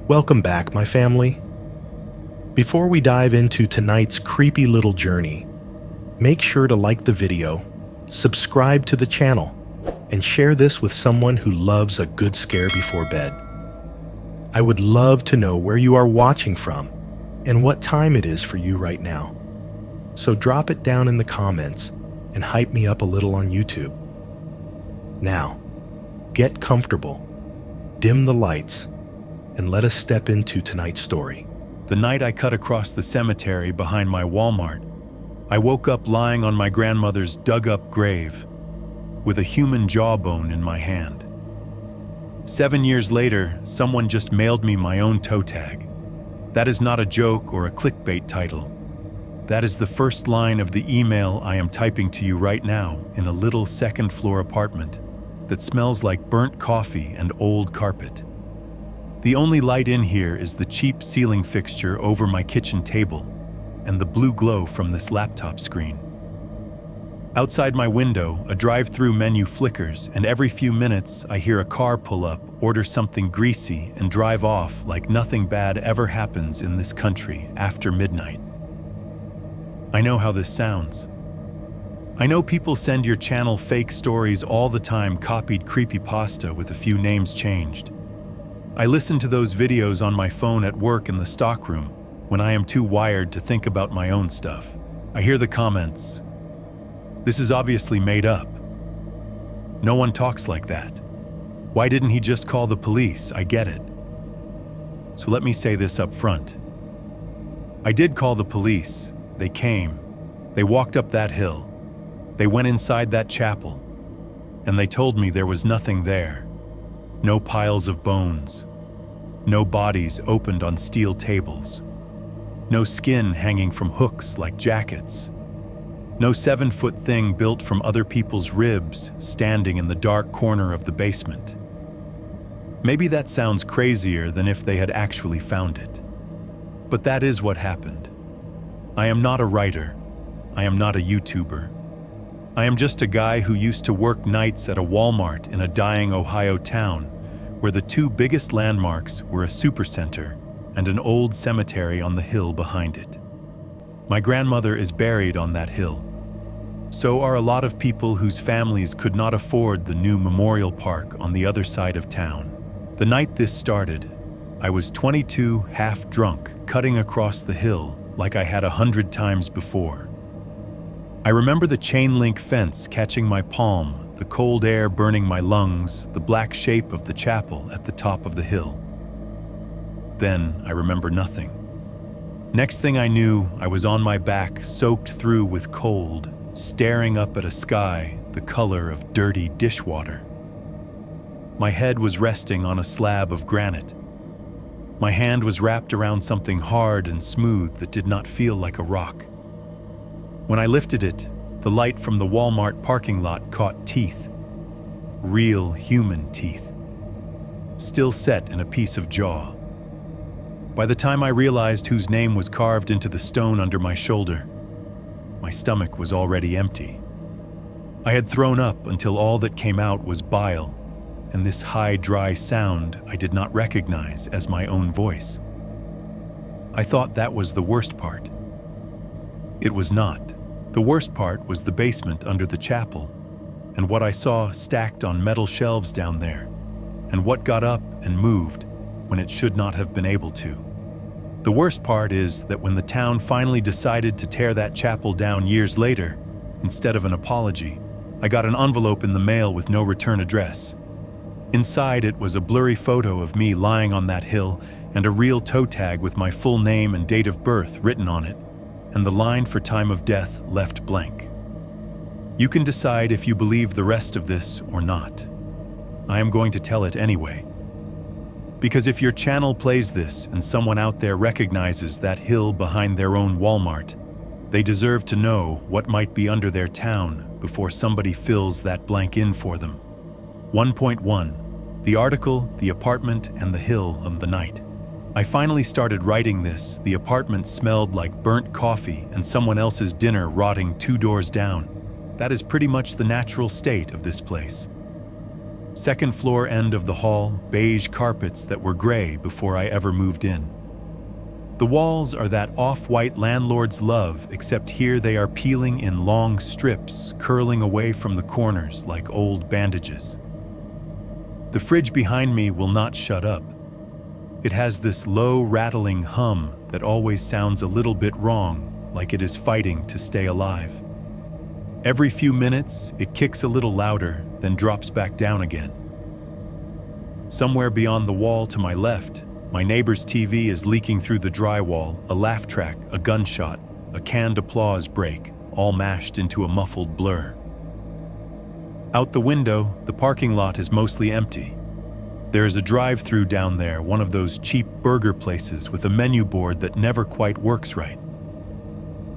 Welcome back, my family. Before we dive into tonight's creepy little journey, make sure to like the video, subscribe to the channel, and share this with someone who loves a good scare before bed. I would love to know where you are watching from and what time it is for you right now. So drop it down in the comments and hype me up a little on YouTube. Now, get comfortable, dim the lights, and let us step into tonight's story. The night I cut across the cemetery behind my Walmart, I woke up lying on my grandmother's dug-up grave with a human jawbone in my hand. 7 years later, someone just mailed me my own toe tag. That is not a joke or a clickbait title. That is the first line of the email I am typing to you right now in a little second-floor apartment that smells like burnt coffee and old carpet. The only light in here is the cheap ceiling fixture over my kitchen table and the blue glow from this laptop screen. Outside my window, a drive-through menu flickers, and every few minutes I hear a car pull up, order something greasy, and drive off like nothing bad ever happens in this country after midnight. I know how this sounds. I know people send your channel fake stories all the time, copied creepypasta with a few names changed. I listen to those videos on my phone at work in the stockroom when I am too wired to think about my own stuff. I hear the comments, "This is obviously made up. No one talks like that. Why didn't he just call the police? I get it." So let me say this up front. I did call the police. They came. They walked up that hill. They went inside that chapel. And they told me there was nothing there. No piles of bones. No bodies opened on steel tables. No skin hanging from hooks like jackets. No 7-foot thing built from other people's ribs standing in the dark corner of the basement. Maybe that sounds crazier than if they had actually found it. But that is what happened. I am not a writer. I am not a YouTuber. I am just a guy who used to work nights at a Walmart in a dying Ohio town where the two biggest landmarks were a supercenter and an old cemetery on the hill behind it. My grandmother is buried on that hill. So are a lot of people whose families could not afford the new memorial park on the other side of town. The night this started, I was 22, half drunk, cutting across the hill like I had 100 times before. I remember the chain link fence catching my palm, the cold air burning my lungs, the black shape of the chapel at the top of the hill. Then I remember nothing. Next thing I knew, I was on my back, soaked through with cold, staring up at a sky the color of dirty dishwater. My head was resting on a slab of granite. My hand was wrapped around something hard and smooth that did not feel like a rock. When I lifted it, the light from the Walmart parking lot caught teeth. Real human teeth. Still set in a piece of jaw. By the time I realized whose name was carved into the stone under my shoulder, my stomach was already empty. I had thrown up until all that came out was bile, and this high, dry sound I did not recognize as my own voice. I thought that was the worst part. It was not. The worst part was the basement under the chapel, and what I saw stacked on metal shelves down there, and what got up and moved when it should not have been able to. The worst part is that when the town finally decided to tear that chapel down years later, instead of an apology, I got an envelope in the mail with no return address. Inside it was a blurry photo of me lying on that hill and a real toe tag with my full name and date of birth written on it, and the line for time of death left blank. You can decide if you believe the rest of this or not. I am going to tell it anyway. Because if your channel plays this and someone out there recognizes that hill behind their own Walmart, they deserve to know what might be under their town before somebody fills that blank in for them. 1.1. The article, the apartment, and the hill of the night. I finally started writing this. The apartment smelled like burnt coffee and someone else's dinner rotting 2 doors down. That is pretty much the natural state of this place. Second floor end of the hall, beige carpets that were gray before I ever moved in. The walls are that off-white landlord's love, except here they are peeling in long strips, curling away from the corners like old bandages. The fridge behind me will not shut up. It has this low, rattling hum that always sounds a little bit wrong, like it is fighting to stay alive. Every few minutes, it kicks a little louder, then drops back down again. Somewhere beyond the wall to my left, my neighbor's TV is leaking through the drywall, a laugh track, a gunshot, a canned applause break, all mashed into a muffled blur. Out the window, the parking lot is mostly empty. There is a drive-through down there, one of those cheap burger places with a menu board that never quite works right.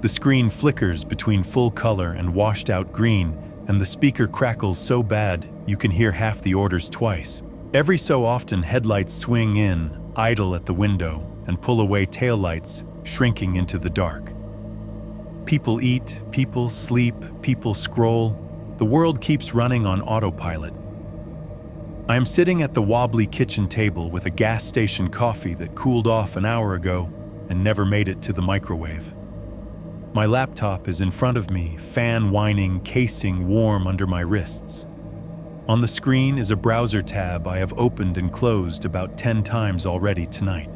The screen flickers between full color and washed-out green, and the speaker crackles so bad you can hear half the orders twice. Every so often, headlights swing in, idle at the window, and pull away taillights, shrinking into the dark. People eat, people sleep, people scroll. The world keeps running on autopilot. I am sitting at the wobbly kitchen table with a gas station coffee that cooled off an hour ago and never made it to the microwave. My laptop is in front of me, fan whining, casing warm under my wrists. On the screen is a browser tab I have opened and closed about 10 times already tonight.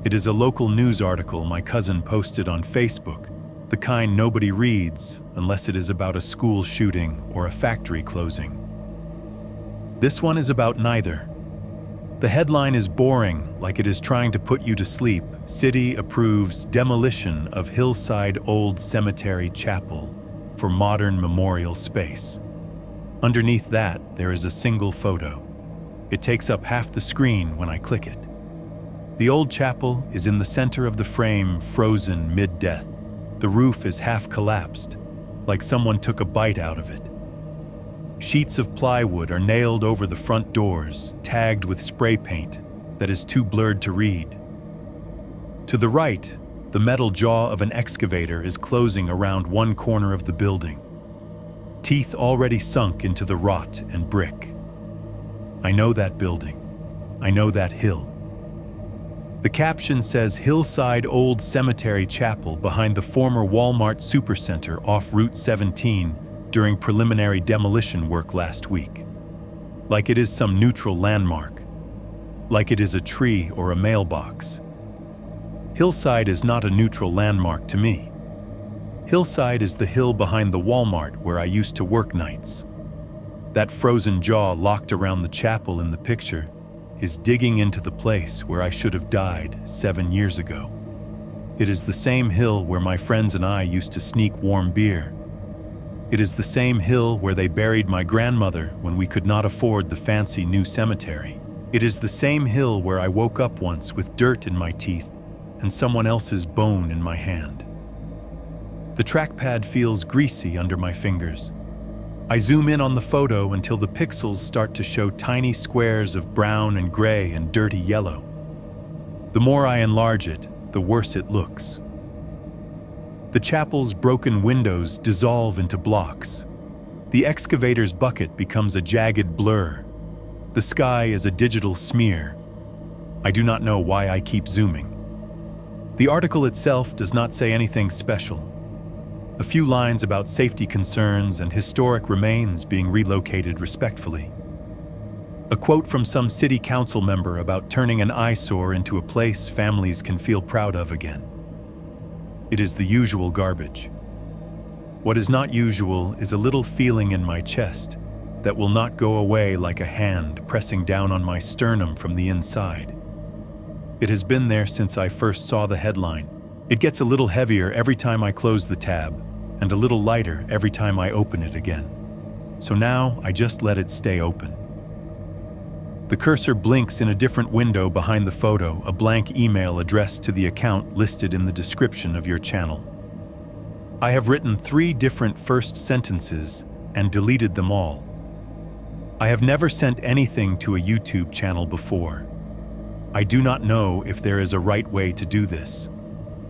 It is a local news article my cousin posted on Facebook, the kind nobody reads unless it is about a school shooting or a factory closing. This one is about neither. The headline is boring, like it is trying to put you to sleep. City approves demolition of hillside old cemetery chapel for modern memorial space. Underneath that, there is a single photo. It takes up half the screen when I click it. The old chapel is in the center of the frame, frozen mid-death. The roof is half collapsed, like someone took a bite out of it. Sheets of plywood are nailed over the front doors, tagged with spray paint that is too blurred to read. To the right, the metal jaw of an excavator is closing around one corner of the building. Teeth already sunk into the rot and brick. I know that building. I know that hill. The caption says Hillside Old Cemetery Chapel behind the former Walmart Supercenter off Route 17 during preliminary demolition work last week. Like it is some neutral landmark. Like it is a tree or a mailbox. Hillside is not a neutral landmark to me. Hillside is the hill behind the Walmart where I used to work nights. That frozen jaw locked around the chapel in the picture is digging into the place where I should have died 7 years ago. It is the same hill where my friends and I used to sneak warm beer. It is the same hill where they buried my grandmother when we could not afford the fancy new cemetery. It is the same hill where I woke up once with dirt in my teeth and someone else's bone in my hand. The trackpad feels greasy under my fingers. I zoom in on the photo until the pixels start to show tiny squares of brown and gray and dirty yellow. The more I enlarge it, the worse it looks. The chapel's broken windows dissolve into blocks. The excavator's bucket becomes a jagged blur. The sky is a digital smear. I do not know why I keep zooming. The article itself does not say anything special. A few lines about safety concerns and historic remains being relocated respectfully. A quote from some city council member about turning an eyesore into a place families can feel proud of again. It is the usual garbage. What is not usual is a little feeling in my chest that will not go away, like a hand pressing down on my sternum from the inside. It has been there since I first saw the headline. It gets a little heavier every time I close the tab, and a little lighter every time I open it again. So now I just let it stay open. The cursor blinks in a different window behind the photo, a blank email addressed to the account listed in the description of your channel. I have written 3 different first sentences and deleted them all. I have never sent anything to a YouTube channel before. I do not know if there is a right way to do this.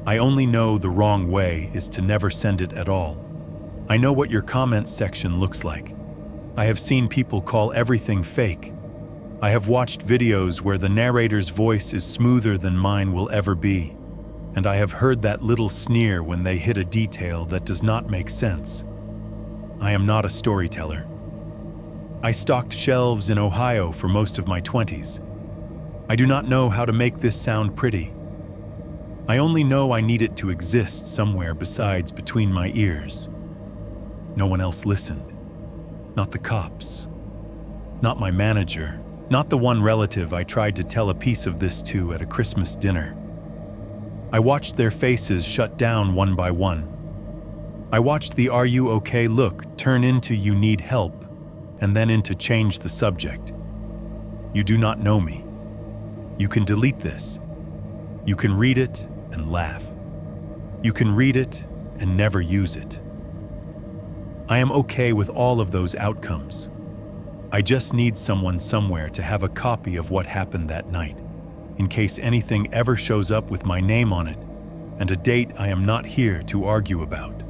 I only know the wrong way is to never send it at all. I know what your comments section looks like. I have seen people call everything fake. I have watched videos where the narrator's voice is smoother than mine will ever be, and I have heard that little sneer when they hit a detail that does not make sense. I am not a storyteller. I stocked shelves in Ohio for most of my 20s. I do not know how to make this sound pretty. I only know I need it to exist somewhere besides between my ears. No one else listened. Not the cops. Not my manager. Not the one relative I tried to tell a piece of this to at a Christmas dinner. I watched their faces shut down one by one. I watched the "Are you okay?" look turn into "You need help," and then into "Change the subject." You do not know me. You can delete this. You can read it and laugh. You can read it and never use it. I am okay with all of those outcomes. I just need someone somewhere to have a copy of what happened that night, in case anything ever shows up with my name on it, and a date I am not here to argue about.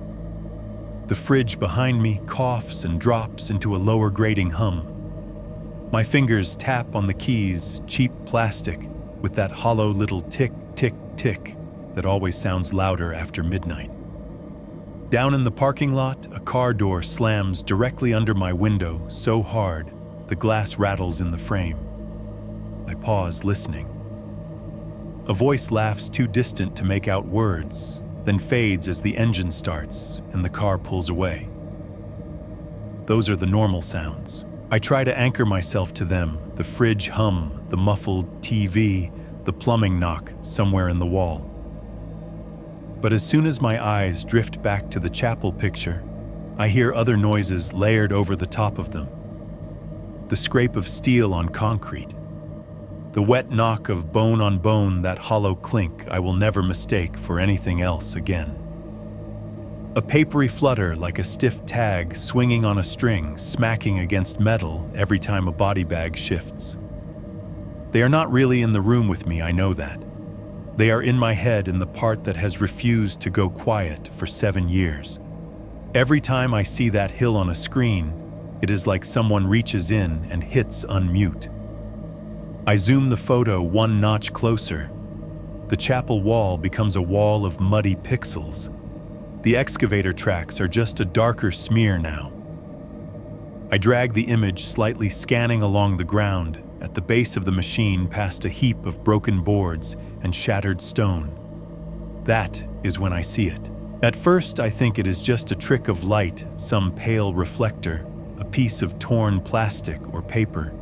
The fridge behind me coughs and drops into a lower grating hum. My fingers tap on the keys, cheap plastic, with that hollow little tick, tick, tick that always sounds louder after midnight. Down in the parking lot, a car door slams directly under my window so hard the glass rattles in the frame. I pause, listening. A voice laughs too distant to make out words, then fades as the engine starts and the car pulls away. Those are the normal sounds. I try to anchor myself to them, the fridge hum, the muffled TV, the plumbing knock somewhere in the wall. But as soon as my eyes drift back to the chapel picture, I hear other noises layered over the top of them. The scrape of steel on concrete. The wet knock of bone on bone, that hollow clink I will never mistake for anything else again. A papery flutter like a stiff tag swinging on a string, smacking against metal every time a body bag shifts. They are not really in the room with me, I know that. They are in my head, in the part that has refused to go quiet for 7 years. Every time I see that hill on a screen, it is like someone reaches in and hits unmute. I zoom the photo one notch closer. The chapel wall becomes a wall of muddy pixels. The excavator tracks are just a darker smear now. I drag the image, slightly scanning along the ground, at the base of the machine past a heap of broken boards and shattered stone. That is when I see it. At first, I think it is just a trick of light, some pale reflector, a piece of torn plastic or paper.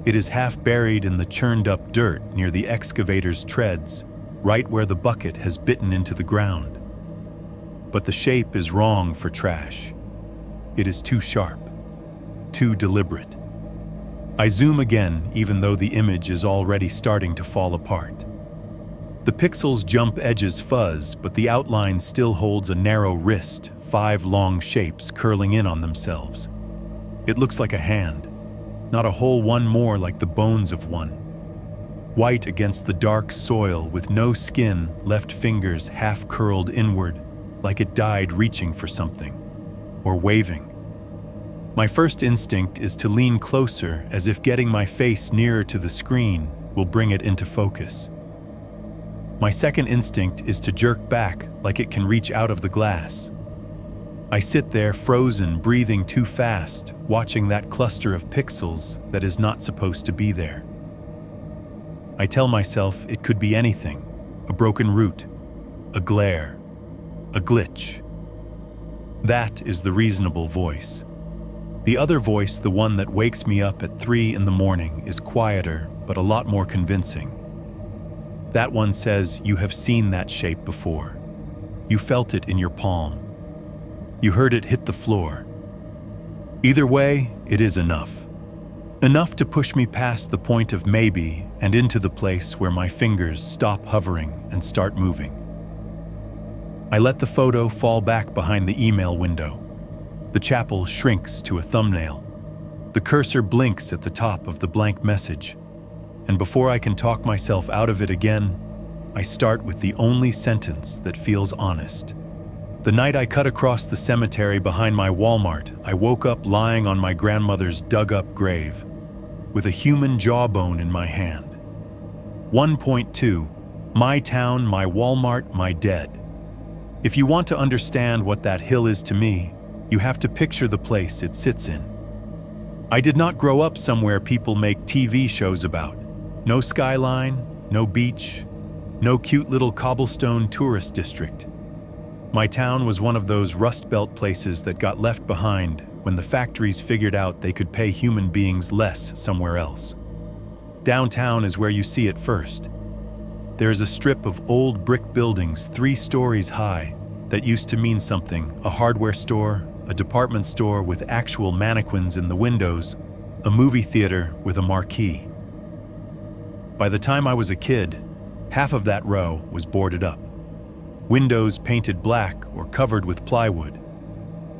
It is half buried in the churned-up dirt near the excavator's treads, right where the bucket has bitten into the ground. But the shape is wrong for trash. It is too sharp, too deliberate. I zoom again, even though the image is already starting to fall apart. The pixels jump edges fuzz, but the outline still holds a narrow wrist, 5 long shapes curling in on themselves. It looks like a hand, not a whole one, more like the bones of one. White against the dark soil with no skin, left fingers half curled inward, like it died reaching for something, or waving. My first instinct is to lean closer, as if getting my face nearer to the screen will bring it into focus. My second instinct is to jerk back like it can reach out of the glass. I sit there frozen, breathing too fast, watching that cluster of pixels that is not supposed to be there. I tell myself it could be anything, a broken root, a glare, a glitch. That is the reasonable voice. The other voice, the one that wakes me up at 3 in the morning, is quieter, but a lot more convincing. That one says, you have seen that shape before. You felt it in your palm. You heard it hit the floor. Either way, it is enough. Enough to push me past the point of maybe and into the place where my fingers stop hovering and start moving. I let the photo fall back behind the email window. The chapel shrinks to a thumbnail. The cursor blinks at the top of the blank message. And before I can talk myself out of it again, I start with the only sentence that feels honest. The night I cut across the cemetery behind my Walmart, I woke up lying on my grandmother's dug-up grave, with a human jawbone in my hand. 1.2. My town, my Walmart, my dead. If you want to understand what that hill is to me, you have to picture the place it sits in. I did not grow up somewhere people make TV shows about. No skyline, no beach, no cute little cobblestone tourist district. My town was one of those Rust Belt places that got left behind when the factories figured out they could pay human beings less somewhere else. Downtown is where you see it first. There is a strip of old brick buildings 3 stories high that used to mean something: a hardware store, a department store with actual mannequins in the windows, a movie theater with a marquee. By the time I was a kid, half of that row was boarded up. Windows painted black or covered with plywood.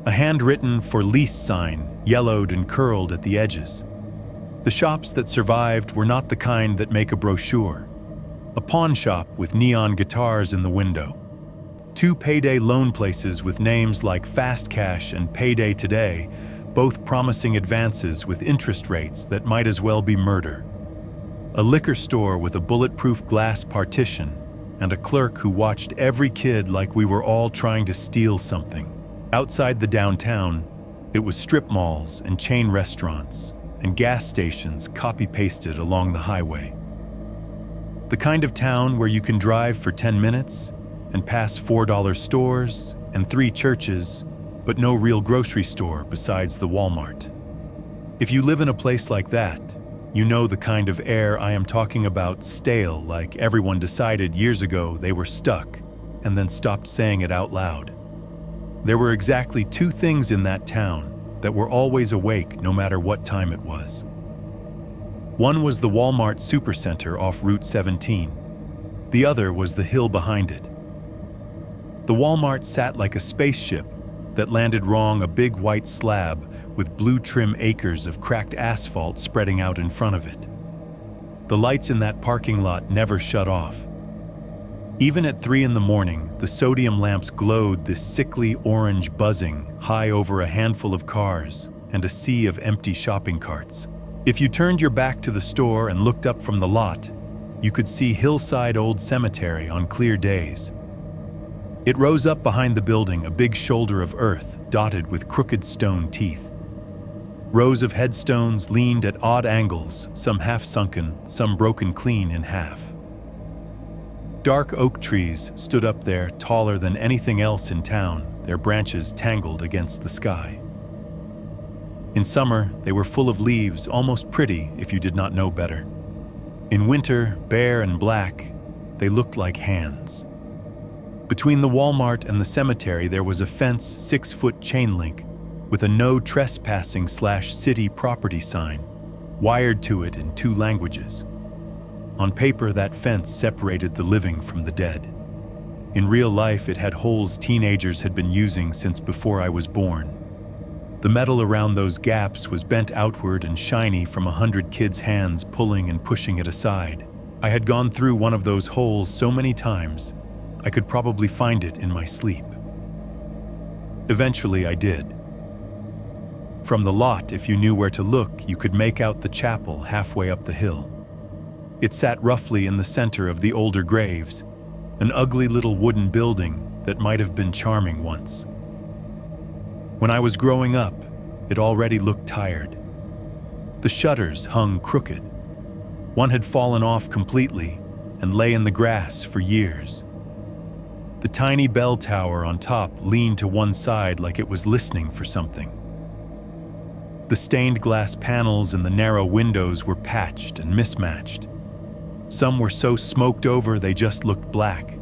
A handwritten "For Lease" sign yellowed and curled at the edges. The shops that survived were not the kind that make a brochure. A pawn shop with neon guitars in the window. 2 payday loan places with names like Fast Cash and Payday Today, both promising advances with interest rates that might as well be murder. A liquor store with a bulletproof glass partition, and a clerk who watched every kid like we were all trying to steal something. Outside the downtown, it was strip malls and chain restaurants and gas stations copy-pasted along the highway. The kind of town where you can drive for 10 minutes and pass $4 stores and 3 churches, but no real grocery store besides the Walmart. If you live in a place like that, you know the kind of air I am talking about: stale, like everyone decided years ago they were stuck and then stopped saying it out loud. There were exactly 2 things in that town that were always awake no matter what time it was. One was the Walmart Supercenter off Route 17. The other was the hill behind it. The Walmart sat like a spaceship that landed wrong, a big white slab with blue trim acres of cracked asphalt spreading out in front of it. The lights in that parking lot never shut off. Even at 3 in the morning, the sodium lamps glowed this sickly orange buzzing high over a handful of cars and a sea of empty shopping carts. If you turned your back to the store and looked up from the lot, you could see Hillside Old Cemetery on clear days. It rose up behind the building, a big shoulder of earth dotted with crooked stone teeth. Rows of headstones leaned at odd angles, some half-sunken, some broken clean in half. Dark oak trees stood up there, taller than anything else in town, their branches tangled against the sky. In summer, they were full of leaves, almost pretty if you did not know better. In winter, bare and black, they looked like hands. Between the Walmart and the cemetery, there was a fence 6-foot chain link with a no trespassing/city property sign wired to it in 2 languages. On paper, that fence separated the living from the dead. In real life, it had holes teenagers had been using since before I was born. The metal around those gaps was bent outward and shiny from 100 kids' hands pulling and pushing it aside. I had gone through one of those holes so many times, I could probably find it in my sleep. Eventually, I did. From the lot, if you knew where to look, you could make out the chapel halfway up the hill. It sat roughly in the center of the older graves, an ugly little wooden building that might have been charming once. When I was growing up, it already looked tired. The shutters hung crooked. One had fallen off completely and lay in the grass for years. The tiny bell tower on top leaned to one side like it was listening for something. The stained glass panels in the narrow windows were patched and mismatched. Some were so smoked over they just looked black.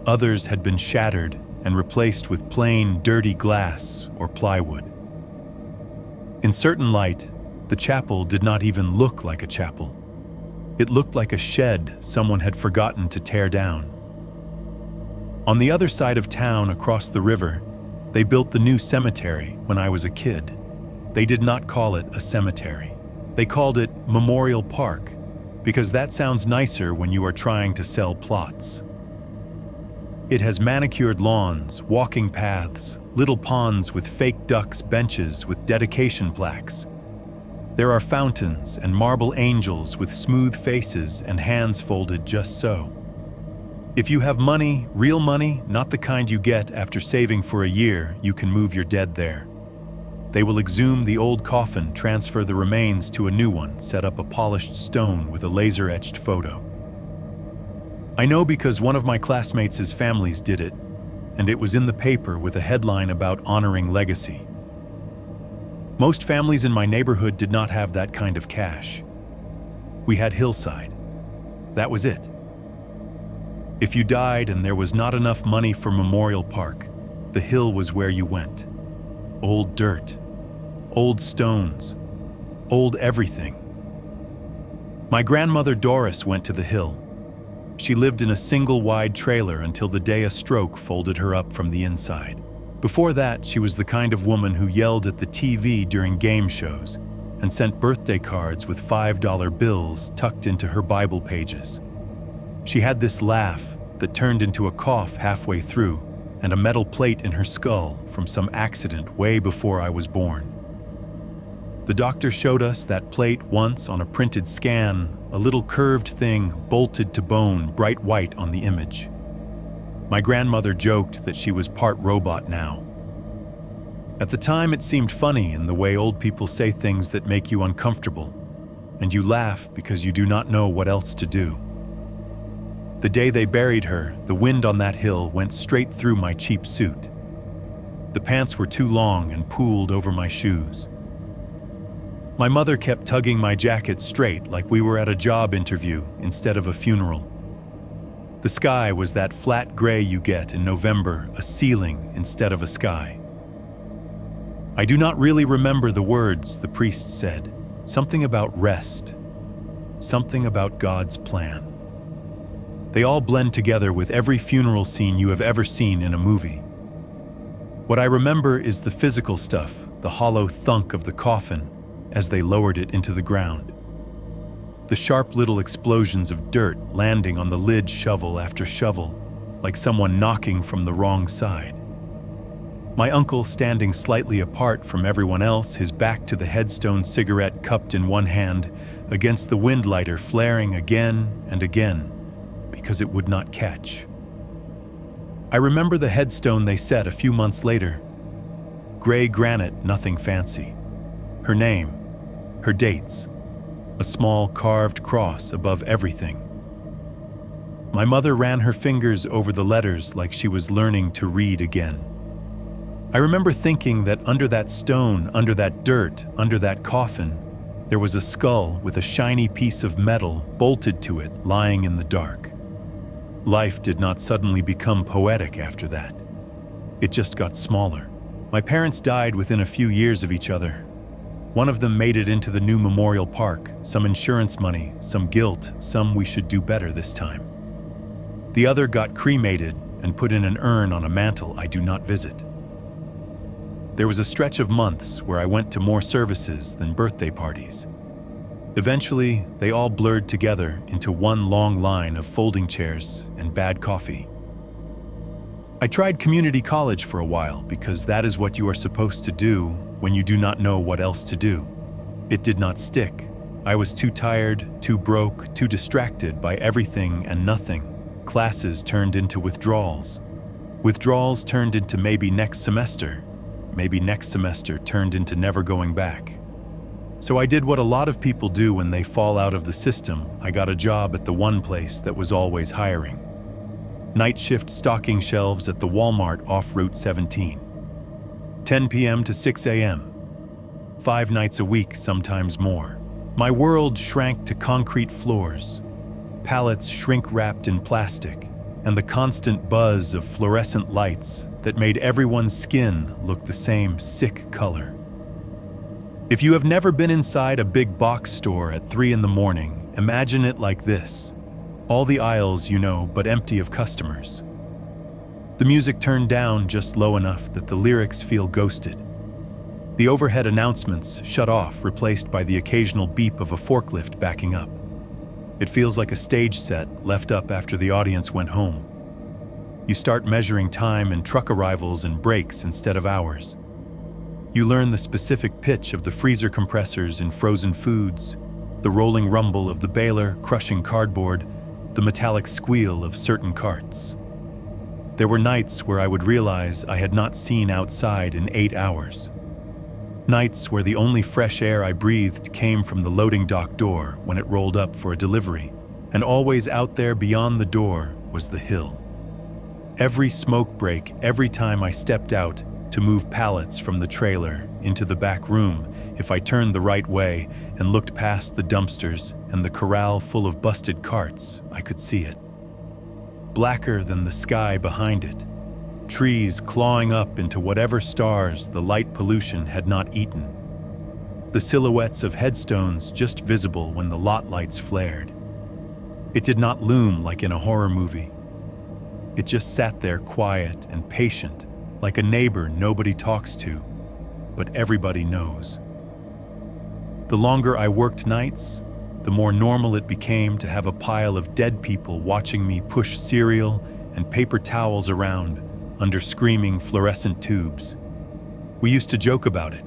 Others had been shattered and replaced with plain, dirty glass or plywood. In certain light, the chapel did not even look like a chapel. It looked like a shed someone had forgotten to tear down. On the other side of town, across the river, they built the new cemetery when I was a kid. They did not call it a cemetery. They called it Memorial Park, because that sounds nicer when you are trying to sell plots. It has manicured lawns, walking paths, little ponds with fake ducks, benches with dedication plaques. There are fountains and marble angels with smooth faces and hands folded just so. If you have money, real money, not the kind you get after saving for a year, you can move your dead there. They will exhume the old coffin, transfer the remains to a new one, set up a polished stone with a laser-etched photo. I know because one of my classmates' families did it, and it was in the paper with a headline about honoring legacy. Most families in my neighborhood did not have that kind of cash. We had hillside. That was it. If you died and there was not enough money for Memorial Park, the hill was where you went. Old dirt, old stones, old everything. My grandmother Doris went to the hill. She lived in a single wide trailer until the day a stroke folded her up from the inside. Before that, she was the kind of woman who yelled at the TV during game shows and sent birthday cards with $5 bills tucked into her Bible pages. She had this laugh that turned into a cough halfway through and a metal plate in her skull from some accident way before I was born. The doctor showed us that plate once on a printed scan, a little curved thing bolted to bone, bright white on the image. My grandmother joked that she was part robot now. At the time, it seemed funny in the way old people say things that make you uncomfortable, and you laugh because you do not know what else to do. The day they buried her, the wind on that hill went straight through my cheap suit. The pants were too long and pooled over my shoes. My mother kept tugging my jacket straight like we were at a job interview instead of a funeral. The sky was that flat gray you get in November, a ceiling instead of a sky. I do not really remember the words the priest said. Something about rest. Something about God's plan. They all blend together with every funeral scene you have ever seen in a movie. What I remember is the physical stuff, the hollow thunk of the coffin as they lowered it into the ground. The sharp little explosions of dirt landing on the lid shovel after shovel, like someone knocking from the wrong side. My uncle standing slightly apart from everyone else, his back to the headstone, cigarette cupped in one hand, against the wind lighter flaring again and again, because it would not catch. I remember the headstone they set a few months later. Gray granite, nothing fancy. Her name, her dates, a small carved cross above everything. My mother ran her fingers over the letters like she was learning to read again. I remember thinking that under that stone, under that dirt, under that coffin, there was a skull with a shiny piece of metal bolted to it lying in the dark. Life did not suddenly become poetic after that. It just got smaller. My parents died within a few years of each other. One of them made it into the new Memorial Park, some insurance money, some guilt, some we should do better this time. The other got cremated and put in an urn on a mantle I do not visit. There was a stretch of months where I went to more services than birthday parties. Eventually, they all blurred together into one long line of folding chairs and bad coffee. I tried community college for a while because that is what you are supposed to do when you do not know what else to do. It did not stick. I was too tired, too broke, too distracted by everything and nothing. Classes turned into withdrawals. Withdrawals turned into maybe next semester. Maybe next semester turned into never going back. So I did what a lot of people do when they fall out of the system. I got a job at the one place that was always hiring. Night shift stocking shelves at the Walmart off Route 17. 10 p.m. to 6 a.m. 5 nights a week, sometimes more. My world shrank to concrete floors, pallets shrink-wrapped in plastic, and the constant buzz of fluorescent lights that made everyone's skin look the same sick color. If you have never been inside a big box store at 3 in the morning, imagine it like this. All the aisles you know, but empty of customers. The music turned down just low enough that the lyrics feel ghosted. The overhead announcements shut off, replaced by the occasional beep of a forklift backing up. It feels like a stage set left up after the audience went home. You start measuring time in truck arrivals and breaks instead of hours. You learn the specific pitch of the freezer compressors in frozen foods, the rolling rumble of the baler crushing cardboard, the metallic squeal of certain carts. There were nights where I would realize I had not seen outside in 8 hours. Nights where the only fresh air I breathed came from the loading dock door when it rolled up for a delivery, and always out there beyond the door was the hill. Every smoke break, every time I stepped out to move pallets from the trailer into the back room, if I turned the right way and looked past the dumpsters and the corral full of busted carts, I could see it. Blacker than the sky behind it, trees clawing up into whatever stars the light pollution had not eaten. The silhouettes of headstones just visible when the lot lights flared. It did not loom like in a horror movie. It just sat there quiet and patient, like a neighbor nobody talks to, but everybody knows. The longer I worked nights, the more normal it became to have a pile of dead people watching me push cereal and paper towels around under screaming fluorescent tubes. We used to joke about it.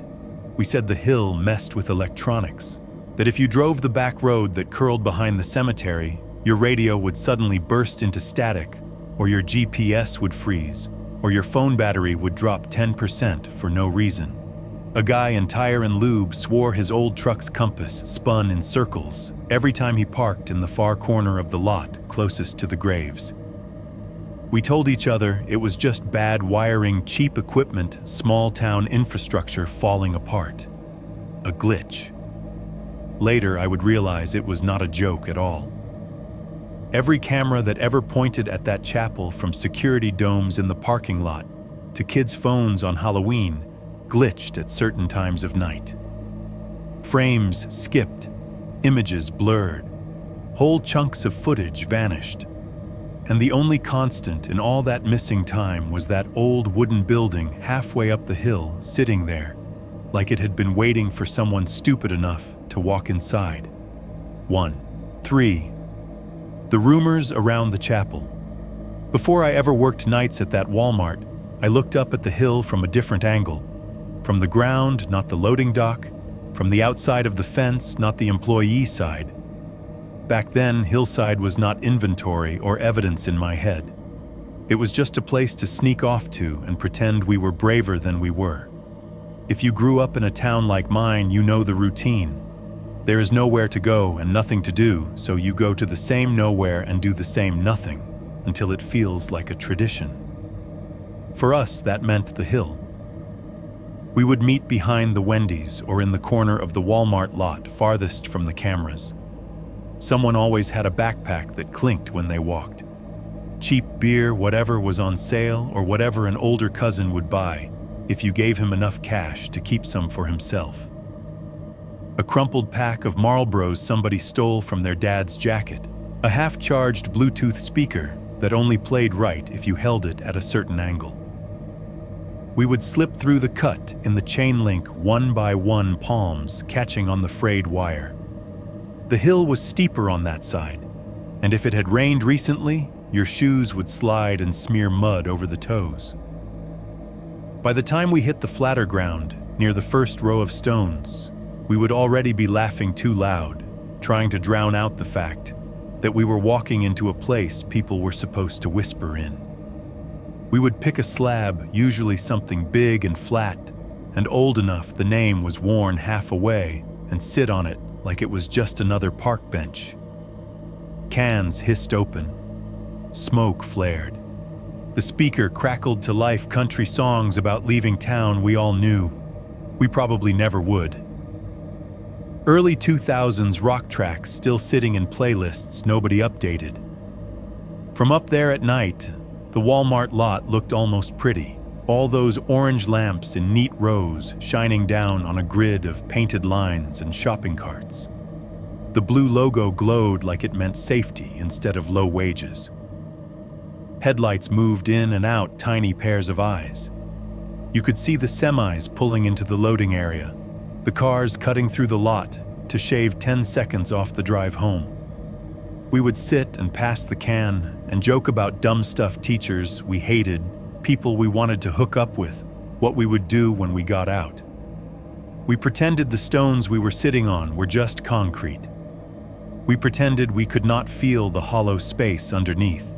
We said the hill messed with electronics, that if you drove the back road that curled behind the cemetery, your radio would suddenly burst into static, or your GPS would freeze, or your phone battery would drop 10% for no reason. A guy in tire and lube swore his old truck's compass spun in circles every time he parked in the far corner of the lot closest to the graves. We told each other it was just bad wiring, cheap equipment, small-town infrastructure falling apart. A glitch. Later, I would realize it was not a joke at all. Every camera that ever pointed at that chapel, from security domes in the parking lot to kids' phones on Halloween, glitched at certain times of night. Frames skipped, images blurred, whole chunks of footage vanished. And the only constant in all that missing time was that old wooden building halfway up the hill sitting there, like it had been waiting for someone stupid enough to walk inside. 1. 3. The rumors around the chapel. Before I ever worked nights at that Walmart, I looked up at the hill from a different angle. From the ground, not the loading dock. From the outside of the fence, not the employee side. Back then, hillside was not inventory or evidence in my head. It was just a place to sneak off to and pretend we were braver than we were. If you grew up in a town like mine, you know the routine. There is nowhere to go and nothing to do, so you go to the same nowhere and do the same nothing until it feels like a tradition. For us, that meant the hill. We would meet behind the Wendy's or in the corner of the Walmart lot farthest from the cameras. Someone always had a backpack that clinked when they walked. Cheap beer, whatever was on sale, or whatever an older cousin would buy if you gave him enough cash to keep some for himself. A crumpled pack of Marlboros somebody stole from their dad's jacket. A half-charged Bluetooth speaker that only played right if you held it at a certain angle. We would slip through the cut in the chain link 1x1 palms catching on the frayed wire. The hill was steeper on that side, and if it had rained recently, your shoes would slide and smear mud over the toes. By the time we hit the flatter ground, near the first row of stones, we would already be laughing too loud, trying to drown out the fact that we were walking into a place people were supposed to whisper in. We would pick a slab, usually something big and flat, and old enough the name was worn half away, and sit on it like it was just another park bench. Cans hissed open. Smoke flared. The speaker crackled to life country songs about leaving town we all knew. We probably never would. Early 2000s rock tracks still sitting in playlists nobody updated. From up there at night, the Walmart lot looked almost pretty. All those orange lamps in neat rows shining down on a grid of painted lines and shopping carts. The blue logo glowed like it meant safety instead of low wages. Headlights moved in and out tiny pairs of eyes. You could see the semis pulling into the loading area, the cars cutting through the lot to shave 10 seconds off the drive home. We would sit and pass the can and joke about dumb stuff teachers we hated, people we wanted to hook up with, what we would do when we got out. We pretended the stones we were sitting on were just concrete. We pretended we could not feel the hollow space underneath.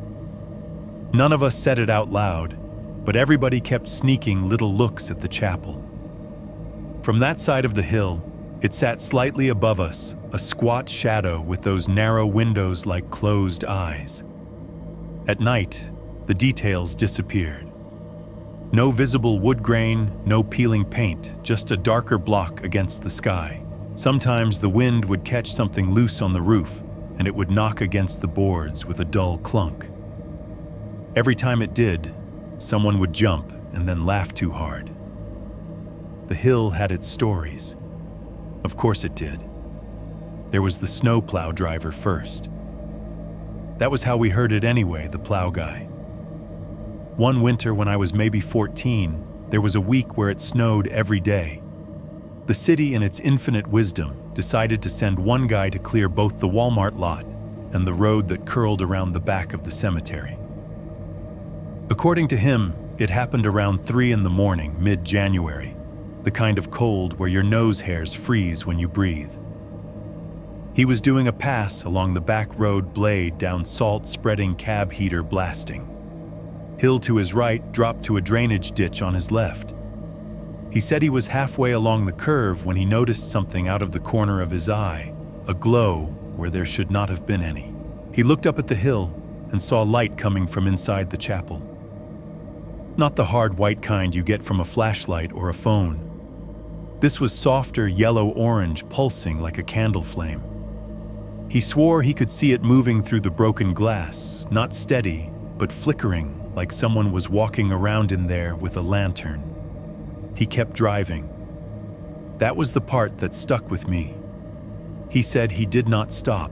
None of us said it out loud, but everybody kept sneaking little looks at the chapel. From that side of the hill, it sat slightly above us, a squat shadow with those narrow windows like closed eyes. At night, the details disappeared. No visible wood grain, no peeling paint, just a darker block against the sky. Sometimes the wind would catch something loose on the roof, and it would knock against the boards with a dull clunk. Every time it did, someone would jump and then laugh too hard. The hill had its stories. Of course it did. There was the snowplow driver first. That was how we heard it anyway, the plow guy. One winter when I was maybe 14, there was a week where it snowed every day. The city, in its infinite wisdom, decided to send one guy to clear both the Walmart lot and the road that curled around the back of the cemetery. According to him, it happened around 3 in the morning, mid-January, the kind of cold where your nose hairs freeze when you breathe. He was doing a pass along the back road blade down salt-spreading cab heater blasting. Hill to his right dropped to a drainage ditch on his left. He said he was halfway along the curve when he noticed something out of the corner of his eye, a glow where there should not have been any. He looked up at the hill and saw light coming from inside the chapel. Not the hard white kind you get from a flashlight or a phone. This was softer yellow-orange, pulsing like a candle flame. He swore he could see it moving through the broken glass, not steady, but flickering like someone was walking around in there with a lantern. He kept driving. That was the part that stuck with me. He said he did not stop.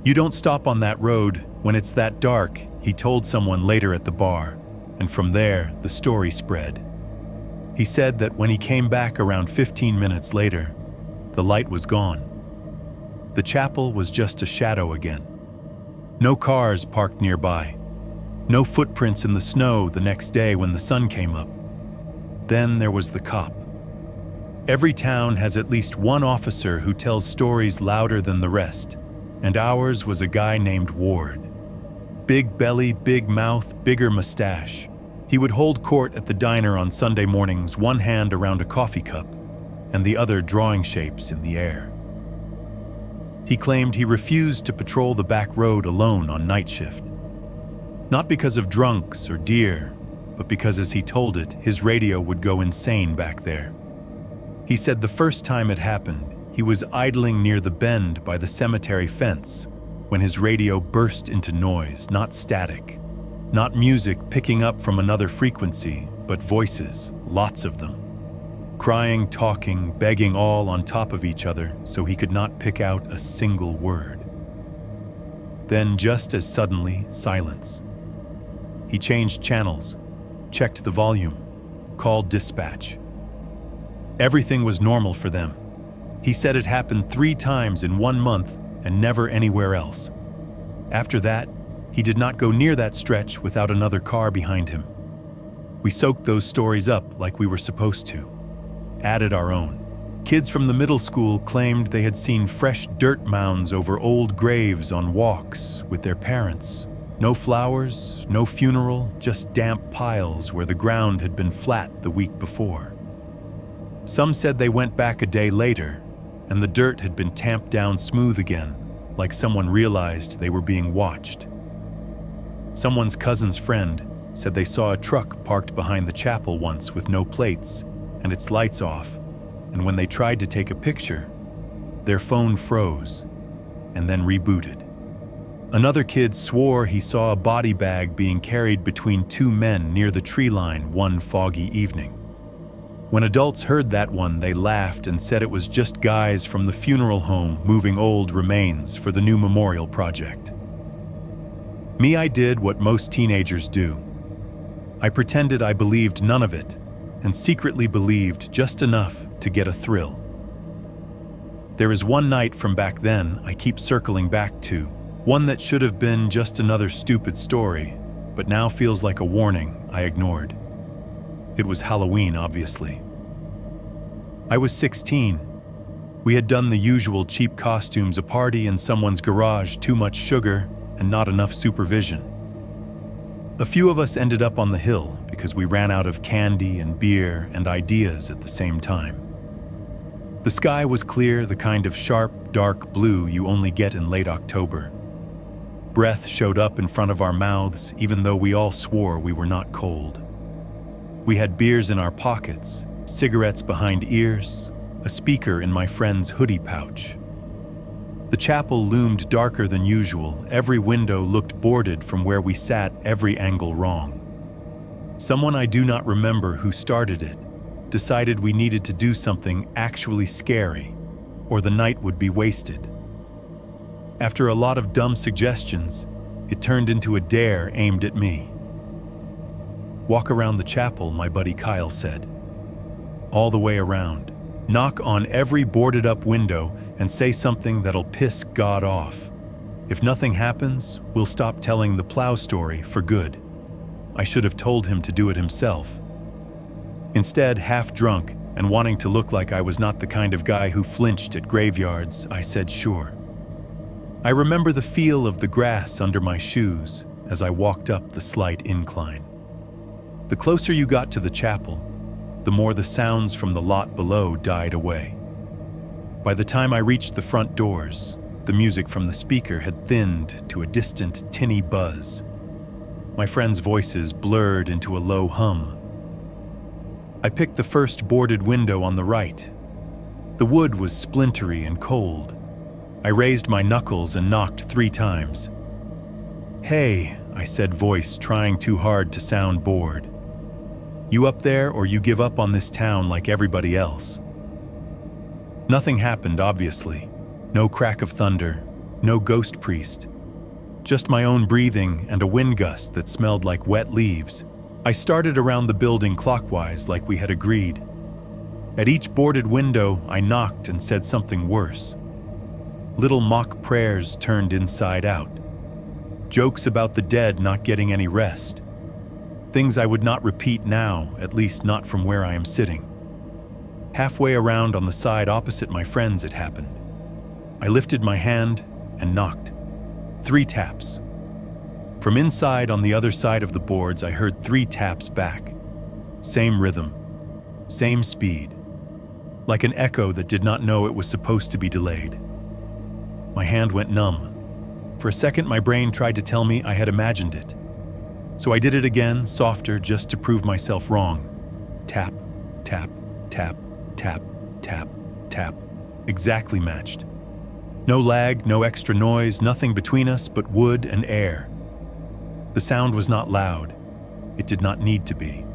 "You don't stop on that road when it's that dark," he told someone later at the bar, and from there, the story spread. He said that when he came back around 15 minutes later, the light was gone. The chapel was just a shadow again. No cars parked nearby. No footprints in the snow the next day when the sun came up. Then there was the cop. Every town has at least one officer who tells stories louder than the rest, and ours was a guy named Ward. Big belly, big mouth, bigger mustache. He would hold court at the diner on Sunday mornings, one hand around a coffee cup, and the other drawing shapes in the air. He claimed he refused to patrol the back road alone on night shift. Not because of drunks or deer, but because, as he told it, his radio would go insane back there. He said the first time it happened, he was idling near the bend by the cemetery fence when his radio burst into noise, not static, not music picking up from another frequency, but voices, lots of them. Crying, talking, begging all on top of each other so he could not pick out a single word. Then, just as suddenly, silence. He changed channels, checked the volume, called dispatch. Everything was normal for them. He said it happened 3 times in 1 month and never anywhere else. After that, he did not go near that stretch without another car behind him. We soaked those stories up like we were supposed to, added our own. Kids from the middle school claimed they had seen fresh dirt mounds over old graves on walks with their parents. No flowers, no funeral, just damp piles where the ground had been flat the week before. Some said they went back a day later, and the dirt had been tamped down smooth again, like someone realized they were being watched. Someone's cousin's friend said they saw a truck parked behind the chapel once with no plates and its lights off, and when they tried to take a picture, their phone froze and then rebooted. Another kid swore he saw a body bag being carried between 2 men near the tree line one foggy evening. When adults heard that one, they laughed and said it was just guys from the funeral home moving old remains for the new memorial project. Me, I did what most teenagers do. I pretended I believed none of it and secretly believed just enough to get a thrill. There is one night from back then I keep circling back to, One that should have been just another stupid story, but now feels like a warning I ignored. It was Halloween, obviously. I was 16. We had done the usual cheap costumes, a party in someone's garage, too much sugar, and not enough supervision. A few of us ended up on the hill because we ran out of candy and beer and ideas at the same time. The sky was clear, the kind of sharp, dark blue you only get in late October. Breath showed up in front of our mouths, even though we all swore we were not cold. We had beers in our pockets, cigarettes behind ears, a speaker in my friend's hoodie pouch. The chapel loomed darker than usual. Every window looked boarded from where we sat, every angle wrong. Someone I do not remember who started it decided we needed to do something actually scary, or the night would be wasted. After a lot of dumb suggestions, it turned into a dare aimed at me. "Walk around the chapel," my buddy Kyle said. "All the way around. Knock on every boarded-up window and say something that'll piss God off. If nothing happens, we'll stop telling the plow story for good." I should have told him to do it himself. Instead, half drunk and wanting to look like I was not the kind of guy who flinched at graveyards, I said sure. I remember the feel of the grass under my shoes as I walked up the slight incline. The closer you got to the chapel, the more the sounds from the lot below died away. By the time I reached the front doors, the music from the speaker had thinned to a distant, tinny buzz. My friends' voices blurred into a low hum. I picked the first boarded window on the right. The wood was splintery and cold. I raised my knuckles and knocked 3 times. "Hey," I said, voice trying too hard to sound bored. "You up there, or you give up on this town like everybody else?" Nothing happened, obviously. No crack of thunder, no ghost priest. Just my own breathing and a wind gust that smelled like wet leaves. I started around the building clockwise like we had agreed. At each boarded window, I knocked and said something worse. Little mock prayers turned inside out. Jokes about the dead not getting any rest. Things I would not repeat now, at least not from where I am sitting. Halfway around on the side opposite my friends it happened. I lifted my hand and knocked. 3 taps. From inside on the other side of the boards, I heard 3 taps back. Same rhythm, same speed. Like an echo that did not know it was supposed to be delayed. My hand went numb. For a second, my brain tried to tell me I had imagined it. So I did it again, softer, just to prove myself wrong. Tap, tap, tap, tap, tap, tap. Exactly matched. No lag, no extra noise, nothing between us but wood and air. The sound was not loud. It did not need to be.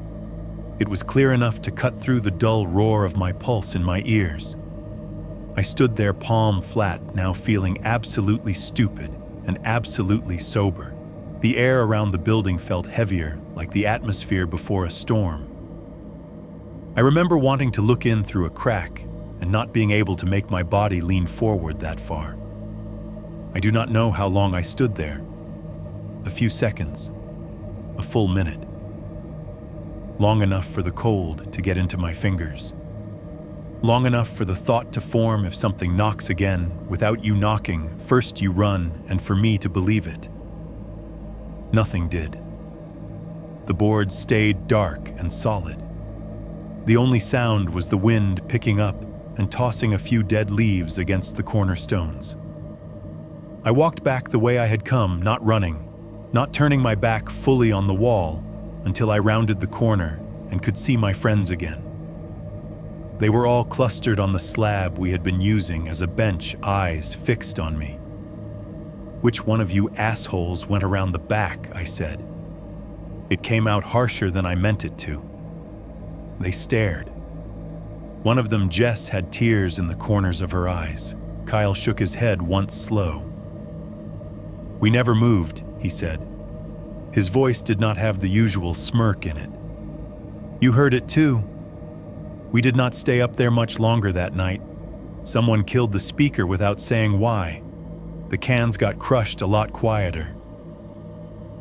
It was clear enough to cut through the dull roar of my pulse in my ears. I stood there palm flat, now feeling absolutely stupid and absolutely sober. The air around the building felt heavier, like the atmosphere before a storm. I remember wanting to look in through a crack and not being able to make my body lean forward that far. I do not know how long I stood there. A few seconds, a full minute. Long enough for the cold to get into my fingers. Long enough for the thought to form, if something knocks again, without you knocking, first you run, and for me to believe it. Nothing did. The boards stayed dark and solid. The only sound was the wind picking up and tossing a few dead leaves against the cornerstones. I walked back the way I had come, not running, not turning my back fully on the wall, until I rounded the corner and could see my friends again. They were all clustered on the slab we had been using as a bench, eyes fixed on me. "Which one of you assholes went around the back?" I said. It came out harsher than I meant it to. They stared. One of them, Jess, had tears in the corners of her eyes. Kyle shook his head once slow. "We never moved," he said. His voice did not have the usual smirk in it. "You heard it too. We did not stay up there much longer that night. Someone killed the speaker without saying why. the cans got crushed a lot quieter.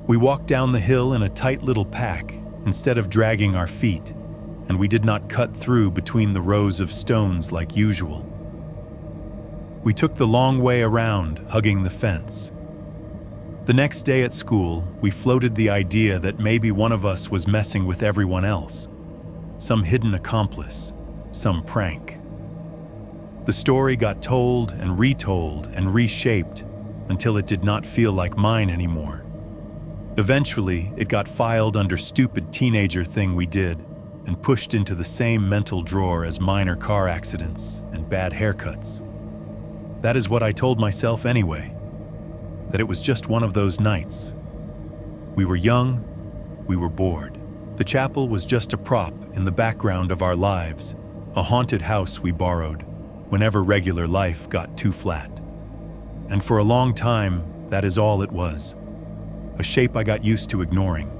We walked down the hill in a tight little pack instead of dragging our feet, and we did not cut through between the rows of stones like usual. We took the long way around, hugging the fence. The next day at school, we floated the idea that maybe one of us was messing with everyone else. Some hidden accomplice, some prank. The story got told and retold and reshaped until it did not feel like mine anymore. Eventually, it got filed under stupid teenager thing we did and pushed into the same mental drawer as minor car accidents and bad haircuts. That is what I told myself anyway, that it was just one of those nights. We were young, we were bored. The chapel was just a prop in the background of our lives, a haunted house we borrowed whenever regular life got too flat. And for a long time, that is all it was. A shape I got used to ignoring.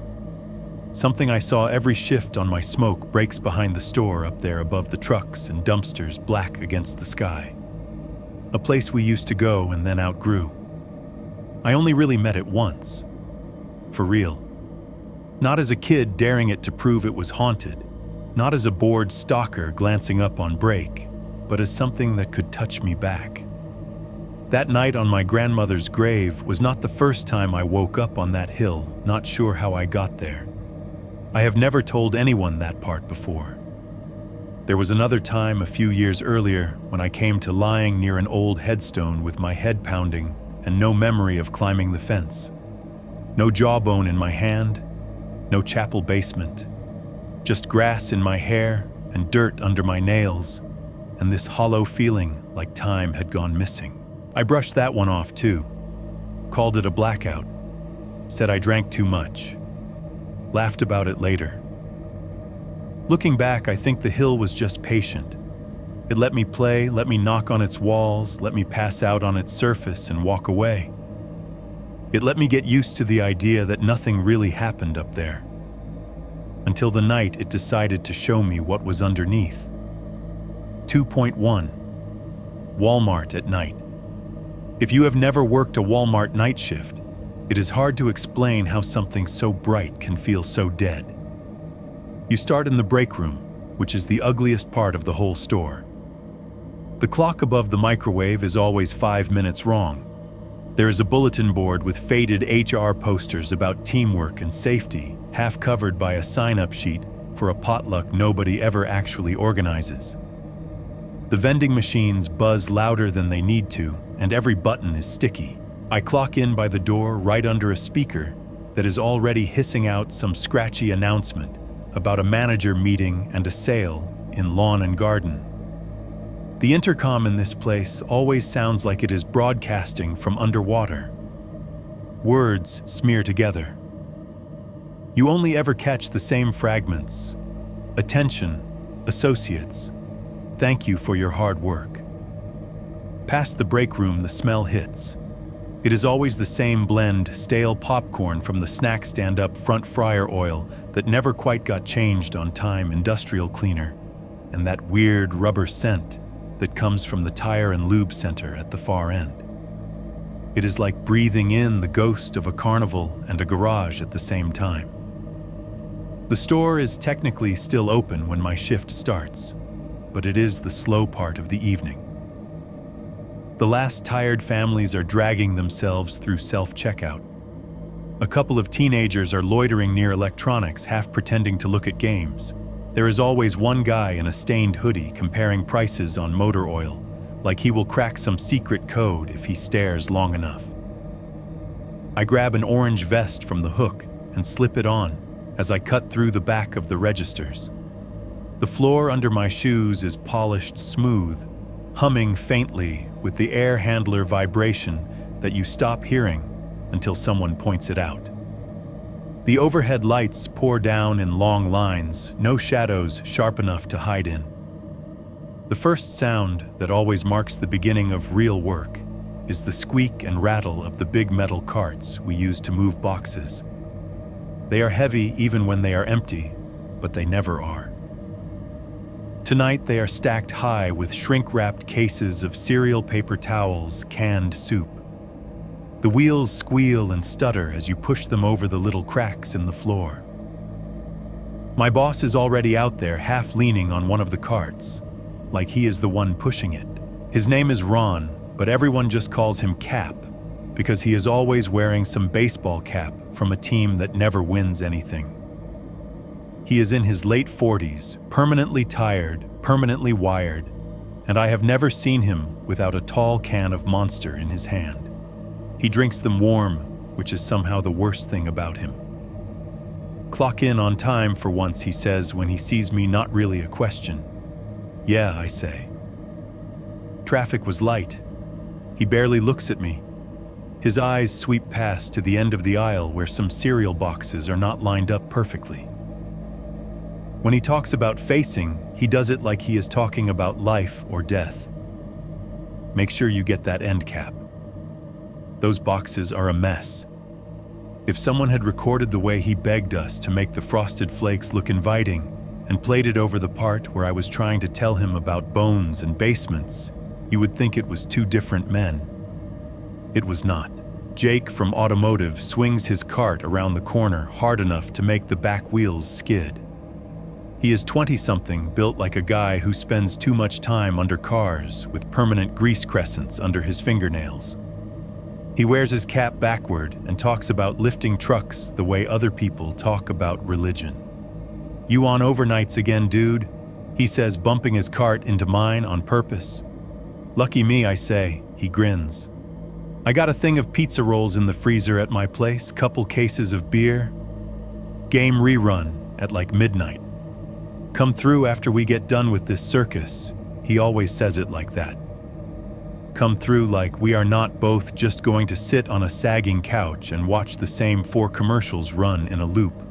Something I saw every shift on my smoke breaks behind the store up there above the trucks and dumpsters black against the sky. A place we used to go and then outgrew. I only really met it once. For real. Not as a kid daring it to prove it was haunted. Not as a bored stalker glancing up on break, but as something that could touch me back. That night on my grandmother's grave was not the first time I woke up on that hill, not sure how I got there. I have never told anyone that part before. There was another time a few years earlier when I came to lying near an old headstone with my head pounding and no memory of climbing the fence. No jawbone in my hand, no chapel basement. Just grass in my hair and dirt under my nails, and this hollow feeling like time had gone missing. I brushed that one off too. Called it a blackout. Said I drank too much. Laughed about it later. Looking back, I think the hill was just patient. It let me play, let me knock on its walls, let me pass out on its surface and walk away. It let me get used to the idea that nothing really happened up there. Until the night it decided to show me what was underneath. 2.1. Walmart at night. If you have never worked a Walmart night shift, it is hard to explain how something so bright can feel so dead. You start in the break room, which is the ugliest part of the whole store. The clock above the microwave is always 5 minutes wrong. There is a bulletin board with faded HR posters about teamwork and safety, half covered by a sign-up sheet for a potluck nobody ever actually organizes. The vending machines buzz louder than they need to, and every button is sticky. I clock in by the door right under a speaker that is already hissing out some scratchy announcement about a manager meeting and a sale in lawn and garden. The intercom in this place always sounds like it is broadcasting from underwater. Words smear together. You only ever catch the same fragments. Attention, associates. Thank you for your hard work. Past the break room, the smell hits. It is always the same blend, stale popcorn from the snack stand up front fryer oil that never quite got changed on time industrial cleaner, and that weird rubber scent that comes from the tire and lube center at the far end. It is like breathing in the ghost of a carnival and a garage at the same time. The store is technically still open when my shift starts, but it is the slow part of the evening. The last tired families are dragging themselves through self-checkout. A couple of teenagers are loitering near electronics, half pretending to look at games. There is always one guy in a stained hoodie comparing prices on motor oil, like he will crack some secret code if he stares long enough. I grab an orange vest from the hook and slip it on as I cut through the back of the registers. The floor under my shoes is polished smooth, humming faintly with the air handler vibration that you stop hearing until someone points it out. The overhead lights pour down in long lines, no shadows sharp enough to hide in. The first sound that always marks the beginning of real work is the squeak and rattle of the big metal carts we use to move boxes. They are heavy even when they are empty, but they never are. Tonight they are stacked high with shrink-wrapped cases of cereal paper towels, canned soup, The wheels squeal and stutter as you push them over the little cracks in the floor. My boss is already out there, half leaning on one of the carts, like he is the one pushing it. His name is Ron, but everyone just calls him Cap, because he is always wearing some baseball cap from a team that never wins anything. He is in his late 40s, permanently tired, permanently wired, and I have never seen him without a tall can of Monster in his hand. He drinks them warm, which is somehow the worst thing about him. Clock in on time for once, he says when he sees me, not really a question. Yeah, I say. Traffic was light. He barely looks at me. His eyes sweep past to the end of the aisle where some cereal boxes are not lined up perfectly. When he talks about facing, he does it like he is talking about life or death. Make sure you get that end cap. Those boxes are a mess. If someone had recorded the way he begged us to make the frosted flakes look inviting and played it over the part where I was trying to tell him about bones and basements, you would think it was two different men. It was not. Jake from Automotive swings his cart around the corner hard enough to make the back wheels skid. He is 20-something, built like a guy who spends too much time under cars with permanent grease crescents under his fingernails. He wears his cap backward and talks about lifting trucks the way other people talk about religion. "You on overnights again, dude?" he says, bumping his cart into mine on purpose. "Lucky me," I say. He grins. "I got a thing of pizza rolls in the freezer at my place, couple cases of beer. Game rerun at like midnight. Come through after we get done with this circus." He always says it like that. Come through like we are not both just going to sit on a sagging couch and watch the same 4 commercials run in a loop.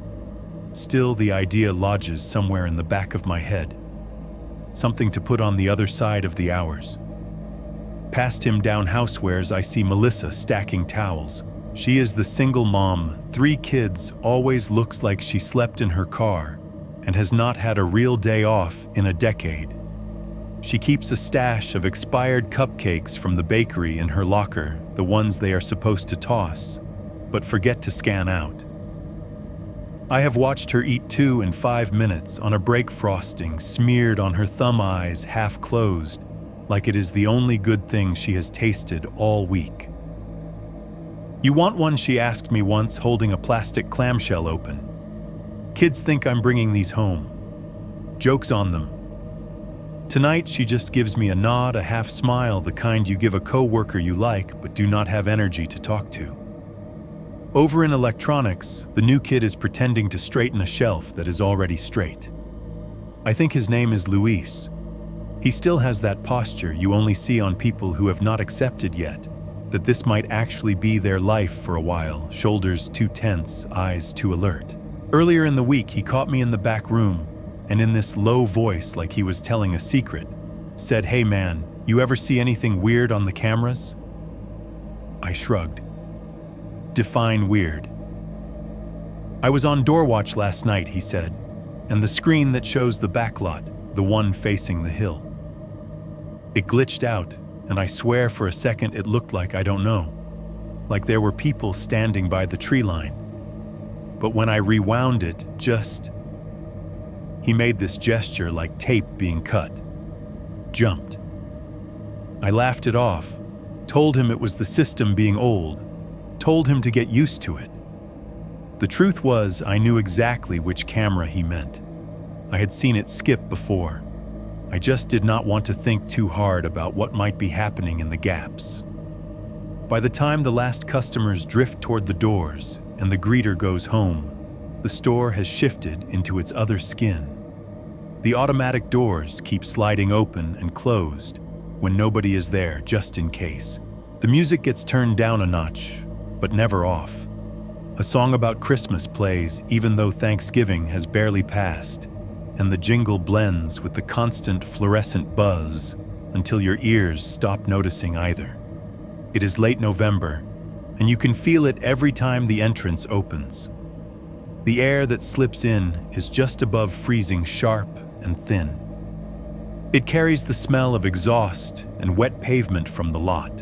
Still, the idea lodges somewhere in the back of my head. Something to put on the other side of the hours. Past him down housewares, I see Melissa stacking towels. She is the single mom, 3 kids, always looks like she slept in her car and has not had a real day off in a decade. She keeps a stash of expired cupcakes from the bakery in her locker, the ones they are supposed to toss, but forget to scan out. I have watched her eat 2 in 5 minutes on a break frosting smeared on her thumb eyes, half closed, like it is the only good thing she has tasted all week. "You want one?" she asked me once, holding a plastic clamshell open. "Kids think I'm bringing these home. Joke's on them." Tonight, she just gives me a nod, a half smile, the kind you give a co-worker you like but do not have energy to talk to. Over in electronics, the new kid is pretending to straighten a shelf that is already straight. I think his name is Luis. He still has that posture you only see on people who have not accepted yet that this might actually be their life for a while, shoulders too tense, eyes too alert. Earlier in the week, he caught me in the back room and in this low voice, like he was telling a secret, said, "Hey man, you ever see anything weird on the cameras?" I shrugged. Define weird. "I was on door watch last night," he said, "and the screen that shows the back lot, the one facing the hill. It glitched out, and I swear for a second it looked like, I don't know, like there were people standing by the tree line. But when I rewound it, just..." He made this gesture like tape being cut. Jumped. I laughed it off, told him it was the system being old, told him to get used to it. The truth was, I knew exactly which camera he meant. I had seen it skip before. I just did not want to think too hard about what might be happening in the gaps. By the time the last customers drift toward the doors and the greeter goes home, the store has shifted into its other skin. The automatic doors keep sliding open and closed when nobody is there, just in case. The music gets turned down a notch, but never off. A song about Christmas plays even though Thanksgiving has barely passed, and the jingle blends with the constant fluorescent buzz until your ears stop noticing either. It is late November, and you can feel it every time the entrance opens. The air that slips in is just above freezing, sharp and thin. It carries the smell of exhaust and wet pavement from the lot.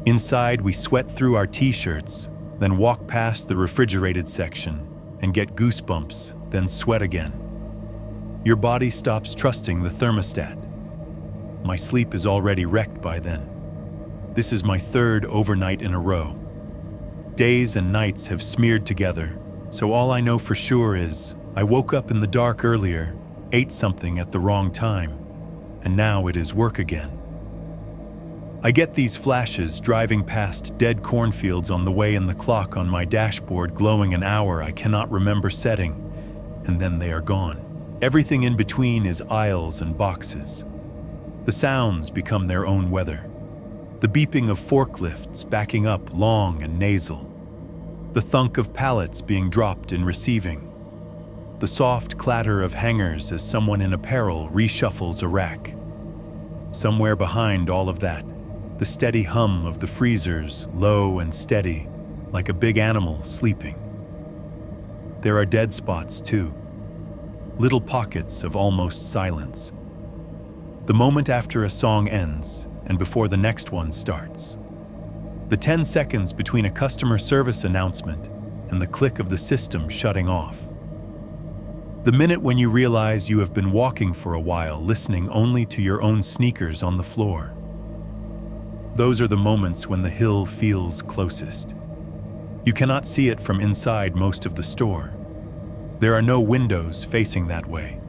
Inside, we sweat through our t-shirts, then walk past the refrigerated section and get goosebumps, then sweat again. Your body stops trusting the thermostat. My sleep is already wrecked by then. This is my third overnight in a row. Days and nights have smeared together, so all I know for sure is I woke up in the dark earlier, ate something at the wrong time, and now it is work again. I get these flashes driving past dead cornfields on the way and the clock on my dashboard glowing an hour I cannot remember setting, and then they are gone. Everything in between is aisles and boxes. The sounds become their own weather. The beeping of forklifts backing up long and nasal. The thunk of pallets being dropped in receiving. The soft clatter of hangers as someone in apparel reshuffles a rack. Somewhere behind all of that, the steady hum of the freezers, low and steady, like a big animal sleeping. There are dead spots too. Little pockets of almost silence. The moment after a song ends and before the next one starts. The 10 seconds between a customer service announcement and the click of the system shutting off. The minute when you realize you have been walking for a while listening only to your own sneakers on the floor. Those are the moments when the hill feels closest. You cannot see it from inside most of the store. There are no windows facing that way.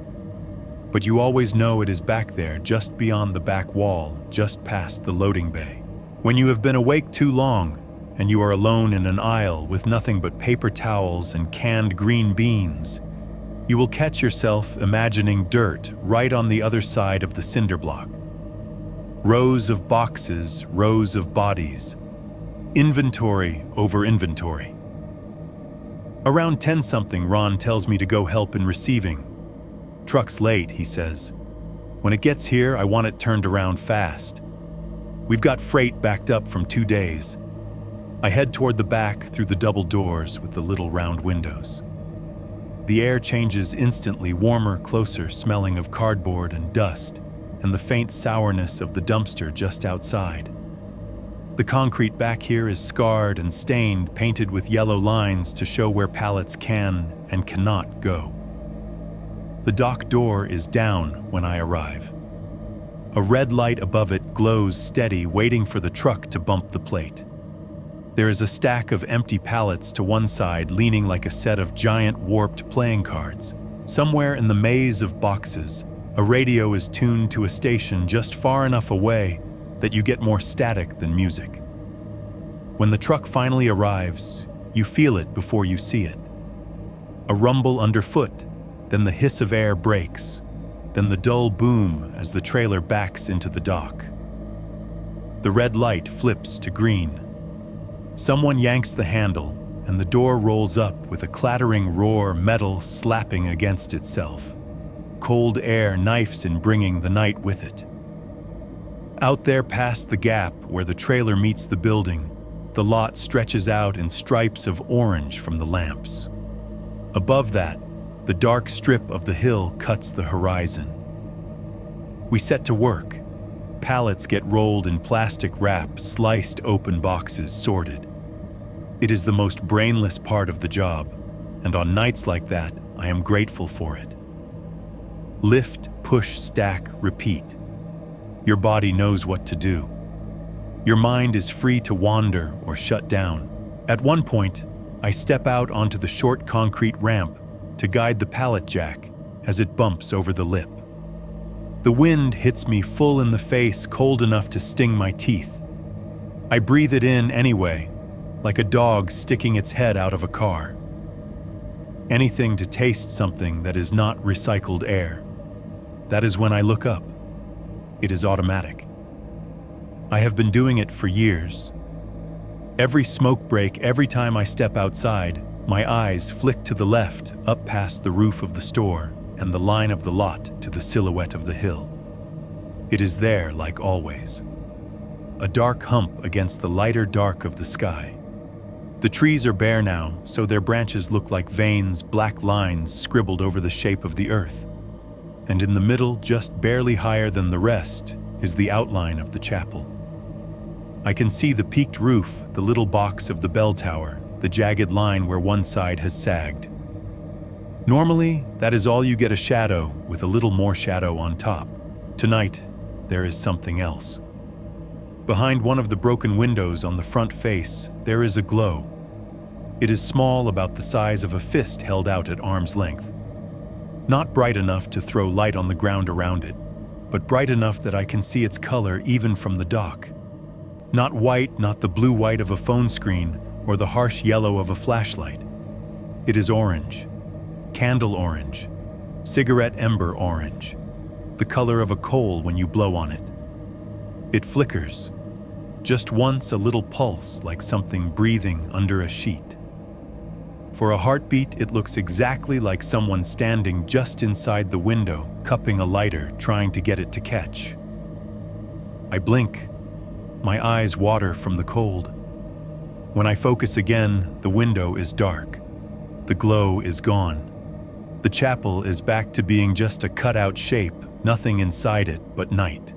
But you always know it is back there, just beyond the back wall, just past the loading bay. When you have been awake too long, and you are alone in an aisle with nothing but paper towels and canned green beans, you will catch yourself imagining dirt right on the other side of the cinder block. Rows of boxes, rows of bodies. Inventory over inventory. Around 10-something, Ron tells me to go help in receiving. Truck's late, he says. When it gets here, I want it turned around fast. We've got freight backed up from 2 days. I head toward the back through the double doors with the little round windows. The air changes instantly, warmer, closer, smelling of cardboard and dust, and the faint sourness of the dumpster just outside. The concrete back here is scarred and stained, painted with yellow lines to show where pallets can and cannot go. The dock door is down when I arrive. A red light above it glows steady, waiting for the truck to bump the plate. There is a stack of empty pallets to one side, leaning like a set of giant warped playing cards. Somewhere in the maze of boxes, a radio is tuned to a station just far enough away that you get more static than music. When the truck finally arrives, you feel it before you see it. A rumble underfoot, then the hiss of air breaks, then the dull boom as the trailer backs into the dock. The red light flips to green. Someone yanks the handle, and the door rolls up with a clattering roar, metal slapping against itself. Cold air knifes in bringing the night with it. Out there past the gap where the trailer meets the building, the lot stretches out in stripes of orange from the lamps. Above that, the dark strip of the hill cuts the horizon. We set to work. Pallets get rolled in plastic wrap, sliced open boxes sorted. It is the most brainless part of the job, and on nights like that, I am grateful for it. Lift, push, stack, repeat. Your body knows what to do. Your mind is free to wander or shut down. At one point, I step out onto the short concrete ramp to guide the pallet jack as it bumps over the lip. The wind hits me full in the face, cold enough to sting my teeth. I breathe it in anyway, like a dog sticking its head out of a car. Anything to taste something that is not recycled air. That is when I look up. It is automatic. I have been doing it for years. Every smoke break, every time I step outside, my eyes flick to the left, up past the roof of the store and the line of the lot to the silhouette of the hill. It is there like always. A dark hump against the lighter dark of the sky. The trees are bare now, so their branches look like veins, black lines scribbled over the shape of the earth. And in the middle, just barely higher than the rest, is the outline of the chapel. I can see the peaked roof, the little box of the bell tower, the jagged line where one side has sagged. Normally, that is all you get, a shadow with a little more shadow on top. Tonight, there is something else. Behind one of the broken windows on the front face, there is a glow. It is small, about the size of a fist held out at arm's length. Not bright enough to throw light on the ground around it, but bright enough that I can see its color even from the dock. Not white, not the blue-white of a phone screen or the harsh yellow of a flashlight. It is orange, candle orange, cigarette ember orange, the color of a coal when you blow on it. It flickers, just once, a little pulse like something breathing under a sheet. For a heartbeat, it looks exactly like someone standing just inside the window, cupping a lighter, trying to get it to catch. I blink. My eyes water from the cold. When I focus again, the window is dark. The glow is gone. The chapel is back to being just a cut-out shape, nothing inside it but night.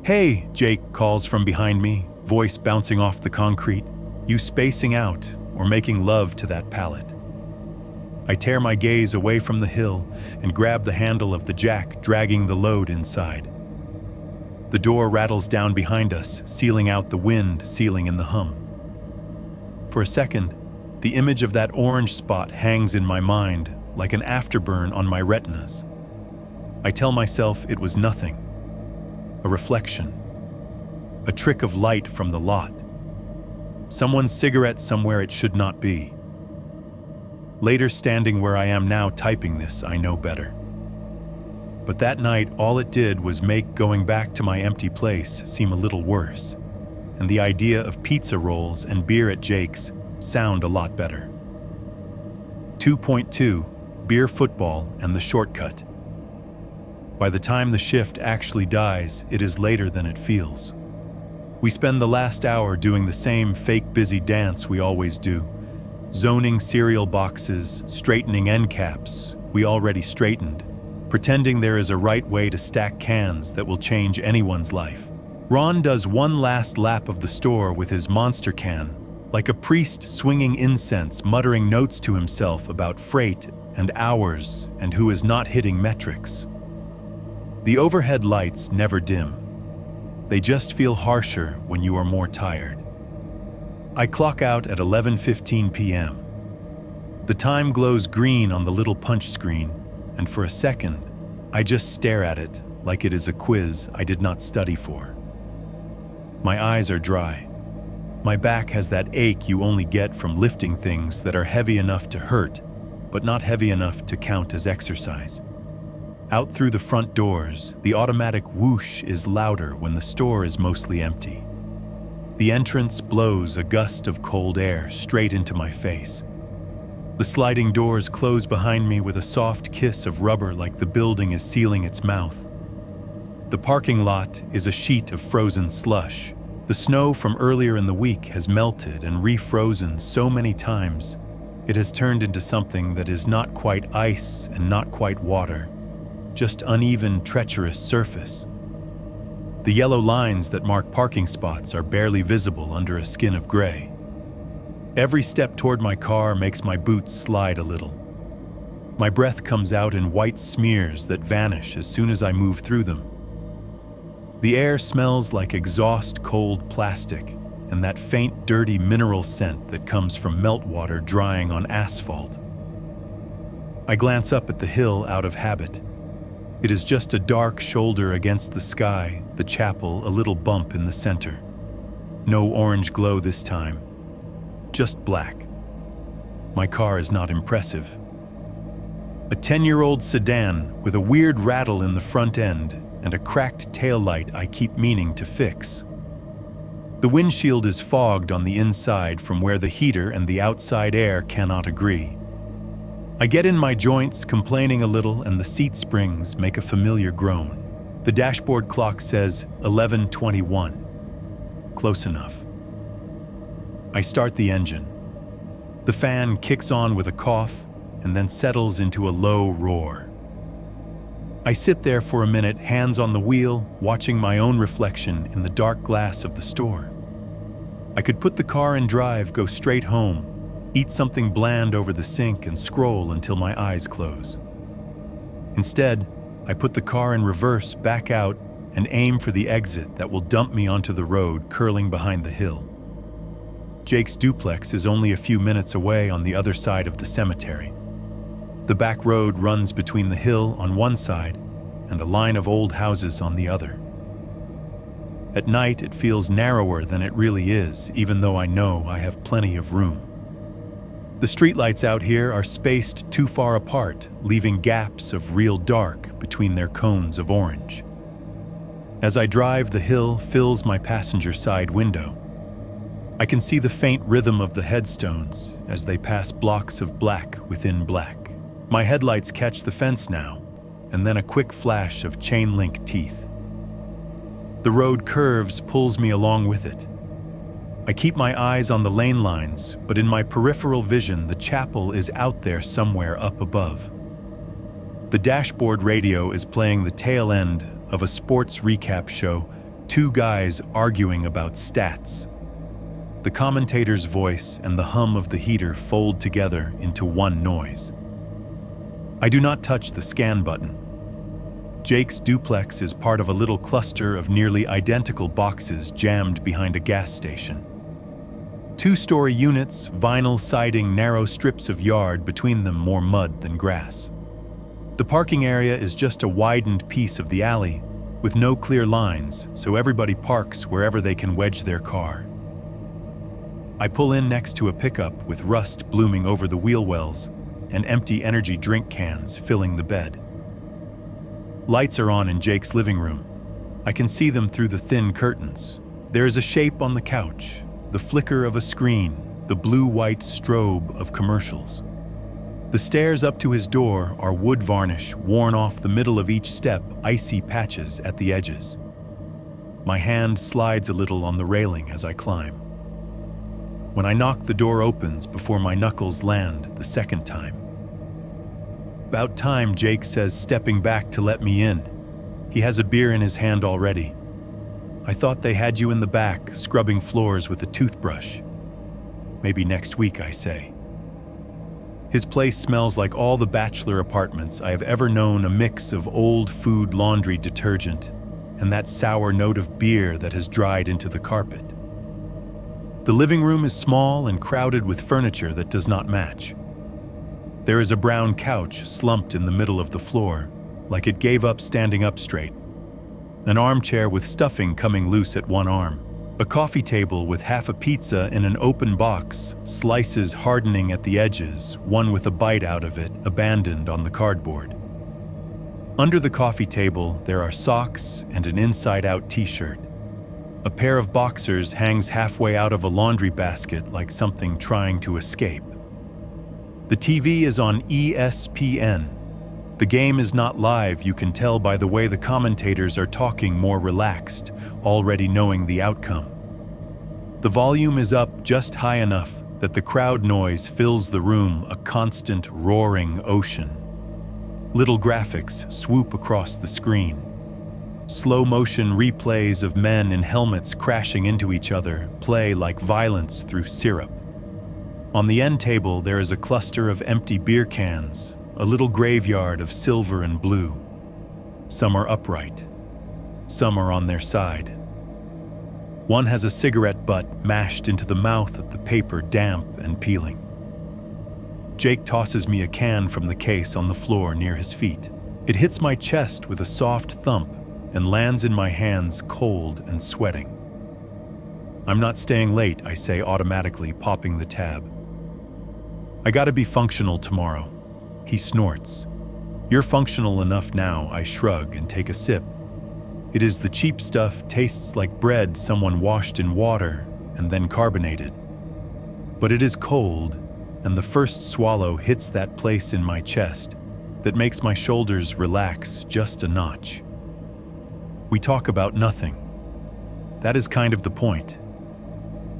"Hey," Jake calls from behind me, voice bouncing off the concrete. "You spacing out or making love to that pallet?" I tear my gaze away from the hill and grab the handle of the jack, dragging the load inside. The door rattles down behind us, sealing out the wind, sealing in the hum. For a second, the image of that orange spot hangs in my mind like an afterburn on my retinas. I tell myself it was nothing, a reflection, a trick of light from the lot, someone's cigarette somewhere it should not be. Later, standing where I am now typing this, I know better. But that night, all it did was make going back to my empty place seem a little worse, and the idea of pizza rolls and beer at Jake's sound a lot better. 2.2, beer, football, and the shortcut. By the time the shift actually dies, it is later than it feels. We spend the last hour doing the same fake busy dance we always do, zoning cereal boxes, straightening end caps we already straightened, pretending there is a right way to stack cans that will change anyone's life. Ron does one last lap of the store with his monster can, like a priest swinging incense, muttering notes to himself about freight and hours and who is not hitting metrics. The overhead lights never dim. They just feel harsher when you are more tired. I clock out at 11:15 p.m. The time glows green on the little punch screen, and for a second, I just stare at it like it is a quiz I did not study for. My eyes are dry. My back has that ache you only get from lifting things that are heavy enough to hurt, but not heavy enough to count as exercise. Out through the front doors, the automatic whoosh is louder when the store is mostly empty. The entrance blows a gust of cold air straight into my face. The sliding doors close behind me with a soft kiss of rubber, like the building is sealing its mouth. The parking lot is a sheet of frozen slush. The snow from earlier in the week has melted and refrozen so many times, it has turned into something that is not quite ice and not quite water, just uneven, treacherous surface. The yellow lines that mark parking spots are barely visible under a skin of gray. Every step toward my car makes my boots slide a little. My breath comes out in white smears that vanish as soon as I move through them. The air smells like exhaust cold plastic and that faint, dirty mineral scent that comes from meltwater drying on asphalt. I glance up at the hill out of habit. It is just a dark shoulder against the sky, the chapel a little bump in the center. No orange glow this time, just black. My car is not impressive. A 10-year-old sedan with a weird rattle in the front end and a cracked taillight I keep meaning to fix. The windshield is fogged on the inside from where the heater and the outside air cannot agree. I get in my joints, complaining a little, and the seat springs make a familiar groan. The dashboard clock says 11:21. Close enough. I start the engine. The fan kicks on with a cough and then settles into a low roar. I sit there for a minute, hands on the wheel, watching my own reflection in the dark glass of the store. I could put the car in drive, go straight home, eat something bland over the sink, and scroll until my eyes close. Instead, I put the car in reverse, back out, and aim for the exit that will dump me onto the road curling behind the hill. Jake's duplex is only a few minutes away on the other side of the cemetery. The back road runs between the hill on one side and a line of old houses on the other. At night, it feels narrower than it really is, even though I know I have plenty of room. The streetlights out here are spaced too far apart, leaving gaps of real dark between their cones of orange. As I drive, the hill fills my passenger side window. I can see the faint rhythm of the headstones as they pass blocks of black within black. My headlights catch the fence now, and then a quick flash of chain-link teeth. The road curves, pulls me along with it. I keep my eyes on the lane lines, but in my peripheral vision, the chapel is out there somewhere up above. The dashboard radio is playing the tail end of a sports recap show, two guys arguing about stats. The commentator's voice and the hum of the heater fold together into one noise. I do not touch the scan button. Jake's duplex is part of a little cluster of nearly identical boxes jammed behind a gas station. Two-story units, vinyl siding, narrow strips of yard, between them more mud than grass. The parking area is just a widened piece of the alley, with no clear lines, so everybody parks wherever they can wedge their car. I pull in next to a pickup with rust blooming over the wheel wells and empty energy drink cans filling the bed. Lights are on in Jake's living room. I can see them through the thin curtains. There is a shape on the couch, the flicker of a screen, the blue-white strobe of commercials. The stairs up to his door are wood varnish, worn off the middle of each step, icy patches at the edges. My hand slides a little on the railing as I climb. When I knock, the door opens before my knuckles land the second time. "About time," Jake says, stepping back to let me in. He has a beer in his hand already. "I thought they had you in the back, scrubbing floors with a toothbrush." "Maybe next week," I say. His place smells like all the bachelor apartments I have ever known, a mix of old food, laundry detergent, and that sour note of beer that has dried into the carpet. The living room is small and crowded with furniture that does not match. There is a brown couch slumped in the middle of the floor, like it gave up standing up straight. An armchair with stuffing coming loose at one arm. A coffee table with half a pizza in an open box, slices hardening at the edges, one with a bite out of it, abandoned on the cardboard. Under the coffee table, there are socks and an inside-out t-shirt. A pair of boxers hangs halfway out of a laundry basket like something trying to escape. The TV is on ESPN. The game is not live, you can tell by the way the commentators are talking more relaxed, already knowing the outcome. The volume is up just high enough that the crowd noise fills the room, a constant roaring ocean. Little graphics swoop across the screen. Slow-motion replays of men in helmets crashing into each other play like violence through syrup. On the end table, there is a cluster of empty beer cans, a little graveyard of silver and blue. Some are upright. Some are on their side. One has a cigarette butt mashed into the mouth of the paper, damp and peeling. Jake tosses me a can from the case on the floor near his feet. It hits my chest with a soft thump and lands in my hands, cold and sweating. "I'm not staying late," I say automatically, popping the tab. "I gotta be functional tomorrow." He snorts. "You're functional enough now," I shrug and take a sip. It is the cheap stuff, tastes like bread someone washed in water and then carbonated. But it is cold, and the first swallow hits that place in my chest that makes my shoulders relax just a notch. We talk about nothing. That is kind of the point.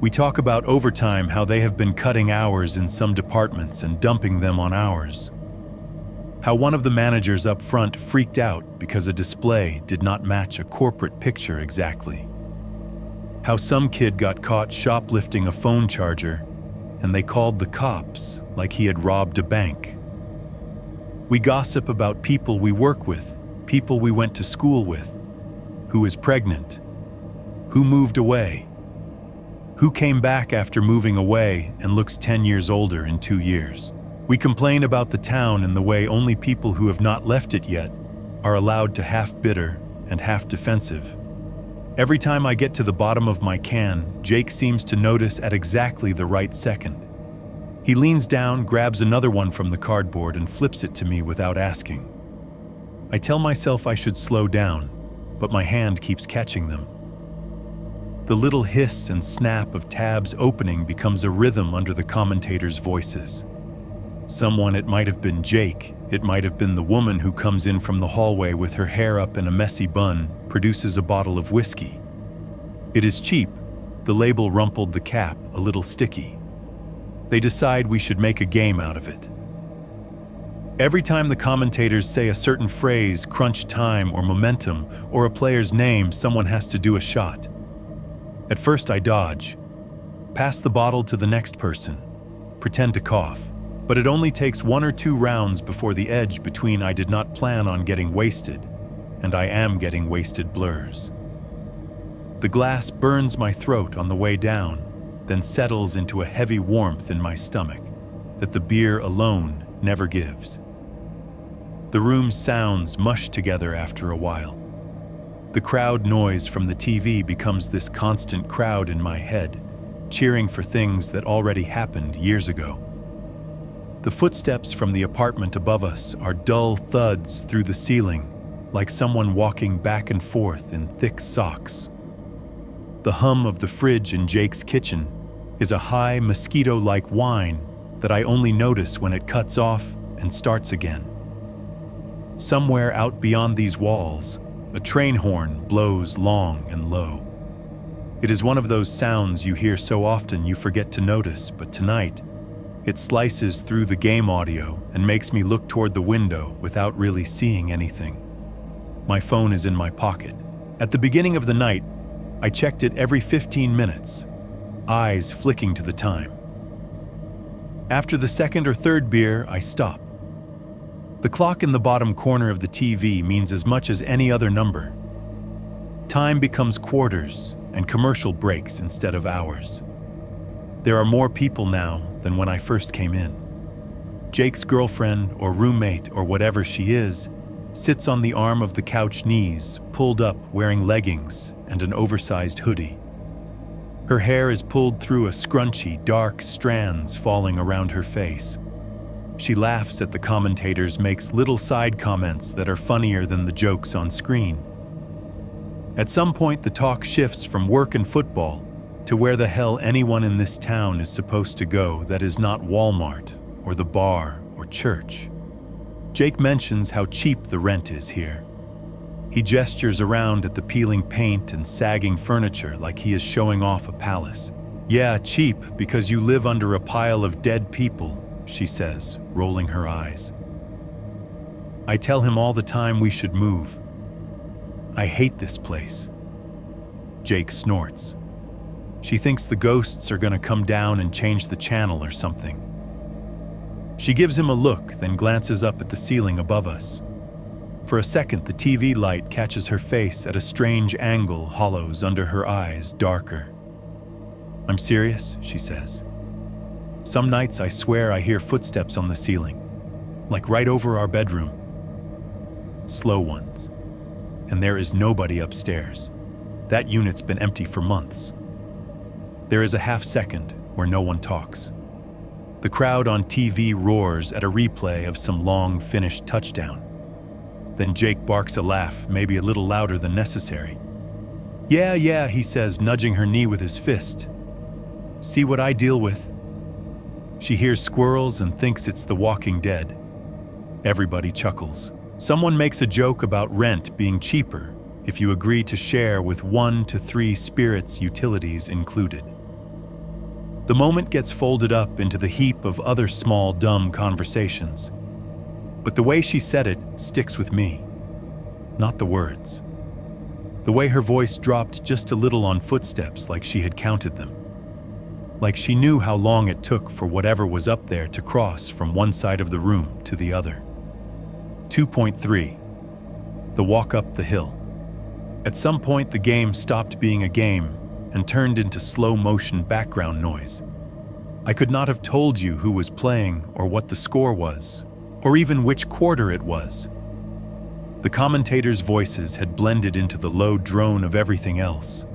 We talk about overtime, how they have been cutting hours in some departments and dumping them on ours. How one of the managers up front freaked out because a display did not match a corporate picture exactly. How some kid got caught shoplifting a phone charger, and they called the cops like he had robbed a bank. We gossip about people we work with, people we went to school with, who is pregnant, who moved away, who came back after moving away and looks 10 years older in 2 years. We complain about the town in the way only people who have not left it yet are allowed to half bitter and half defensive. Every time I get to the bottom of my can, Jake seems to notice at exactly the right second. He leans down, grabs another one from the cardboard, and flips it to me without asking. I tell myself I should slow down, but my hand keeps catching them. The little hiss and snap of tabs opening becomes a rhythm under the commentators' voices. Someone, it might have been Jake, it might have been the woman who comes in from the hallway with her hair up in a messy bun, produces a bottle of whiskey. It is cheap, the label rumpled the cap, a little sticky. They decide we should make a game out of it. Every time the commentators say a certain phrase, crunch time or momentum, or a player's name, someone has to do a shot. At first I dodge, pass the bottle to the next person, pretend to cough. But it only takes 1 or 2 rounds before the edge between I did not plan on getting wasted and I am getting wasted blurs. The glass burns my throat on the way down, then settles into a heavy warmth in my stomach that the beer alone never gives. The room's sounds mush together after a while. The crowd noise from the TV becomes this constant crowd in my head, cheering for things that already happened years ago. The footsteps from the apartment above us are dull thuds through the ceiling, like someone walking back and forth in thick socks. The hum of the fridge in Jake's kitchen is a high, mosquito-like whine that I only notice when it cuts off and starts again. Somewhere out beyond these walls, a train horn blows long and low. It is one of those sounds you hear so often you forget to notice, but tonight, it slices through the game audio and makes me look toward the window without really seeing anything. My phone is in my pocket. At the beginning of the night, I checked it every 15 minutes, eyes flicking to the time. After the second or third beer, I stop. The clock in the bottom corner of the TV means as much as any other number. Time becomes quarters and commercial breaks instead of hours. There are more people now than when I first came in. Jake's girlfriend or roommate or whatever she is sits on the arm of the couch, knees pulled up, wearing leggings and an oversized hoodie. Her hair is pulled through a scrunchy, dark strands falling around her face. She laughs at the commentators, makes little side comments that are funnier than the jokes on screen. At some point, the talk shifts from work and football to where the hell anyone in this town is supposed to go that is not Walmart or the bar or church. Jake mentions how cheap the rent is here. He gestures around at the peeling paint and sagging furniture like he is showing off a palace. Yeah, cheap because you live under a pile of dead people, she says, rolling her eyes. I tell him all the time we should move. I hate this place. Jake snorts. She thinks the ghosts are going to come down and change the channel or something. She gives him a look, then glances up at the ceiling above us. For a second, the TV light catches her face at a strange angle, hollows under her eyes, darker. I'm serious, she says. Some nights I swear I hear footsteps on the ceiling, like right over our bedroom. Slow ones. And there is nobody upstairs. That unit's been empty for months. There is a half second where no one talks. The crowd on TV roars at a replay of some long, finished touchdown. Then Jake barks a laugh, maybe a little louder than necessary. Yeah, he says, nudging her knee with his fist. See what I deal with? She hears squirrels and thinks it's The Walking Dead. Everybody chuckles. Someone makes a joke about rent being cheaper if you agree to share with 1 to 3 spirits, utilities included. The moment gets folded up into the heap of other small, dumb conversations. But the way she said it sticks with me, not the words. The way her voice dropped just a little on footsteps, like she had counted them. Like she knew how long it took for whatever was up there to cross from one side of the room to the other. 2.3. The walk up the hill. At some point, the game stopped being a game and turned into slow-motion background noise. I could not have told you who was playing or what the score was, or even which quarter it was. The commentators' voices had blended into the low drone of everything else.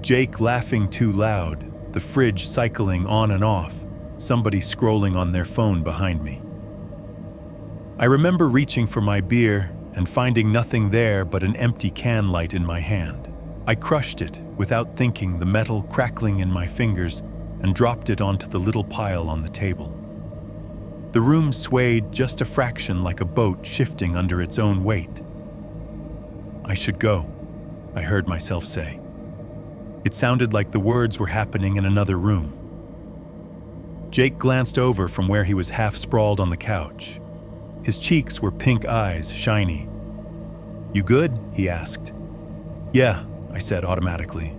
Jake laughing too loud, the fridge cycling on and off, somebody scrolling on their phone behind me. I remember reaching for my beer and finding nothing there but an empty can light in my hand. I crushed it without thinking, the metal crackling in my fingers, and dropped it onto the little pile on the table. The room swayed just a fraction, like a boat shifting under its own weight. I should go, I heard myself say. It sounded like the words were happening in another room. Jake glanced over from where he was half sprawled on the couch. His cheeks were pink eyes, shiny. "You good?" he asked. "Yeah," I said automatically.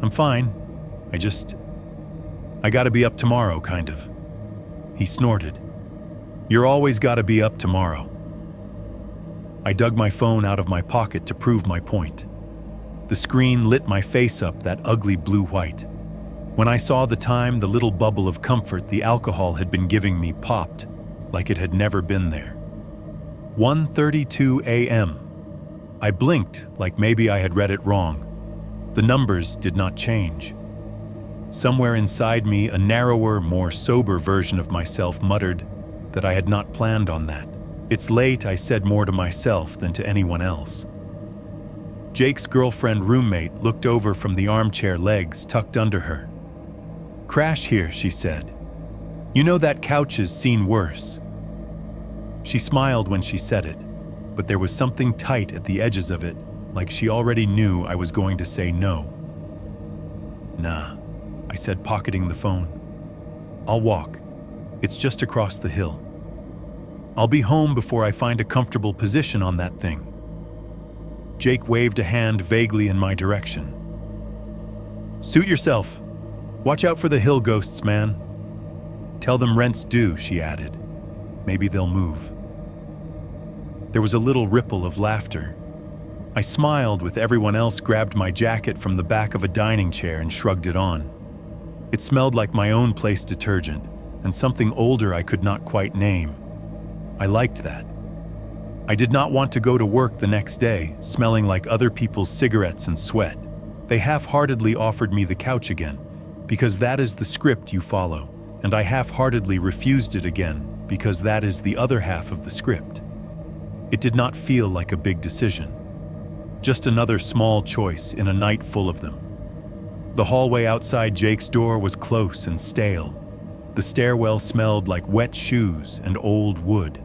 "I'm fine. I gotta be up tomorrow, kind of." He snorted. "You're always gotta be up tomorrow." I dug my phone out of my pocket to prove my point. The screen lit my face up that ugly blue-white. When I saw the time, the little bubble of comfort the alcohol had been giving me popped, like it had never been there. 1:32 a.m. I blinked, like maybe I had read it wrong. The numbers did not change. Somewhere inside me, a narrower, more sober version of myself muttered that I had not planned on that. "It's late," I said, more to myself than to anyone else. Jake's girlfriend roommate looked over from the armchair, legs tucked under her. "Crash here," she said. "You know that couch has seen worse." She smiled when she said it, but there was something tight at the edges of it, like she already knew I was going to say no. "Nah," I said, pocketing the phone. "I'll walk. It's just across the hill. I'll be home before I find a comfortable position on that thing." Jake waved a hand vaguely in my direction. "Suit yourself. Watch out for the hill ghosts, man. Tell them rent's due," she added. "Maybe they'll move." There was a little ripple of laughter. I smiled with everyone else, grabbed my jacket from the back of a dining chair and shrugged it on. It smelled like my own place detergent and something older I could not quite name. I liked that. I did not want to go to work the next day, smelling like other people's cigarettes and sweat. They half-heartedly offered me the couch again, because that is the script you follow, and I half-heartedly refused it again, because that is the other half of the script. It did not feel like a big decision. Just another small choice in a night full of them. The hallway outside Jake's door was close and stale. The stairwell smelled like wet shoes and old wood.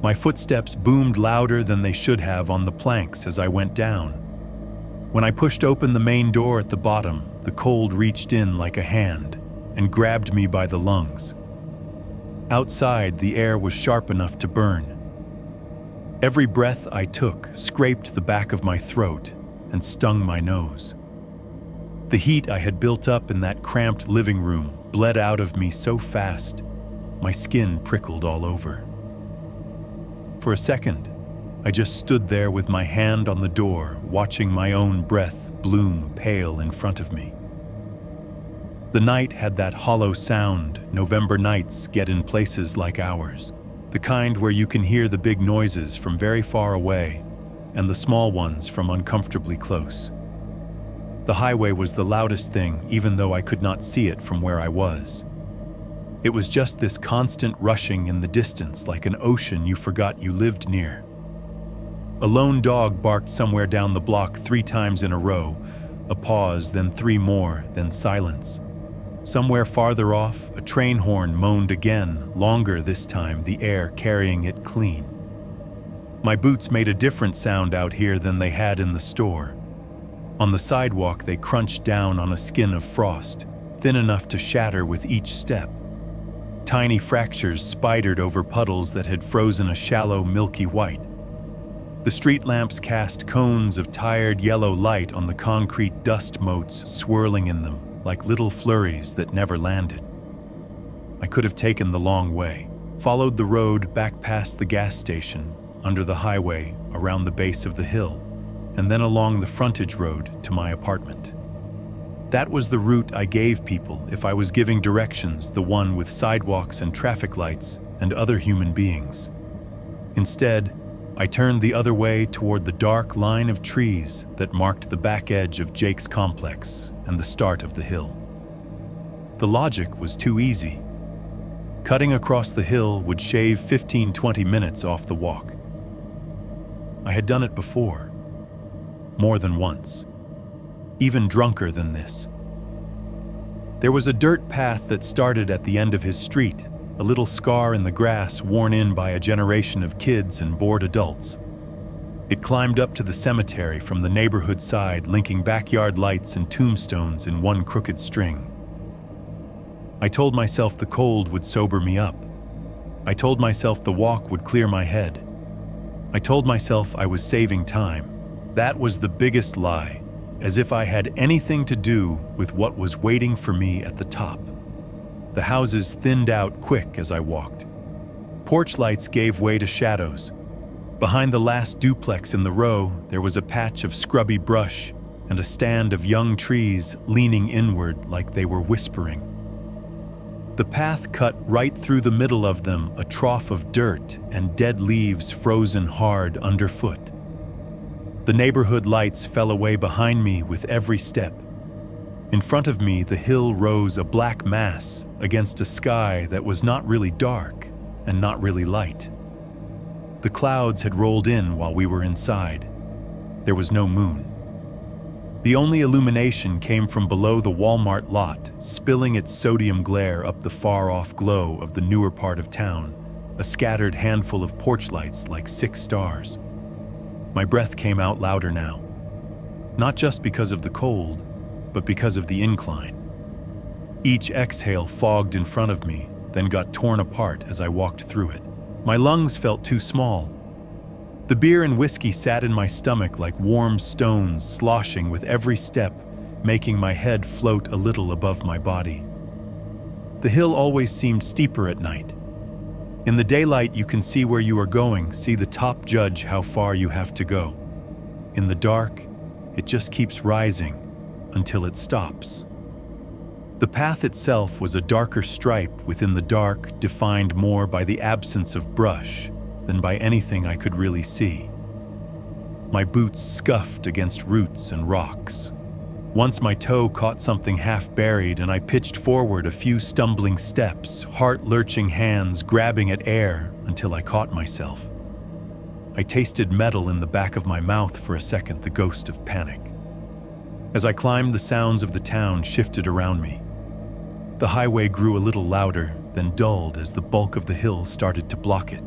My footsteps boomed louder than they should have on the planks as I went down. When I pushed open the main door at the bottom, the cold reached in like a hand and grabbed me by the lungs. Outside, the air was sharp enough to burn. Every breath I took scraped the back of my throat and stung my nose. The heat I had built up in that cramped living room bled out of me so fast, my skin prickled all over. For a second, I just stood there with my hand on the door, watching my own breath bloom pale in front of me. The night had that hollow sound November nights get in places like ours, the kind where you can hear the big noises from very far away and the small ones from uncomfortably close. The highway was the loudest thing, even though I could not see it from where I was. It was just this constant rushing in the distance, like an ocean you forgot you lived near. A lone dog barked somewhere down the block 3 times in a row, a pause, then 3 more, then silence. Somewhere farther off, a train horn moaned again, longer this time, the air carrying it clean. My boots made a different sound out here than they had in the store. On the sidewalk, they crunched down on a skin of frost, thin enough to shatter with each step. Tiny fractures spidered over puddles that had frozen a shallow, milky white. The street lamps cast cones of tired yellow light on the concrete dust motes swirling in them like little flurries that never landed. I could have taken the long way, followed the road back past the gas station, under the highway, around the base of the hill, and then along the frontage road to my apartment. That was the route I gave people if I was giving directions, the one with sidewalks and traffic lights and other human beings. Instead, I turned the other way toward the dark line of trees that marked the back edge of Jake's complex and the start of the hill. The logic was too easy. Cutting across the hill would shave 15-20 minutes off the walk. I had done it before, more than once, even drunker than this. There was a dirt path that started at the end of his street, a little scar in the grass worn in by a generation of kids and bored adults. It climbed up to the cemetery from the neighborhood side, linking backyard lights and tombstones in one crooked string. I told myself the cold would sober me up. I told myself the walk would clear my head. I told myself I was saving time. That was the biggest lie, as if I had anything to do with what was waiting for me at the top. The houses thinned out quick as I walked. Porch lights gave way to shadows. Behind the last duplex in the row, there was a patch of scrubby brush and a stand of young trees leaning inward like they were whispering. The path cut right through the middle of them, a trough of dirt and dead leaves frozen hard underfoot. The neighborhood lights fell away behind me with every step. In front of me, the hill rose a black mass against a sky that was not really dark and not really light. The clouds had rolled in while we were inside. There was no moon. The only illumination came from below the Walmart lot, spilling its sodium glare up the far-off glow of the newer part of town, a scattered handful of porch lights like 6 stars. My breath came out louder now, not just because of the cold, but because of the incline. Each exhale fogged in front of me, then got torn apart as I walked through it. My lungs felt too small. The beer and whiskey sat in my stomach like warm stones sloshing with every step, making my head float a little above my body. The hill always seemed steeper at night. In the daylight, you can see where you are going, see the top, judge how far you have to go. In the dark, it just keeps rising until it stops. The path itself was a darker stripe within the dark, defined more by the absence of brush than by anything I could really see. My boots scuffed against roots and rocks. Once my toe caught something half buried and I pitched forward a few stumbling steps, heart-lurching hands grabbing at air until I caught myself. I tasted metal in the back of my mouth for a second, the ghost of panic. As I climbed, the sounds of the town shifted around me. The highway grew a little louder, then dulled as the bulk of the hill started to block it.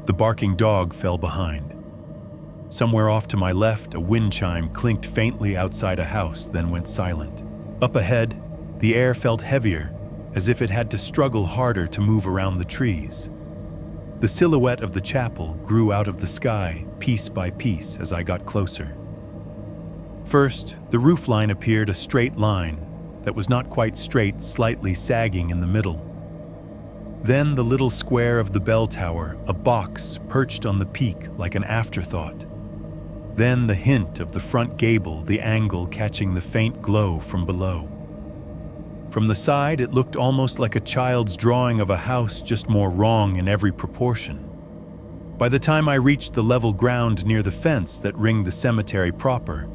The barking dog fell behind. Somewhere off to my left, a wind chime clinked faintly outside a house, then went silent. Up ahead, the air felt heavier, as if it had to struggle harder to move around the trees. The silhouette of the chapel grew out of the sky, piece by piece, as I got closer. First, the roofline appeared a straight line that was not quite straight, slightly sagging in the middle. Then the little square of the bell tower, a box perched on the peak like an afterthought. Then the hint of the front gable, the angle catching the faint glow from below. From the side, it looked almost like a child's drawing of a house, just more wrong in every proportion. By the time I reached the level ground near the fence that ringed the cemetery proper,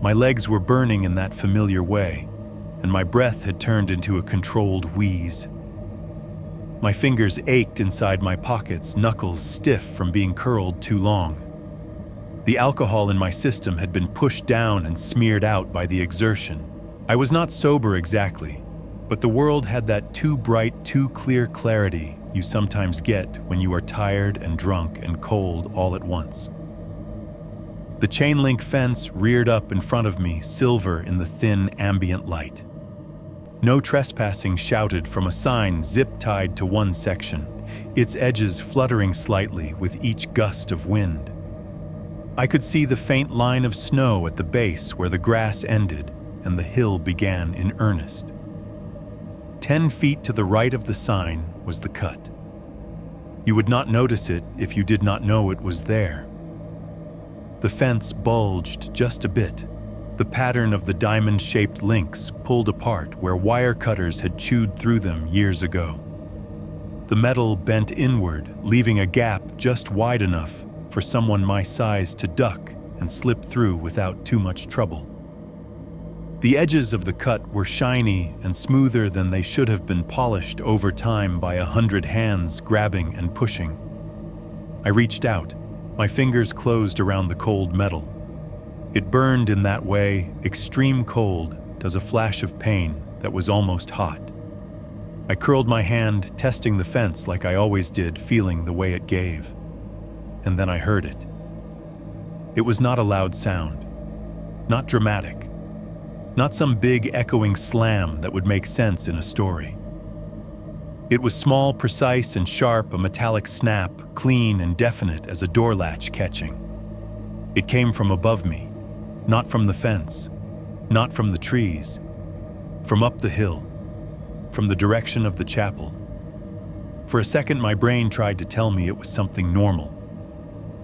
my legs were burning in that familiar way, and my breath had turned into a controlled wheeze. My fingers ached inside my pockets, knuckles stiff from being curled too long. The alcohol in my system had been pushed down and smeared out by the exertion. I was not sober exactly, but the world had that too bright, too clear clarity you sometimes get when you are tired and drunk and cold all at once. The chain-link fence reared up in front of me, silver in the thin ambient light. No trespassing shouted from a sign zip-tied to one section, its edges fluttering slightly with each gust of wind. I could see the faint line of snow at the base where the grass ended and the hill began in earnest. 10 feet to the right of the sign was the cut. You would not notice it if you did not know it was there. The fence bulged just a bit. The pattern of the diamond-shaped links pulled apart where wire cutters had chewed through them years ago. The metal bent inward, leaving a gap just wide enough for someone my size to duck and slip through without too much trouble. The edges of the cut were shiny and smoother than they should have been, polished over time by 100 hands grabbing and pushing. I reached out. My fingers closed around the cold metal. It burned in that way extreme cold does a flash of pain that was almost hot. I curled my hand, testing the fence like I always did, feeling the way it gave. And then I heard it. It was not a loud sound, not dramatic, not some big echoing slam that would make sense in a story. It was small, precise, and sharp, a metallic snap, clean and definite as a door latch catching. It came from above me, not from the fence, not from the trees, from up the hill, from the direction of the chapel. For a second, my brain tried to tell me it was something normal.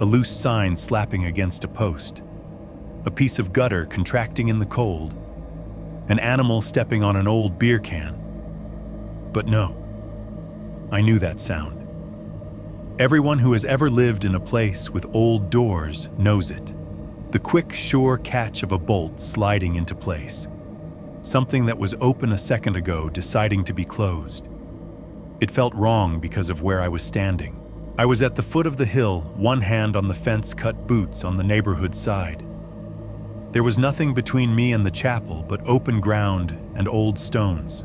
A loose sign slapping against a post, a piece of gutter contracting in the cold, an animal stepping on an old beer can. But no, I knew that sound. Everyone who has ever lived in a place with old doors knows it. The quick, sure catch of a bolt sliding into place. Something that was open a second ago deciding to be closed. It felt wrong because of where I was standing. I was at the foot of the hill, one hand on the fence-cut boots on the neighborhood side. There was nothing between me and the chapel but open ground and old stones.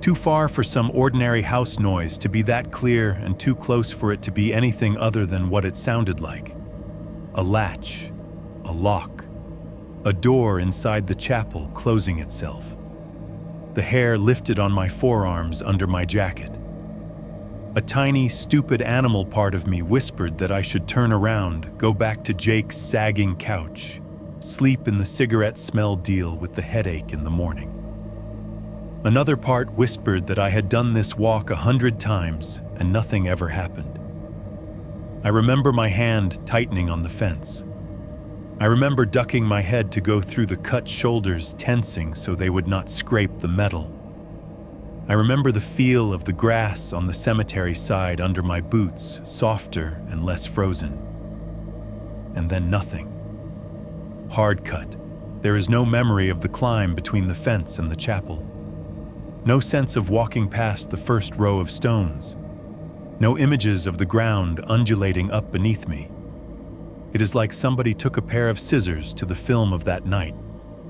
Too far for some ordinary house noise to be that clear and too close for it to be anything other than what it sounded like. A latch, a lock, a door inside the chapel closing itself. The hair lifted on my forearms under my jacket. A tiny, stupid animal part of me whispered that I should turn around, go back to Jake's sagging couch, sleep in the cigarette smell, deal with the headache in the morning. Another part whispered that I had done this walk 100 times and nothing ever happened. I remember my hand tightening on the fence. I remember ducking my head to go through the cut shoulders, tensing so they would not scrape the metal. I remember the feel of the grass on the cemetery side under my boots, softer and less frozen. And then nothing. Hard cut. There is no memory of the climb between the fence and the chapel. No sense of walking past the first row of stones. No images of the ground undulating up beneath me. It is like somebody took a pair of scissors to the film of that night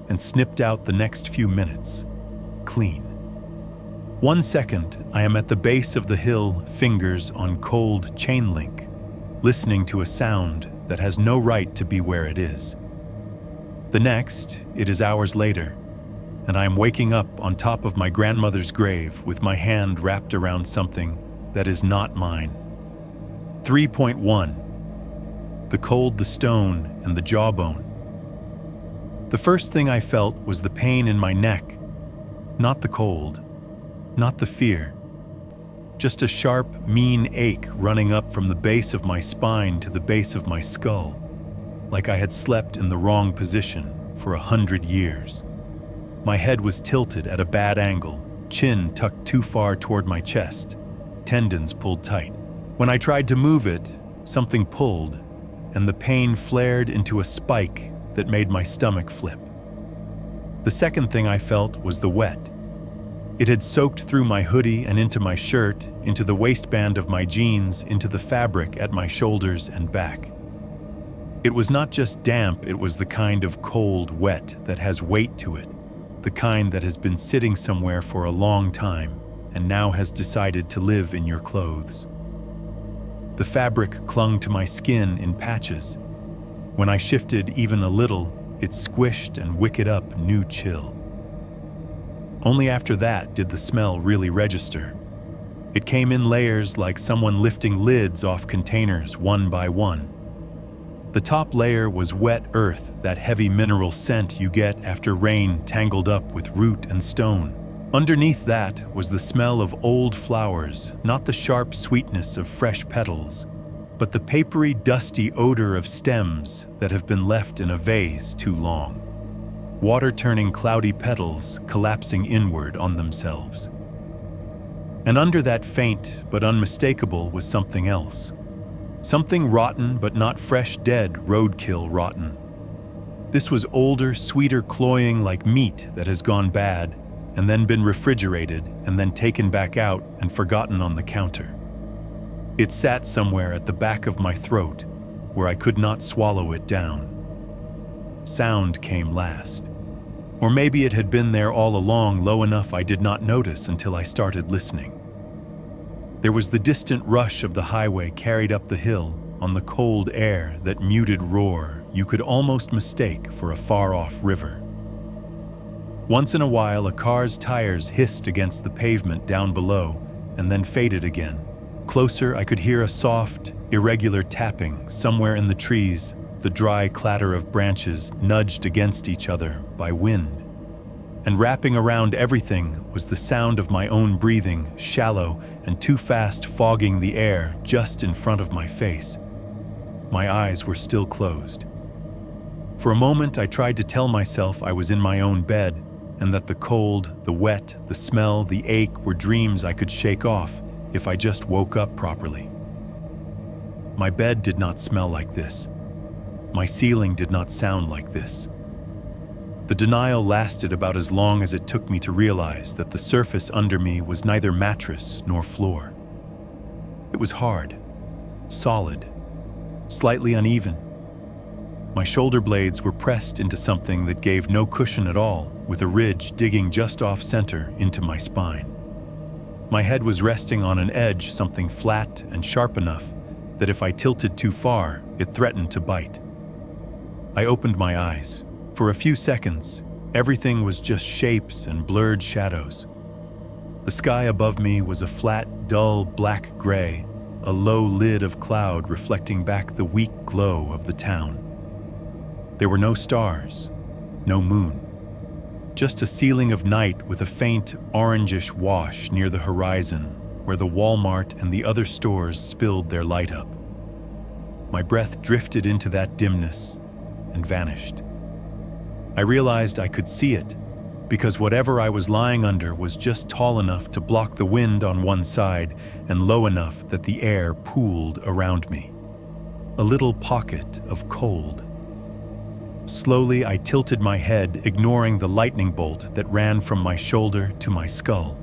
and snipped out the next few minutes, clean. 1 second, I am at the base of the hill, fingers on cold chain link, listening to a sound that has no right to be where it is. The next, it is hours later, and I am waking up on top of my grandmother's grave with my hand wrapped around something that is not mine. 3.1. The cold, the stone, and the jawbone. The first thing I felt was the pain in my neck, not the cold, not the fear. Just a sharp, mean ache running up from the base of my spine to the base of my skull, like I had slept in the wrong position for 100 years. My head was tilted at a bad angle, chin tucked too far toward my chest, tendons pulled tight. When I tried to move it, something pulled, and the pain flared into a spike that made my stomach flip. The second thing I felt was the wet. It had soaked through my hoodie and into my shirt, into the waistband of my jeans, into the fabric at my shoulders and back. It was not just damp, it was the kind of cold wet that has weight to it, the kind that has been sitting somewhere for a long time and now has decided to live in your clothes. The fabric clung to my skin in patches. When I shifted even a little, it squished and wicked up new chill. Only after that did the smell really register. It came in layers like someone lifting lids off containers one by one. The top layer was wet earth, that heavy mineral scent you get after rain tangled up with root and stone. Underneath that was the smell of old flowers, not the sharp sweetness of fresh petals, but the papery, dusty odor of stems that have been left in a vase too long. Water turning cloudy petals collapsing inward on themselves. And under that faint but unmistakable was something else. Something rotten but not fresh dead roadkill rotten. This was older, sweeter cloying like meat that has gone bad and then been refrigerated and then taken back out and forgotten on the counter. It sat somewhere at the back of my throat where I could not swallow it down. Sound came last. Or maybe it had been there all along, low enough I did not notice until I started listening. There was the distant rush of the highway carried up the hill on the cold air, that muted roar you could almost mistake for a far-off river. Once in a while, a car's tires hissed against the pavement down below and then faded again. Closer, I could hear a soft, irregular tapping somewhere in the trees, the dry clatter of branches nudged against each other by wind. And wrapping around everything was the sound of my own breathing, shallow and too fast, fogging the air just in front of my face. My eyes were still closed. For a moment, I tried to tell myself I was in my own bed and that the cold, the wet, the smell, the ache were dreams I could shake off if I just woke up properly. My bed did not smell like this. My ceiling did not sound like this. The denial lasted about as long as it took me to realize that the surface under me was neither mattress nor floor. It was hard, solid, slightly uneven. My shoulder blades were pressed into something that gave no cushion at all, with a ridge digging just off center into my spine. My head was resting on an edge, something flat and sharp enough that if I tilted too far, it threatened to bite. I opened my eyes. For a few seconds, everything was just shapes and blurred shadows. The sky above me was a flat, dull black gray, a low lid of cloud reflecting back the weak glow of the town. There were no stars, no moon, just a ceiling of night with a faint orangish wash near the horizon where the Walmart and the other stores spilled their light up. My breath drifted into that dimness and vanished. I realized I could see it because whatever I was lying under was just tall enough to block the wind on one side and low enough that the air pooled around me. A little pocket of cold. Slowly, I tilted my head, ignoring the lightning bolt that ran from my shoulder to my skull.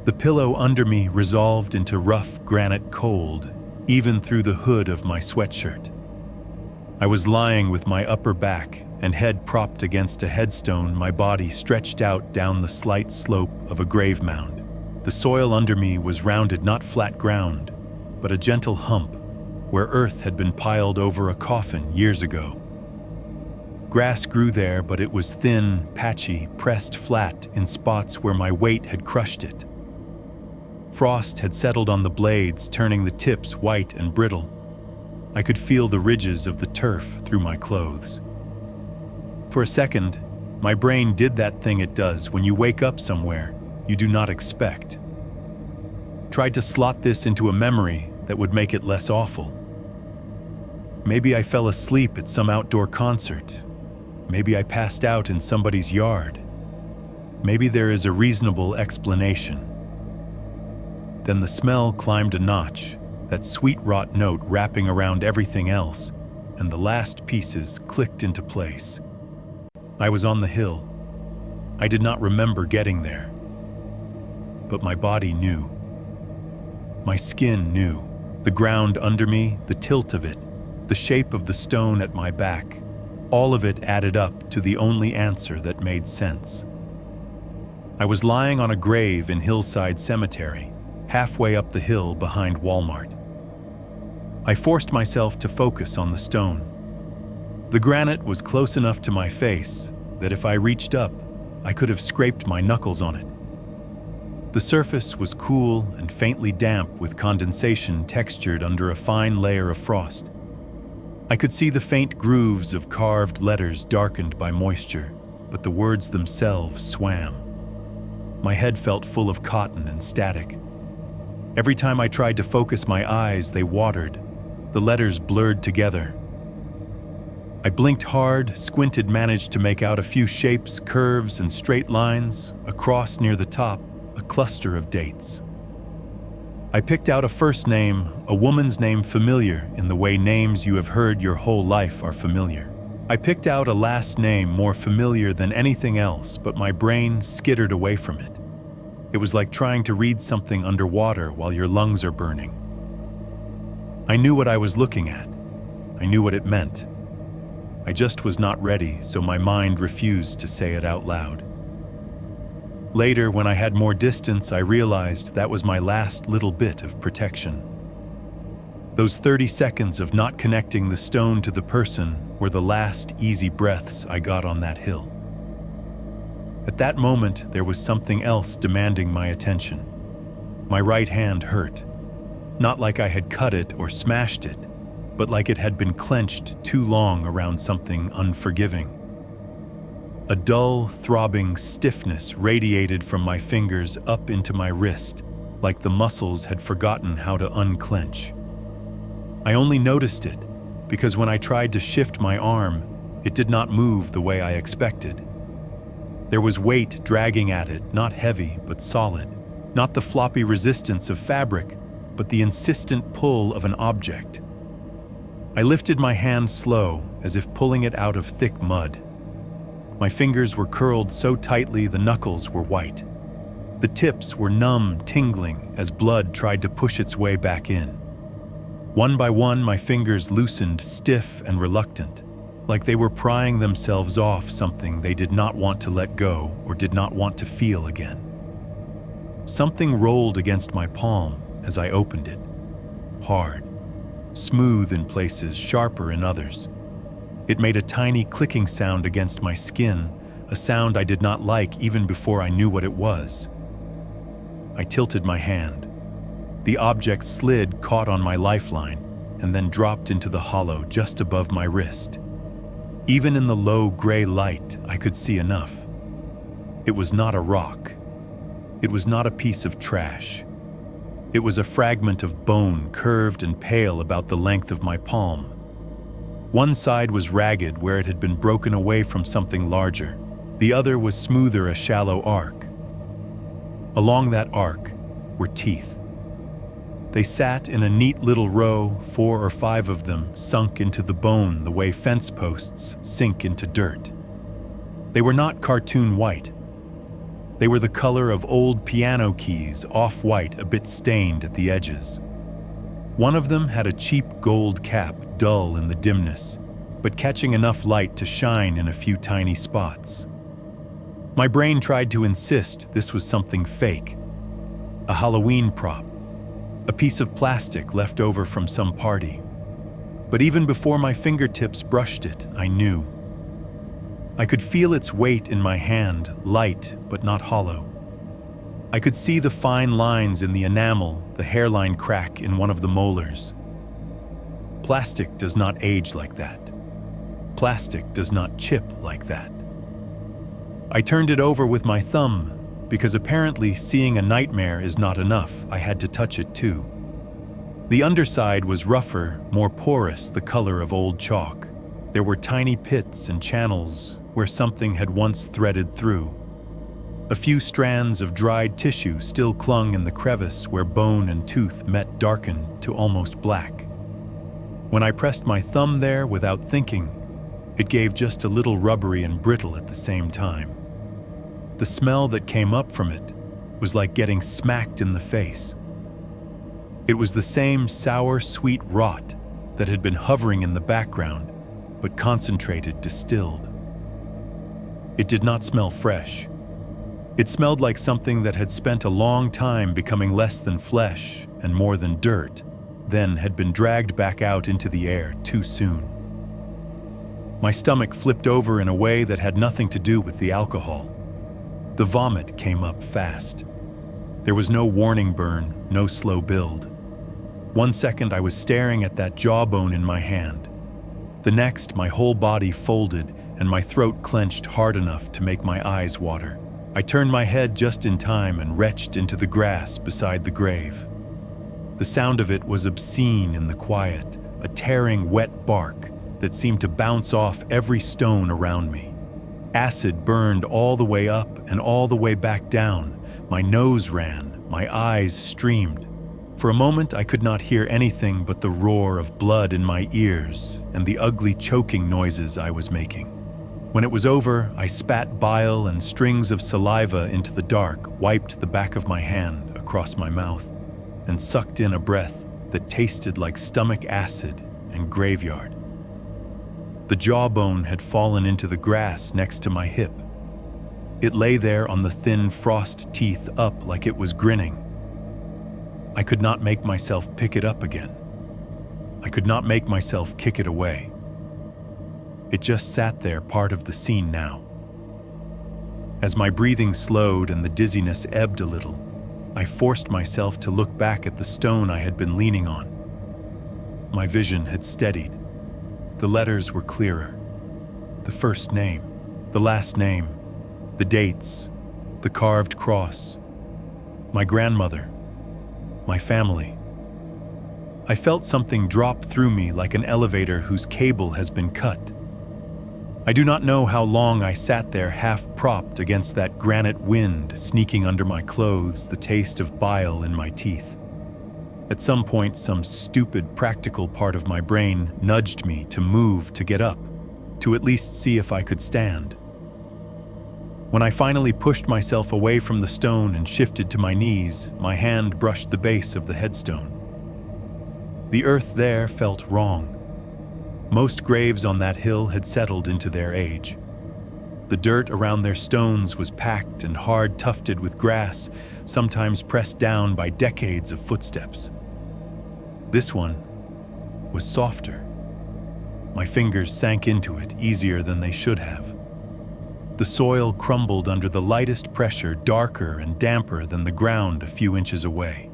The pillow under me resolved into rough granite cold, even through the hood of my sweatshirt. I was lying with my upper back and head propped against a headstone, my body stretched out down the slight slope of a grave mound. The soil under me was rounded, not flat ground, but a gentle hump where earth had been piled over a coffin years ago. Grass grew there, but it was thin, patchy, pressed flat in spots where my weight had crushed it. Frost had settled on the blades, turning the tips white and brittle. I could feel the ridges of the turf through my clothes. For a second, my brain did that thing it does when you wake up somewhere you do not expect. Tried to slot this into a memory that would make it less awful. Maybe I fell asleep at some outdoor concert. Maybe I passed out in somebody's yard. Maybe there is a reasonable explanation. Then the smell climbed a notch, that sweet rot note wrapping around everything else, and the last pieces clicked into place. I was on the hill. I did not remember getting there. But my body knew. My skin knew. The ground under me, the tilt of it, the shape of the stone at my back, all of it added up to the only answer that made sense. I was lying on a grave in Hillside Cemetery, halfway up the hill behind Walmart. I forced myself to focus on the stone. The granite was close enough to my face that if I reached up, I could have scraped my knuckles on it. The surface was cool and faintly damp with condensation textured under a fine layer of frost. I could see the faint grooves of carved letters darkened by moisture, but the words themselves swam. My head felt full of cotton and static. Every time I tried to focus my eyes, they watered. The letters blurred together. I blinked hard, squinted, managed to make out a few shapes, curves, and straight lines. Across near the top, a cluster of dates. I picked out a first name, a woman's name familiar in the way names you have heard your whole life are familiar. I picked out a last name more familiar than anything else, but my brain skittered away from it. It was like trying to read something underwater while your lungs are burning. I knew what I was looking at. I knew what it meant. I just was not ready, so my mind refused to say it out loud. Later, when I had more distance, I realized that was my last little bit of protection. Those 30 seconds of not connecting the stone to the person were the last easy breaths I got on that hill. At that moment, there was something else demanding my attention. My right hand hurt. Not like I had cut it or smashed it, but like it had been clenched too long around something unforgiving. A dull, throbbing stiffness radiated from my fingers up into my wrist, like the muscles had forgotten how to unclench. I only noticed it because when I tried to shift my arm, it did not move the way I expected. There was weight dragging at it, not heavy but solid, not the floppy resistance of fabric, but the insistent pull of an object. I lifted my hand slow, as if pulling it out of thick mud. My fingers were curled so tightly the knuckles were white. The tips were numb, tingling, as blood tried to push its way back in. One by one, my fingers loosened, stiff and reluctant, like they were prying themselves off something they did not want to let go or did not want to feel again. Something rolled against my palm as I opened it. Hard, smooth in places, sharper in others. It made a tiny clicking sound against my skin, a sound I did not like even before I knew what it was. I tilted my hand. The object slid, caught on my lifeline, and then dropped into the hollow just above my wrist. Even in the low gray light, I could see enough. It was not a rock. It was not a piece of trash. It was a fragment of bone, curved and pale about the length of my palm. One side was ragged where it had been broken away from something larger. The other was smoother, a shallow arc. Along that arc were teeth. They sat in a neat little row, 4 or 5 of them sunk into the bone the way fence posts sink into dirt. They were not cartoon white. They were the color of old piano keys, off-white, a bit stained at the edges. One of them had a cheap gold cap, dull in the dimness, but catching enough light to shine in a few tiny spots. My brain tried to insist this was something fake, a Halloween prop, a piece of plastic left over from some party. But even before my fingertips brushed it, I knew. I could feel its weight in my hand, light but not hollow. I could see the fine lines in the enamel, the hairline crack in one of the molars. Plastic does not age like that. Plastic does not chip like that. I turned it over with my thumb, because apparently seeing a nightmare is not enough. I had to touch it too. The underside was rougher, more porous, the color of old chalk. There were tiny pits and channels where something had once threaded through. A few strands of dried tissue still clung in the crevice where bone and tooth met, darkened to almost black. When I pressed my thumb there without thinking, it gave just a little rubbery and brittle at the same time. The smell that came up from it was like getting smacked in the face. It was the same sour, sweet rot that had been hovering in the background, but concentrated, distilled. It did not smell fresh. It smelled like something that had spent a long time becoming less than flesh and more than dirt, then had been dragged back out into the air too soon. My stomach flipped over in a way that had nothing to do with the alcohol. The vomit came up fast. There was no warning burn, no slow build. 1 second I was staring at that jawbone in my hand. The next, my whole body folded and my throat clenched hard enough to make my eyes water. I turned my head just in time and retched into the grass beside the grave. The sound of it was obscene in the quiet, a tearing, wet bark that seemed to bounce off every stone around me. Acid burned all the way up and all the way back down. My nose ran, my eyes streamed. For a moment, I could not hear anything but the roar of blood in my ears and the ugly choking noises I was making. When it was over, I spat bile and strings of saliva into the dark, wiped the back of my hand across my mouth, and sucked in a breath that tasted like stomach acid and graveyard. The jawbone had fallen into the grass next to my hip. It lay there on the thin frost teeth up like it was grinning. I could not make myself pick it up again. I could not make myself kick it away. It just sat there, part of the scene now. As my breathing slowed and the dizziness ebbed a little, I forced myself to look back at the stone I had been leaning on. My vision had steadied. The letters were clearer. The first name, the last name, the dates, the carved cross. My grandmother. My family. I felt something drop through me like an elevator whose cable has been cut. I do not know how long I sat there half-propped against that granite wind, sneaking under my clothes, the taste of bile in my teeth. At some point, some stupid practical part of my brain nudged me to move, to get up, to at least see if I could stand. When I finally pushed myself away from the stone and shifted to my knees, my hand brushed the base of the headstone. The earth there felt wrong. Most graves on that hill had settled into their age. The dirt around their stones was packed and hard tufted with grass, sometimes pressed down by decades of footsteps. This one was softer. My fingers sank into it easier than they should have. The soil crumbled under the lightest pressure, darker and damper than the ground a few inches away.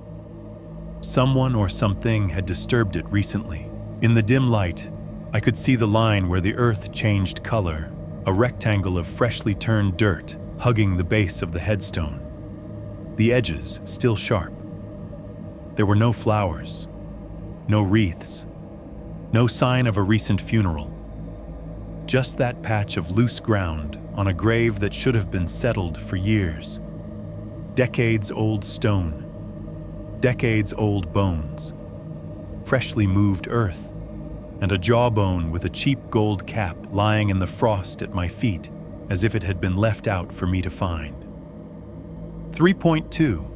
Someone or something had disturbed it recently. In the dim light, I could see the line where the earth changed color, a rectangle of freshly turned dirt hugging the base of the headstone. The edges still sharp. There were no flowers, no wreaths, no sign of a recent funeral. Just that patch of loose ground on a grave that should have been settled for years. Decades-old stone, decades-old bones, freshly moved earth, and a jawbone with a cheap gold cap lying in the frost at my feet as if it had been left out for me to find. 3.2.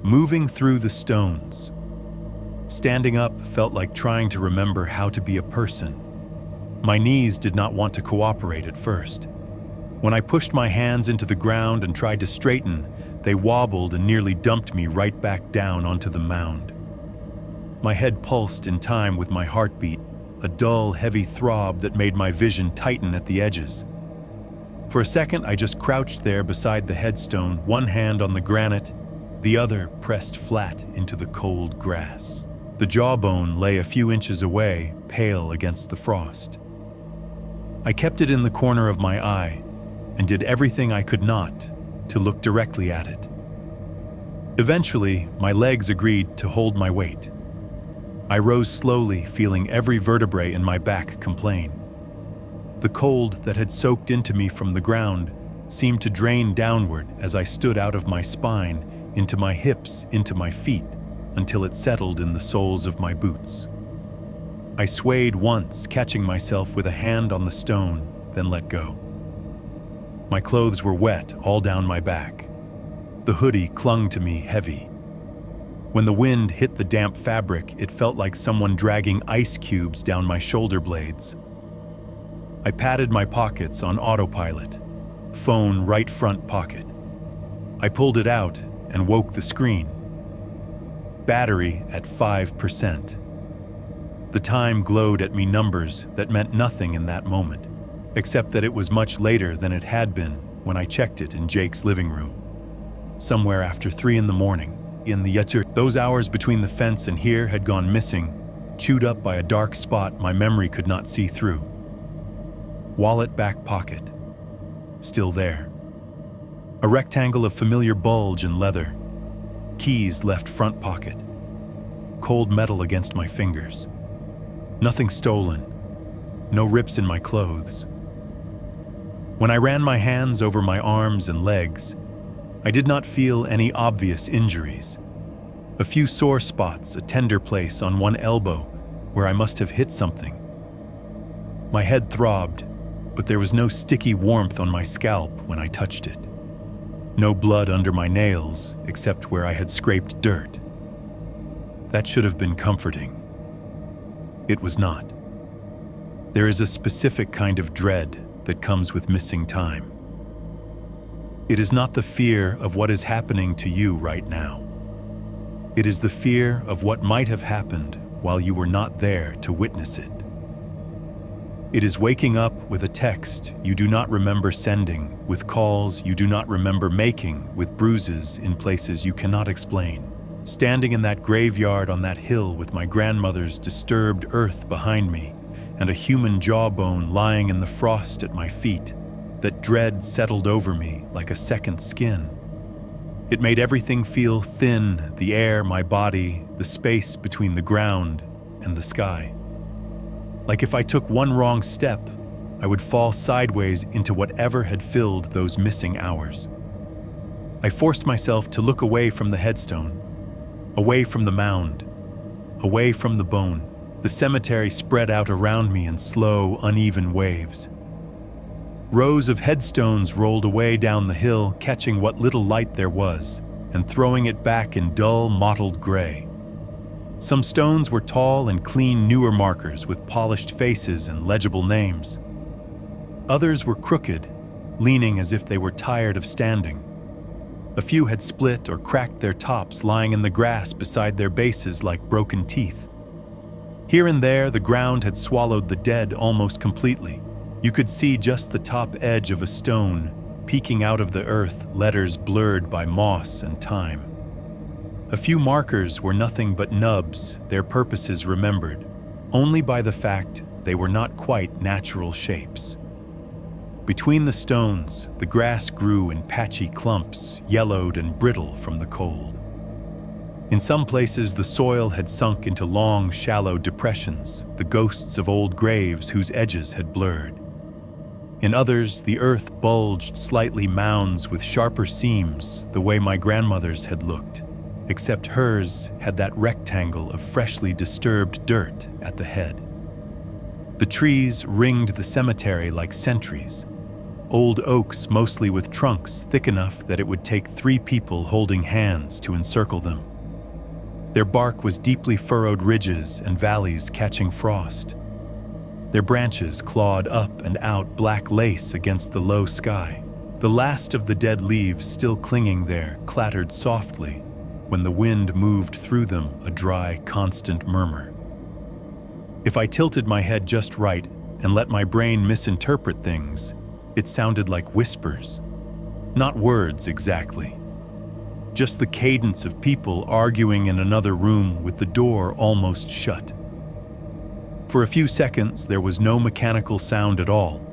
Moving through the stones. Standing up felt like trying to remember how to be a person. My knees did not want to cooperate at first. When I pushed my hands into the ground and tried to straighten, they wobbled and nearly dumped me right back down onto the mound. My head pulsed in time with my heartbeat, a dull, heavy throb that made my vision tighten at the edges. For a second, I just crouched there beside the headstone, one hand on the granite, the other pressed flat into the cold grass. The jawbone lay a few inches away, pale against the frost. I kept it in the corner of my eye and did everything I could not to look directly at it. Eventually, my legs agreed to hold my weight. I rose slowly, feeling every vertebrae in my back complain. The cold that had soaked into me from the ground seemed to drain downward as I stood out of my spine, into my hips, into my feet, until it settled in the soles of my boots. I swayed once, catching myself with a hand on the stone, then let go. My clothes were wet all down my back. The hoodie clung to me heavy. When the wind hit the damp fabric, it felt like someone dragging ice cubes down my shoulder blades. I patted my pockets on autopilot, phone right front pocket. I pulled it out and woke the screen. Battery at 5%. The time glowed at me numbers that meant nothing in that moment, except that it was much later than it had been when I checked it in Jake's living room. Somewhere after 3 in the morning, in the Yetzer, those hours between the fence and here had gone missing, chewed up by a dark spot my memory could not see through. Wallet back pocket, still there. A rectangle of familiar bulge and leather. Keys left front pocket. Cold metal against my fingers. Nothing stolen. No rips in my clothes. When I ran my hands over my arms and legs, I did not feel any obvious injuries. A few sore spots, a tender place on one elbow where I must have hit something. My head throbbed, but there was no sticky warmth on my scalp when I touched it. No blood under my nails, except where I had scraped dirt. That should have been comforting. It was not. There is a specific kind of dread that comes with missing time. It is not the fear of what is happening to you right now. It is the fear of what might have happened while you were not there to witness it. It is waking up with a text you do not remember sending, with calls you do not remember making, with bruises in places you cannot explain. Standing in that graveyard on that hill with my grandmother's disturbed earth behind me and a human jawbone lying in the frost at my feet, that dread settled over me like a second skin. It made everything feel thin, the air, my body, the space between the ground and the sky. Like if I took one wrong step, I would fall sideways into whatever had filled those missing hours. I forced myself to look away from the headstone, away from the mound, away from the bone. The cemetery spread out around me in slow, uneven waves. Rows of headstones rolled away down the hill, catching what little light there was, and throwing it back in dull, mottled gray. Some stones were tall and clean, newer markers with polished faces and legible names. Others were crooked, leaning as if they were tired of standing. A few had split or cracked their tops, lying in the grass beside their bases like broken teeth. Here and there, the ground had swallowed the dead almost completely. You could see just the top edge of a stone, peeking out of the earth, letters blurred by moss and time. A few markers were nothing but nubs, their purposes remembered, only by the fact they were not quite natural shapes. Between the stones, the grass grew in patchy clumps, yellowed and brittle from the cold. In some places, the soil had sunk into long, shallow depressions, the ghosts of old graves whose edges had blurred. In others, the earth bulged slightly mounds with sharper seams, the way my grandmother's had looked, except hers had that rectangle of freshly disturbed dirt at the head. The trees ringed the cemetery like sentries, old oaks mostly with trunks thick enough that it would take 3 people holding hands to encircle them. Their bark was deeply furrowed ridges and valleys catching frost. Their branches clawed up and out black lace against the low sky. The last of the dead leaves still clinging there clattered softly when the wind moved through them, a dry, constant murmur. If I tilted my head just right and let my brain misinterpret things, it sounded like whispers. Not words exactly. Just the cadence of people arguing in another room with the door almost shut. For a few seconds, there was no mechanical sound at all.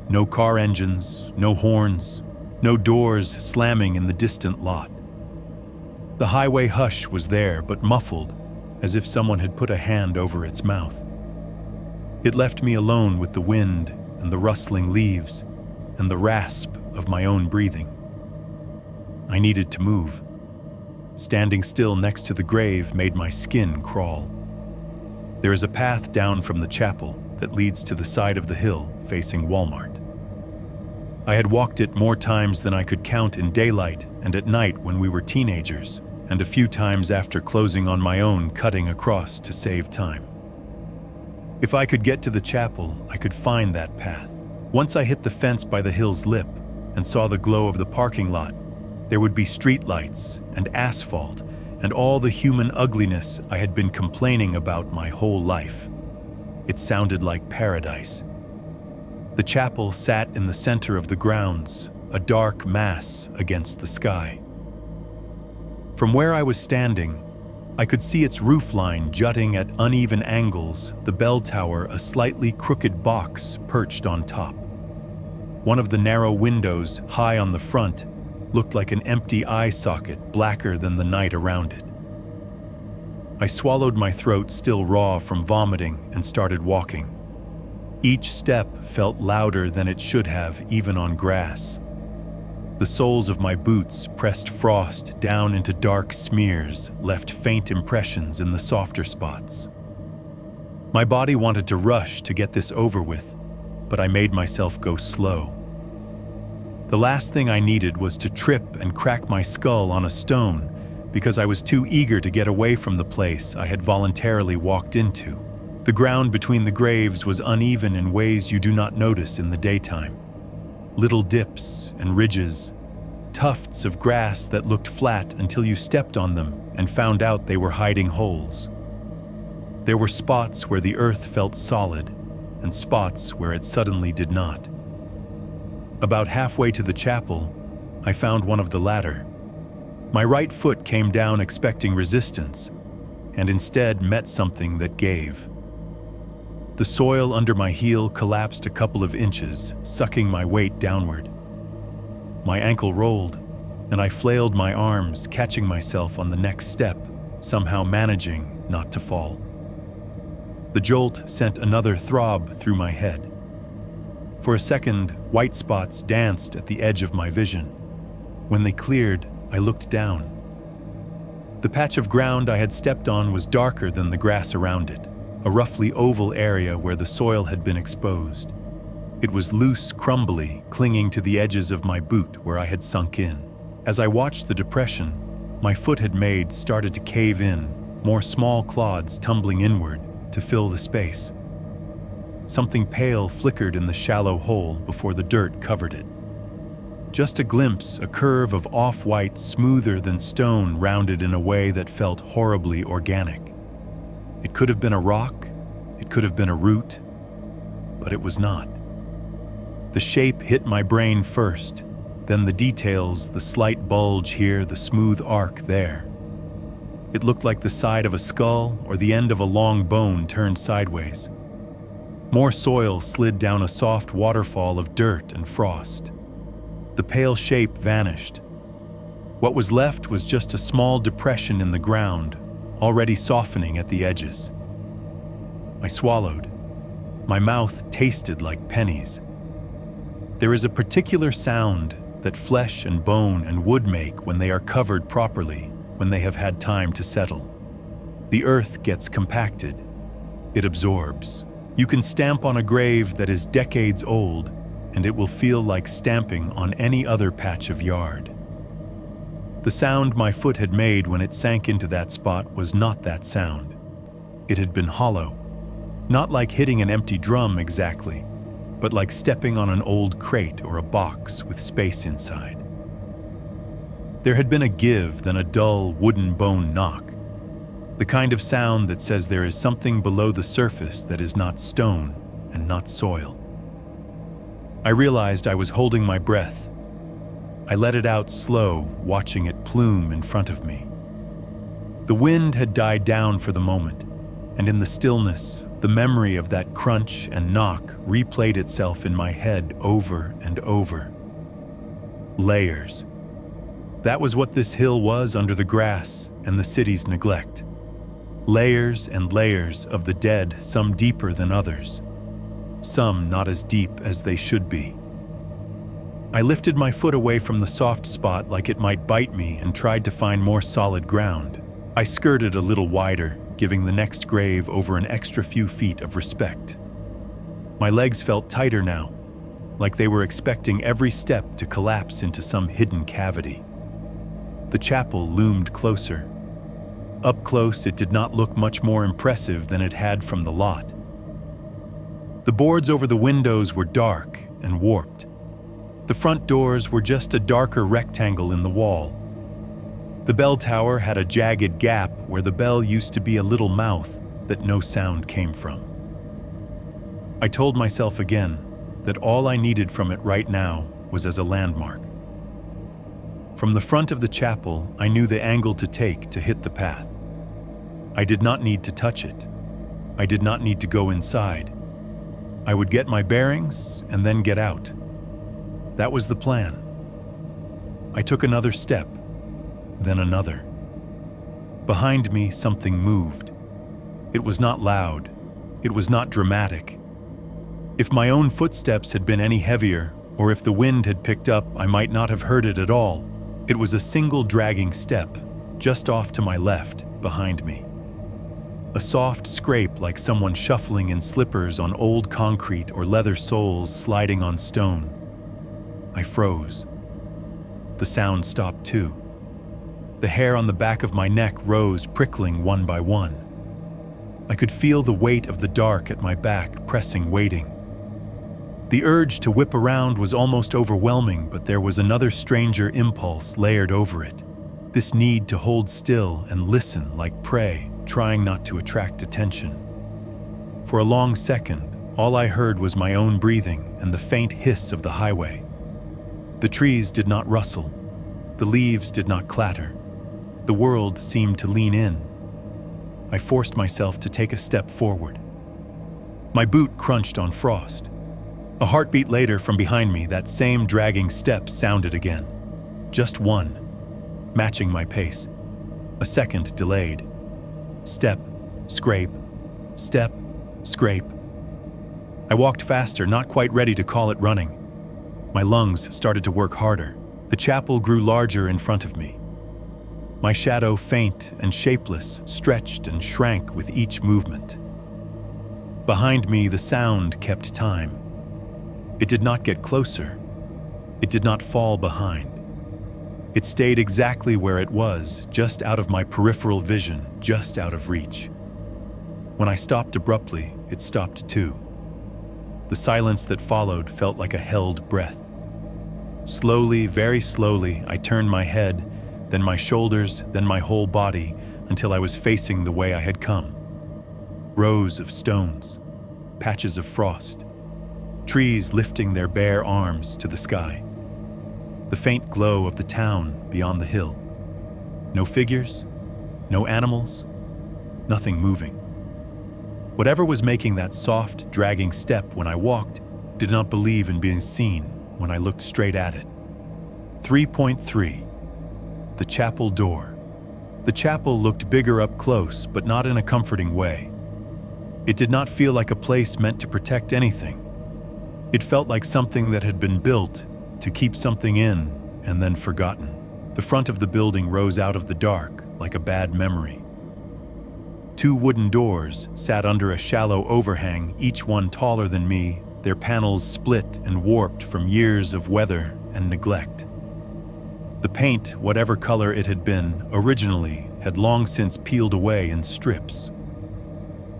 No car engines, no horns, no doors slamming in the distant lot. The highway hush was there, but muffled, as if someone had put a hand over its mouth. It left me alone with the wind and the rustling leaves and the rasp of my own breathing. I needed to move. Standing still next to the grave made my skin crawl. There is a path down from the chapel that leads to the side of the hill facing Walmart. I had walked it more times than I could count in daylight and at night when we were teenagers, and a few times after closing on my own, cutting across to save time. If I could get to the chapel, I could find that path. Once I hit the fence by the hill's lip and saw the glow of the parking lot, there would be streetlights and asphalt and all the human ugliness I had been complaining about my whole life. It sounded like paradise. The chapel sat in the center of the grounds, a dark mass against the sky. From where I was standing, I could see its roofline jutting at uneven angles, the bell tower a slightly crooked box perched on top. One of the narrow windows, high on the front, looked like an empty eye socket, blacker than the night around it. I swallowed my throat still raw from vomiting and started walking. Each step felt louder than it should have, even on grass. The soles of my boots pressed frost down into dark smears, left faint impressions in the softer spots. My body wanted to rush to get this over with, but I made myself go slow. The last thing I needed was to trip and crack my skull on a stone because I was too eager to get away from the place I had voluntarily walked into. The ground between the graves was uneven in ways you do not notice in the daytime. Little dips and ridges, tufts of grass that looked flat until you stepped on them and found out they were hiding holes. There were spots where the earth felt solid and spots where it suddenly did not. About halfway to the chapel, I found one of the latter. My right foot came down expecting resistance, and instead met something that gave. The soil under my heel collapsed a couple of inches, sucking my weight downward. My ankle rolled, and I flailed my arms, catching myself on the next step, somehow managing not to fall. The jolt sent another throb through my head. For a second, white spots danced at the edge of my vision. When they cleared, I looked down. The patch of ground I had stepped on was darker than the grass around it, a roughly oval area where the soil had been exposed. It was loose, crumbly, clinging to the edges of my boot where I had sunk in. As I watched the depression my foot had made started to cave in, more small clods tumbling inward to fill the space. Something pale flickered in the shallow hole before the dirt covered it. Just a glimpse, a curve of off-white, smoother than stone, rounded in a way that felt horribly organic. It could have been a rock, it could have been a root, but it was not. The shape hit my brain first, then the details, the slight bulge here, the smooth arc there. It looked like the side of a skull or the end of a long bone turned sideways. More soil slid down a soft waterfall of dirt and frost. The pale shape vanished. What was left was just a small depression in the ground, already softening at the edges. I swallowed. My mouth tasted like pennies. There is a particular sound that flesh and bone and wood make when they are covered properly, when they have had time to settle. The earth gets compacted. It absorbs. You can stamp on a grave that is decades old, and it will feel like stamping on any other patch of yard. The sound my foot had made when it sank into that spot was not that sound. It had been hollow. Not like hitting an empty drum exactly, but like stepping on an old crate or a box with space inside. There had been a give, then a dull wooden bone knock. The kind of sound that says there is something below the surface that is not stone and not soil. I realized I was holding my breath. I let it out slow, watching it plume in front of me. The wind had died down for the moment, and in the stillness, the memory of that crunch and knock replayed itself in my head over and over. Layers. That was what this hill was under the grass and the city's neglect. Layers and layers of the dead, some deeper than others, some not as deep as they should be. I lifted my foot away from the soft spot like it might bite me and tried to find more solid ground. I skirted a little wider, giving the next grave over an extra few feet of respect. My legs felt tighter now, like they were expecting every step to collapse into some hidden cavity. The chapel loomed closer. Up close, it did not look much more impressive than it had from the lot. The boards over the windows were dark and warped. The front doors were just a darker rectangle in the wall. The bell tower had a jagged gap where the bell used to be a little mouth that no sound came from. I told myself again that all I needed from it right now was as a landmark. From the front of the chapel, I knew the angle to take to hit the path. I did not need to touch it. I did not need to go inside. I would get my bearings and then get out. That was the plan. I took another step, then another. Behind me, something moved. It was not loud. It was not dramatic. If my own footsteps had been any heavier, or if the wind had picked up, I might not have heard it at all. It was a single dragging step, just off to my left, behind me. A soft scrape like someone shuffling in slippers on old concrete or leather soles sliding on stone. I froze. The sound stopped too. The hair on the back of my neck rose, prickling one by one. I could feel the weight of the dark at my back pressing, waiting. The urge to whip around was almost overwhelming, but there was another stranger impulse layered over it. This need to hold still and listen like prey, trying not to attract attention. For a long second, all I heard was my own breathing and the faint hiss of the highway. The trees did not rustle. The leaves did not clatter. The world seemed to lean in. I forced myself to take a step forward. My boot crunched on frost. A heartbeat later, from behind me, that same dragging step sounded again. Just one, matching my pace. A second delayed. Step, scrape, step, scrape. I walked faster, not quite ready to call it running. My lungs started to work harder. The chapel grew larger in front of me. My shadow, faint and shapeless, stretched and shrank with each movement. Behind me, the sound kept time. It did not get closer. It did not fall behind. It stayed exactly where it was, just out of my peripheral vision, just out of reach. When I stopped abruptly, it stopped too. The silence that followed felt like a held breath. Slowly, very slowly, I turned my head, then my shoulders, then my whole body, until I was facing the way I had come. Rows of stones, patches of frost, trees lifting their bare arms to the sky. The faint glow of the town beyond the hill. No figures, no animals, nothing moving. Whatever was making that soft, dragging step when I walked did not believe in being seen when I looked straight at it. 3.3. The chapel door. The chapel looked bigger up close, but not in a comforting way. It did not feel like a place meant to protect anything. It felt like something that had been built to keep something in and then forgotten. The front of the building rose out of the dark like a bad memory. Two wooden doors sat under a shallow overhang, each one taller than me, their panels split and warped from years of weather and neglect. The paint, whatever color it had been originally, had long since peeled away in strips.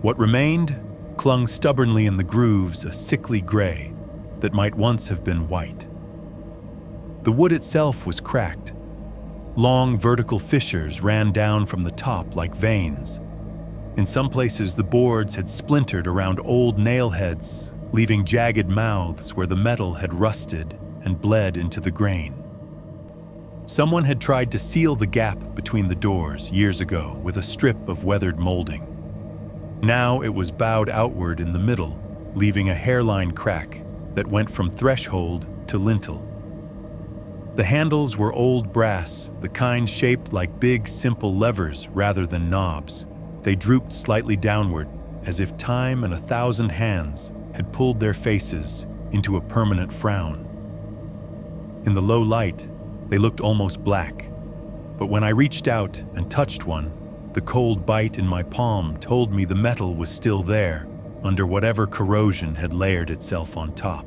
What remained clung stubbornly in the grooves, a sickly gray that might once have been white. The wood itself was cracked. Long vertical fissures ran down from the top like veins. In some places, the boards had splintered around old nail heads, leaving jagged mouths where the metal had rusted and bled into the grain. Someone had tried to seal the gap between the doors years ago with a strip of weathered molding. Now it was bowed outward in the middle, leaving a hairline crack that went from threshold to lintel. The handles were old brass, the kind shaped like big, simple levers rather than knobs. They drooped slightly downward, as if time and 1,000 hands had pulled their faces into a permanent frown. In the low light, they looked almost black, but when I reached out and touched one, the cold bite in my palm told me the metal was still there, under whatever corrosion had layered itself on top.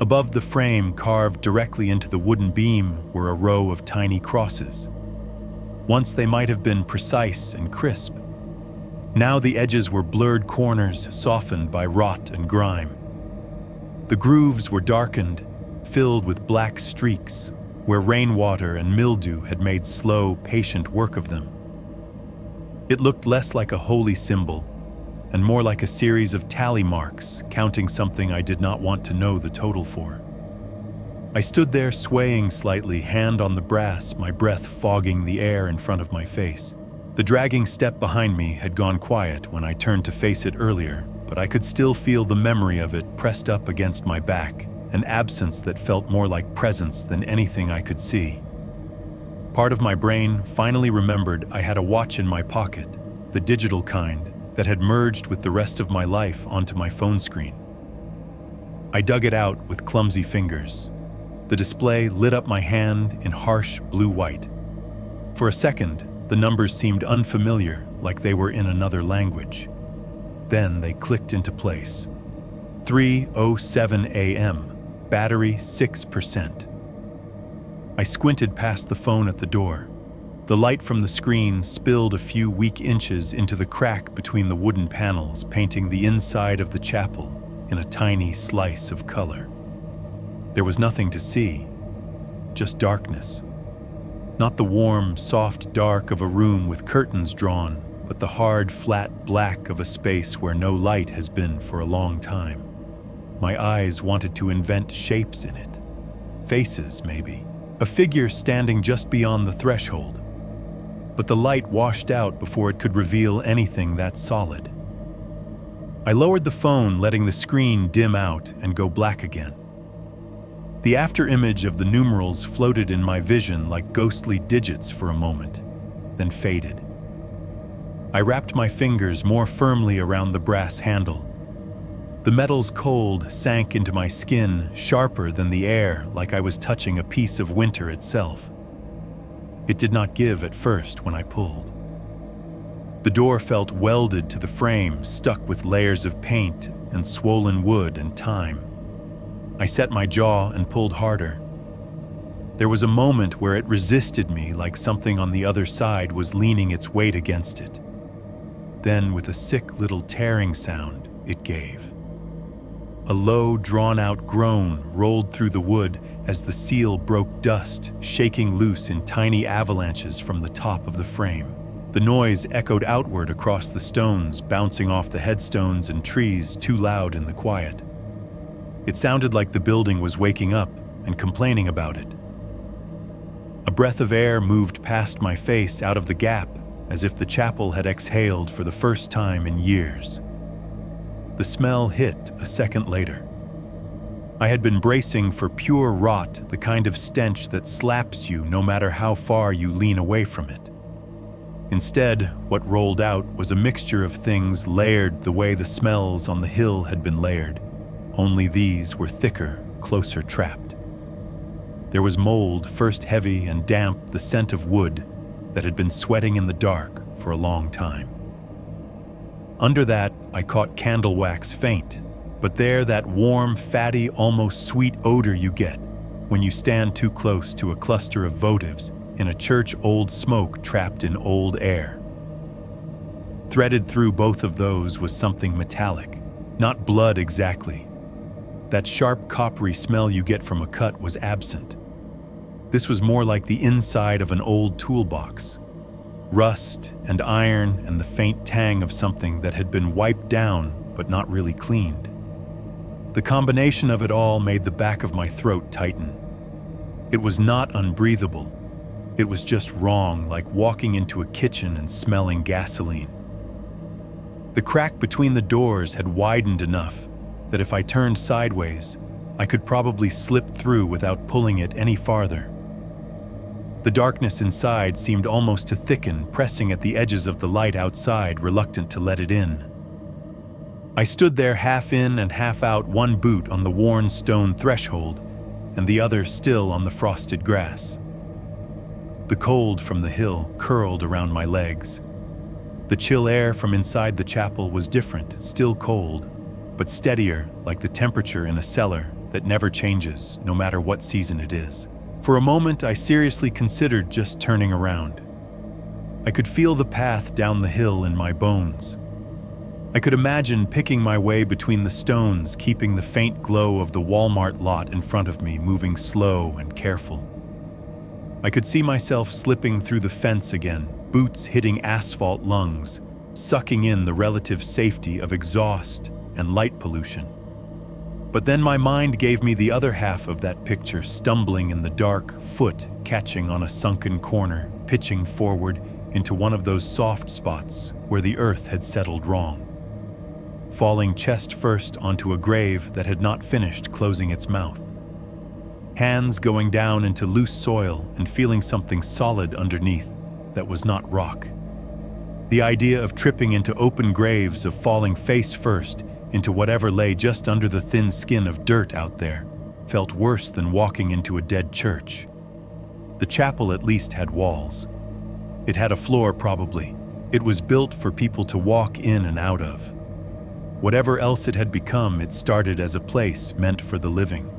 Above the frame, carved directly into the wooden beam, were a row of tiny crosses. Once they might have been precise and crisp. Now the edges were blurred corners, softened by rot and grime. The grooves were darkened, filled with black streaks, where rainwater and mildew had made slow, patient work of them. It looked less like a holy symbol, and more like a series of tally marks, counting something I did not want to know the total for. I stood there swaying slightly, hand on the brass, my breath fogging the air in front of my face. The dragging step behind me had gone quiet when I turned to face it earlier, but I could still feel the memory of it pressed up against my back, an absence that felt more like presence than anything I could see. Part of my brain finally remembered I had a watch in my pocket, the digital kind, that had merged with the rest of my life onto my phone screen. I dug it out with clumsy fingers. The display lit up my hand in harsh blue-white. For a second, the numbers seemed unfamiliar, like they were in another language. Then they clicked into place. 3:07 a.m., battery 6%. I squinted past the phone at the door. The light from the screen spilled a few weak inches into the crack between the wooden panels, painting the inside of the chapel in a tiny slice of color. There was nothing to see, just darkness. Not the warm, soft dark of a room with curtains drawn, but the hard, flat black of a space where no light has been for a long time. My eyes wanted to invent shapes in it. Faces, maybe. A figure standing just beyond the threshold. But the light washed out before it could reveal anything that solid. I lowered the phone, letting the screen dim out and go black again. The afterimage of the numerals floated in my vision like ghostly digits for a moment, then faded. I wrapped my fingers more firmly around the brass handle. The metal's cold sank into my skin, sharper than the air, like I was touching a piece of winter itself. It did not give at first when I pulled. The door felt welded to the frame, stuck with layers of paint and swollen wood and time. I set my jaw and pulled harder. There was a moment where it resisted me, like something on the other side was leaning its weight against it. Then, with a sick little tearing sound, it gave. A low, drawn-out groan rolled through the wood as the seal broke dust, shaking loose in tiny avalanches from the top of the frame. The noise echoed outward across the stones, bouncing off the headstones and trees, too loud in the quiet. It sounded like the building was waking up and complaining about it. A breath of air moved past my face out of the gap, as if the chapel had exhaled for the first time in years. The smell hit a second later. I had been bracing for pure rot, the kind of stench that slaps you no matter how far you lean away from it. Instead, what rolled out was a mixture of things layered the way the smells on the hill had been layered, only these were thicker, closer trapped. There was mold, first heavy and damp, the scent of wood that had been sweating in the dark for a long time. Under that, I caught candle wax faint, but there that warm, fatty, almost sweet odor you get when you stand too close to a cluster of votives in a church old smoke trapped in old air. Threaded through both of those was something metallic, not blood exactly. That sharp coppery smell you get from a cut was absent. This was more like the inside of an old toolbox. Rust and iron and the faint tang of something that had been wiped down but not really cleaned. The combination of it all made the back of my throat tighten. It was not unbreathable. It was just wrong, like walking into a kitchen and smelling gasoline. The crack between the doors had widened enough that if I turned sideways, I could probably slip through without pulling it any farther. The darkness inside seemed almost to thicken, pressing at the edges of the light outside, reluctant to let it in. I stood there half in and half out, one boot on the worn stone threshold and the other still on the frosted grass. The cold from the hill curled around my legs. The chill air from inside the chapel was different, still cold, but steadier, like the temperature in a cellar that never changes, no matter what season it is. For a moment, I seriously considered just turning around. I could feel the path down the hill in my bones. I could imagine picking my way between the stones, keeping the faint glow of the Walmart lot in front of me moving slow and careful. I could see myself slipping through the fence again, boots hitting asphalt lungs, sucking in the relative safety of exhaust and light pollution. But then my mind gave me the other half of that picture, stumbling in the dark, foot catching on a sunken corner, pitching forward into one of those soft spots where the earth had settled wrong, falling chest first onto a grave that had not finished closing its mouth. Hands going down into loose soil and feeling something solid underneath that was not rock. The idea of tripping into open graves, of falling face first into whatever lay just under the thin skin of dirt out there, felt worse than walking into a dead church. The chapel at least had walls. It had a floor, probably. It was built for people to walk in and out of. Whatever else it had become, it started as a place meant for the living.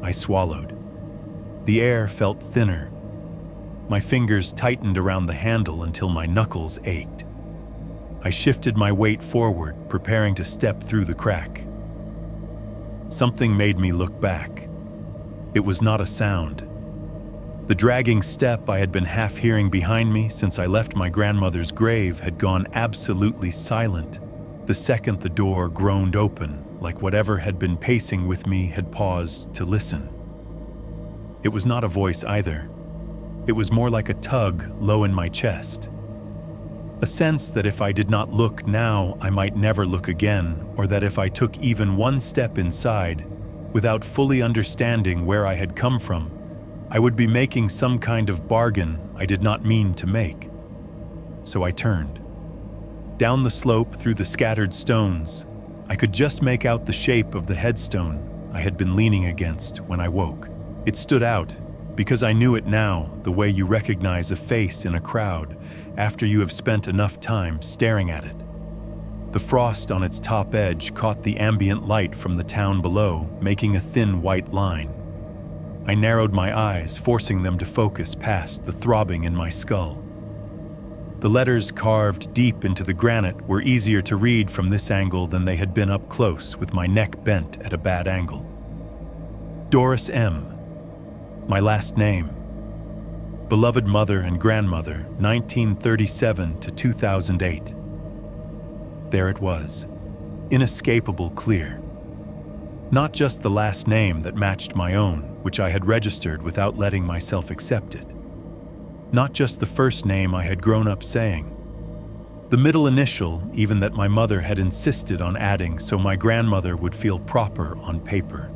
I swallowed. The air felt thinner. My fingers tightened around the handle until my knuckles ached. I shifted my weight forward, preparing to step through the crack. Something made me look back. It was not a sound. The dragging step I had been half hearing behind me since I left my grandmother's grave had gone absolutely silent the second the door groaned open, like whatever had been pacing with me had paused to listen. It was not a voice either. It was more like a tug low in my chest. A sense that if I did not look now, I might never look again, or that if I took even one step inside, without fully understanding where I had come from, I would be making some kind of bargain I did not mean to make. So I turned. Down the slope through the scattered stones, I could just make out the shape of the headstone I had been leaning against when I woke. It stood out, because I knew it now, the way you recognize a face in a crowd after you have spent enough time staring at it. The frost on its top edge caught the ambient light from the town below, making a thin white line. I narrowed my eyes, forcing them to focus past the throbbing in my skull. The letters carved deep into the granite were easier to read from this angle than they had been up close with my neck bent at a bad angle. Doris M. My last name. Beloved mother and grandmother, 1937 to 2008. There it was, inescapable clear. Not just the last name that matched my own, which I had registered without letting myself accept it. Not just the first name I had grown up saying. The middle initial, even that my mother had insisted on adding so my grandmother would feel proper on paper.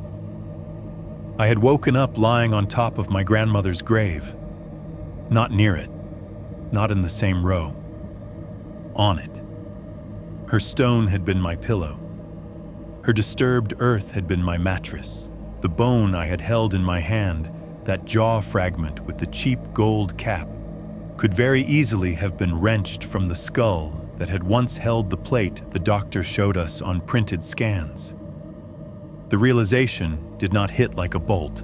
I had woken up lying on top of my grandmother's grave. Not near it. Not in the same row. On it. Her stone had been my pillow. Her disturbed earth had been my mattress. The bone I had held in my hand, that jaw fragment with the cheap gold cap, could very easily have been wrenched from the skull that had once held the plate the doctor showed us on printed scans. The realization did not hit like a bolt.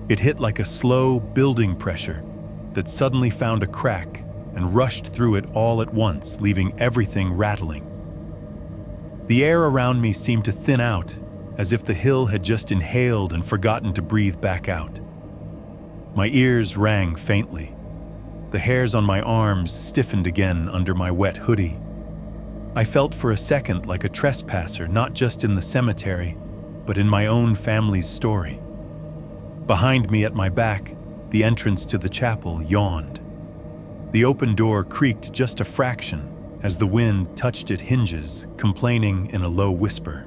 It hit like a slow building pressure that suddenly found a crack and rushed through it all at once, leaving everything rattling. The air around me seemed to thin out, as if the hill had just inhaled and forgotten to breathe back out. My ears rang faintly. The hairs on my arms stiffened again under my wet hoodie. I felt for a second like a trespasser, not just in the cemetery, but in my own family's story. Behind me at my back, the entrance to the chapel yawned. The open door creaked just a fraction as the wind touched its hinges, complaining in a low whisper.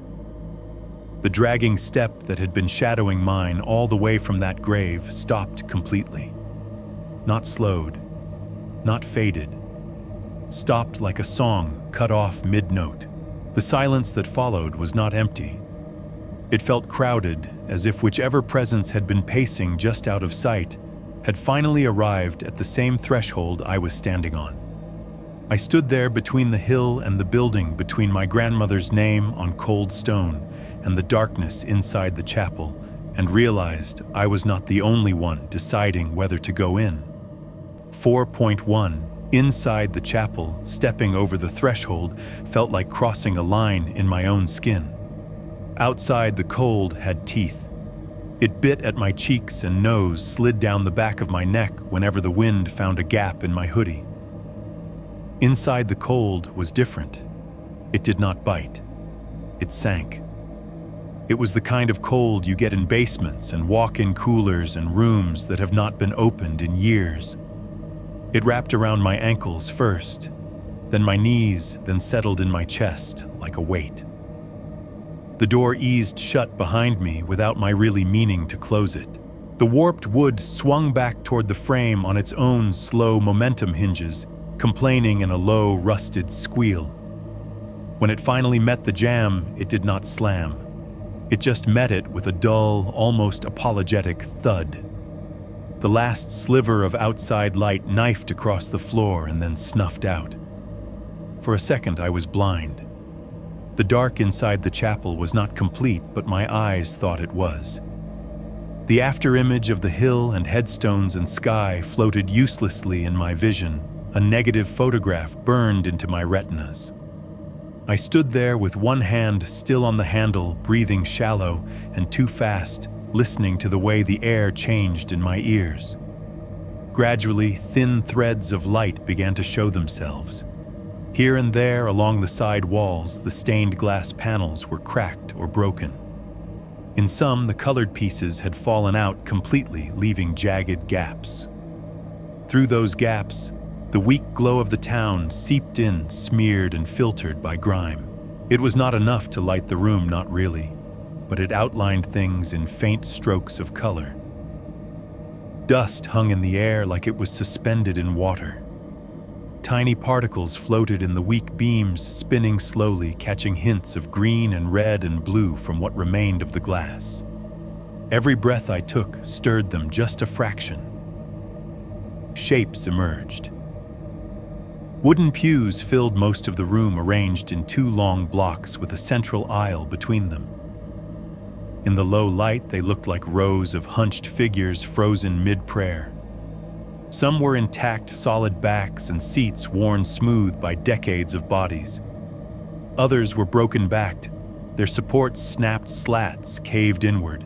The dragging step that had been shadowing mine all the way from that grave stopped completely. Not slowed, not faded. Stopped like a song cut off mid-note. The silence that followed was not empty. It felt crowded, as if whichever presence had been pacing just out of sight had finally arrived at the same threshold I was standing on. I stood there between the hill and the building, between my grandmother's name on cold stone and the darkness inside the chapel, and realized I was not the only one deciding whether to go in. 4.1. Inside the chapel, stepping over the threshold felt like crossing a line in my own skin. Outside, the cold had teeth. It bit at my cheeks and nose, slid down the back of my neck whenever the wind found a gap in my hoodie. Inside, the cold was different. It did not bite. It sank. It was the kind of cold you get in basements and walk-in coolers and rooms that have not been opened in years. It wrapped around my ankles first, then my knees, then settled in my chest like a weight. The door eased shut behind me without my really meaning to close it. The warped wood swung back toward the frame on its own slow momentum hinges, complaining in a low, rusted squeal. When it finally met the jamb, it did not slam. It just met it with a dull, almost apologetic thud. The last sliver of outside light knifed across the floor and then snuffed out. For a second, I was blind. The dark inside the chapel was not complete, but my eyes thought it was. The afterimage of the hill and headstones and sky floated uselessly in my vision. A negative photograph burned into my retinas. I stood there with one hand still on the handle, breathing shallow and too fast, listening to the way the air changed in my ears. Gradually, thin threads of light began to show themselves. Here and there along the side walls, the stained glass panels were cracked or broken. In some, the colored pieces had fallen out completely, leaving jagged gaps. Through those gaps, the weak glow of the town seeped in, smeared and filtered by grime. It was not enough to light the room, not really, but it outlined things in faint strokes of color. Dust hung in the air like it was suspended in water. Tiny particles floated in the weak beams, spinning slowly, catching hints of green and red and blue from what remained of the glass. Every breath I took stirred them just a fraction. Shapes emerged. Wooden pews filled most of the room, arranged in two long blocks with a central aisle between them. In the low light, they looked like rows of hunched figures frozen mid-prayer. Some were intact, solid backs and seats worn smooth by decades of bodies. Others were broken-backed, their supports snapped slats caved inward.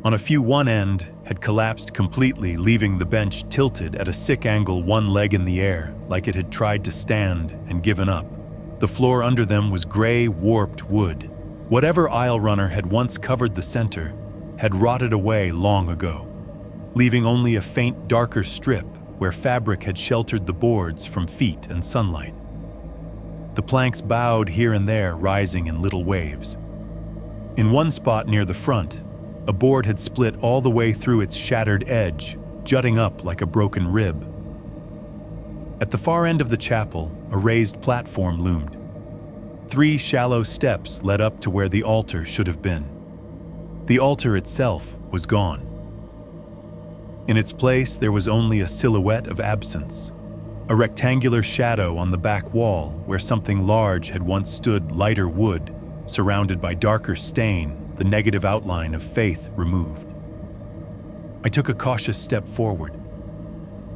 On a few, one end had collapsed completely, leaving the bench tilted at a sick angle, one leg in the air, like it had tried to stand and given up. The floor under them was gray, warped wood. Whatever aisle runner had once covered the center had rotted away long ago, leaving only a faint, darker strip where fabric had sheltered the boards from feet and sunlight. The planks bowed here and there, rising in little waves. In one spot near the front, a board had split all the way through its shattered edge, jutting up like a broken rib. At the far end of the chapel, a raised platform loomed. 3 shallow steps led up to where the altar should have been. The altar itself was gone. In its place, there was only a silhouette of absence, a rectangular shadow on the back wall where something large had once stood, lighter wood, surrounded by darker stain, the negative outline of faith removed. I took a cautious step forward.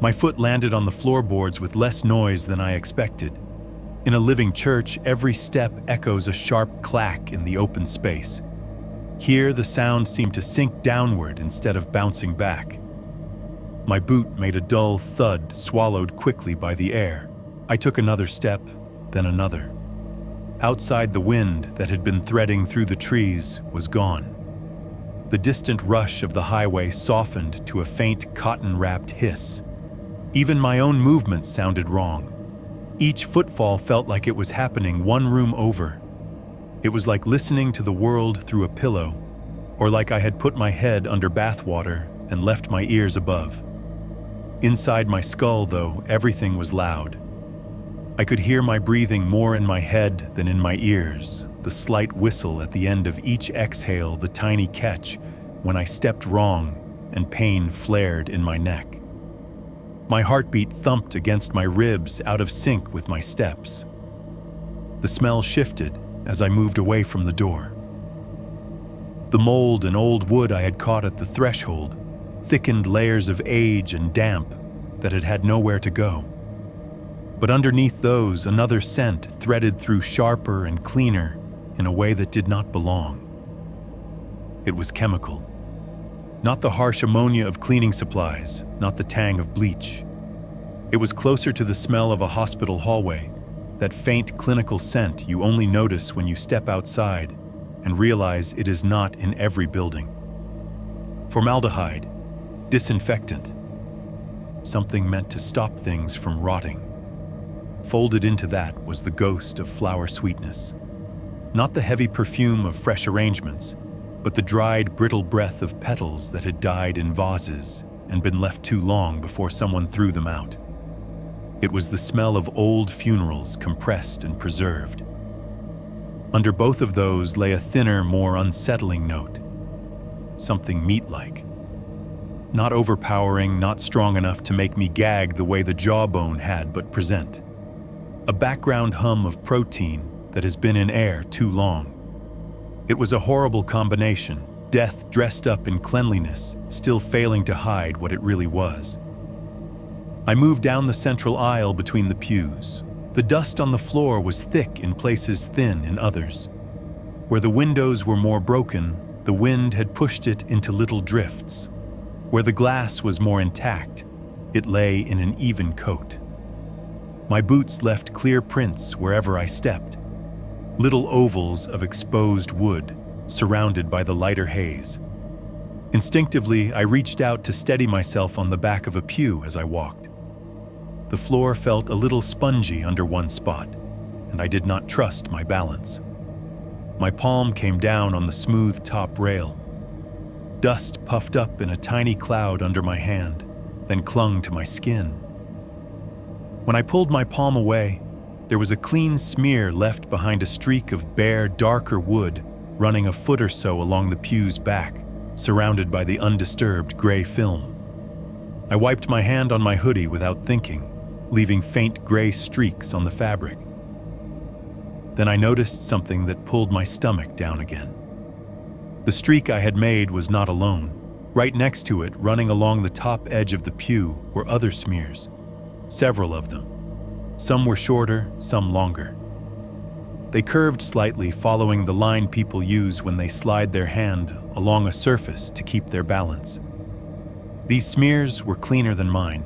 My foot landed on the floorboards with less noise than I expected. In a living church, every step echoes a sharp clack in the open space. Here, the sound seemed to sink downward instead of bouncing back. My boot made a dull thud, swallowed quickly by the air. I took another step, then another. Outside, the wind that had been threading through the trees was gone. The distant rush of the highway softened to a faint, cotton-wrapped hiss. Even my own movements sounded wrong. Each footfall felt like it was happening one room over. It was like listening to the world through a pillow, or like I had put my head under bathwater and left my ears above. Inside my skull, though, everything was loud. I could hear my breathing more in my head than in my ears, the slight whistle at the end of each exhale, the tiny catch when I stepped wrong and pain flared in my neck. My heartbeat thumped against my ribs, out of sync with my steps. The smell shifted as I moved away from the door. The mold and old wood I had caught at the threshold thickened layers of age and damp that had had nowhere to go. But underneath those, another scent threaded through, sharper and cleaner in a way that did not belong. It was chemical. Not the harsh ammonia of cleaning supplies, not the tang of bleach. It was closer to the smell of a hospital hallway, that faint clinical scent you only notice when you step outside and realize it is not in every building. Formaldehyde, disinfectant. something meant to stop things from rotting. Folded into that was the ghost of flower sweetness. Not the heavy perfume of fresh arrangements, but the dried, brittle breath of petals that had died in vases and been left too long before someone threw them out. It was the smell of old funerals compressed and preserved. Under both of those lay a thinner, more unsettling note. Something meat-like. Not overpowering, not strong enough to make me gag the way the jawbone had but present. A background hum of protein that has been in air too long. It was a horrible combination, death dressed up in cleanliness, still failing to hide what it really was. I moved down the central aisle between the pews. The dust on the floor was thick in places, thin in others. Where the windows were more broken, the wind had pushed it into little drifts. Where the glass was more intact, it lay in an even coat. My boots left clear prints wherever I stepped. Little ovals of exposed wood, surrounded by the lighter haze. Instinctively, I reached out to steady myself on the back of a pew as I walked. The floor felt a little spongy under one spot, and I did not trust my balance. My palm came down on the smooth top rail. Dust puffed up in a tiny cloud under my hand, then clung to my skin. When I pulled my palm away, there was a clean smear left behind a streak of bare, darker wood running a foot or so along the pew's back, surrounded by the undisturbed gray film. I wiped my hand on my hoodie without thinking, leaving faint gray streaks on the fabric. Then I noticed something that pulled my stomach down again. The streak I had made was not alone. Right next to it, running along the top edge of the pew, were other smears. Several of them. Some were shorter, some longer. They curved slightly, following the line people use when they slide their hand along a surface to keep their balance. These smears were cleaner than mine.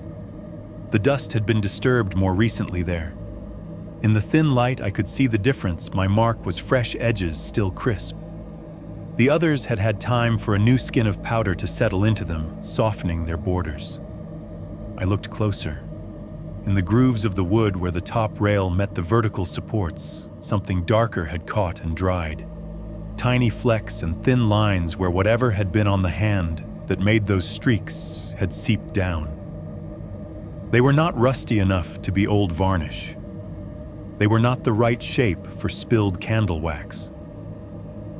The dust had been disturbed more recently there. In the thin light, I could see the difference. My mark was fresh edges still crisp. The others had had time for a new skin of powder to settle into them, softening their borders. I looked closer. In the grooves of the wood where the top rail met the vertical supports, something darker had caught and dried. Tiny flecks and thin lines where whatever had been on the hand that made those streaks had seeped down. They were not rusty enough to be old varnish. They were not the right shape for spilled candle wax.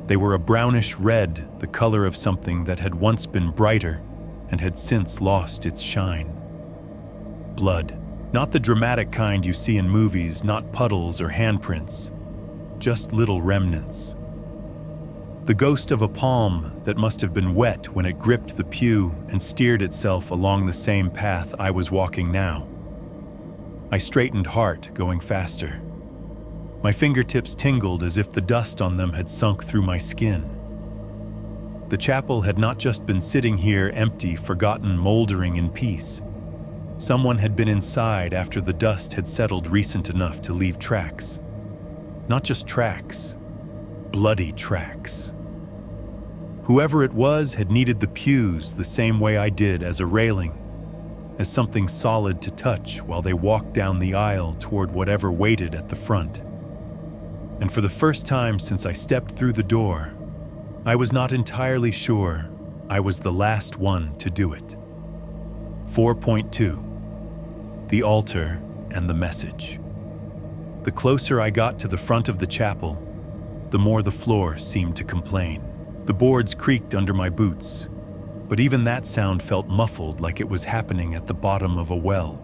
They were a brownish red, the color of something that had once been brighter and had since lost its shine. Blood. Not the dramatic kind you see in movies, not puddles or handprints, just little remnants. The ghost of a palm that must have been wet when it gripped the pew and steered itself along the same path I was walking now. I straightened, heart going faster. My fingertips tingled as if the dust on them had sunk through my skin. The chapel had not just been sitting here empty, forgotten, moldering in peace. Someone had been inside after the dust had settled recent enough to leave tracks. Not just tracks, bloody tracks. Whoever it was had needed the pews the same way I did, as a railing, as something solid to touch while they walked down the aisle toward whatever waited at the front. And for the first time since I stepped through the door, I was not entirely sure I was the last one to do it. 4.2. The altar and the message. The closer I got to the front of the chapel, the more the floor seemed to complain. The boards creaked under my boots, but even that sound felt muffled, like it was happening at the bottom of a well.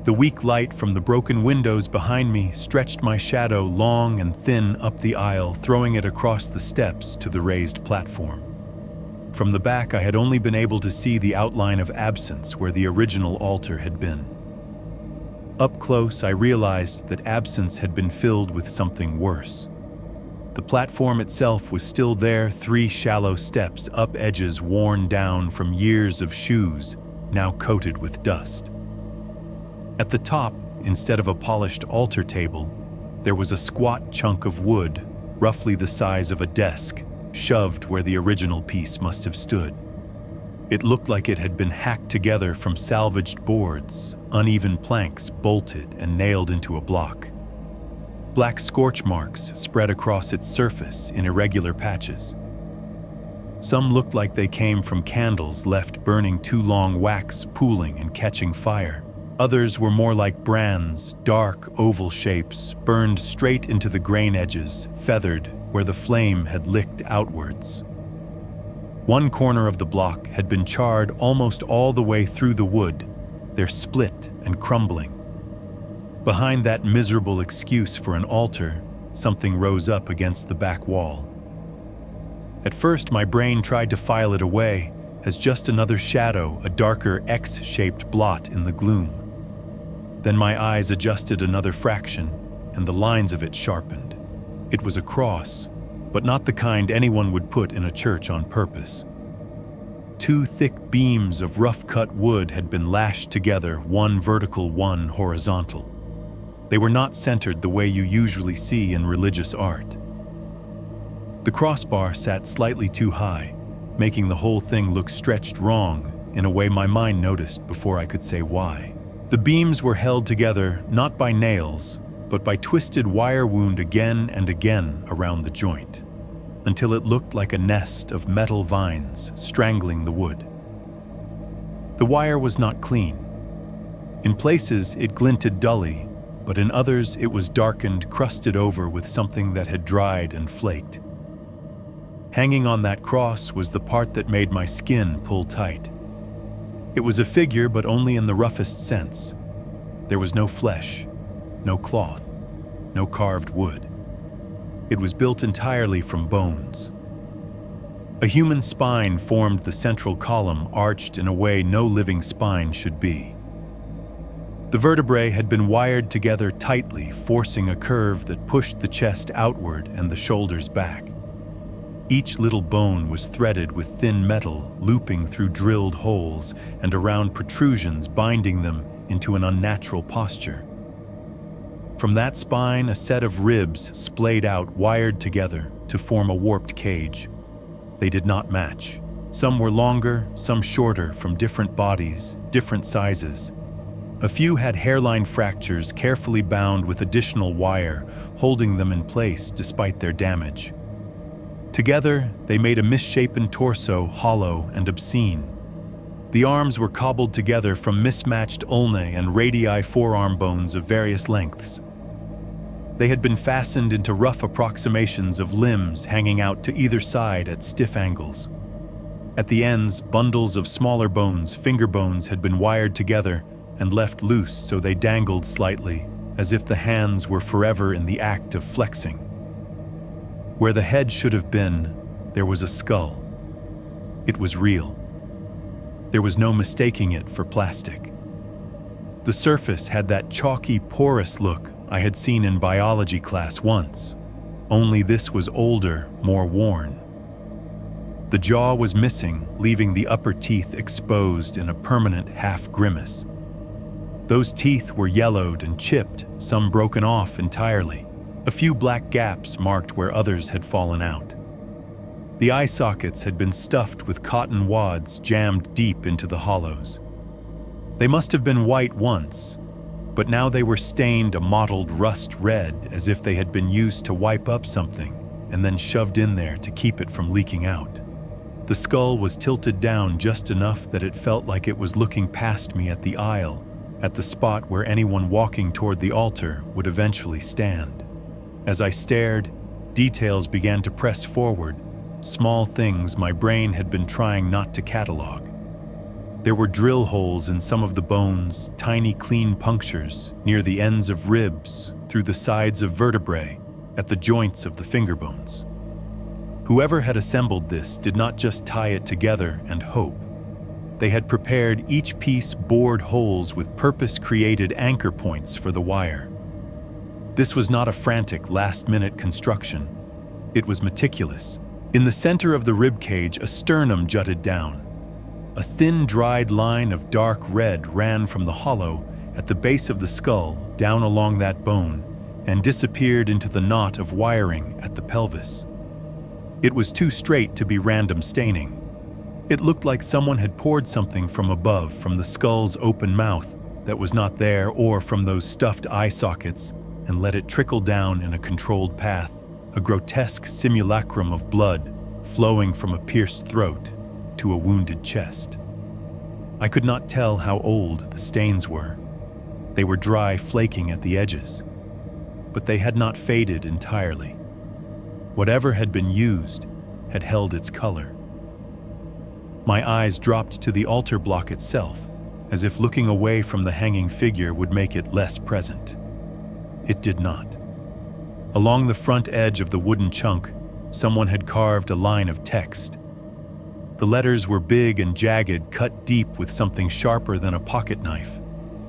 The weak light from the broken windows behind me stretched my shadow long and thin up the aisle, throwing it across the steps to the raised platform. From the back, I had only been able to see the outline of absence where the original altar had been. Up close, I realized that absence had been filled with something worse. The platform itself was still there, 3 shallow steps up, edges worn down from years of shoes, now coated with dust. At the top, instead of a polished altar table, there was a squat chunk of wood, roughly the size of a desk, shoved where the original piece must have stood. It looked like it had been hacked together from salvaged boards, uneven planks bolted and nailed into a block. Black scorch marks spread across its surface in irregular patches. Some looked like they came from candles left burning too long, wax pooling and catching fire. Others were more like brands, dark oval shapes, burned straight into the grain edges, feathered where the flame had licked outwards. One corner of the block had been charred almost all the way through the wood, their split and crumbling. Behind that miserable excuse for an altar, something rose up against the back wall. At first, my brain tried to file it away as just another shadow, a darker X-shaped blot in the gloom. Then my eyes adjusted another fraction, and the lines of it sharpened. It was a cross, but not the kind anyone would put in a church on purpose. Two thick beams of rough-cut wood had been lashed together, one vertical, one horizontal. They were not centered the way you usually see in religious art. The crossbar sat slightly too high, making the whole thing look stretched wrong in a way my mind noticed before I could say why. The beams were held together not by nails, but by twisted wire wound again and again around the joint, until it looked like a nest of metal vines strangling the wood. The wire was not clean. In places, it glinted dully, but in others it was darkened, crusted over with something that had dried and flaked. Hanging on that cross was the part that made my skin pull tight. It was a figure, but only in the roughest sense. There was no flesh, no cloth, no carved wood. It was built entirely from bones. A human spine formed the central column, arched in a way no living spine should be. The vertebrae had been wired together tightly, forcing a curve that pushed the chest outward and the shoulders back. Each little bone was threaded with thin metal, looping through drilled holes and around protrusions, binding them into an unnatural posture. From that spine, a set of ribs splayed out, wired together to form a warped cage. They did not match. Some were longer, some shorter, from different bodies, different sizes. A few had hairline fractures carefully bound with additional wire, holding them in place despite their damage. Together, they made a misshapen torso, hollow and obscene. The arms were cobbled together from mismatched ulnae and radii forearm bones of various lengths. They had been fastened into rough approximations of limbs hanging out to either side at stiff angles. At the ends, bundles of smaller bones, finger bones, had been wired together and left loose so they dangled slightly, as if the hands were forever in the act of flexing. Where the head should have been, there was a skull. It was real. There was no mistaking it for plastic. The surface had that chalky, porous look I had seen in biology class once, only this was older, more worn. The jaw was missing, leaving the upper teeth exposed in a permanent half-grimace. Those teeth were yellowed and chipped, some broken off entirely. A few black gaps marked where others had fallen out. The eye sockets had been stuffed with cotton wads jammed deep into the hollows. They must have been white once, but now they were stained a mottled rust red, as if they had been used to wipe up something and then shoved in there to keep it from leaking out. The skull was tilted down just enough that it felt like it was looking past me at the aisle, at the spot where anyone walking toward the altar would eventually stand. As I stared, details began to press forward, small things my brain had been trying not to catalog. There were drill holes in some of the bones, tiny clean punctures near the ends of ribs, through the sides of vertebrae, at the joints of the finger bones. Whoever had assembled this did not just tie it together and hope. They had prepared each piece, bored holes with purpose-created anchor points for the wire. This was not a frantic, last-minute construction. It was meticulous. In the center of the rib cage, a sternum jutted down. A thin, dried line of dark red ran from the hollow at the base of the skull down along that bone and disappeared into the knot of wiring at the pelvis. It was too straight to be random staining. It looked like someone had poured something from above, from the skull's open mouth that was not there, or from those stuffed eye sockets, and let it trickle down in a controlled path, a grotesque simulacrum of blood flowing from a pierced throat to a wounded chest. I could not tell how old the stains were. They were dry, flaking at the edges, but they had not faded entirely. Whatever had been used had held its color. My eyes dropped to the altar block itself, as if looking away from the hanging figure would make it less present. It did not. Along the front edge of the wooden chunk, someone had carved a line of text. The letters were big and jagged, cut deep with something sharper than a pocket knife,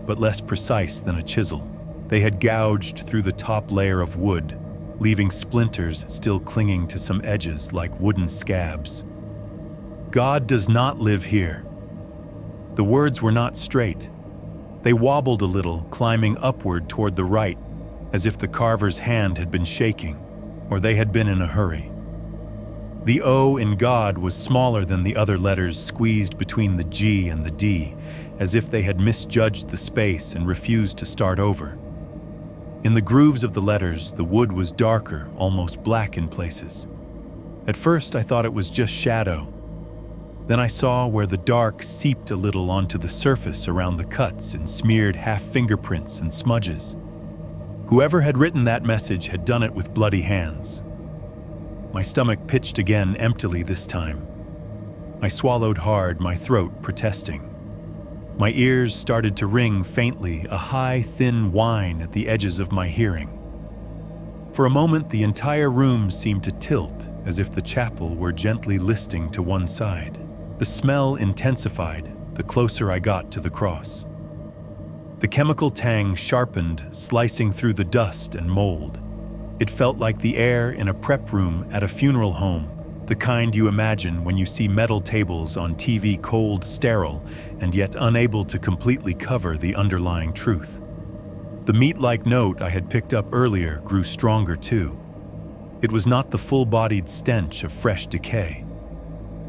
but less precise than a chisel. They had gouged through the top layer of wood, leaving splinters still clinging to some edges like wooden scabs. God does not live here. The words were not straight. They wobbled a little, climbing upward toward the right, as if the carver's hand had been shaking, or they had been in a hurry. The O in God was smaller than the other letters squeezed between the G and the D, as if they had misjudged the space and refused to start over. In the grooves of the letters, the wood was darker, almost black in places. At first, I thought it was just shadow. Then I saw where the dark seeped a little onto the surface around the cuts and smeared half fingerprints and smudges. Whoever had written that message had done it with bloody hands. My stomach pitched again, emptily this time. I swallowed hard, my throat protesting. My ears started to ring faintly, a high, thin whine at the edges of my hearing. For a moment, the entire room seemed to tilt, as if the chapel were gently listing to one side. The smell intensified the closer I got to the cross. The chemical tang sharpened, slicing through the dust and mold. It felt like the air in a prep room at a funeral home, the kind you imagine when you see metal tables on TV, cold, sterile, and yet unable to completely cover the underlying truth. The meat-like note I had picked up earlier grew stronger too. It was not the full-bodied stench of fresh decay.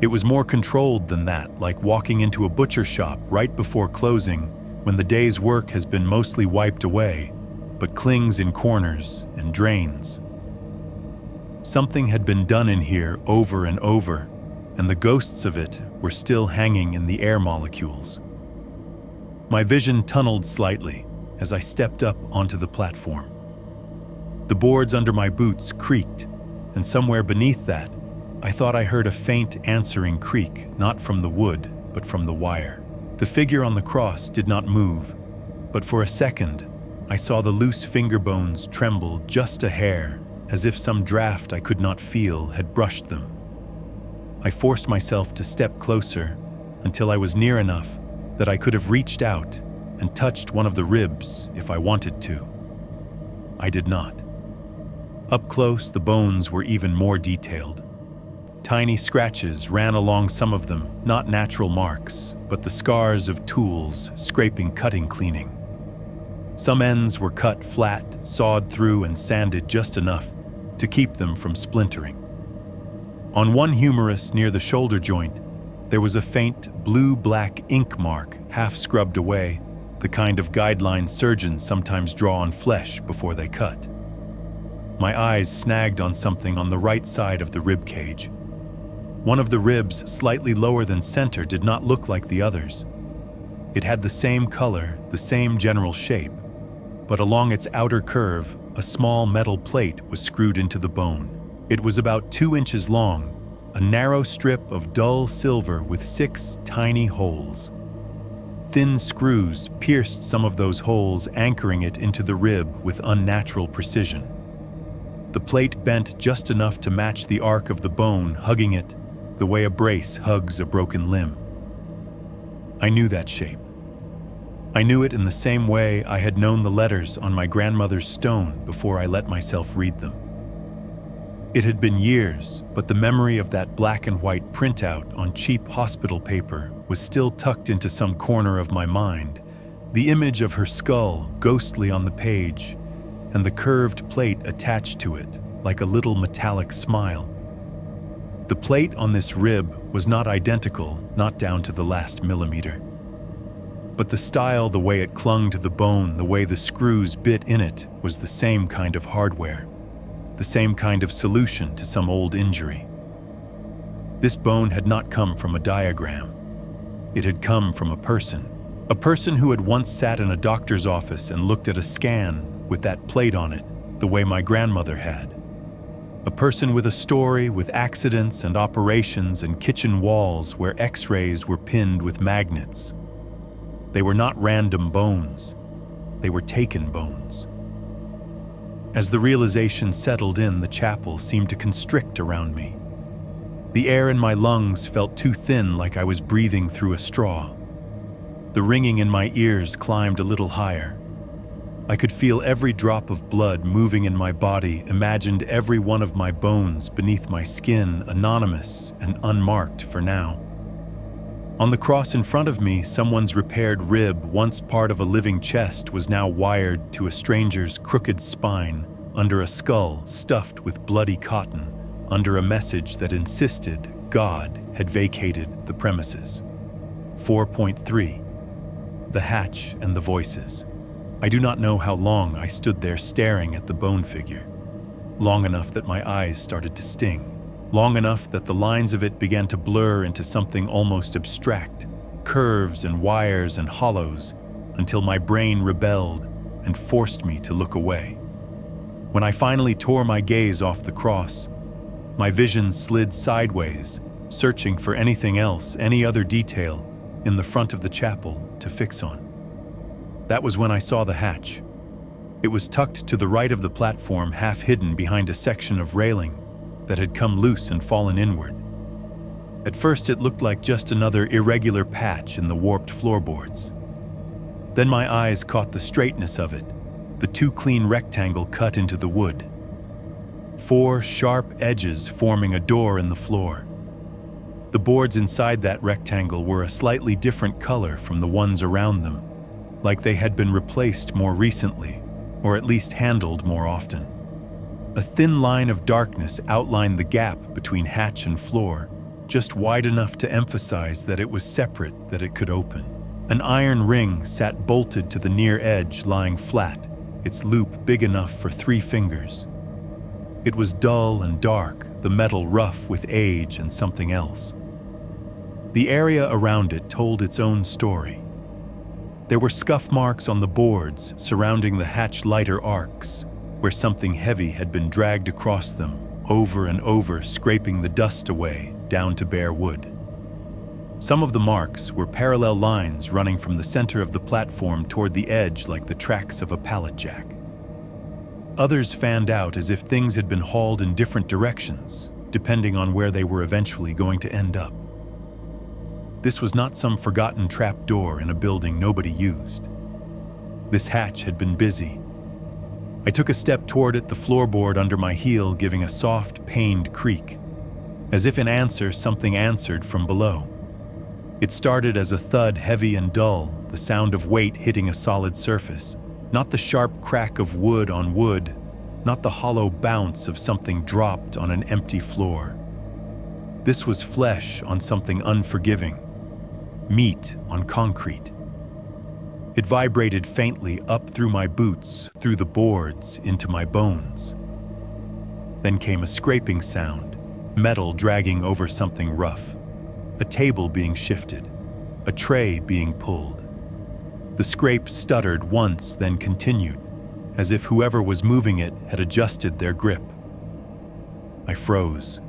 It was more controlled than that, like walking into a butcher shop right before closing, when the day's work has been mostly wiped away, but clings in corners and drains. Something had been done in here over and over, and the ghosts of it were still hanging in the air molecules. My vision tunneled slightly as I stepped up onto the platform. The boards under my boots creaked, and somewhere beneath that, I thought I heard a faint answering creak, not from the wood, but from the wire. The figure on the cross did not move, but for a second, I saw the loose finger bones tremble just a hair, as if some draft I could not feel had brushed them. I forced myself to step closer until I was near enough that I could have reached out and touched one of the ribs if I wanted to. I did not. Up close, the bones were even more detailed. Tiny scratches ran along some of them, not natural marks, but the scars of tools scraping, cutting, cleaning. Some ends were cut flat, sawed through, and sanded just enough to keep them from splintering. On one humerus near the shoulder joint, there was a faint blue-black ink mark half scrubbed away, the kind of guideline surgeons sometimes draw on flesh before they cut. My eyes snagged on something on the right side of the rib cage. One of the ribs, slightly lower than center, did not look like the others. It had the same color, the same general shape, but along its outer curve, a small metal plate was screwed into the bone. It was about 2 inches long, a narrow strip of dull silver with 6 tiny holes. Thin screws pierced some of those holes, anchoring it into the rib with unnatural precision. The plate bent just enough to match the arc of the bone, hugging it the way a brace hugs a broken limb. I knew that shape. I knew it in the same way I had known the letters on my grandmother's stone before I let myself read them. It had been years, but the memory of that black and white printout on cheap hospital paper was still tucked into some corner of my mind. The image of her skull ghostly on the page, and the curved plate attached to it, like a little metallic smile. The plate on this rib was not identical, not down to the last millimeter. But the style, the way it clung to the bone, the way the screws bit in it, was the same kind of hardware, the same kind of solution to some old injury. This bone had not come from a diagram. It had come from a person who had once sat in a doctor's office and looked at a scan with that plate on it, the way my grandmother had. A person with a story, with accidents and operations and kitchen walls where X-rays were pinned with magnets. They were not random bones. They were taken bones. As the realization settled in, the chapel seemed to constrict around me. The air in my lungs felt too thin, like I was breathing through a straw. The ringing in my ears climbed a little higher. I could feel every drop of blood moving in my body, imagined every one of my bones beneath my skin, anonymous and unmarked for now. On the cross in front of me, someone's repaired rib, once part of a living chest, was now wired to a stranger's crooked spine, under a skull stuffed with bloody cotton, under a message that insisted God had vacated the premises. 4.3. The hatch and the voices. I do not know how long I stood there staring at the bone figure. Long enough that my eyes started to sting. Long enough that the lines of it began to blur into something almost abstract, curves and wires and hollows, until my brain rebelled and forced me to look away. When I finally tore my gaze off the cross, my vision slid sideways, searching for anything else, any other detail in the front of the chapel to fix on. That was when I saw the hatch. It was tucked to the right of the platform, half hidden behind a section of railing that had come loose and fallen inward. At first it looked like just another irregular patch in the warped floorboards. Then my eyes caught the straightness of it, the two clean rectangle cut into the wood. 4 sharp edges forming a door in the floor. The boards inside that rectangle were a slightly different color from the ones around them, like they had been replaced more recently, or at least handled more often. A thin line of darkness outlined the gap between hatch and floor, just wide enough to emphasize that it was separate, that it could open. An iron ring sat bolted to the near edge, lying flat, its loop big enough for 3 fingers. It was dull and dark, the metal rough with age and something else. The area around it told its own story. There were scuff marks on the boards surrounding the hatch lighter arcs, where something heavy had been dragged across them, over and over, scraping the dust away down to bare wood. Some of the marks were parallel lines running from the center of the platform toward the edge like the tracks of a pallet jack. Others fanned out as if things had been hauled in different directions, depending on where they were eventually going to end up. This was not some forgotten trap door in a building nobody used. This hatch had been busy. I took a step toward it, the floorboard under my heel giving a soft, pained creak. As if in answer, something answered from below. It started as a thud, heavy and dull, the sound of weight hitting a solid surface. Not the sharp crack of wood on wood, not the hollow bounce of something dropped on an empty floor. This was flesh on something unforgiving. Meat on concrete. It vibrated faintly up through my boots, through the boards, into my bones. Then came a scraping sound, metal dragging over something rough, a table being shifted, a tray being pulled. The scrape stuttered once, then continued, as if whoever was moving it had adjusted their grip. I froze.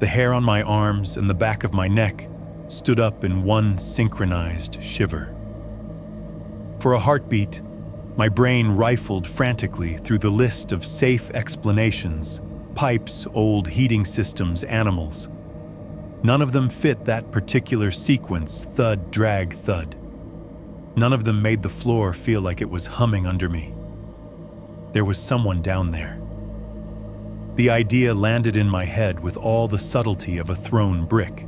The hair on my arms and the back of my neck stood up in one synchronized shiver. For a heartbeat, my brain rifled frantically through the list of safe explanations, pipes, old heating systems, animals. None of them fit that particular sequence, thud, drag, thud. None of them made the floor feel like it was humming under me. There was someone down there. The idea landed in my head with all the subtlety of a thrown brick.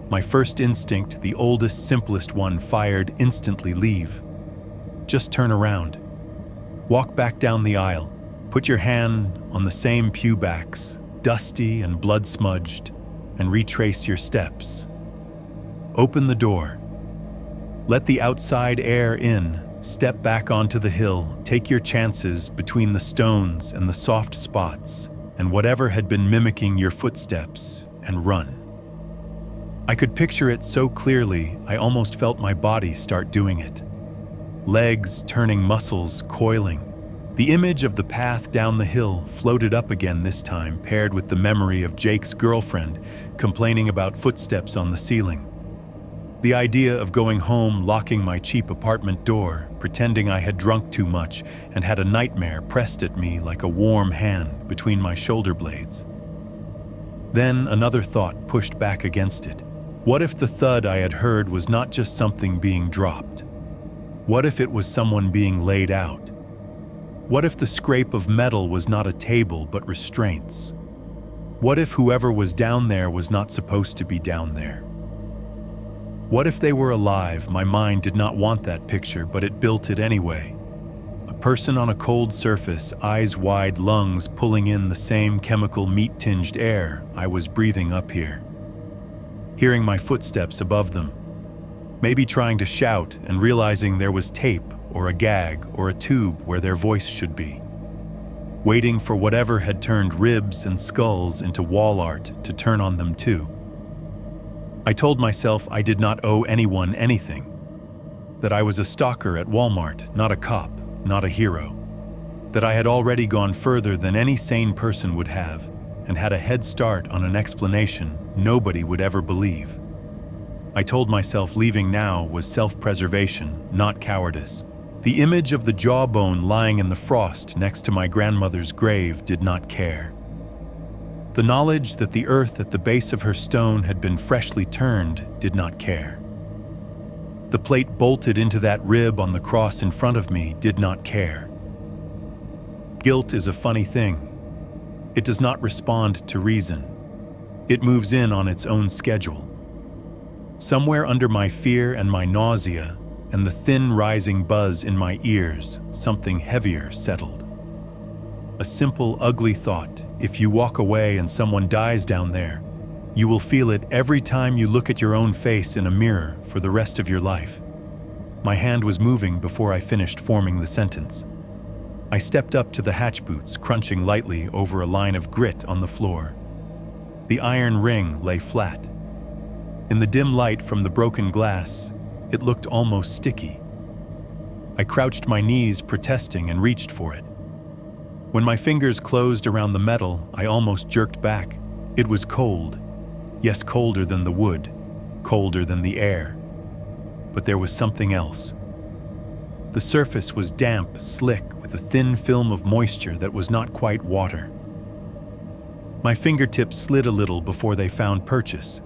My first instinct, the oldest, simplest one, fired instantly: leave. Just turn around. Walk back down the aisle. Put your hand on the same pew backs, dusty and blood-smudged, and retrace your steps. Open the door. Let the outside air in. Step back onto the hill. Take your chances between the stones and the soft spots and whatever had been mimicking your footsteps, and run. I could picture it so clearly, I almost felt my body start doing it. Legs turning, muscles coiling. The image of the path down the hill floated up again this time, paired with the memory of Jake's girlfriend complaining about footsteps on the ceiling. The idea of going home, locking my cheap apartment door, pretending I had drunk too much and had a nightmare pressed at me like a warm hand between my shoulder blades. Then another thought pushed back against it. What if the thud I had heard was not just something being dropped? What if it was someone being laid out? What if the scrape of metal was not a table but restraints? What if whoever was down there was not supposed to be down there? What if they were alive? My mind did not want that picture, but it built it anyway. A person on a cold surface, eyes wide, lungs pulling in the same chemical meat-tinged air I was breathing up here. Hearing my footsteps above them. Maybe trying to shout and realizing there was tape or a gag or a tube where their voice should be. Waiting for whatever had turned ribs and skulls into wall art to turn on them too. I told myself I did not owe anyone anything. That I was a stalker at Walmart, not a cop, not a hero. That I had already gone further than any sane person would have and had a head start on an explanation nobody would ever believe. I told myself leaving now was self-preservation, not cowardice. The image of the jawbone lying in the frost next to my grandmother's grave did not care. The knowledge that the earth at the base of her stone had been freshly turned did not care. The plate bolted into that rib on the cross in front of me did not care. Guilt is a funny thing. It does not respond to reason. It moves in on its own schedule. Somewhere under my fear and my nausea and the thin rising buzz in my ears, something heavier settled. A simple, ugly thought: if you walk away and someone dies down there, you will feel it every time you look at your own face in a mirror for the rest of your life. My hand was moving before I finished forming the sentence. I stepped up to the hatch boots, crunching lightly over a line of grit on the floor. The iron ring lay flat. In the dim light from the broken glass, it looked almost sticky. I crouched my knees, protesting, and reached for it. When my fingers closed around the metal, I almost jerked back. It was cold. Yes, colder than the wood, colder than the air. But there was something else. The surface was damp, slick, with a thin film of moisture that was not quite water. My fingertips slid a little before they found purchase.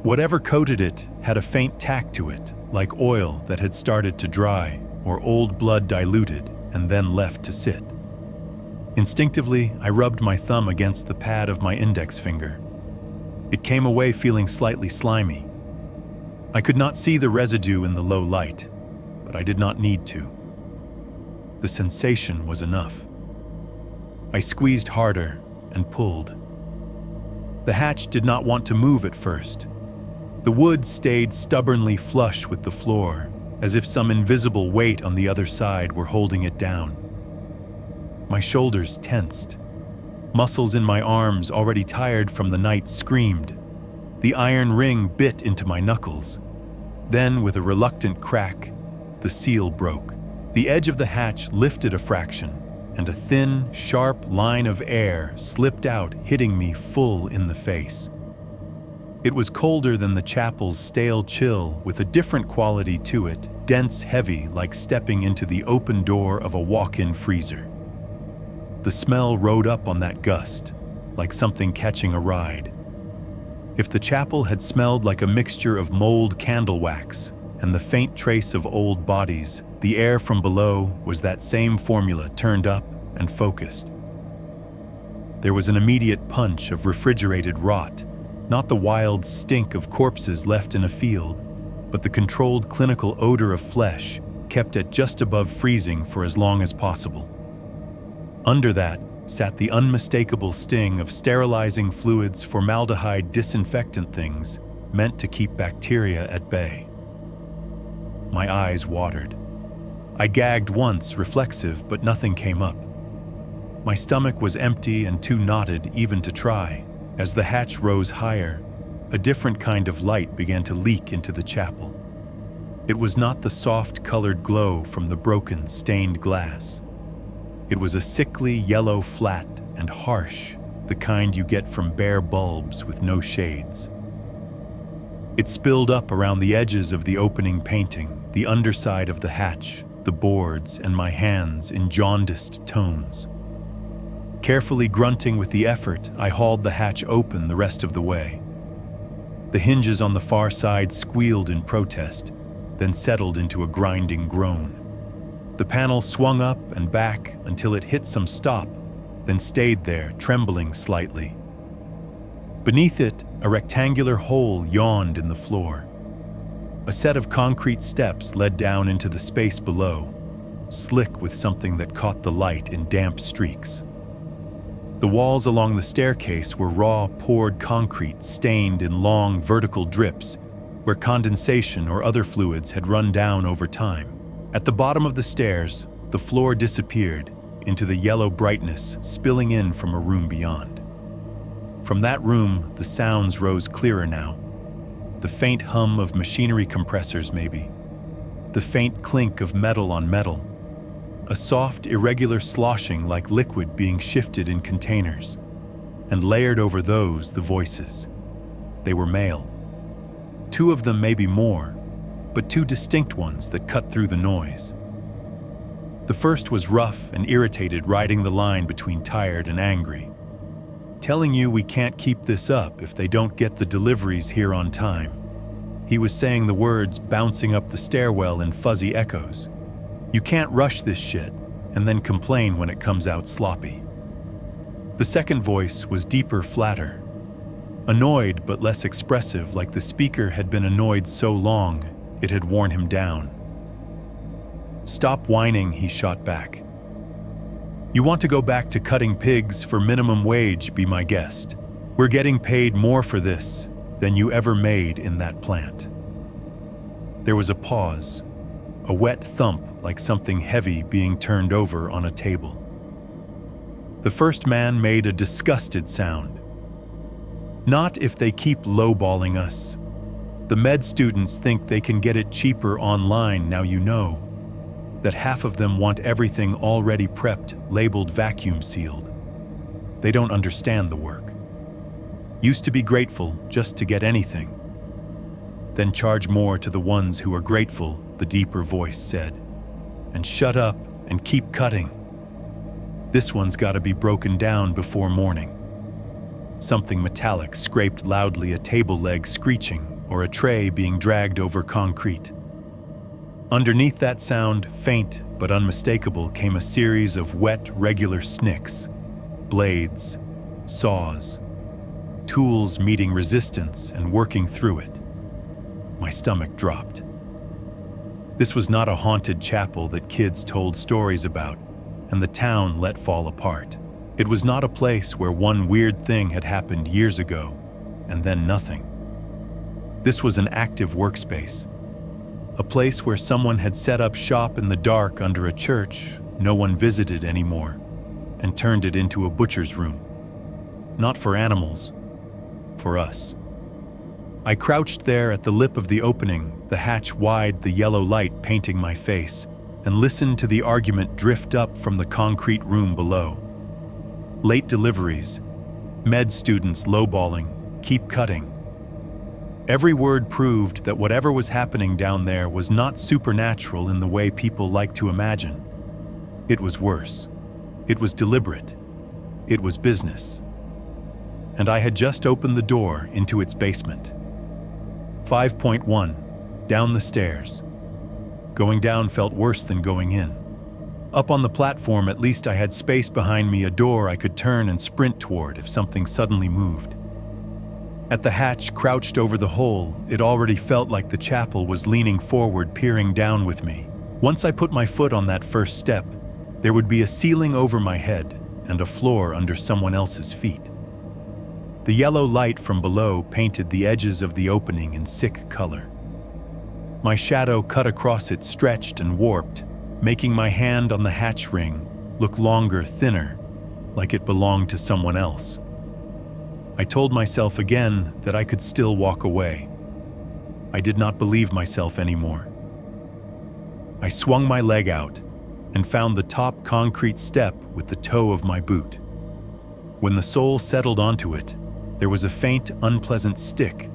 Whatever coated it had a faint tack to it, like oil that had started to dry, or old blood diluted and then left to sit. Instinctively, I rubbed my thumb against the pad of my index finger. It came away feeling slightly slimy. I could not see the residue in the low light, but I did not need to. The sensation was enough. I squeezed harder and pulled. The hatch did not want to move at first. The wood stayed stubbornly flush with the floor, as if some invisible weight on the other side were holding it down. My shoulders tensed. Muscles in my arms, already tired from the night, screamed. The iron ring bit into my knuckles. Then, with a reluctant crack, the seal broke. The edge of the hatch lifted a fraction, and a thin, sharp line of air slipped out, hitting me full in the face. It was colder than the chapel's stale chill, with a different quality to it, dense, heavy, like stepping into the open door of a walk-in freezer. The smell rode up on that gust, like something catching a ride. If the chapel had smelled like a mixture of mold candle wax and the faint trace of old bodies, the air from below was that same formula turned up and focused. There was an immediate punch of refrigerated rot, not the wild stink of corpses left in a field, but the controlled clinical odor of flesh kept at just above freezing for as long as possible. Under that, sat the unmistakable sting of sterilizing fluids, formaldehyde, disinfectant things meant to keep bacteria at bay. My eyes watered. I gagged once, reflexive, but nothing came up. My stomach was empty and too knotted even to try. As the hatch rose higher, a different kind of light began to leak into the chapel. It was not the soft-colored glow from the broken, stained glass. It was a sickly yellow, flat and harsh, the kind you get from bare bulbs with no shades. It spilled up around the edges of the opening painting, the underside of the hatch, the boards, and my hands in jaundiced tones. Carefully grunting with the effort, I hauled the hatch open the rest of the way. The hinges on the far side squealed in protest, then settled into a grinding groan. The panel swung up and back until it hit some stop, then stayed there, trembling slightly. Beneath it, a rectangular hole yawned in the floor. A set of concrete steps led down into the space below, slick with something that caught the light in damp streaks. The walls along the staircase were raw, poured concrete stained in long, vertical drips where condensation or other fluids had run down over time. At the bottom of the stairs, the floor disappeared into the yellow brightness spilling in from a room beyond. From that room, the sounds rose clearer now. The faint hum of machinery compressors, maybe. The faint clink of metal on metal. A soft, irregular sloshing like liquid being shifted in containers. And layered over those, the voices. They were male. Two of them, maybe more, but two distinct ones that cut through the noise. The first was rough and irritated, riding the line between tired and angry. Telling you we can't keep this up if they don't get the deliveries here on time. He was saying the words bouncing up the stairwell in fuzzy echoes. You can't rush this shit and then complain when it comes out sloppy. The second voice was deeper, flatter. Annoyed but less expressive, like the speaker had been annoyed so long it had worn him down. Stop whining, he shot back. You want to go back to cutting pigs for minimum wage, be my guest. We're getting paid more for this than you ever made in that plant. There was a pause, a wet thump like something heavy being turned over on a table. The first man made a disgusted sound. Not if they keep lowballing us. The med students think they can get it cheaper online, now you know. That half of them want everything already prepped, labeled vacuum sealed. They don't understand the work. Used to be grateful just to get anything. Then charge more to the ones who are grateful, the deeper voice said. And shut up and keep cutting. This one's got to be broken down before morning. Something metallic scraped loudly, a table leg screeching, or a tray being dragged over concrete. Underneath that sound, faint but unmistakable, came a series of wet, regular snicks. Blades, saws, tools meeting resistance and working through it. My stomach dropped. This was not a haunted chapel that kids told stories about, and the town let fall apart. It was not a place where one weird thing had happened years ago, and then nothing. This was an active workspace. A place where someone had set up shop in the dark under a church no one visited anymore, and turned it into a butcher's room. Not for animals, for us. I crouched there at the lip of the opening, the hatch wide, the yellow light painting my face, and listened to the argument drift up from the concrete room below. Late deliveries, med students lowballing, keep cutting. Every word proved that whatever was happening down there was not supernatural in the way people like to imagine. It was worse. It was deliberate. It was business. And I had just opened the door into its basement. 5.1, down the stairs. Going down felt worse than going in. Up on the platform, at least I had space behind me, a door I could turn and sprint toward if something suddenly moved. At the hatch, crouched over the hole, it already felt like the chapel was leaning forward, peering down with me. Once I put my foot on that first step, there would be a ceiling over my head and a floor under someone else's feet. The yellow light from below painted the edges of the opening in sick color. My shadow cut across it, stretched and warped, making my hand on the hatch ring look longer, thinner, like it belonged to someone else. I told myself again that I could still walk away. I did not believe myself anymore. I swung my leg out and found the top concrete step with the toe of my boot. When the sole settled onto it, there was a faint, unpleasant stick,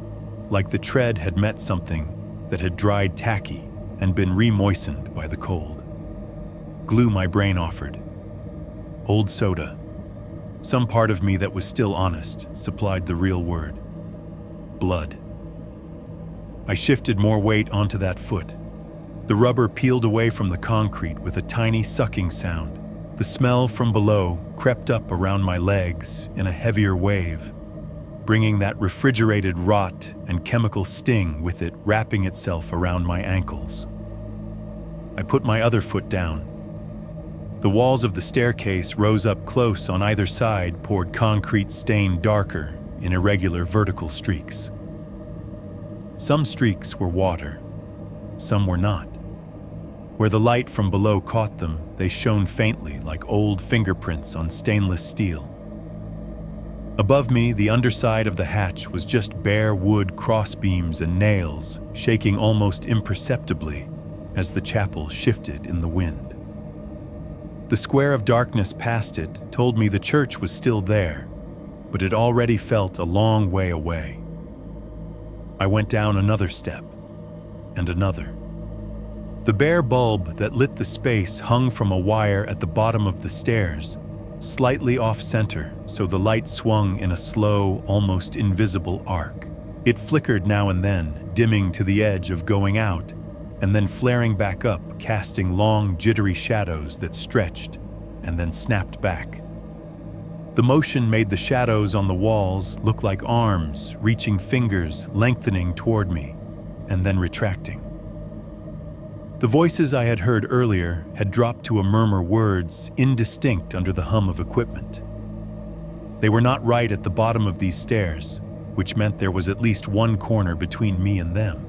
like the tread had met something that had dried tacky and been re-moistened by the cold. Glue, my brain offered. Old soda. Some part of me that was still honest supplied the real word. Blood. I shifted more weight onto that foot. The rubber peeled away from the concrete with a tiny sucking sound. The smell from below crept up around my legs in a heavier wave, bringing that refrigerated rot and chemical sting with it, wrapping itself around my ankles. I put my other foot down. The walls of the staircase rose up close on either side, poured concrete stained darker in irregular vertical streaks. Some streaks were water, some were not. Where the light from below caught them, they shone faintly like old fingerprints on stainless steel. Above me, the underside of the hatch was just bare wood crossbeams and nails, shaking almost imperceptibly as the chapel shifted in the wind. The square of darkness past it told me the church was still there, but it already felt a long way away. I went down another step, and another. The bare bulb that lit the space hung from a wire at the bottom of the stairs, slightly off-center, so the light swung in a slow, almost invisible arc. It flickered now and then, dimming to the edge of going out, and then flaring back up, casting long, jittery shadows that stretched and then snapped back. The motion made the shadows on the walls look like arms, reaching fingers, lengthening toward me, and then retracting. The voices I had heard earlier had dropped to a murmur, words indistinct under the hum of equipment. They were not right at the bottom of these stairs, which meant there was at least one corner between me and them.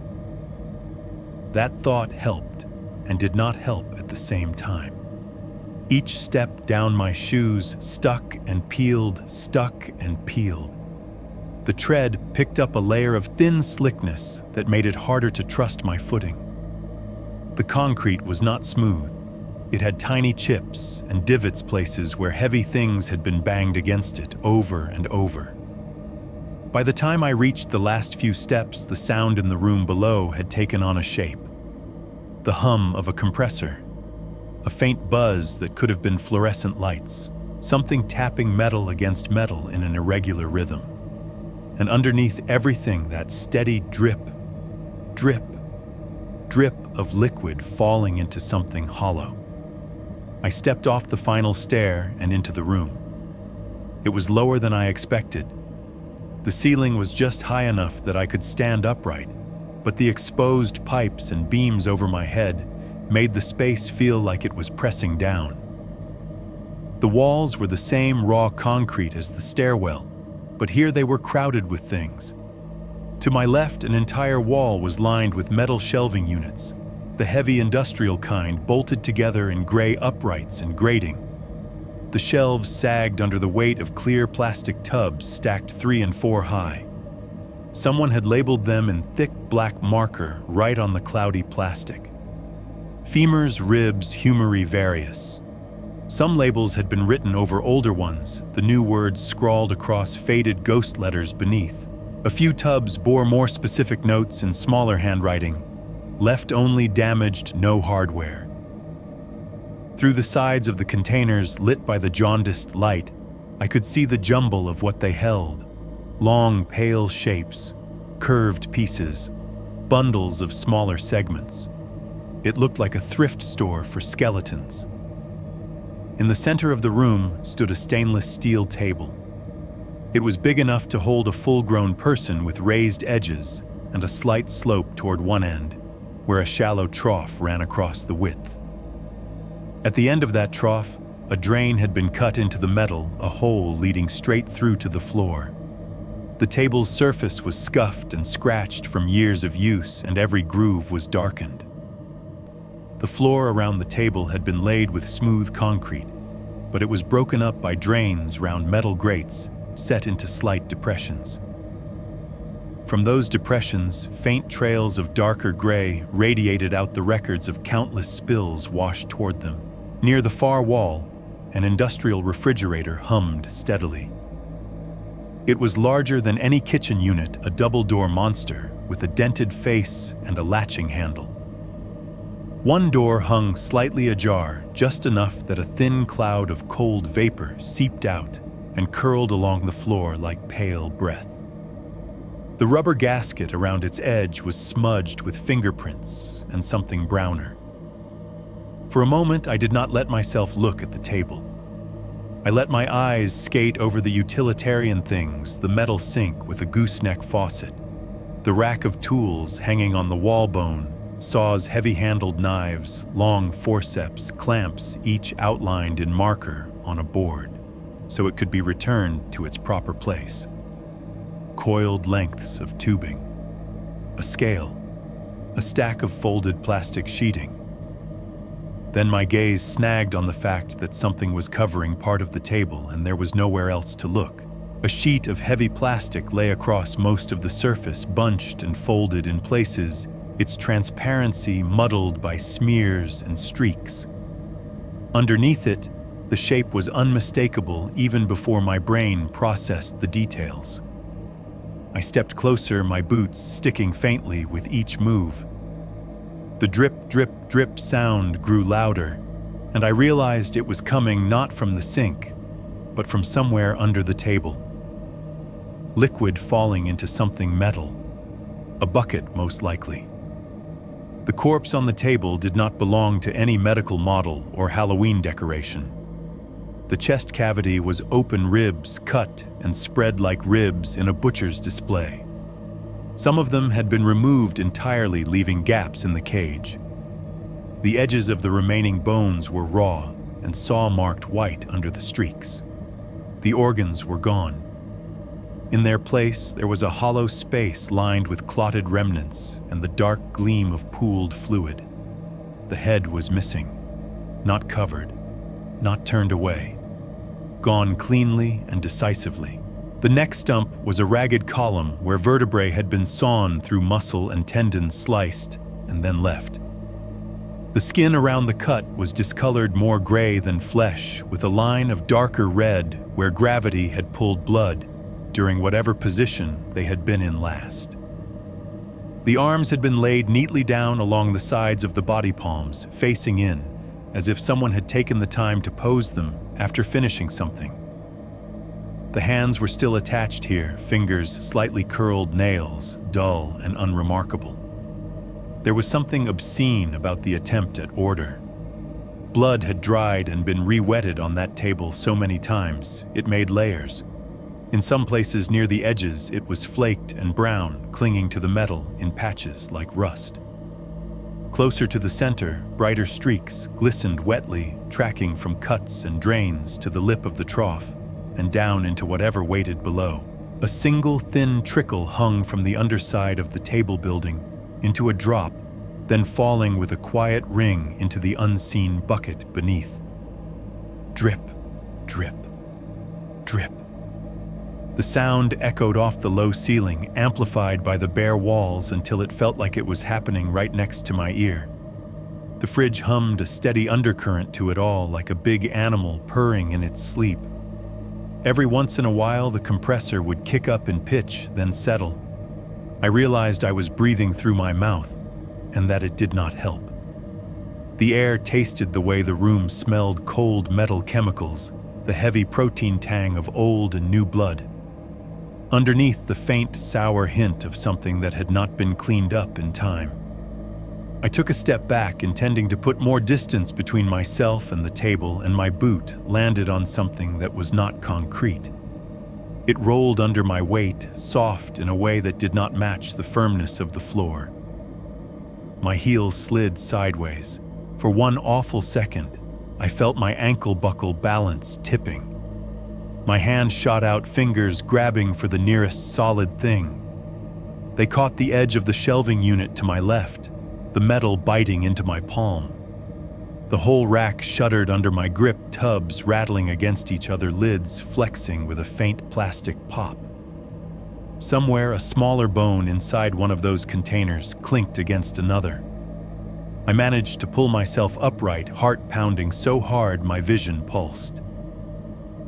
That thought helped and did not help at the same time. Each step down my shoes stuck and peeled, stuck and peeled. The tread picked up a layer of thin slickness that made it harder to trust my footing. The concrete was not smooth. It had tiny chips and divots, places where heavy things had been banged against it over and over. By the time I reached the last few steps, the sound in the room below had taken on a shape. The hum of a compressor, a faint buzz that could have been fluorescent lights, something tapping metal against metal in an irregular rhythm. And underneath everything, that steady drip, drip, drip of liquid falling into something hollow. I stepped off the final stair and into the room. It was lower than I expected. The ceiling was just high enough that I could stand upright, but the exposed pipes and beams over my head made the space feel like it was pressing down. The walls were the same raw concrete as the stairwell, but here they were crowded with things. To my left, an entire wall was lined with metal shelving units, the heavy industrial kind bolted together in gray uprights and grating. The shelves sagged under the weight of clear plastic tubs stacked 3 and 4 high. Someone had labeled them in thick black marker right on the cloudy plastic. Femurs, ribs, humeri, various. Some labels had been written over older ones, the new words scrawled across faded ghost letters beneath. A few tubs bore more specific notes in smaller handwriting. Left only, damaged, no hardware. Through the sides of the containers lit by the jaundiced light, I could see the jumble of what they held. Long, pale shapes, curved pieces, bundles of smaller segments. It looked like a thrift store for skeletons. In the center of the room stood a stainless steel table. It was big enough to hold a full-grown person with raised edges and a slight slope toward one end, where a shallow trough ran across the width. At the end of that trough, A drain had been cut into the metal, a hole leading straight through to the floor. The table's surface was scuffed and scratched from years of use, and every groove was darkened. The floor around the table had been laid with smooth concrete, but it was broken up by drains round metal grates set into slight depressions. From those depressions, faint trails of darker gray radiated out the records of countless spills washed toward them. Near the far wall, an industrial refrigerator hummed steadily. It was larger than any kitchen unit, a double-door monster with a dented face and a latching handle. One door hung slightly ajar, just enough that a thin cloud of cold vapor seeped out and curled along the floor like pale breath. The rubber gasket around its edge was smudged with fingerprints and something browner. For a moment, I did not let myself look at the table. I let my eyes skate over the utilitarian things, the metal sink with a gooseneck faucet, the rack of tools hanging on the wall bone, saws, heavy-handled knives, long forceps, clamps, each outlined in marker on a board, so it could be returned to its proper place. Coiled lengths of tubing, a scale, a stack of folded plastic sheeting. Then my gaze snagged on the fact that something was covering part of the table and there was nowhere else to look. A sheet of heavy plastic lay across most of the surface, bunched and folded in places, its transparency muddled by smears and streaks. Underneath it, the shape was unmistakable even before my brain processed the details. I stepped closer, my boots sticking faintly with each move. The drip, drip, drip sound grew louder, and I realized it was coming not from the sink, but from somewhere under the table. Liquid falling into something metal. A bucket, most likely. The corpse on the table did not belong to any medical model or Halloween decoration. The chest cavity was open ribs cut and spread like ribs in a butcher's display. Some of them had been removed entirely, leaving gaps in the cage. The edges of the remaining bones were raw and saw-marked white under the streaks. The organs were gone. In their place, there was a hollow space lined with clotted remnants and the dark gleam of pooled fluid. The head was missing, not covered, not turned away, gone cleanly and decisively. The neck stump was a ragged column where vertebrae had been sawn through muscle and tendons, sliced and then left. The skin around the cut was discolored more gray than flesh, with a line of darker red where gravity had pulled blood during whatever position they had been in last. The arms had been laid neatly down along the sides of the body palms, facing in, as if someone had taken the time to pose them after finishing something. The hands were still attached here, fingers, slightly curled nails, dull and unremarkable. There was something obscene about the attempt at order. Blood had dried and been re-wetted on that table so many times, it made layers. In some places near the edges, it was flaked and brown, clinging to the metal in patches like rust. Closer to the center, brighter streaks glistened wetly, tracking from cuts and drains to the lip of the trough and down into whatever waited below. A single thin trickle hung from the underside of the table building into a drop, then falling with a quiet ring into the unseen bucket beneath. Drip, drip, drip. The sound echoed off the low ceiling, amplified by the bare walls until it felt like it was happening right next to my ear. The fridge hummed a steady undercurrent to it all, like a big animal purring in its sleep. Every once in a while, the compressor would kick up in pitch, then settle. I realized I was breathing through my mouth, and that it did not help. The air tasted the way the room smelled: cold metal chemicals, the heavy protein tang of old and new blood. Underneath, the faint, sour hint of something that had not been cleaned up in time. I took a step back, intending to put more distance between myself and the table, and my boot landed on something that was not concrete. It rolled under my weight, soft in a way that did not match the firmness of the floor. My heels slid sideways. For one awful second, I felt my ankle buckle balance tipping. My hand shot out, fingers grabbing for the nearest solid thing. They caught the edge of the shelving unit to my left, the metal biting into my palm. The whole rack shuddered under my grip, tubs rattling against each other, lids flexing with a faint plastic pop. Somewhere, a smaller bone inside one of those containers clinked against another. I managed to pull myself upright, heart pounding so hard my vision pulsed.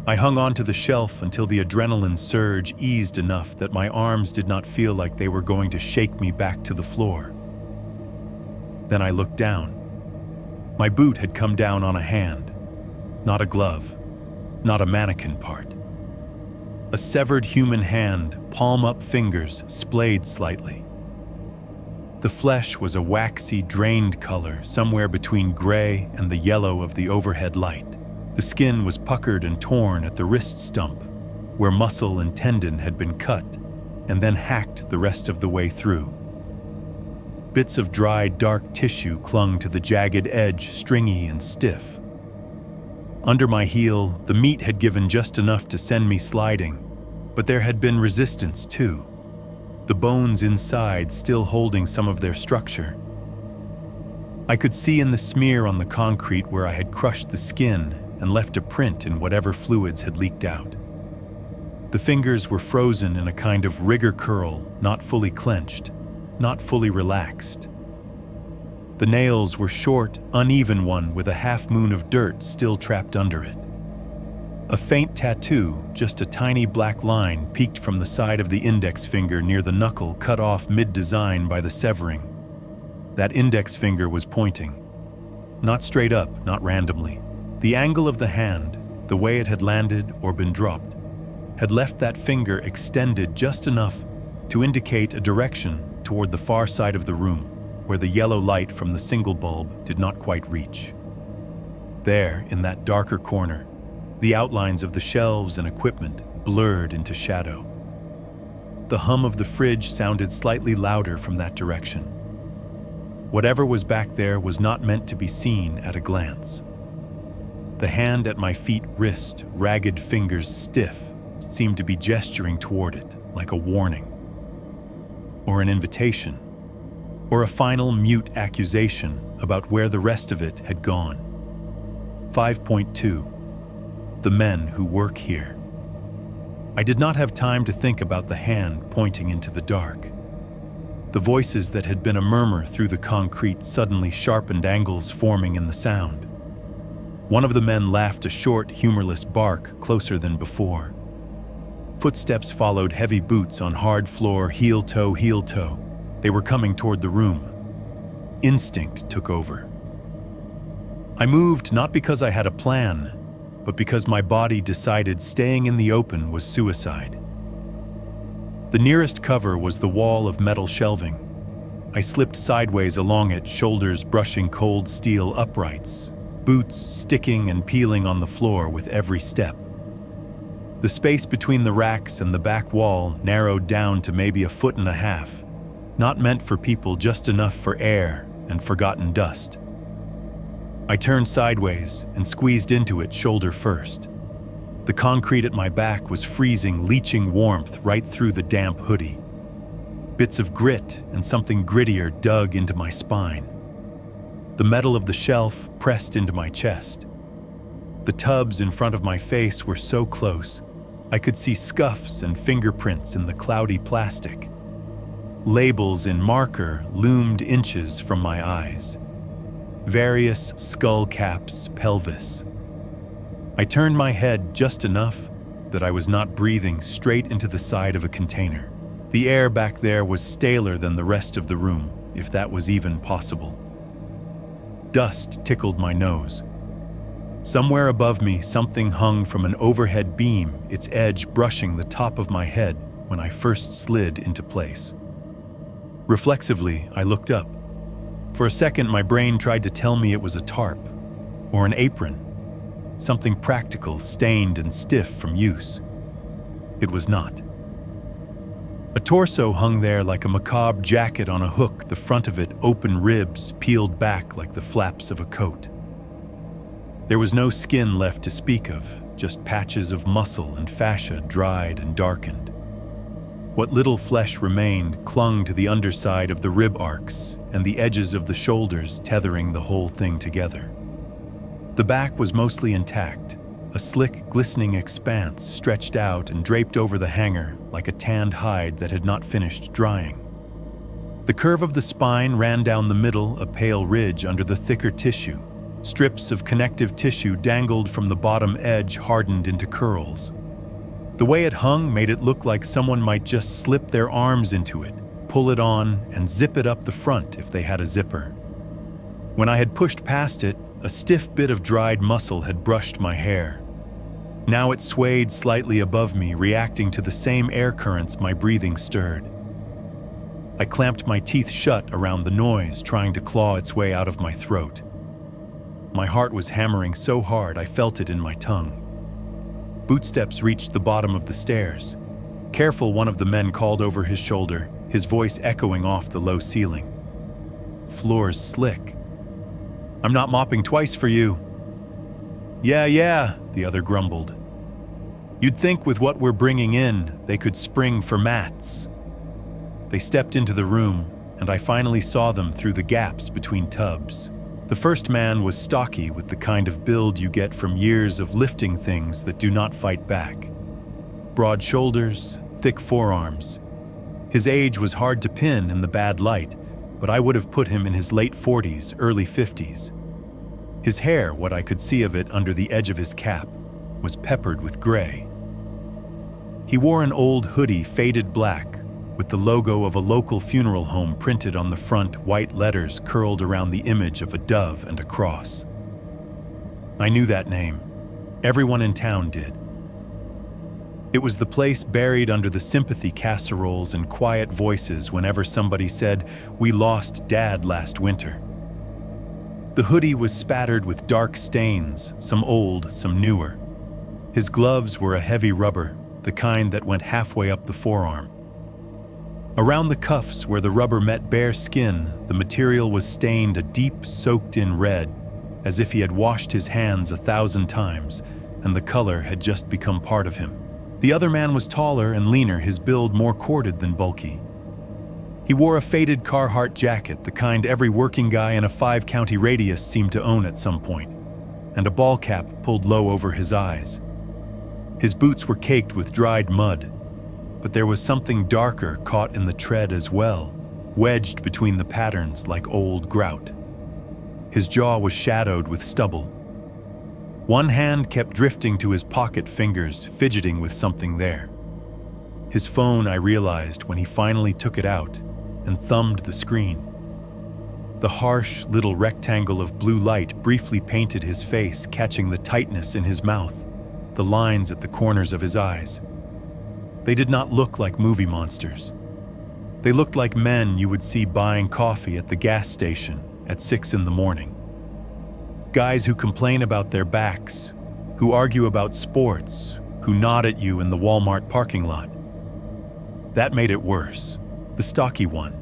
I hung onto the shelf until the adrenaline surge eased enough that my arms did not feel like they were going to shake me back to the floor. Then I looked down. My boot had come down on a hand, not a glove, not a mannequin part. A severed human hand, palm-up fingers splayed slightly. The flesh was a waxy, drained color, somewhere between gray and the yellow of the overhead light. The skin was puckered and torn at the wrist stump, where muscle and tendon had been cut, and then hacked the rest of the way through. Bits of dried, dark tissue clung to the jagged edge, stringy and stiff. Under my heel, the meat had given just enough to send me sliding, but there had been resistance too. The bones inside still holding some of their structure. I could see in the smear on the concrete where I had crushed the skin and left a print in whatever fluids had leaked out. The fingers were frozen in a kind of rigor curl, not fully clenched, not fully relaxed. The nails were short, uneven one with a half-moon of dirt still trapped under it. A faint tattoo, just a tiny black line, peeked from the side of the index finger near the knuckle, cut off mid-design by the severing. That index finger was pointing. Not straight up, not randomly. The angle of the hand, the way it had landed or been dropped, had left that finger extended just enough to indicate a direction toward the far side of the room, where the yellow light from the single bulb did not quite reach. There, in that darker corner, the outlines of the shelves and equipment blurred into shadow. The hum of the fridge sounded slightly louder from that direction. Whatever was back there was not meant to be seen at a glance. The hand at my feet, wrist, ragged fingers stiff, seemed to be gesturing toward it, like a warning, or an invitation, or a final mute accusation about where the rest of it had gone. 5.2. The men who work here. I did not have time to think about the hand pointing into the dark. The voices that had been a murmur through the concrete suddenly sharpened, angles forming in the sound. One of the men laughed a short, humorless bark closer than before. Footsteps followed, heavy boots on hard floor, heel toe, heel toe. They were coming toward the room. Instinct took over. I moved not because I had a plan, but because my body decided staying in the open was suicide. The nearest cover was the wall of metal shelving. I slipped sideways along it, shoulders brushing cold steel uprights, boots sticking and peeling on the floor with every step. The space between the racks and the back wall narrowed down to maybe 1.5 feet, not meant for people, just enough for air and forgotten dust. I turned sideways and squeezed into it shoulder first. The concrete at my back was freezing, leaching warmth right through the damp hoodie. Bits of grit and something grittier dug into my spine. The metal of the shelf pressed into my chest. The tubs in front of my face were so close, I could see scuffs and fingerprints in the cloudy plastic. Labels in marker loomed inches from my eyes. Various skull caps, pelvis. I turned my head just enough that I was not breathing straight into the side of a container. The air back there was staler than the rest of the room, if that was even possible. Dust tickled my nose. Somewhere above me, something hung from an overhead beam, its edge brushing the top of my head when I first slid into place. Reflexively, I looked up. For a second, my brain tried to tell me it was a tarp or an apron, something practical, stained and stiff from use. It was not. A torso hung there like a macabre jacket on a hook, the front of it open, ribs peeled back like the flaps of a coat. There was no skin left to speak of, just patches of muscle and fascia dried and darkened. What little flesh remained clung to the underside of the rib arcs and the edges of the shoulders, tethering the whole thing together. The back was mostly intact, a slick, glistening expanse stretched out and draped over the hanger like a tanned hide that had not finished drying. The curve of the spine ran down the middle, a pale ridge under the thicker tissue. Strips of connective tissue dangled from the bottom edge, hardened into curls. The way it hung made it look like someone might just slip their arms into it, pull it on, and zip it up the front if they had a zipper. When I had pushed past it, a stiff bit of dried muscle had brushed my hair. Now it swayed slightly above me, reacting to the same air currents my breathing stirred. I clamped my teeth shut around the noise, trying to claw its way out of my throat. My heart was hammering so hard I felt it in my tongue. Footsteps reached the bottom of the stairs. "Careful," one of the men called over his shoulder, his voice echoing off the low ceiling. "Floor's slick." "I'm not mopping twice for you." Yeah, the other grumbled. "You'd think with what we're bringing in, they could spring for mats." They stepped into the room, and I finally saw them through the gaps between tubs. The first man was stocky, with the kind of build you get from years of lifting things that do not fight back. Broad shoulders, thick forearms. His age was hard to pin in the bad light, but I would have put him in his late 40s, early 50s. His hair, what I could see of it under the edge of his cap, was peppered with gray. He wore an old hoodie, faded black, with the logo of a local funeral home printed on the front, white letters curled around the image of a dove and a cross. I knew that name. Everyone in town did. It was the place buried under the sympathy casseroles and quiet voices whenever somebody said, "We lost Dad last winter." The hoodie was spattered with dark stains, some old, some newer. His gloves were a heavy rubber, the kind that went halfway up the forearm. Around the cuffs, where the rubber met bare skin, the material was stained a deep, soaked-in red, as if he had washed his hands 1,000 times, and the color had just become part of him. The other man was taller and leaner, his build more corded than bulky. He wore a faded Carhartt jacket, the kind every working guy in a 5-county radius seemed to own at some point, and a ball cap pulled low over his eyes. His boots were caked with dried mud, but there was something darker caught in the tread as well, wedged between the patterns like old grout. His jaw was shadowed with stubble. One hand kept drifting to his pocket fingers, fidgeting with something there. His phone, I realized when he finally took it out and thumbed the screen. The harsh little rectangle of blue light briefly painted his face, catching the tightness in his mouth, the lines at the corners of his eyes. They did not look like movie monsters. They looked like men you would see buying coffee at the gas station at 6 in the morning. Guys who complain about their backs, who argue about sports, who nod at you in the Walmart parking lot. That made it worse, the stocky one.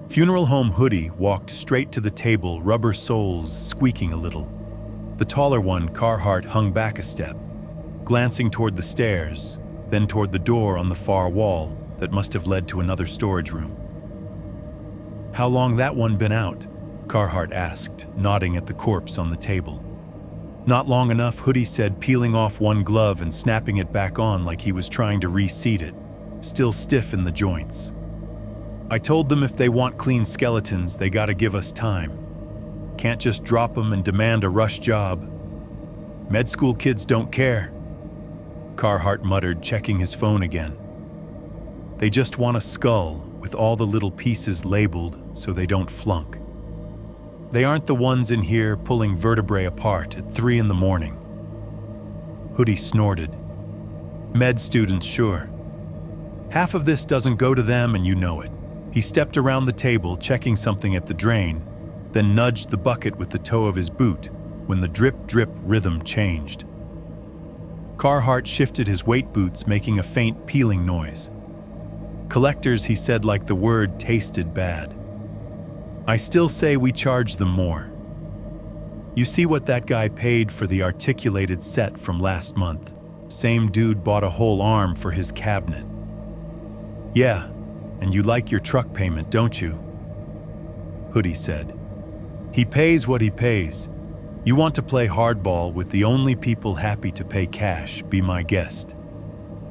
Funeral home hoodie walked straight to the table, rubber soles squeaking a little. The taller one, Carhartt, hung back a step, glancing toward the stairs, then toward the door on the far wall that must have led to another storage room. "How long that one been out?" Carhartt asked, nodding at the corpse on the table. "Not long enough," Hoodie said, peeling off one glove and snapping it back on like he was trying to reseat it, still stiff in the joints. "I told them if they want clean skeletons, they gotta give us time. Can't just drop them and demand a rush job. Med school kids don't care." Carhartt muttered, checking his phone again. "They just want a skull with all the little pieces labeled so they don't flunk. They aren't the ones in here pulling vertebrae apart at 3 in the morning." Hoodie snorted. "Med students, sure. Half of this doesn't go to them and you know it." He stepped around the table, checking something at the drain, then nudged the bucket with the toe of his boot when the drip-drip rhythm changed. Carhartt shifted his weight boots, making a faint peeling noise. "Collectors," he said like the word tasted bad. "I still say we charge them more." You see what that guy paid for the articulated set from last month? Same dude bought a whole arm for his cabinet. Yeah, and you like your truck payment, don't you? Hoodie said. He pays what he pays. You want to play hardball with the only people happy to pay cash, be my guest.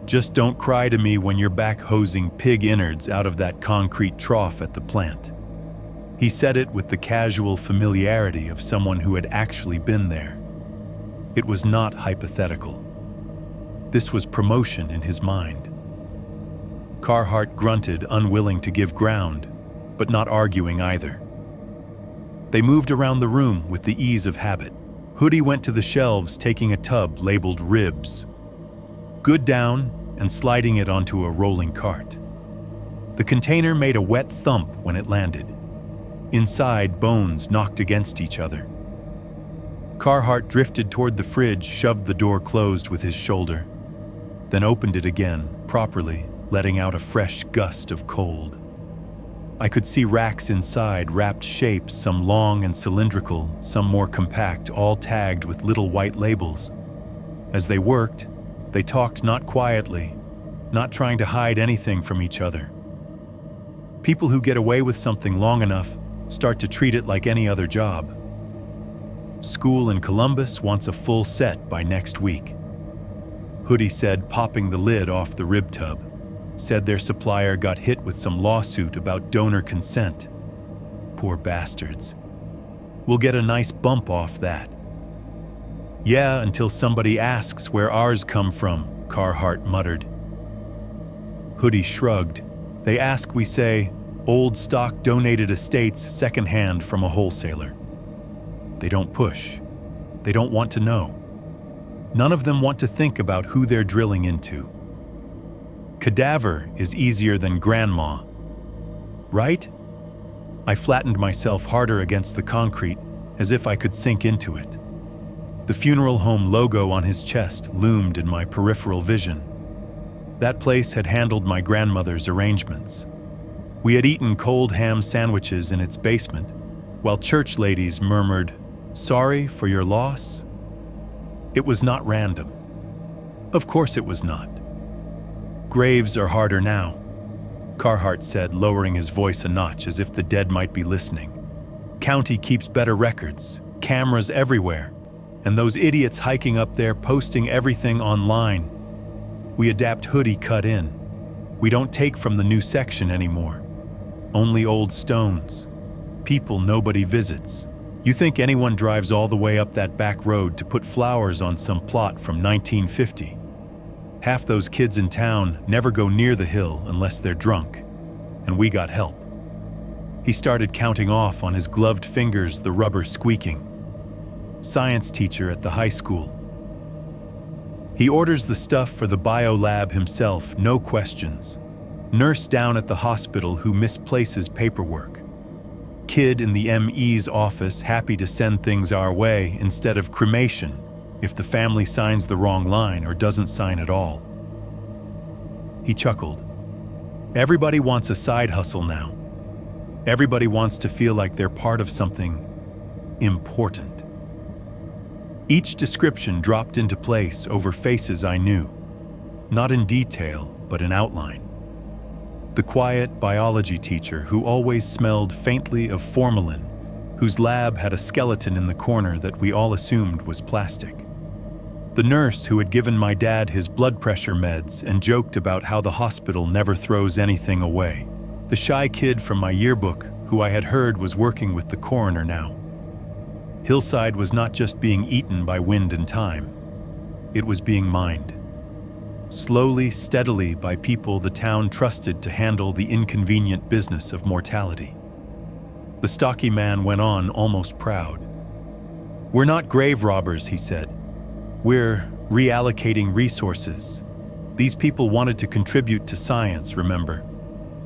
Just don't cry to me when you're back hosing pig innards out of that concrete trough at the plant. He said it with the casual familiarity of someone who had actually been there. It was not hypothetical. This was promotion in his mind. Carhart grunted, unwilling to give ground, but not arguing either. They moved around the room with the ease of habit. Hoodie went to the shelves, taking a tub labeled ribs. Good down and sliding it onto a rolling cart. The container made a wet thump when it landed. Inside, bones knocked against each other. Carhart drifted toward the fridge, shoved the door closed with his shoulder, then opened it again, properly, letting out a fresh gust of cold. I could see racks inside, wrapped shapes, some long and cylindrical, some more compact, all tagged with little white labels. As they worked, they talked not quietly, not trying to hide anything from each other. People who get away with something long enough start to treat it like any other job. School in Columbus wants a full set by next week. Hoodie said, popping the lid off the rib tub. Said their supplier got hit with some lawsuit about donor consent. Poor bastards. We'll get a nice bump off that. Yeah, until somebody asks where ours come from, Carhart muttered. Hoodie shrugged. They ask, we say, old stock donated estates secondhand from a wholesaler. They don't push. They don't want to know. None of them want to think about who they're drilling into. Cadaver is easier than grandma, right? I flattened myself harder against the concrete as if I could sink into it. The funeral home logo on his chest loomed in my peripheral vision. That place had handled my grandmother's arrangements. We had eaten cold ham sandwiches in its basement, while church ladies murmured, "Sorry for your loss?" It was not random. Of course it was not. Graves are harder now, Carhart said, lowering his voice a notch as if the dead might be listening. County keeps better records, cameras everywhere, and those idiots hiking up there posting everything online. We adapt. Hoodie cut in. We don't take from the new section anymore. Only old stones. People nobody visits. You think anyone drives all the way up that back road to put flowers on some plot from 1950? Half those kids in town never go near the hill unless they're drunk, and we got help. He started counting off on his gloved fingers, the rubber squeaking. Science teacher at the high school. He orders the stuff for the bio lab himself, no questions. Nurse down at the hospital who misplaces paperwork. Kid in the ME's office happy to send things our way instead of cremation if the family signs the wrong line or doesn't sign at all. He chuckled. Everybody wants a side hustle now. Everybody wants to feel like they're part of something important. Each description dropped into place over faces I knew, not in detail, but in outline. The quiet biology teacher who always smelled faintly of formalin, whose lab had a skeleton in the corner that we all assumed was plastic. The nurse who had given my dad his blood pressure meds and joked about how the hospital never throws anything away. The shy kid from my yearbook who I had heard was working with the coroner now. Hillside was not just being eaten by wind and time. It was being mined. Slowly, steadily by people the town trusted to handle the inconvenient business of mortality. The stocky man went on, almost proud. We're not grave robbers, he said. We're reallocating resources. These people wanted to contribute to science, remember?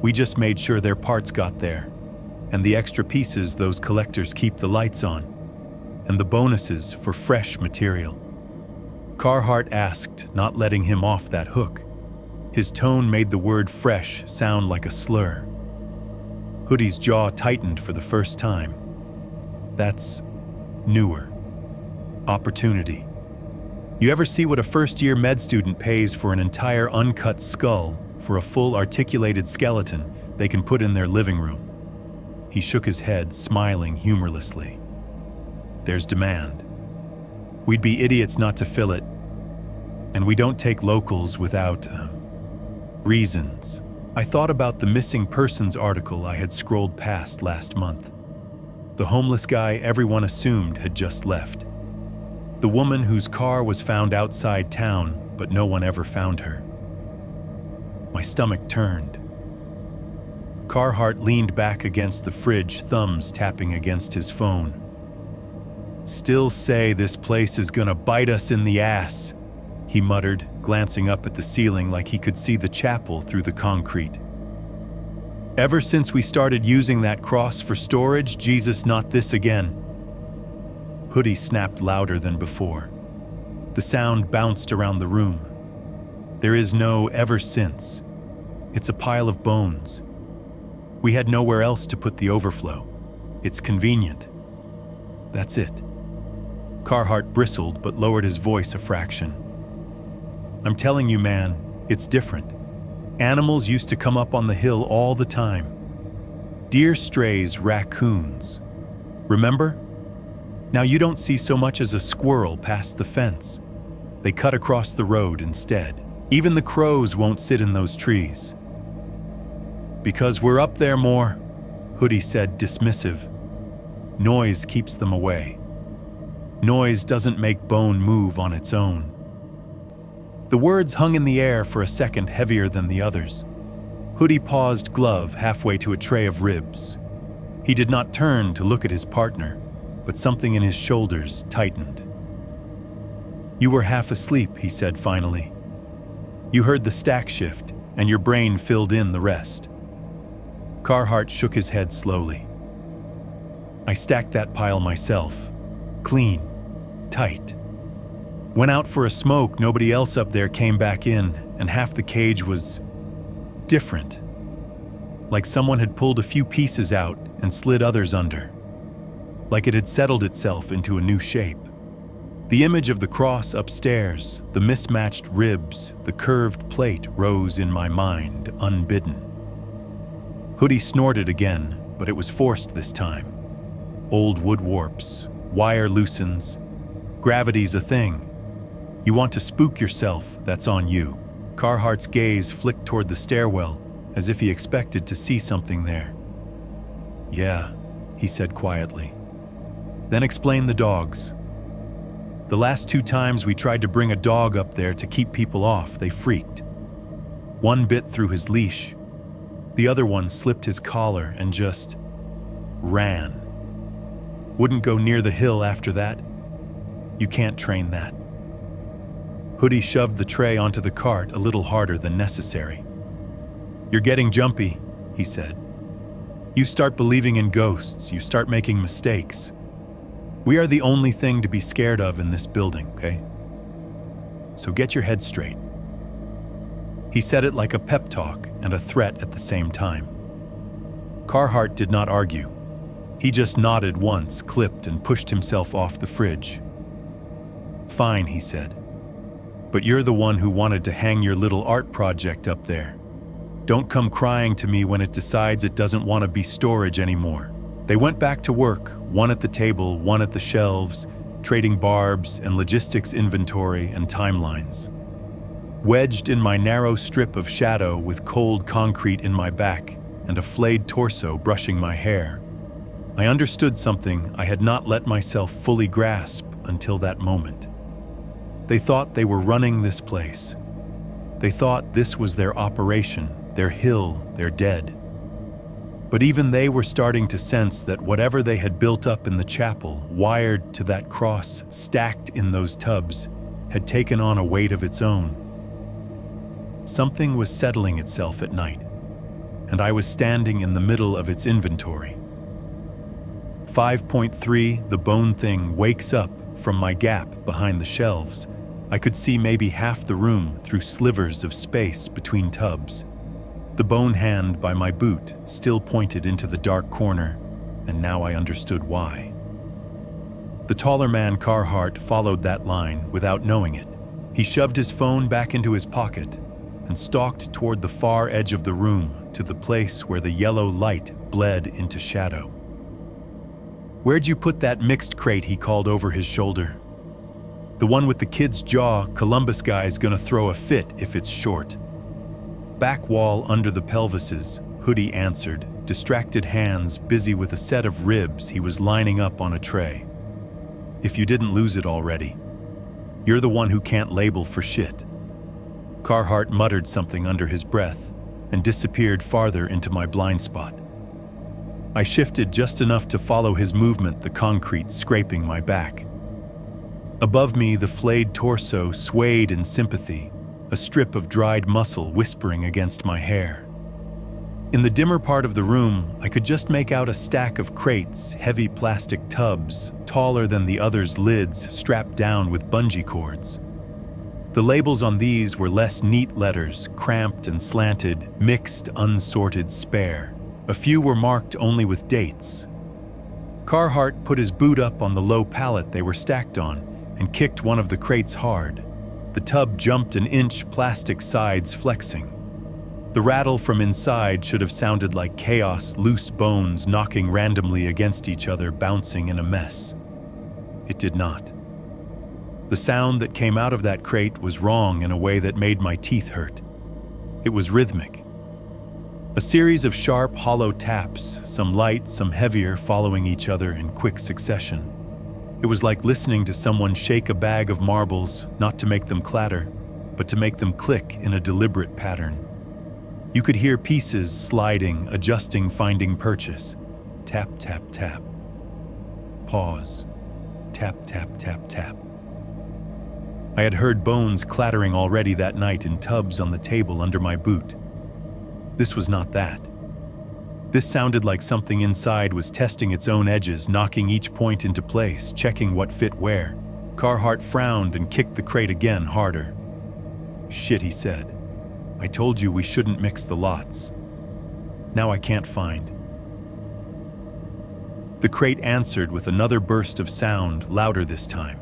We just made sure their parts got there. And the extra pieces those collectors keep the lights on. And the bonuses for fresh material. Carhart asked, not letting him off that hook. His tone made the word fresh sound like a slur. Hoodie's jaw tightened for the first time. That's newer. opportunity. You ever see what a first-year med student pays for an entire uncut skull for a full articulated skeleton they can put in their living room? He shook his head, smiling humorlessly. There's demand. We'd be idiots not to fill it, and we don't take locals without reasons. I thought about the missing persons article I had scrolled past last month. The homeless guy everyone assumed had just left. The woman whose car was found outside town, but no one ever found her. My stomach turned. Carhart leaned back against the fridge, thumbs tapping against his phone. Still say this place is gonna bite us in the ass, he muttered, glancing up at the ceiling like he could see the chapel through the concrete. Ever since we started using that cross for storage, Jesus, not this again. Hoodie snapped louder than before. The sound bounced around the room. There is no ever since. It's a pile of bones. We had nowhere else to put the overflow. It's convenient. That's it. Carhart bristled but lowered his voice a fraction. I'm telling you, man, it's different. Animals used to come up on the hill all the time. Deer strays, raccoons. Remember? Now you don't see so much as a squirrel past the fence. They cut across the road instead. Even the crows won't sit in those trees. Because we're up there more, Hoodie said, dismissive. Noise keeps them away. Noise doesn't make bone move on its own. The words hung in the air for a second, heavier than the others. Hoodie paused, glove halfway to a tray of ribs. He did not turn to look at his partner, but something in his shoulders tightened. You were half asleep, he said finally. You heard the stack shift, and your brain filled in the rest. Carhart shook his head slowly. I stacked that pile myself. Clean. Tight. Went out for a smoke, nobody else up there came back in, and half the cage was different. Like someone had pulled a few pieces out and slid others under. Like it had settled itself into a new shape. The image of the cross upstairs, the mismatched ribs, the curved plate rose in my mind, unbidden. Hoodie snorted again, but it was forced this time. Old wood warps, wire loosens, gravity's a thing. You want to spook yourself, that's on you. Carhart's gaze flicked toward the stairwell, as if he expected to see something there. Yeah, he said quietly. Then explain the dogs. The last 2 times we tried to bring a dog up there to keep people off, they freaked. One bit through his leash. The other one slipped his collar and just ran. Wouldn't go near the hill after that. You can't train that. Hoodie shoved the tray onto the cart a little harder than necessary. You're getting jumpy, he said. You start believing in ghosts, you start making mistakes. We are the only thing to be scared of in this building, okay? So get your head straight. He said it like a pep talk and a threat at the same time. Carhart did not argue. He just nodded once, clipped, and pushed himself off the fridge. Fine, he said. But you're the one who wanted to hang your little art project up there. Don't come crying to me when it decides it doesn't want to be storage anymore. They went back to work, one at the table, one at the shelves, trading barbs and logistics inventory and timelines. Wedged in my narrow strip of shadow with cold concrete in my back and a flayed torso brushing my hair, I understood something I had not let myself fully grasp until that moment. They thought they were running this place. They thought this was their operation, their hill, their dead. But even they were starting to sense that whatever they had built up in the chapel, wired to that cross stacked in those tubs, had taken on a weight of its own. Something was settling itself at night, and I was standing in the middle of its inventory. 5.3, the bone thing wakes up from my gap behind the shelves. I could see maybe half the room through slivers of space between tubs. The bone hand by my boot still pointed into the dark corner, and now I understood why. The taller man, Carhart, followed that line without knowing it. He shoved his phone back into his pocket and stalked toward the far edge of the room to the place where the yellow light bled into shadow. "Where'd you put that mixed crate?" he called over his shoulder. "The one with the kid's jaw. Columbus guy's gonna throw a fit if it's short." "Back wall under the pelvises," Hoodie answered, distracted hands busy with a set of ribs he was lining up on a tray. "If you didn't lose it already. You're the one who can't label for shit." Carhart muttered something under his breath and disappeared farther into my blind spot. I shifted just enough to follow his movement, the concrete scraping my back. Above me, the flayed torso swayed in sympathy, a strip of dried muscle whispering against my hair. In the dimmer part of the room, I could just make out a stack of crates, heavy plastic tubs, taller than the others' lids, strapped down with bungee cords. The labels on these were less neat letters, cramped and slanted, mixed, unsorted, spare. A few were marked only with dates. Carhart put his boot up on the low pallet they were stacked on and kicked one of the crates hard. The tub jumped an inch, plastic sides flexing. The rattle from inside should have sounded like chaos, loose bones knocking randomly against each other, bouncing in a mess. It did not. The sound that came out of that crate was wrong in a way that made my teeth hurt. It was rhythmic. A series of sharp, hollow taps, some light, some heavier, following each other in quick succession. It was like listening to someone shake a bag of marbles, not to make them clatter, but to make them click in a deliberate pattern. You could hear pieces sliding, adjusting, finding purchase. Tap, tap, tap. Pause. Tap, tap, tap, tap. I had heard bones clattering already that night in tubs on the table under my boot. This was not that. This sounded like something inside was testing its own edges, knocking each point into place, checking what fit where. Carhart frowned and kicked the crate again, harder. "Shit," he said. "I told you we shouldn't mix the lots. Now I can't find." The crate answered with another burst of sound, louder this time.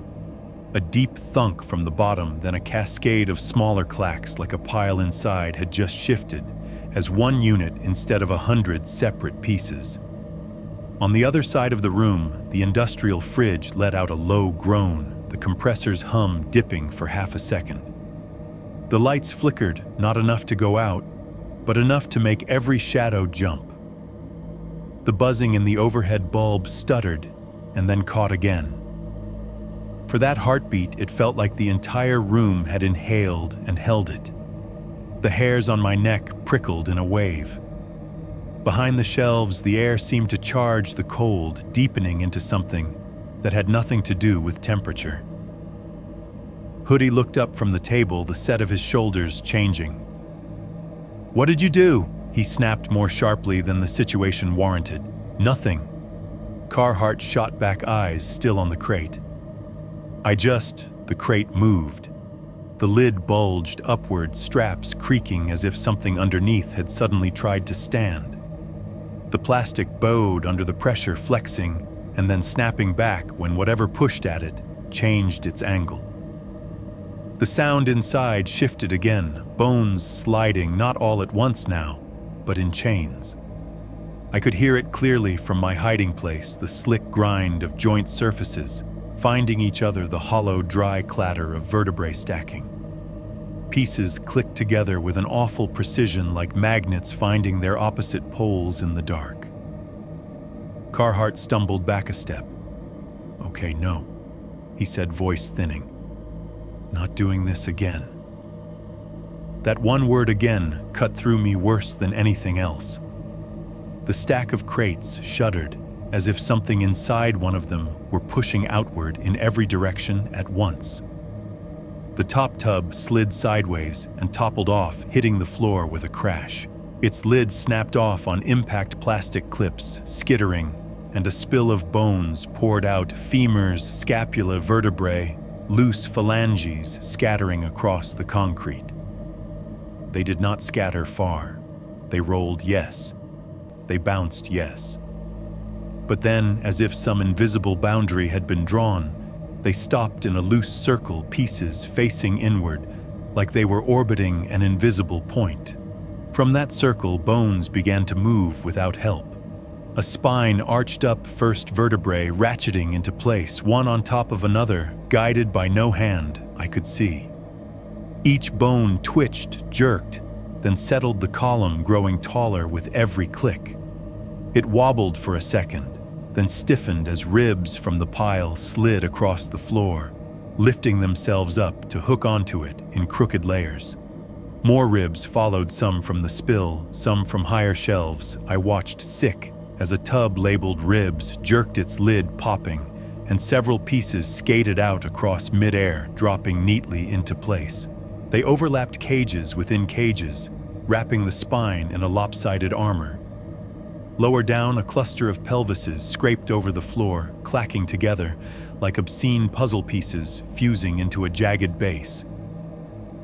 A deep thunk from the bottom, then a cascade of smaller clacks like a pile inside had just shifted, as one unit instead of 100 separate pieces. On the other side of the room, the industrial fridge let out a low groan, the compressor's hum dipping for half a second. The lights flickered, not enough to go out, but enough to make every shadow jump. The buzzing in the overhead bulb stuttered and then caught again. For that heartbeat, it felt like the entire room had inhaled and held it. The hairs on my neck prickled in a wave. Behind the shelves, the air seemed to charge the cold, deepening into something that had nothing to do with temperature. Hoodie looked up from the table, the set of his shoulders changing. "What did you do?" he snapped more sharply than the situation warranted. "Nothing." Carhart shot back, eyes still on the crate. The crate moved. The lid bulged upward, straps creaking as if something underneath had suddenly tried to stand. The plastic bowed under the pressure, flexing and then snapping back when whatever pushed at it changed its angle. The sound inside shifted again, bones sliding, not all at once now, but in chains. I could hear it clearly from my hiding place, the slick grind of joint surfaces, finding each other, the hollow, dry clatter of vertebrae stacking. Pieces clicked together with an awful precision, like magnets finding their opposite poles in the dark. Carhart stumbled back a step. "Okay, no," he said, voice thinning. "Not doing this again." That one word again cut through me worse than anything else. The stack of crates shuddered, as if something inside one of them were pushing outward in every direction at once. The top tub slid sideways and toppled off, hitting the floor with a crash. Its lid snapped off on impact plastic clips, skittering, and a spill of bones poured out, femurs, scapula, vertebrae, loose phalanges scattering across the concrete. They did not scatter far. They rolled, yes. They bounced, yes. But then, as if some invisible boundary had been drawn, they stopped in a loose circle, pieces facing inward, like they were orbiting an invisible point. From that circle, bones began to move without help. A spine arched up, first vertebrae ratcheting into place, one on top of another, guided by no hand I could see. Each bone twitched, jerked, then settled, the column growing taller with every click. It wobbled for a second, then stiffened as ribs from the pile slid across the floor, lifting themselves up to hook onto it in crooked layers. More ribs followed, some from the spill, some from higher shelves. I watched, sick, as a tub labeled ribs jerked, its lid popping, and several pieces skated out across midair, dropping neatly into place. They overlapped cages within cages, wrapping the spine in a lopsided armor. Lower down, a cluster of pelvises scraped over the floor, clacking together like obscene puzzle pieces fusing into a jagged base.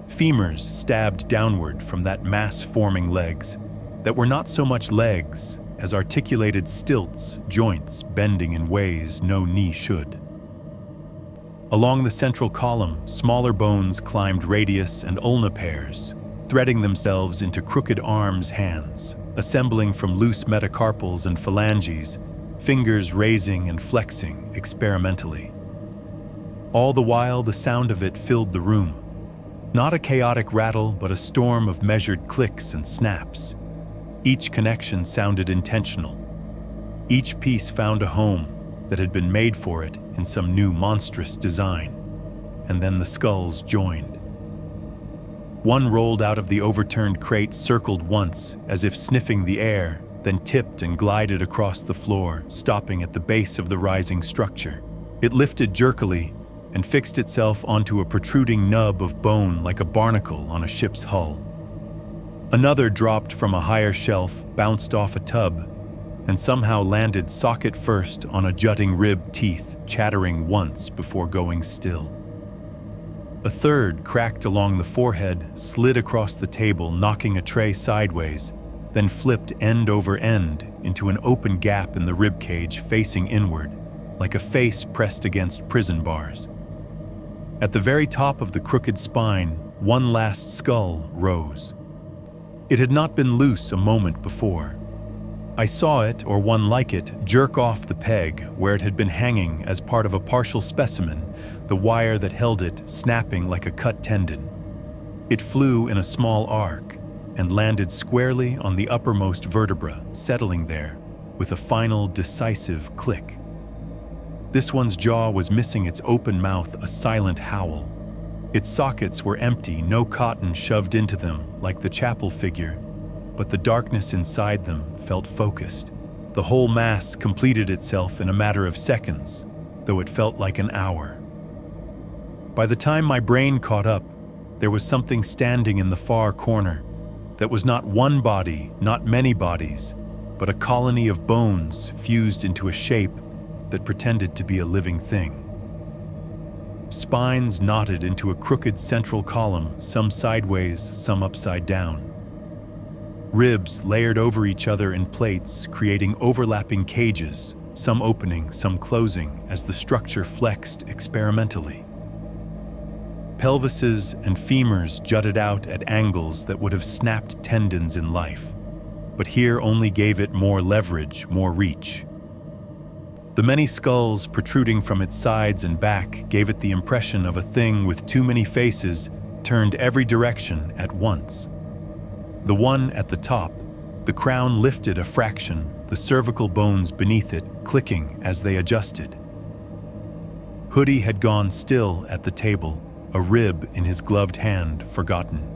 Femurs stabbed downward from that mass-forming legs that were not so much legs as articulated stilts, joints bending in ways no knee should. Along the central column, smaller bones climbed radius and ulna pairs, threading themselves into crooked arms, hands, assembling from loose metacarpals and phalanges, fingers raising and flexing experimentally. All the while, the sound of it filled the room. Not a chaotic rattle, but a storm of measured clicks and snaps. Each connection sounded intentional. Each piece found a home that had been made for it in some new monstrous design. And then the skulls joined. One rolled out of the overturned crate, circled once, as if sniffing the air, then tipped and glided across the floor, stopping at the base of the rising structure. It lifted jerkily and fixed itself onto a protruding nub of bone like a barnacle on a ship's hull. Another dropped from a higher shelf, bounced off a tub, and somehow landed socket first on a jutting rib, teeth chattering once before going still. A third cracked along the forehead, slid across the table, knocking a tray sideways, then flipped end over end into an open gap in the rib cage facing inward, like a face pressed against prison bars. At the very top of the crooked spine, one last skull rose. It had not been loose a moment before. I saw it, or one like it, jerk off the peg where it had been hanging as part of a partial specimen, the wire that held it snapping like a cut tendon. It flew in a small arc and landed squarely on the uppermost vertebra, settling there with a final decisive click. This one's jaw was missing its open mouth, a silent howl. Its sockets were empty, no cotton shoved into them like the chapel figure, but the darkness inside them felt focused. The whole mass completed itself in a matter of seconds, though it felt like an hour. By the time my brain caught up, there was something standing in the far corner that was not one body, not many bodies, but a colony of bones fused into a shape that pretended to be a living thing. Spines knotted into a crooked central column, some sideways, some upside down. Ribs layered over each other in plates, creating overlapping cages, some opening, some closing, as the structure flexed experimentally. Pelvises and femurs jutted out at angles that would have snapped tendons in life, but here only gave it more leverage, more reach. The many skulls protruding from its sides and back gave it the impression of a thing with too many faces turned every direction at once. The one at the top, the crown lifted a fraction, the cervical bones beneath it clicking as they adjusted. Hoodie had gone still at the table, a rib in his gloved hand forgotten.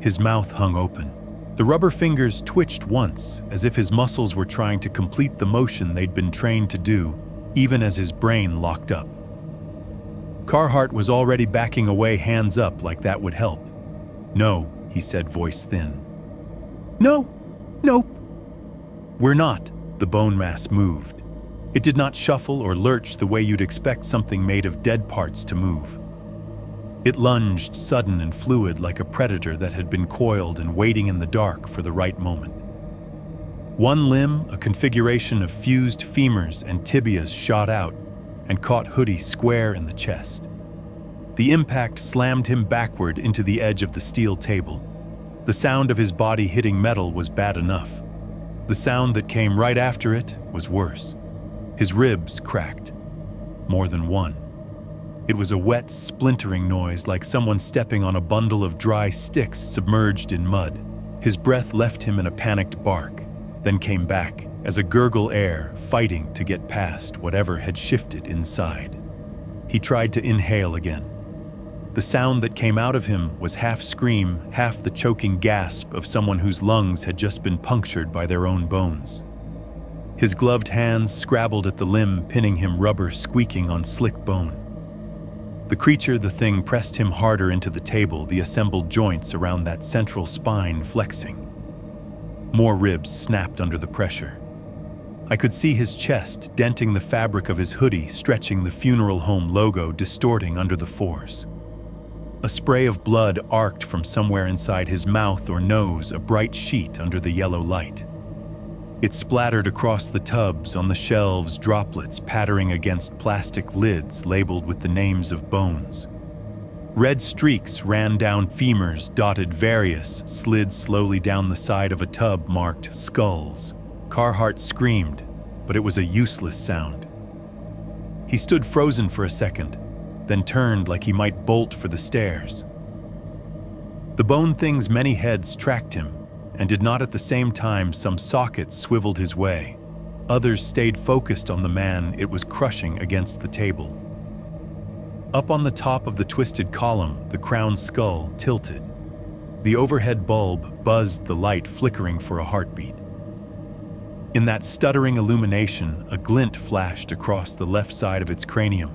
His mouth hung open. The rubber fingers twitched once, as if his muscles were trying to complete the motion they'd been trained to do, even as his brain locked up. Carhart was already backing away, hands up like that would help. "No," he said, voice thin. "No, nope." "We're not." The bone mass moved. It did not shuffle or lurch the way you'd expect something made of dead parts to move. It lunged, sudden and fluid, like a predator that had been coiled and waiting in the dark for the right moment. One limb, a configuration of fused femurs and tibias, shot out and caught Hoodie square in the chest. The impact slammed him backward into the edge of the steel table. The sound of his body hitting metal was bad enough. The sound that came right after it was worse. His ribs cracked. More than one. It was a wet, splintering noise like someone stepping on a bundle of dry sticks submerged in mud. His breath left him in a panicked bark, then came back as a gurgle air, fighting to get past whatever had shifted inside. He tried to inhale again. The sound that came out of him was half scream, half the choking gasp of someone whose lungs had just been punctured by their own bones. His gloved hands scrabbled at the limb, pinning him, rubber squeaking on slick bone. The creature, the thing, pressed him harder into the table, the assembled joints around that central spine flexing. More ribs snapped under the pressure. I could see his chest denting the fabric of his hoodie, stretching the funeral home logo, distorting under the force. A spray of blood arced from somewhere inside his mouth or nose, a bright sheet under the yellow light. It splattered across the tubs, on the shelves, droplets pattering against plastic lids labeled with the names of bones. Red streaks ran down femurs, dotted various, slid slowly down the side of a tub marked skulls. Carhart screamed, but it was a useless sound. He stood frozen for a second, then turned like he might bolt for the stairs. The bone thing's many heads tracked him, and did not at the same time. Some sockets swiveled his way. Others stayed focused on the man it was crushing against the table. Up on the top of the twisted column, the crowned skull tilted. The overhead bulb buzzed, the light flickering for a heartbeat. In that stuttering illumination, a glint flashed across the left side of its cranium.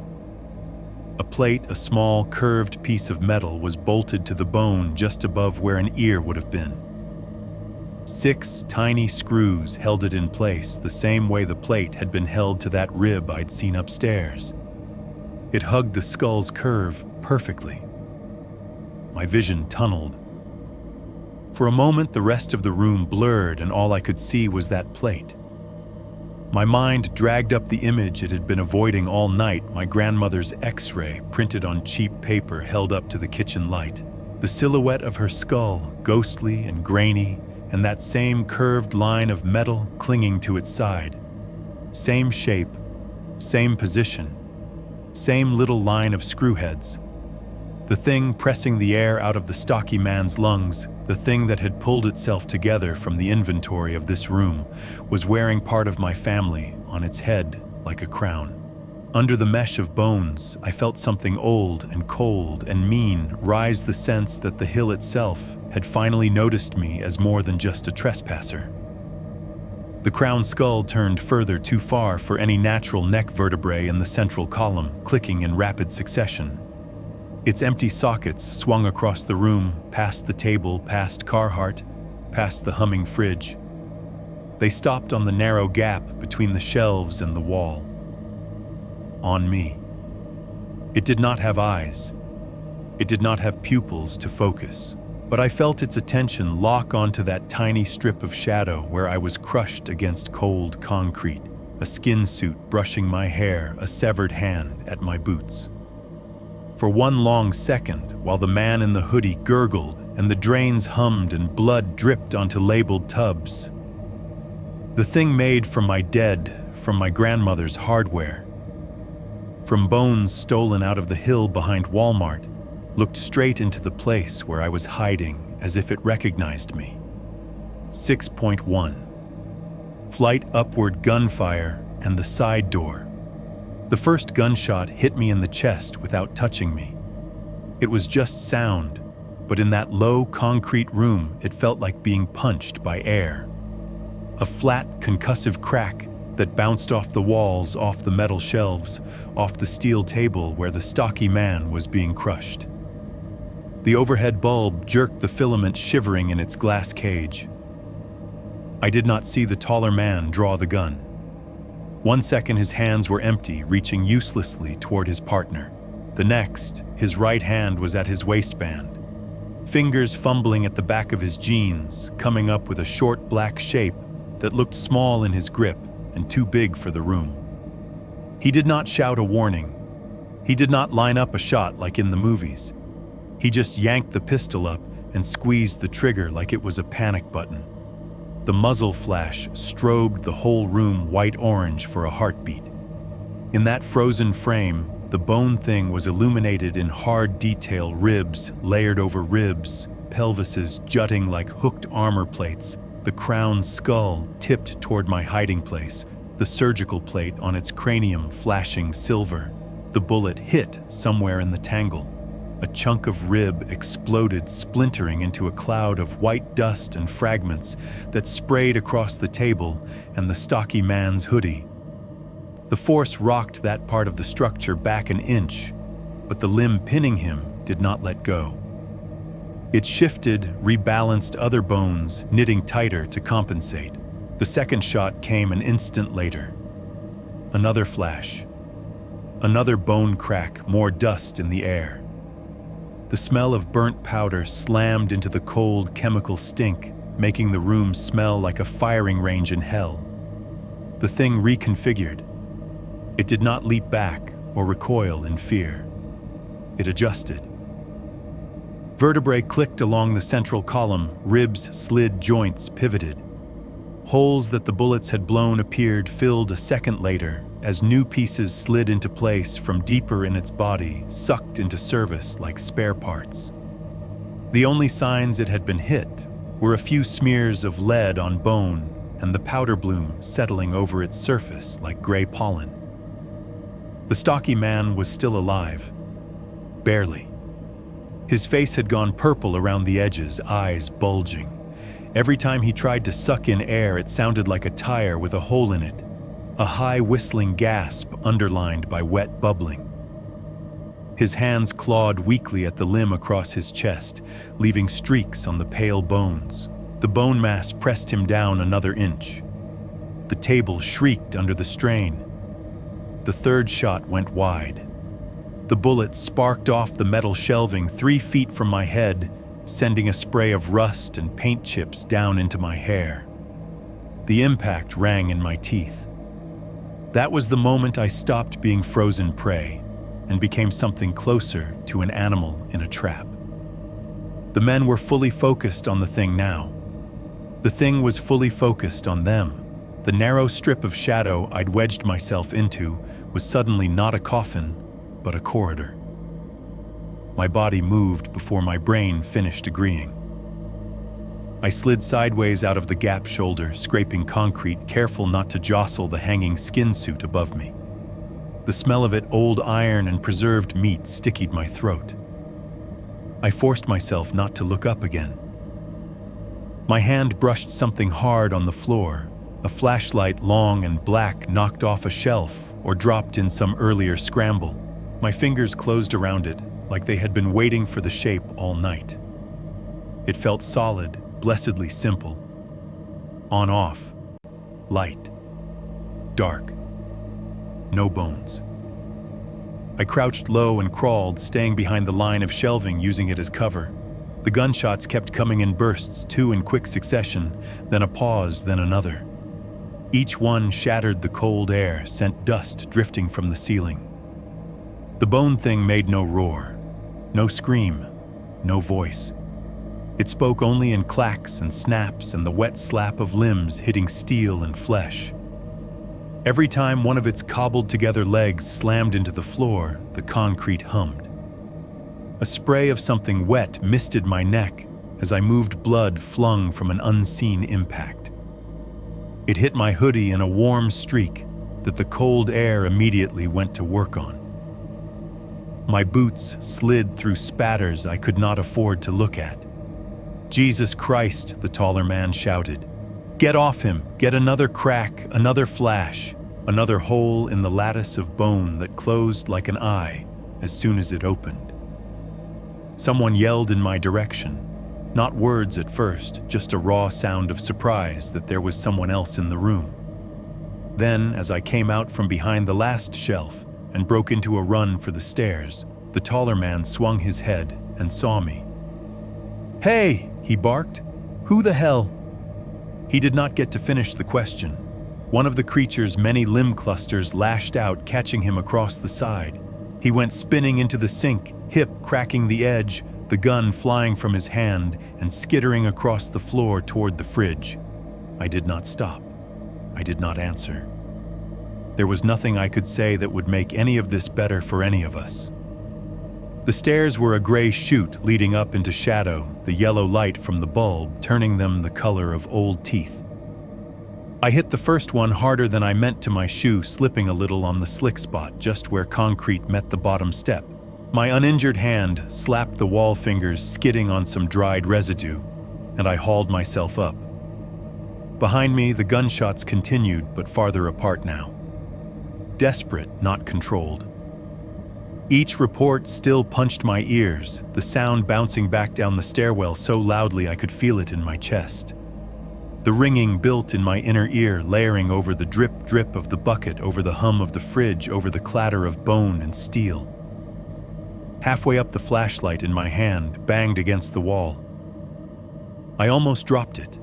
A plate, a small, curved piece of metal, was bolted to the bone just above where an ear would have been. 6 tiny screws held it in place, the same way the plate had been held to that rib I'd seen upstairs. It hugged the skull's curve perfectly. My vision tunneled. For a moment, the rest of the room blurred, and all I could see was that plate. My mind dragged up the image it had been avoiding all night, my grandmother's X-ray printed on cheap paper held up to the kitchen light. The silhouette of her skull, ghostly and grainy, and that same curved line of metal clinging to its side. Same shape, same position, same little line of screw heads. The thing pressing the air out of the stocky man's lungs, the thing that had pulled itself together from the inventory of this room, was wearing part of my family on its head like a crown. Under the mesh of bones, I felt something old and cold and mean rise, the sense that the hill itself had finally noticed me as more than just a trespasser. The crown skull turned further too far for any natural neck vertebrae in the central column, clicking in rapid succession. Its empty sockets swung across the room, past the table, past Carhart, past the humming fridge. They stopped on the narrow gap between the shelves and the wall. On me. It did not have eyes. It did not have pupils to focus, but I felt its attention lock onto that tiny strip of shadow where I was crushed against cold concrete, a skin suit brushing my hair, a severed hand at my boots. For one long second, while the man in the hoodie gurgled and the drains hummed and blood dripped onto labeled tubs, the thing made from my dead, from my grandmother's hardware, from bones stolen out of the hill behind Walmart, looked straight into the place where I was hiding as if it recognized me. 6.1. Flight upward gunfire and the side door. The first gunshot hit me in the chest without touching me. It was just sound, but in that low concrete room, it felt like being punched by air. A flat, concussive crack that bounced off the walls, off the metal shelves, off the steel table where the stocky man was being crushed. The overhead bulb jerked, the filament shivering in its glass cage. I did not see the taller man draw the gun. 1 second his hands were empty, reaching uselessly toward his partner. The next, his right hand was at his waistband. Fingers fumbling at the back of his jeans, coming up with a short black shape that looked small in his grip and too big for the room. He did not shout a warning. He did not line up a shot like in the movies. He just yanked the pistol up and squeezed the trigger like it was a panic button. The muzzle flash strobed the whole room white-orange for a heartbeat. In that frozen frame, the bone thing was illuminated in hard detail, ribs layered over ribs, pelvises jutting like hooked armor plates, the crowned skull tipped toward my hiding place, the surgical plate on its cranium flashing silver. The bullet hit somewhere in the tangle. A chunk of rib exploded, splintering into a cloud of white dust and fragments that sprayed across the table and the stocky man's hoodie. The force rocked that part of the structure back an inch, but the limb pinning him did not let go. It shifted, rebalanced other bones, knitting tighter to compensate. The second shot came an instant later. Another flash. Another bone crack, more dust in the air. The smell of burnt powder slammed into the cold chemical stink, making the room smell like a firing range in hell. The thing reconfigured. It did not leap back or recoil in fear. It adjusted. Vertebrae clicked along the central column, ribs slid, joints pivoted. Holes that the bullets had blown appeared, filled a second later, as new pieces slid into place from deeper in its body, sucked into service like spare parts. The only signs it had been hit were a few smears of lead on bone and the powder bloom settling over its surface like gray pollen. The stocky man was still alive. Barely. His face had gone purple around the edges, eyes bulging. Every time he tried to suck in air, it sounded like a tire with a hole in it. A high whistling gasp underlined by wet bubbling. His hands clawed weakly at the limb across his chest, leaving streaks on the pale bones. The bone mass pressed him down another inch. The table shrieked under the strain. The third shot went wide. The bullet sparked off the metal shelving 3 feet from my head, sending a spray of rust and paint chips down into my hair. The impact rang in my teeth. That was the moment I stopped being frozen prey and became something closer to an animal in a trap. The men were fully focused on the thing now. The thing was fully focused on them. The narrow strip of shadow I'd wedged myself into was suddenly not a coffin, but a corridor. My body moved before my brain finished agreeing. I slid sideways out of the gap shoulder, scraping concrete, careful not to jostle the hanging skin suit above me. The smell of it, old iron and preserved meat, stickied my throat. I forced myself not to look up again. My hand brushed something hard on the floor, a flashlight long and black knocked off a shelf or dropped in some earlier scramble. My fingers closed around it, like they had been waiting for the shape all night. It felt solid, blessedly simple. On-off, light, dark, no bones. I crouched low and crawled, staying behind the line of shelving, using it as cover. The gunshots kept coming in bursts, 2 in quick succession, then a pause, then another. Each one shattered the cold air, sent dust drifting from the ceiling. The bone thing made no roar, no scream, no voice. It spoke only in clacks and snaps and the wet slap of limbs hitting steel and flesh. Every time one of its cobbled-together legs slammed into the floor, the concrete hummed. A spray of something wet misted my neck as I moved, blood flung from an unseen impact. It hit my hoodie in a warm streak that the cold air immediately went to work on. My boots slid through spatters I could not afford to look at. "Jesus Christ," the taller man shouted. "Get off him! Get another crack, another flash, another hole in the lattice of bone that closed like an eye as soon as it opened." Someone yelled in my direction. Not words at first, just a raw sound of surprise that there was someone else in the room. Then, as I came out from behind the last shelf and broke into a run for the stairs, the taller man swung his head and saw me. "Hey!" he barked. "Who the hell?" He did not get to finish the question. One of the creature's many limb clusters lashed out, catching him across the side. He went spinning into the sink, hip cracking the edge, the gun flying from his hand and skittering across the floor toward the fridge. I did not stop. I did not answer. There was nothing I could say that would make any of this better for any of us. The stairs were a gray chute leading up into shadow, the yellow light from the bulb turning them the color of old teeth. I hit the first one harder than I meant to my shoe, slipping a little on the slick spot just where concrete met the bottom step. My uninjured hand slapped the wall fingers, skidding on some dried residue, and I hauled myself up. Behind me, the gunshots continued, but farther apart now. Desperate, not controlled. Each report still punched my ears, the sound bouncing back down the stairwell so loudly I could feel it in my chest. The ringing built in my inner ear, layering over the drip-drip of the bucket, over the hum of the fridge, over the clatter of bone and steel. Halfway up, the flashlight in my hand banged against the wall. I almost dropped it.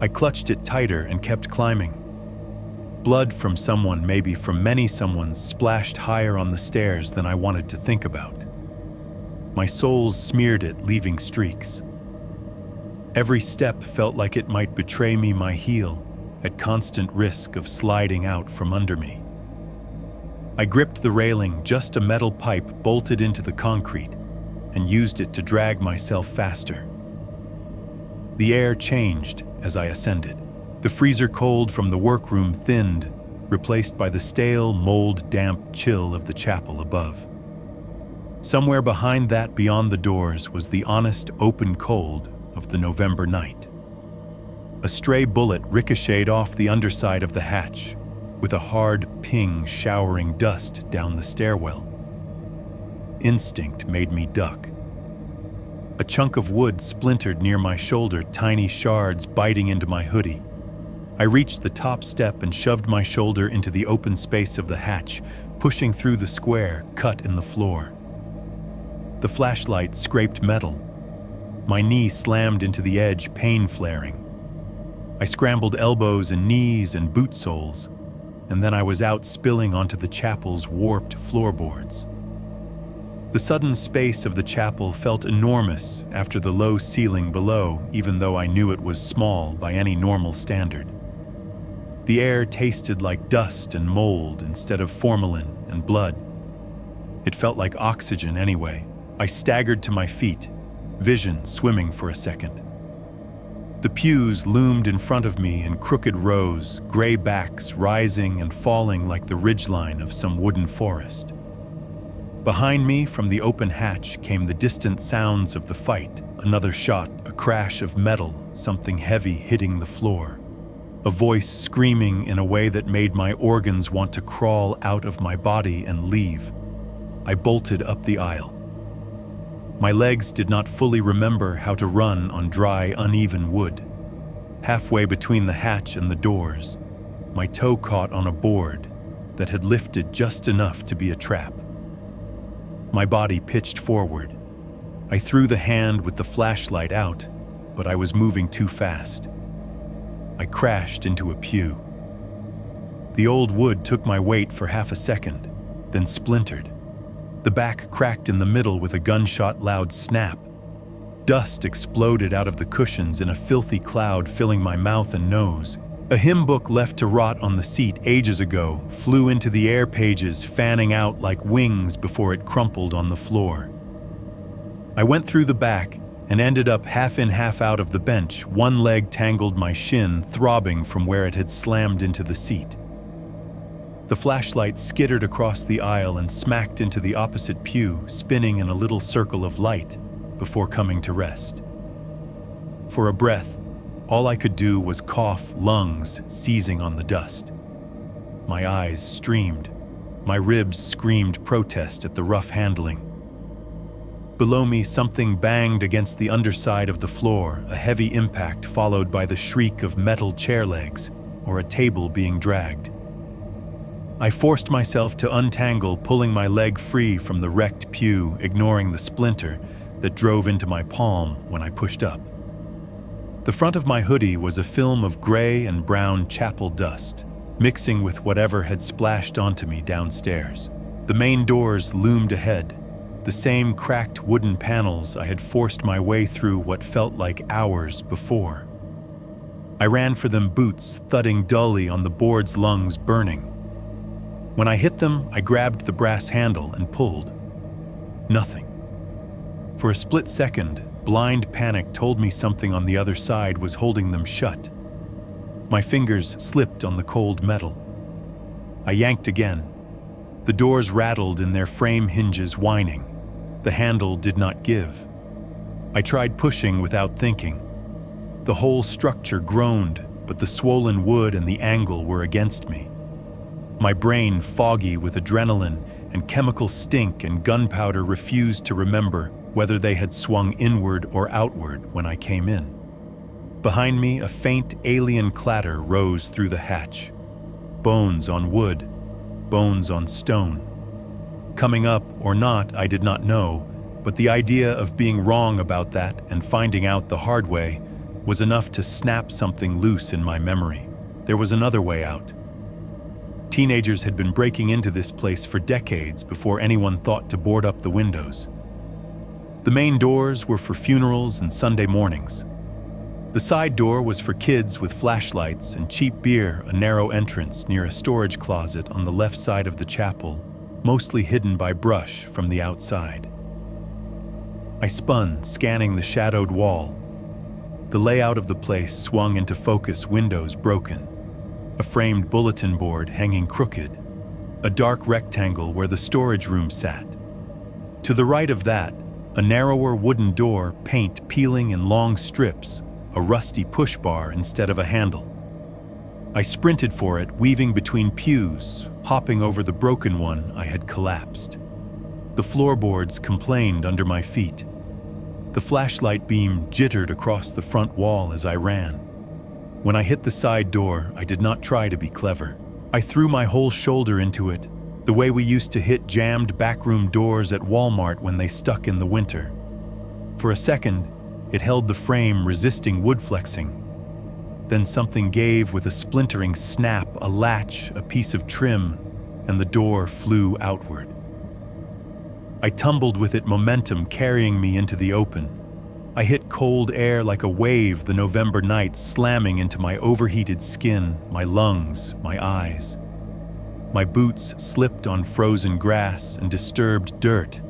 I clutched it tighter and kept climbing. Blood from someone, maybe from many someones, splashed higher on the stairs than I wanted to think about. My soles smeared it, leaving streaks. Every step felt like it might betray me, my heel, at constant risk of sliding out from under me. I gripped the railing, just a metal pipe bolted into the concrete, and used it to drag myself faster. The air changed as I ascended. The freezer cold from the workroom thinned, replaced by the stale, mold-damp chill of the chapel above. Somewhere behind that, beyond the doors, was the honest, open cold of the November night. A stray bullet ricocheted off the underside of the hatch, with a hard ping showering dust down the stairwell. Instinct made me duck. A chunk of wood splintered near my shoulder, tiny shards biting into my hoodie. I reached the top step and shoved my shoulder into the open space of the hatch, pushing through the square cut in the floor. The flashlight scraped metal. My knee slammed into the edge, pain flaring. I scrambled elbows and knees and boot soles, and then I was out, spilling onto the chapel's warped floorboards. The sudden space of the chapel felt enormous after the low ceiling below, even though I knew it was small by any normal standard. The air tasted like dust and mold instead of formalin and blood. It felt like oxygen anyway. I staggered to my feet, vision swimming for a second. The pews loomed in front of me in crooked rows, gray backs rising and falling like the ridgeline of some wooden forest. Behind me, from the open hatch, came the distant sounds of the fight. Another shot, a crash of metal, something heavy hitting the floor. A voice screaming in a way that made my organs want to crawl out of my body and leave. I bolted up the aisle. My legs did not fully remember how to run on dry, uneven wood. Halfway between the hatch and the doors, my toe caught on a board that had lifted just enough to be a trap. My body pitched forward. I threw the hand with the flashlight out, but I was moving too fast. I crashed into a pew. The old wood took my weight for half a second, then splintered. The back cracked in the middle with a gunshot loud snap. Dust exploded out of the cushions in a filthy cloud, filling my mouth and nose. A hymn book left to rot on the seat ages ago flew into the air, pages fanning out like wings before it crumpled on the floor. I went through the back and ended up half in, half out of the bench. One leg tangled my shin, throbbing from where it had slammed into the seat. The flashlight skittered across the aisle and smacked into the opposite pew, spinning in a little circle of light before coming to rest. For a breath, all I could do was cough, lungs seizing on the dust. My eyes streamed. My ribs screamed protest at the rough handling. Below me, something banged against the underside of the floor, a heavy impact followed by the shriek of metal chair legs or a table being dragged. I forced myself to untangle, pulling my leg free from the wrecked pew, ignoring the splinter that drove into my palm when I pushed up. The front of my hoodie was a film of gray and brown chapel dust, mixing with whatever had splashed onto me downstairs. The main doors loomed ahead, the same cracked wooden panels I had forced my way through what felt like hours before. I ran for them, boots thudding dully on the board's lungs burning. When I hit them, I grabbed the brass handle and pulled. Nothing. For a split second, blind panic told me something on the other side was holding them shut. My fingers slipped on the cold metal. I yanked again. The doors rattled in their frame hinges, whining. The handle did not give. I tried pushing without thinking. The whole structure groaned, but the swollen wood and the angle were against me. My brain, foggy with adrenaline and chemical stink and gunpowder, refused to remember whether they had swung inward or outward when I came in. Behind me, a faint alien clatter rose through the hatch. Bones on wood, bones on stone. Coming up or not, I did not know, but the idea of being wrong about that and finding out the hard way was enough to snap something loose in my memory. There was another way out. Teenagers had been breaking into this place for decades before anyone thought to board up the windows. The main doors were for funerals and Sunday mornings. The side door was for kids with flashlights and cheap beer, a narrow entrance near a storage closet on the left side of the chapel, mostly hidden by brush from the outside. I spun, scanning the shadowed wall. The layout of the place swung into focus, windows broken, a framed bulletin board hanging crooked, a dark rectangle where the storage room sat. To the right of that, a narrower wooden door, paint peeling in long strips, a rusty push bar instead of a handle. I sprinted for it, weaving between pews, hopping over the broken one I had collapsed. The floorboards complained under my feet. The flashlight beam jittered across the front wall as I ran. When I hit the side door, I did not try to be clever. I threw my whole shoulder into it, the way we used to hit jammed backroom doors at Walmart when they stuck in the winter. For a second, it held the frame, resisting wood flexing. Then something gave with a splintering snap, a latch, a piece of trim, and the door flew outward. I tumbled with it, momentum carrying me into the open. I hit cold air like a wave the November night, slamming into my overheated skin, my lungs, my eyes. My boots slipped on frozen grass and disturbed dirt,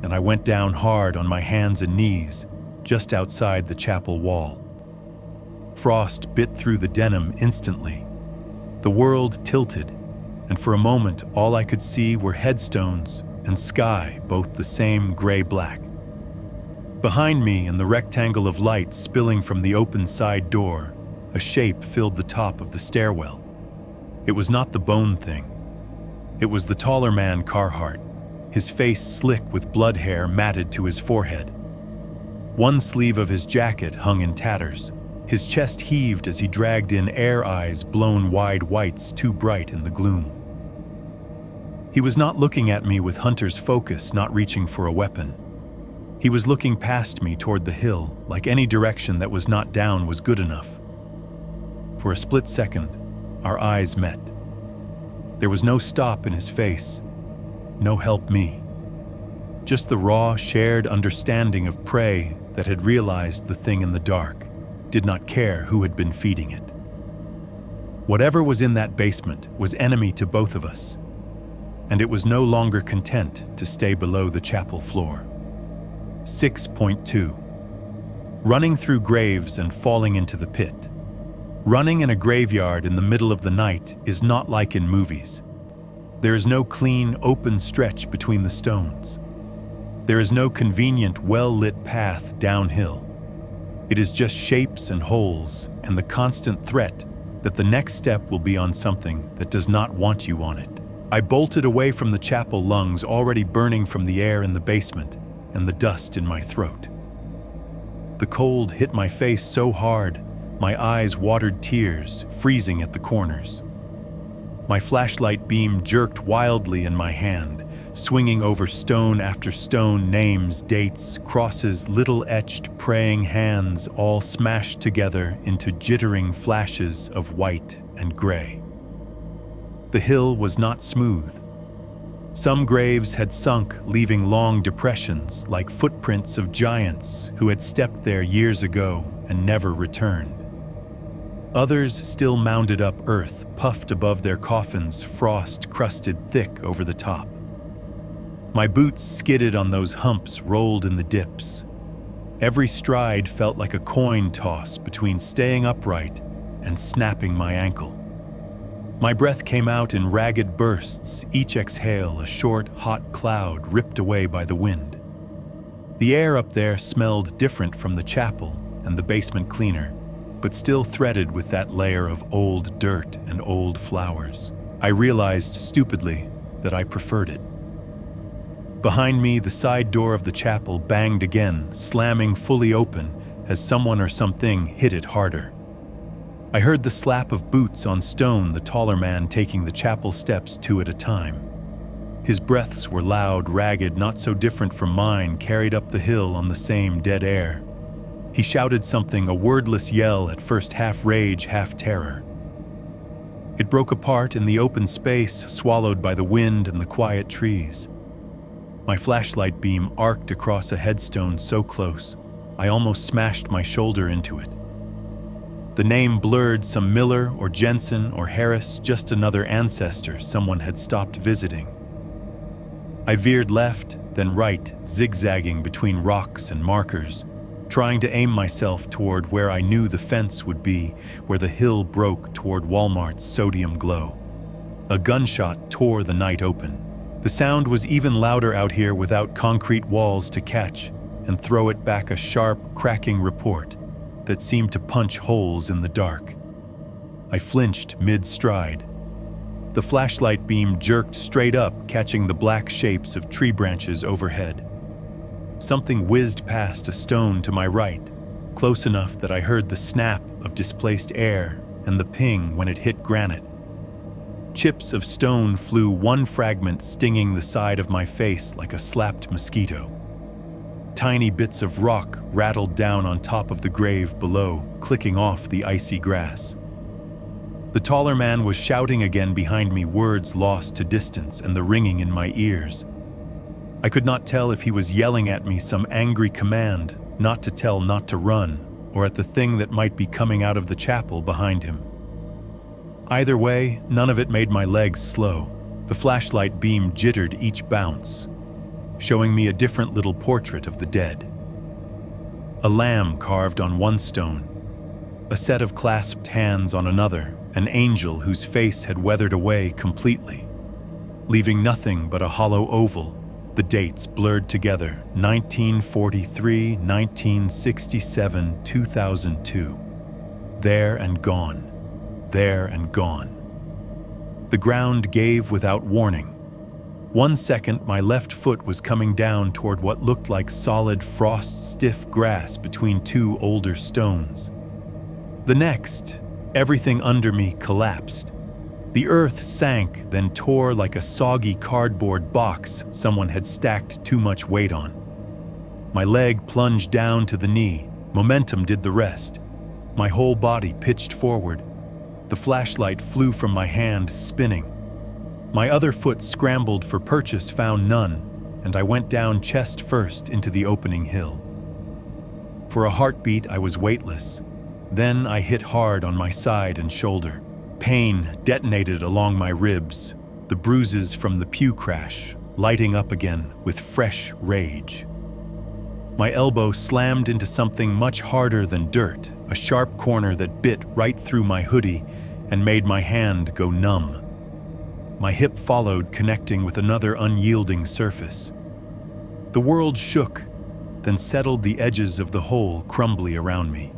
and I went down hard on my hands and knees, just outside the chapel wall. Frost bit through the denim instantly. The world tilted, and for a moment all I could see were headstones and sky, both the same gray-black. Behind me, in the rectangle of light spilling from the open side door, a shape filled the top of the stairwell. It was not the bone thing. It was the taller man, Carhart, his face slick with blood hair matted to his forehead. One sleeve of his jacket hung in tatters. His chest heaved as he dragged in air, eyes blown wide whites too bright in the gloom. He was not looking at me with hunter's focus, not reaching for a weapon. He was looking past me toward the hill, like any direction that was not down was good enough. For a split second, our eyes met. There was no stop in his face, no help me. Just the raw, shared understanding of prey that had realized the thing in the dark, did not care who had been feeding it. Whatever was in that basement was enemy to both of us, and it was no longer content to stay below the chapel floor. 6.2. Running through graves and falling into the pit. Running in a graveyard in the middle of the night is not like in movies. There is no clean, open stretch between the stones. There is no convenient, well-lit path downhill. It is just shapes and holes and the constant threat that the next step will be on something that does not want you on it. I bolted away from the chapel, lungs already burning from the air in the basement and the dust in my throat. The cold hit my face so hard, my eyes watered tears, freezing at the corners. My flashlight beam jerked wildly in my hand, swinging over stone after stone, names, dates, crosses, little etched praying hands, all smashed together into jittering flashes of white and gray. The hill was not smooth. Some graves had sunk, leaving long depressions like footprints of giants who had stepped there years ago and never returned. Others still mounded up earth, puffed above their coffins, frost crusted thick over the top. My boots skidded on those humps, rolled in the dips. Every stride felt like a coin toss between staying upright and snapping my ankle. My breath came out in ragged bursts, each exhale a short, hot cloud ripped away by the wind. The air up there smelled different from the chapel and the basement cleaner, but still threaded with that layer of old dirt and old flowers. I realized stupidly that I preferred it. Behind me, the side door of the chapel banged again, slamming fully open as someone or something hit it harder. I heard the slap of boots on stone, the taller man taking the chapel steps 2 at a time. His breaths were loud, ragged, not so different from mine, carried up the hill on the same dead air. He shouted something, a wordless yell, at first half rage, half terror. It broke apart in the open space, swallowed by the wind and the quiet trees. My flashlight beam arced across a headstone so close, I almost smashed my shoulder into it. The name blurred, some Miller or Jensen or Harris, just another ancestor someone had stopped visiting. I veered left, then right, zigzagging between rocks and markers, trying to aim myself toward where I knew the fence would be, where the hill broke toward Walmart's sodium glow. A gunshot tore the night open. The sound was even louder out here without concrete walls to catch and throw it back, a sharp, cracking report that seemed to punch holes in the dark. I flinched mid-stride. The flashlight beam jerked straight up, catching the black shapes of tree branches overhead. Something whizzed past a stone to my right, close enough that I heard the snap of displaced air and the ping when it hit granite. Chips of stone flew, one fragment stinging the side of my face like a slapped mosquito. Tiny bits of rock rattled down on top of the grave below, clicking off the icy grass. The taller man was shouting again behind me, words lost to distance and the ringing in my ears. I could not tell if he was yelling at me some angry command, not to tell, not to run, or at the thing that might be coming out of the chapel behind him. Either way, none of it made my legs slow. The flashlight beam jittered each bounce, showing me a different little portrait of the dead. A lamb carved on one stone, a set of clasped hands on another, an angel whose face had weathered away completely, leaving nothing but a hollow oval, the dates blurred together, 1943, 1967, 2002. There and gone, there and gone. The ground gave without warning. 1 second, my left foot was coming down toward what looked like solid, frost-stiff grass between 2 older stones. The next, everything under me collapsed. The earth sank, then tore like a soggy cardboard box someone had stacked too much weight on. My leg plunged down to the knee. Momentum did the rest. My whole body pitched forward. The flashlight flew from my hand, spinning. My other foot scrambled for purchase, found none, and I went down chest first into the opening hill. For a heartbeat, I was weightless. Then I hit hard on my side and shoulder. Pain detonated along my ribs, the bruises from the pew crash lighting up again with fresh rage. My elbow slammed into something much harder than dirt, a sharp corner that bit right through my hoodie and made my hand go numb. My hip followed, connecting with another unyielding surface. The world shook, then settled, the edges of the hole crumbly around me.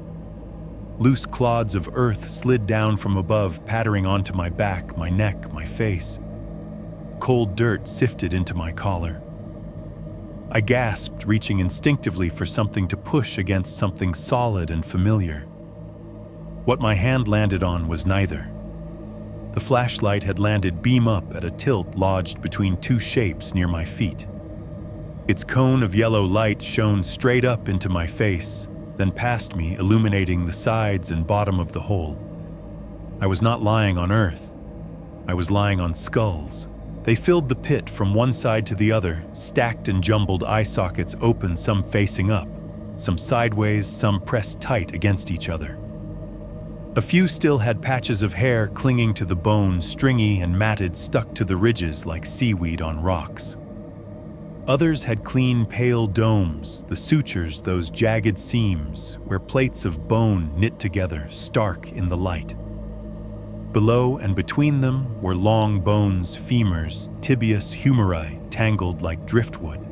Loose clods of earth slid down from above, pattering onto my back, my neck, my face. Cold dirt sifted into my collar. I gasped, reaching instinctively for something to push against, something solid and familiar. What my hand landed on was neither. The flashlight had landed beam up at a tilt lodged between two shapes near my feet. Its cone of yellow light shone straight up into my face, then past me, illuminating the sides and bottom of the hole. I was not lying on earth. I was lying on skulls. They filled the pit from one side to the other, stacked and jumbled eye sockets open, some facing up, some sideways, some pressed tight against each other. A few still had patches of hair clinging to the bone, stringy and matted, stuck to the ridges like seaweed on rocks. Others had clean, pale domes, the sutures, those jagged seams, where plates of bone knit together, stark in the light. Below and between them were long bones, femurs, tibius humeri, tangled like driftwood.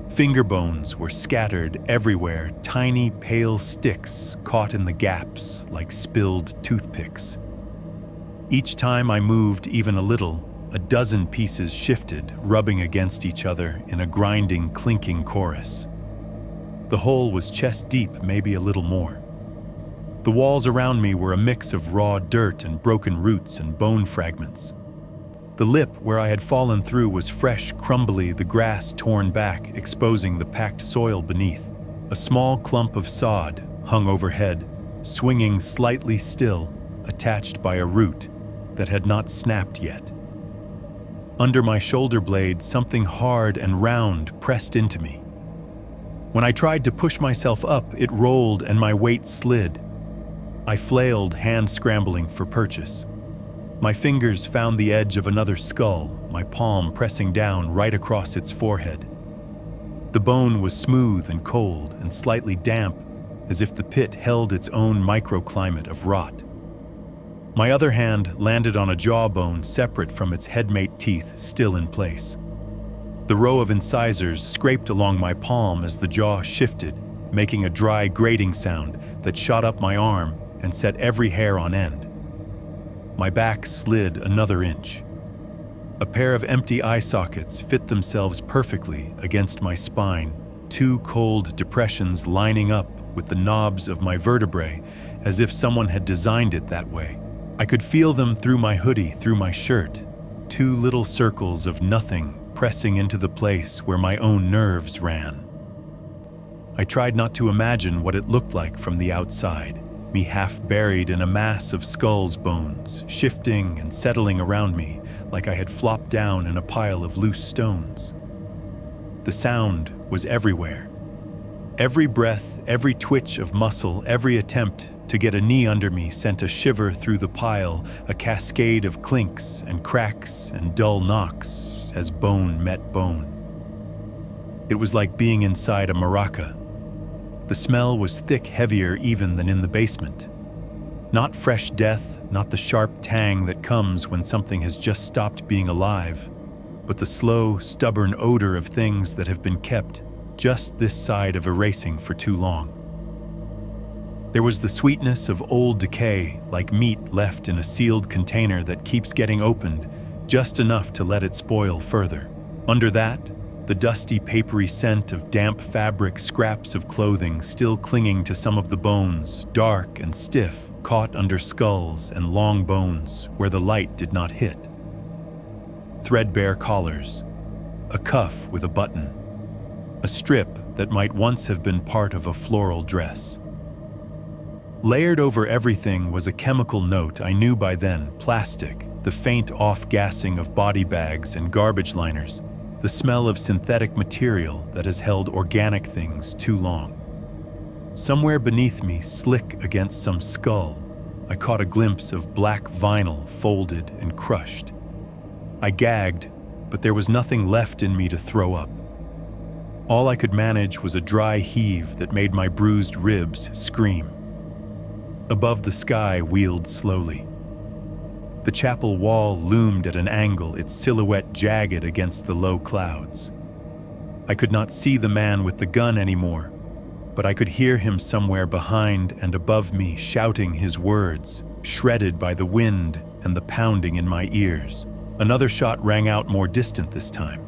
Finger bones were scattered everywhere, tiny, pale sticks caught in the gaps like spilled toothpicks. Each time I moved even a little, a dozen pieces shifted, rubbing against each other in a grinding, clinking chorus. The hole was chest deep, maybe a little more. The walls around me were a mix of raw dirt and broken roots and bone fragments. The lip where I had fallen through was fresh, crumbly, the grass torn back, exposing the packed soil beneath. A small clump of sod hung overhead, swinging slightly still, attached by a root that had not snapped yet. Under my shoulder blade, something hard and round pressed into me. When I tried to push myself up, it rolled and my weight slid. I flailed, hand scrambling for purchase. My fingers found the edge of another skull, my palm pressing down right across its forehead. The bone was smooth and cold and slightly damp, as if the pit held its own microclimate of rot. My other hand landed on a jawbone separate from its headmate teeth, still in place. The row of incisors scraped along my palm as the jaw shifted, making a dry grating sound that shot up my arm and set every hair on end. My back slid another inch. A pair of empty eye sockets fit themselves perfectly against my spine, two cold depressions lining up with the knobs of my vertebrae as if someone had designed it that way. I could feel them through my hoodie, through my shirt, two little circles of nothing pressing into the place where my own nerves ran. I tried not to imagine what it looked like from the outside, me half buried in a mass of skull's bones, shifting and settling around me like I had flopped down in a pile of loose stones. The sound was everywhere. Every breath, every twitch of muscle, every attempt to get a knee under me sent a shiver through the pile, a cascade of clinks and cracks and dull knocks as bone met bone. It was like being inside a maraca. The smell was thick, heavier even than in the basement. Not fresh death, not the sharp tang that comes when something has just stopped being alive, but the slow, stubborn odor of things that have been kept just this side of erasing for too long. There was the sweetness of old decay, like meat left in a sealed container that keeps getting opened, just enough to let it spoil further. Under that, the dusty, papery scent of damp fabric, scraps of clothing still clinging to some of the bones, dark and stiff, caught under skulls and long bones where the light did not hit. Threadbare collars, a cuff with a button, a strip that might once have been part of a floral dress. Layered over everything was a chemical note I knew by then, plastic, the faint off-gassing of body bags and garbage liners, the smell of synthetic material that has held organic things too long. Somewhere beneath me, slick against some skull, I caught a glimpse of black vinyl folded and crushed. I gagged, but there was nothing left in me to throw up. All I could manage was a dry heave that made my bruised ribs scream. Above the sky wheeled slowly. The chapel wall loomed at an angle, its silhouette jagged against the low clouds. I could not see the man with the gun anymore, but I could hear him somewhere behind and above me shouting his words, shredded by the wind and the pounding in my ears. Another shot rang out more distant this time,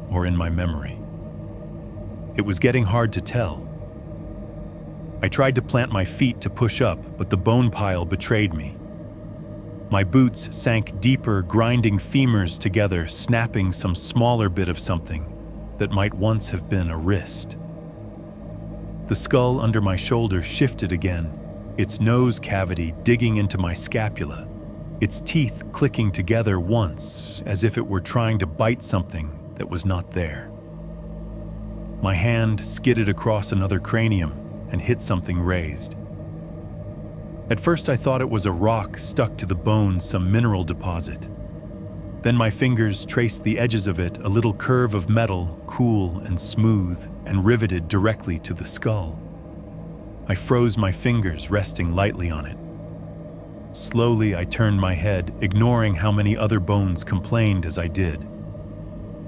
or in my memory. It was getting hard to tell. I tried to plant my feet to push up, but the bone pile betrayed me. My boots sank deeper, grinding femurs together, snapping some smaller bit of something that might once have been a wrist. The skull under my shoulder shifted again, its nose cavity digging into my scapula, its teeth clicking together once, as if it were trying to bite something that was not there. My hand skidded across another cranium and hit something raised. At first I thought it was a rock stuck to the bone, some mineral deposit. Then my fingers traced the edges of it, a little curve of metal, cool and smooth, and riveted directly to the skull. I froze my fingers, resting lightly on it. Slowly I turned my head, ignoring how many other bones complained as I did.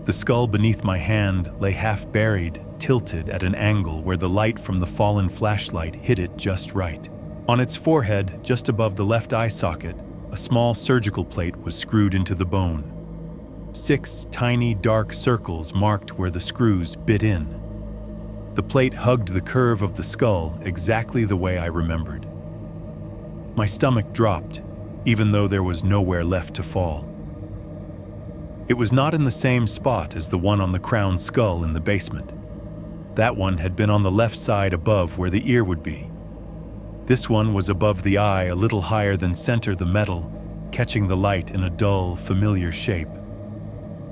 The skull beneath my hand lay half buried, tilted at an angle where the light from the fallen flashlight hit it just right. On its forehead, just above the left eye socket, a small surgical plate was screwed into the bone. 6 tiny, dark circles marked where the screws bit in. The plate hugged the curve of the skull exactly the way I remembered. My stomach dropped, even though there was nowhere left to fall. It was not in the same spot as the one on the crown skull in the basement. That one had been on the left side above where the ear would be. This one was above the eye, a little higher than center the metal, catching the light in a dull, familiar shape.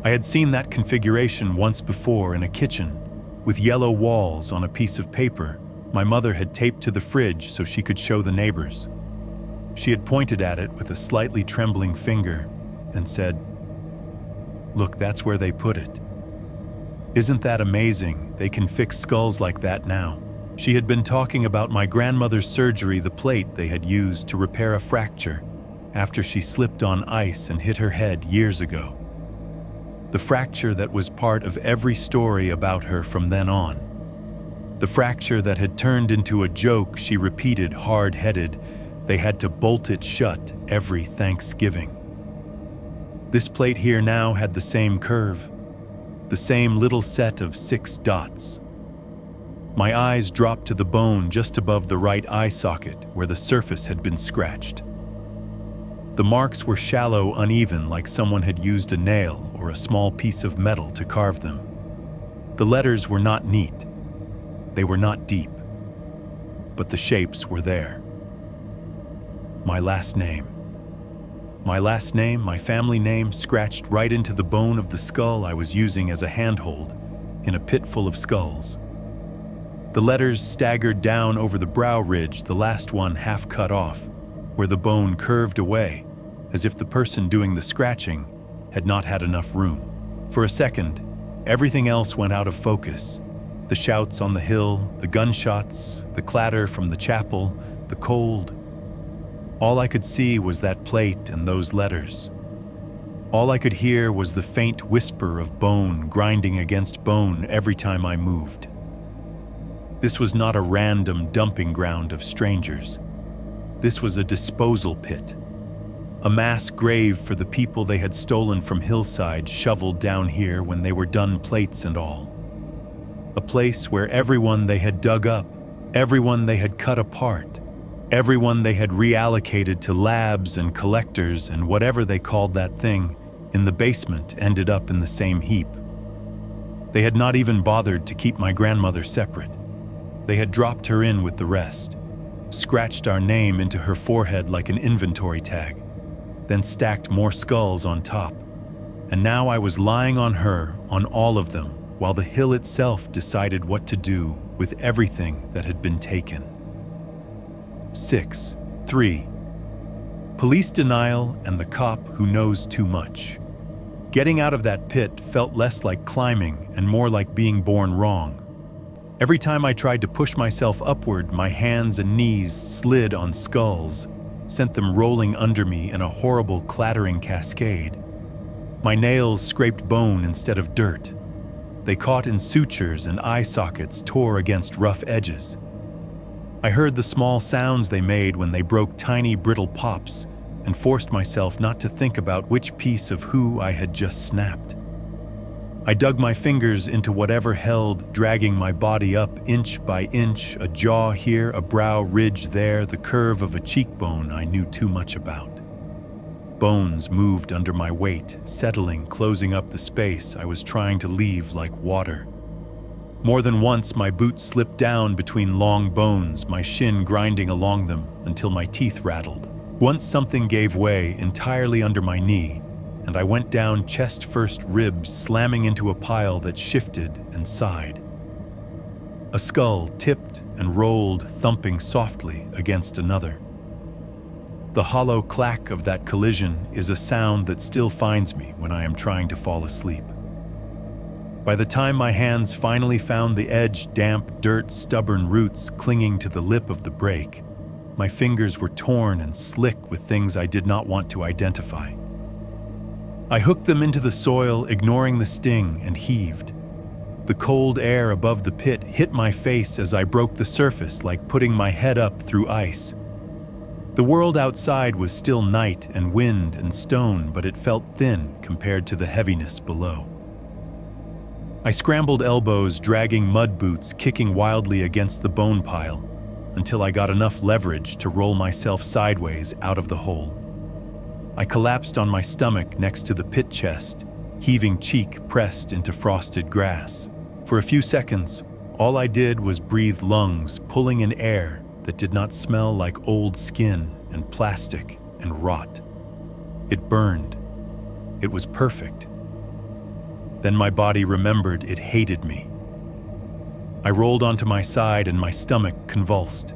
I had seen that configuration once before in a kitchen, with yellow walls on a piece of paper my mother had taped to the fridge so she could show the neighbors. She had pointed at it with a slightly trembling finger and said, "Look, that's where they put it. Isn't that amazing? They can fix skulls like that now." She had been talking about my grandmother's surgery, the plate they had used to repair a fracture after she slipped on ice and hit her head years ago. The fracture that was part of every story about her from then on. The fracture that had turned into a joke she repeated hard-headed. They had to bolt it shut every Thanksgiving. This plate here now had the same curve, the same little set of 6 dots. My eyes dropped to the bone just above the right eye socket where the surface had been scratched. The marks were shallow, uneven, like someone had used a nail or a small piece of metal to carve them. The letters were not neat. They were not deep. But the shapes were there. My last name. My last name, my family name, scratched right into the bone of the skull I was using as a handhold in a pit full of skulls. The letters staggered down over the brow ridge, the last one half cut off, where the bone curved away, as if the person doing the scratching had not had enough room. For a second, everything else went out of focus. The shouts on the hill, the gunshots, the clatter from the chapel, the cold. All I could see was that plate and those letters. All I could hear was the faint whisper of bone grinding against bone every time I moved. This was not a random dumping ground of strangers. This was a disposal pit. A mass grave for the people they had stolen from Hillside, shoveled down here when they were done, plates and all. A place where everyone they had dug up, everyone they had cut apart, everyone they had reallocated to labs and collectors and whatever they called that thing in the basement ended up in the same heap. They had not even bothered to keep my grandmother separate. They had dropped her in with the rest, scratched our name into her forehead like an inventory tag, then stacked more skulls on top. And now I was lying on her, on all of them, while the hill itself decided what to do with everything that had been taken. 6. 3. Police denial and the cop who knows too much. Getting out of that pit felt less like climbing and more like being born wrong. Every time I tried to push myself upward, my hands and knees slid on skulls, sent them rolling under me in a horrible clattering cascade. My nails scraped bone instead of dirt. They caught in sutures and eye sockets, tore against rough edges. I heard the small sounds they made when they broke tiny brittle pops and forced myself not to think about which piece of who I had just snapped. I dug my fingers into whatever held, dragging my body up inch by inch, a jaw here, a brow ridge there, the curve of a cheekbone I knew too much about. Bones moved under my weight, settling, closing up the space I was trying to leave like water. More than once, my boot slipped down between long bones, my shin grinding along them until my teeth rattled. Once something gave way entirely under my knee, and I went down chest first, ribs slamming into a pile that shifted and sighed. A skull tipped and rolled, thumping softly against another. The hollow clack of that collision is a sound that still finds me when I am trying to fall asleep. By the time my hands finally found the edge, damp dirt, stubborn roots clinging to the lip of the break, my fingers were torn and slick with things I did not want to identify. I hooked them into the soil, ignoring the sting, and heaved. The cold air above the pit hit my face as I broke the surface like putting my head up through ice. The world outside was still night and wind and stone, but it felt thin compared to the heaviness below. I scrambled elbows, dragging mud boots, kicking wildly against the bone pile, until I got enough leverage to roll myself sideways out of the hole. I collapsed on my stomach next to the pit chest, heaving cheek pressed into frosted grass. For a few seconds, all I did was breathe lungs pulling in air that did not smell like old skin and plastic and rot. It burned. It was perfect. Then my body remembered it hated me. I rolled onto my side and my stomach convulsed.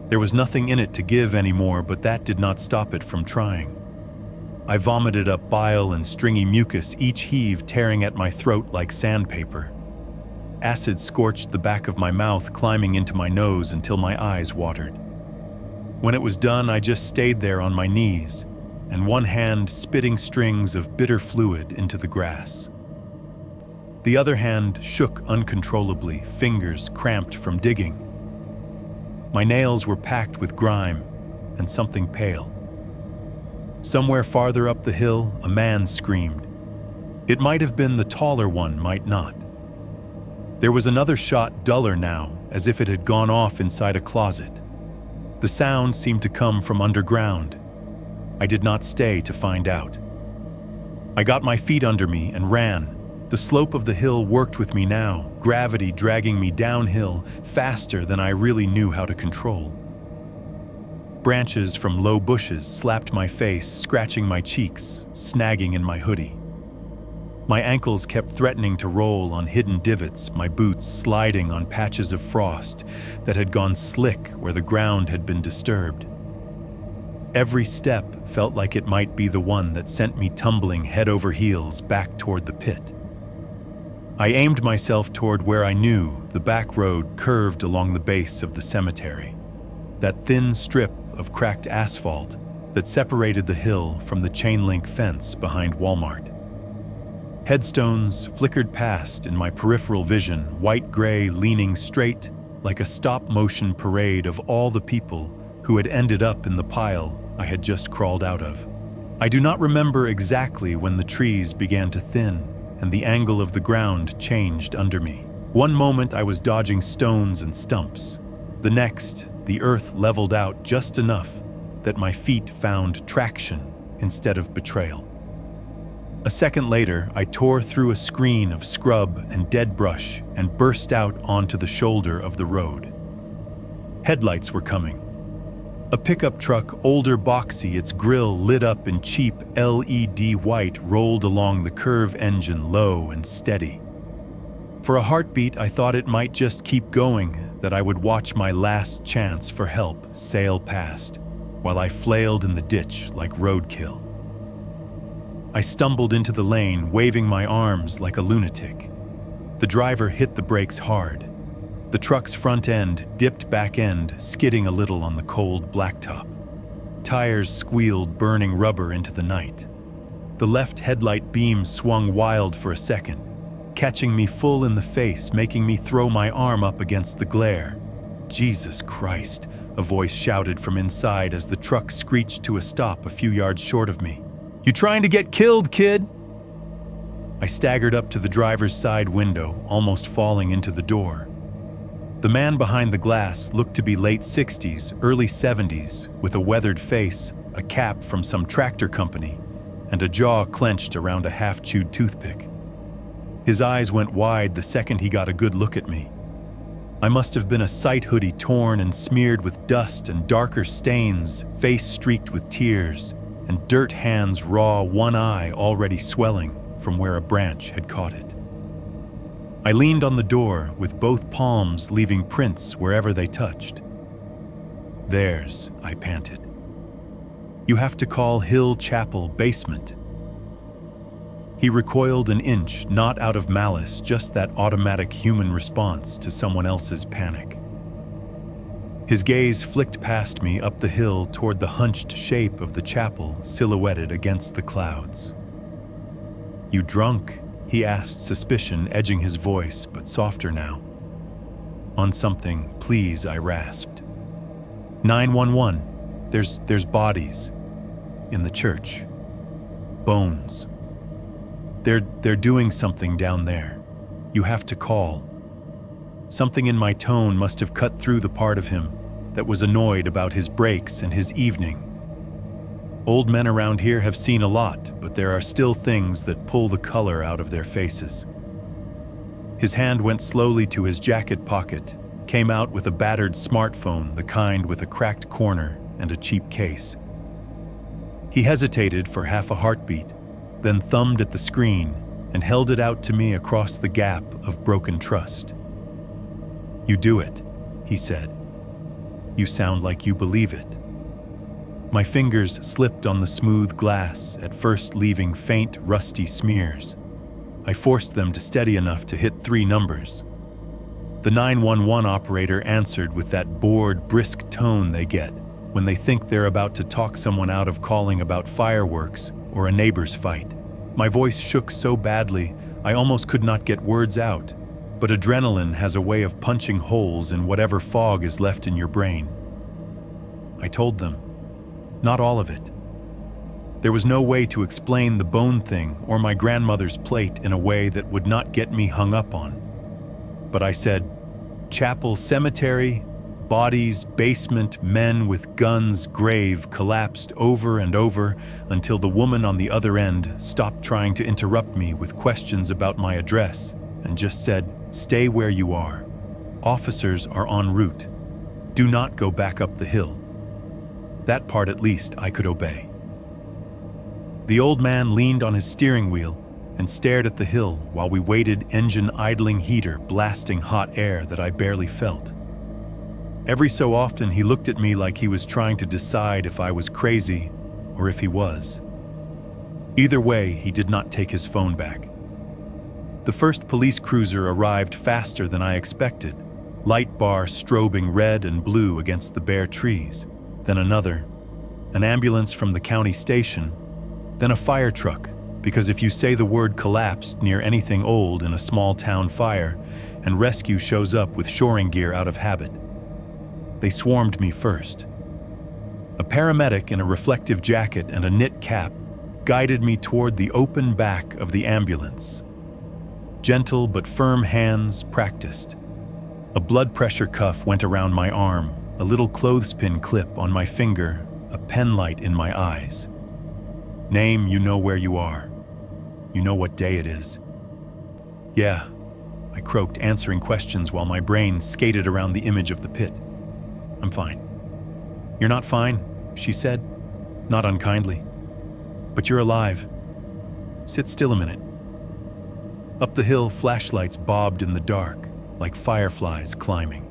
There was nothing in it to give anymore, but that did not stop it from trying. I vomited up bile and stringy mucus, each heave tearing at my throat like sandpaper. Acid scorched the back of my mouth, climbing into my nose until my eyes watered. When it was done, I just stayed there on my knees, and one hand spitting strings of bitter fluid into the grass. The other hand shook uncontrollably, fingers cramped from digging. My nails were packed with grime and something pale. Somewhere farther up the hill, a man screamed. It might have been the taller one, might not. There was another shot, duller now, as if it had gone off inside a closet. The sound seemed to come from underground. I did not stay to find out. I got my feet under me and ran. The slope of the hill worked with me now, gravity dragging me downhill faster than I really knew how to control. Branches from low bushes slapped my face, scratching my cheeks, snagging in my hoodie. My ankles kept threatening to roll on hidden divots, my boots sliding on patches of frost that had gone slick where the ground had been disturbed. Every step felt like it might be the one that sent me tumbling head over heels back toward the pit. I aimed myself toward where I knew the back road curved along the base of the cemetery, that thin strip of cracked asphalt that separated the hill from the chain-link fence behind Walmart. Headstones flickered past in my peripheral vision, white-gray leaning straight like a stop-motion parade of all the people who had ended up in the pile I had just crawled out of. I do not remember exactly when the trees began to thin and the angle of the ground changed under me. One moment I was dodging stones and stumps. The next, the earth leveled out just enough that my feet found traction instead of betrayal. A second later, I tore through a screen of scrub and dead brush and burst out onto the shoulder of the road. Headlights were coming. A pickup truck, older, boxy, its grille lit up in cheap LED white, rolled along the curve engine low and steady. For a heartbeat, I thought it might just keep going, that I would watch my last chance for help sail past, while I flailed in the ditch like roadkill. I stumbled into the lane, waving my arms like a lunatic. The driver hit the brakes hard. The truck's front end dipped back end, skidding a little on the cold blacktop. Tires squealed, burning rubber into the night. The left headlight beam swung wild for a second, catching me full in the face, making me throw my arm up against the glare. "Jesus Christ," a voice shouted from inside as the truck screeched to a stop a few yards short of me. "You trying to get killed, kid?" I staggered up to the driver's side window, almost falling into the door. The man behind the glass looked to be late 60s, early 70s, with a weathered face, a cap from some tractor company, and a jaw clenched around a half-chewed toothpick. His eyes went wide the second he got a good look at me. I must have been a sight hoodie torn and smeared with dust and darker stains, face streaked with tears, and dirt hands raw, one eye already swelling from where a branch had caught it. I leaned on the door with both palms leaving prints wherever they touched. "Theirs," I panted. "You have to call Hill Chapel basement." He recoiled an inch, not out of malice, just that automatic human response to someone else's panic. His gaze flicked past me up the hill toward the hunched shape of the chapel silhouetted against the clouds. "You drunk?" he asked, suspicion edging his voice, but softer now. "On something, please," I rasped. 911. There's bodies. In the church. Bones. They're doing something down there. You have to call." Something in my tone must have cut through the part of him that was annoyed about his breaks and his evening. Old men around here have seen a lot, but there are still things that pull the color out of their faces. His hand went slowly to his jacket pocket, came out with a battered smartphone, the kind with a cracked corner and a cheap case. He hesitated for half a heartbeat, then thumbed at the screen and held it out to me across the gap of broken trust. "You do it," he said. "You sound like you believe it." My fingers slipped on the smooth glass, at first leaving faint, rusty smears. I forced them to steady enough to hit 3 numbers. The 911 operator answered with that bored, brisk tone they get when they think they're about to talk someone out of calling about fireworks or a neighbor's fight. My voice shook so badly I almost could not get words out, but adrenaline has a way of punching holes in whatever fog is left in your brain. I told them. Not all of it. There was no way to explain the bone thing or my grandmother's plate in a way that would not get me hung up on. But I said, "Chapel, cemetery, bodies, basement, men with guns, grave," collapsed over and over until the woman on the other end stopped trying to interrupt me with questions about my address and just said, "Stay where you are. Officers are en route. Do not go back up the hill." That part at least I could obey. The old man leaned on his steering wheel and stared at the hill while we waited, engine idling, heater blasting hot air that I barely felt. Every so often he looked at me like he was trying to decide if I was crazy or if he was. Either way, he did not take his phone back. The first police cruiser arrived faster than I expected, light bar strobing red and blue against the bare trees. Then another, an ambulance from the county station, then a fire truck, because if you say the word collapsed near anything old in a small town fire, and rescue shows up with shoring gear out of habit. They swarmed me first. A paramedic in a reflective jacket and a knit cap guided me toward the open back of the ambulance. Gentle but firm hands practiced. A blood pressure cuff went around my arm, a little clothespin clip on my finger, a pen light in my eyes. "Name, you know where you are. You know what day it is." "Yeah," I croaked, answering questions while my brain skated around the image of the pit. "I'm fine." "You're not fine," she said, not unkindly. "But you're alive. Sit still a minute." Up the hill, flashlights bobbed in the dark, like fireflies climbing.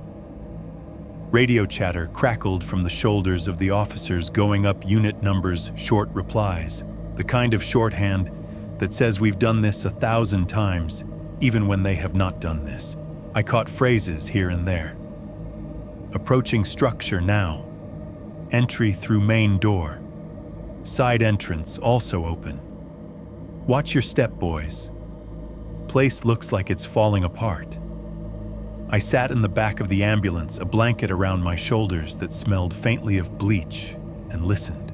Radio chatter crackled from the shoulders of the officers going up unit numbers, short replies, the kind of shorthand that says we've done this 1,000 times, even when they have not done this. I caught phrases here and there. Approaching structure now. Entry through main door. Side entrance also open. Watch your step, boys. Place looks like it's falling apart. I sat in the back of the ambulance, a blanket around my shoulders that smelled faintly of bleach, and listened.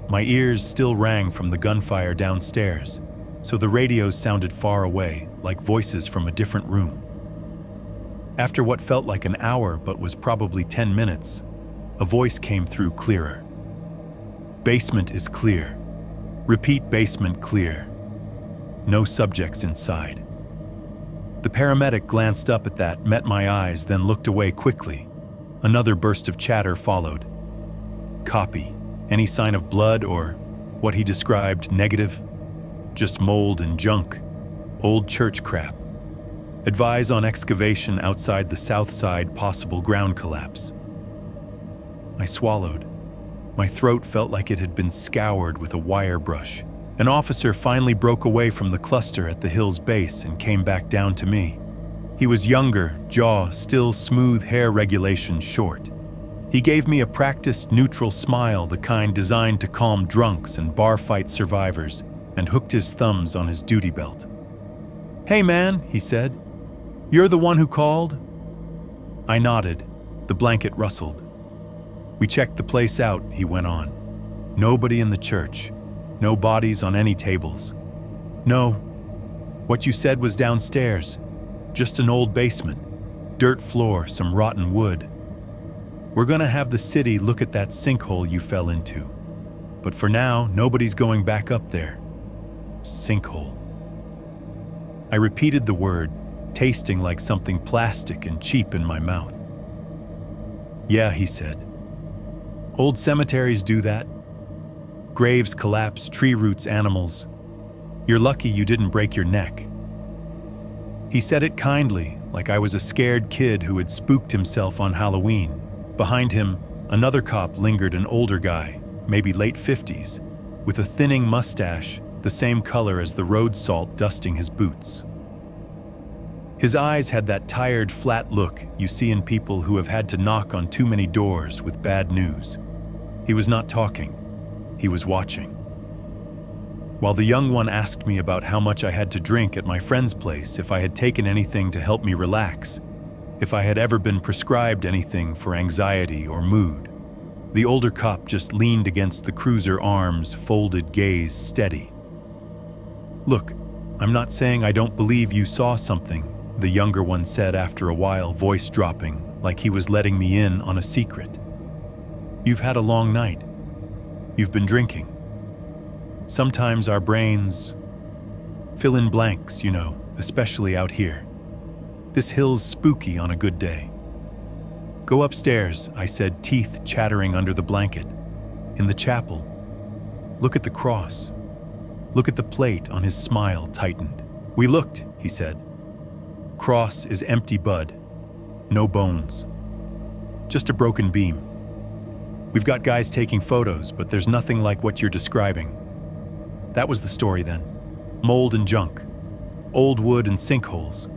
My ears still rang from the gunfire downstairs, so the radios sounded far away, like voices from a different room. After what felt like an hour but was probably 10 minutes, a voice came through clearer. Basement is clear. Repeat, basement clear. No subjects inside. The paramedic glanced up at that, met my eyes, then looked away quickly. Another burst of chatter followed. Copy. Any sign of blood or what he described negative? Just mold and junk. Old church crap. Advise on excavation outside the south side, possible ground collapse. I swallowed. My throat felt like it had been scoured with a wire brush. An officer finally broke away from the cluster at the hill's base and came back down to me. He was younger, jaw still smooth, hair regulation short. He gave me a practiced neutral smile, the kind designed to calm drunks and bar fight survivors, and hooked his thumbs on his duty belt. "Hey man," he said, "you're the one who called?" I nodded. The blanket rustled. "We checked the place out," he went on. "Nobody in the church. No bodies on any tables. No, what you said was downstairs. Just an old basement. Dirt floor, some rotten wood. We're gonna have the city look at that sinkhole you fell into. But for now, nobody's going back up there." Sinkhole. I repeated the word, tasting like something plastic and cheap in my mouth. "Yeah," he said. "Old cemeteries do that. Graves collapse, tree roots, animals. You're lucky you didn't break your neck." He said it kindly, like I was a scared kid who had spooked himself on Halloween. Behind him, another cop lingered, an older guy, maybe late 50s, with a thinning mustache, the same color as the road salt dusting his boots. His eyes had that tired, flat look you see in people who have had to knock on too many doors with bad news. He was not talking. He was watching. While the young one asked me about how much I had to drink at my friend's place, if I had taken anything to help me relax, if I had ever been prescribed anything for anxiety or mood, the older cop just leaned against the cruiser, arms folded, gaze steady. "Look, I'm not saying I don't believe you saw something," the younger one said after a while, voice dropping, like he was letting me in on a secret. "You've had a long night. You've been drinking. Sometimes our brains fill in blanks, you know, especially out here. This hill's spooky on a good day." "Go upstairs," I said, teeth chattering under the blanket. "In the chapel. Look at the cross. Look at the plate." On his smile tightened. "We looked," he said. "Cross is empty, bud. No bones. Just a broken beam. We've got guys taking photos, but there's nothing like what you're describing." That was the story then. Mold and junk. Old wood and sinkholes.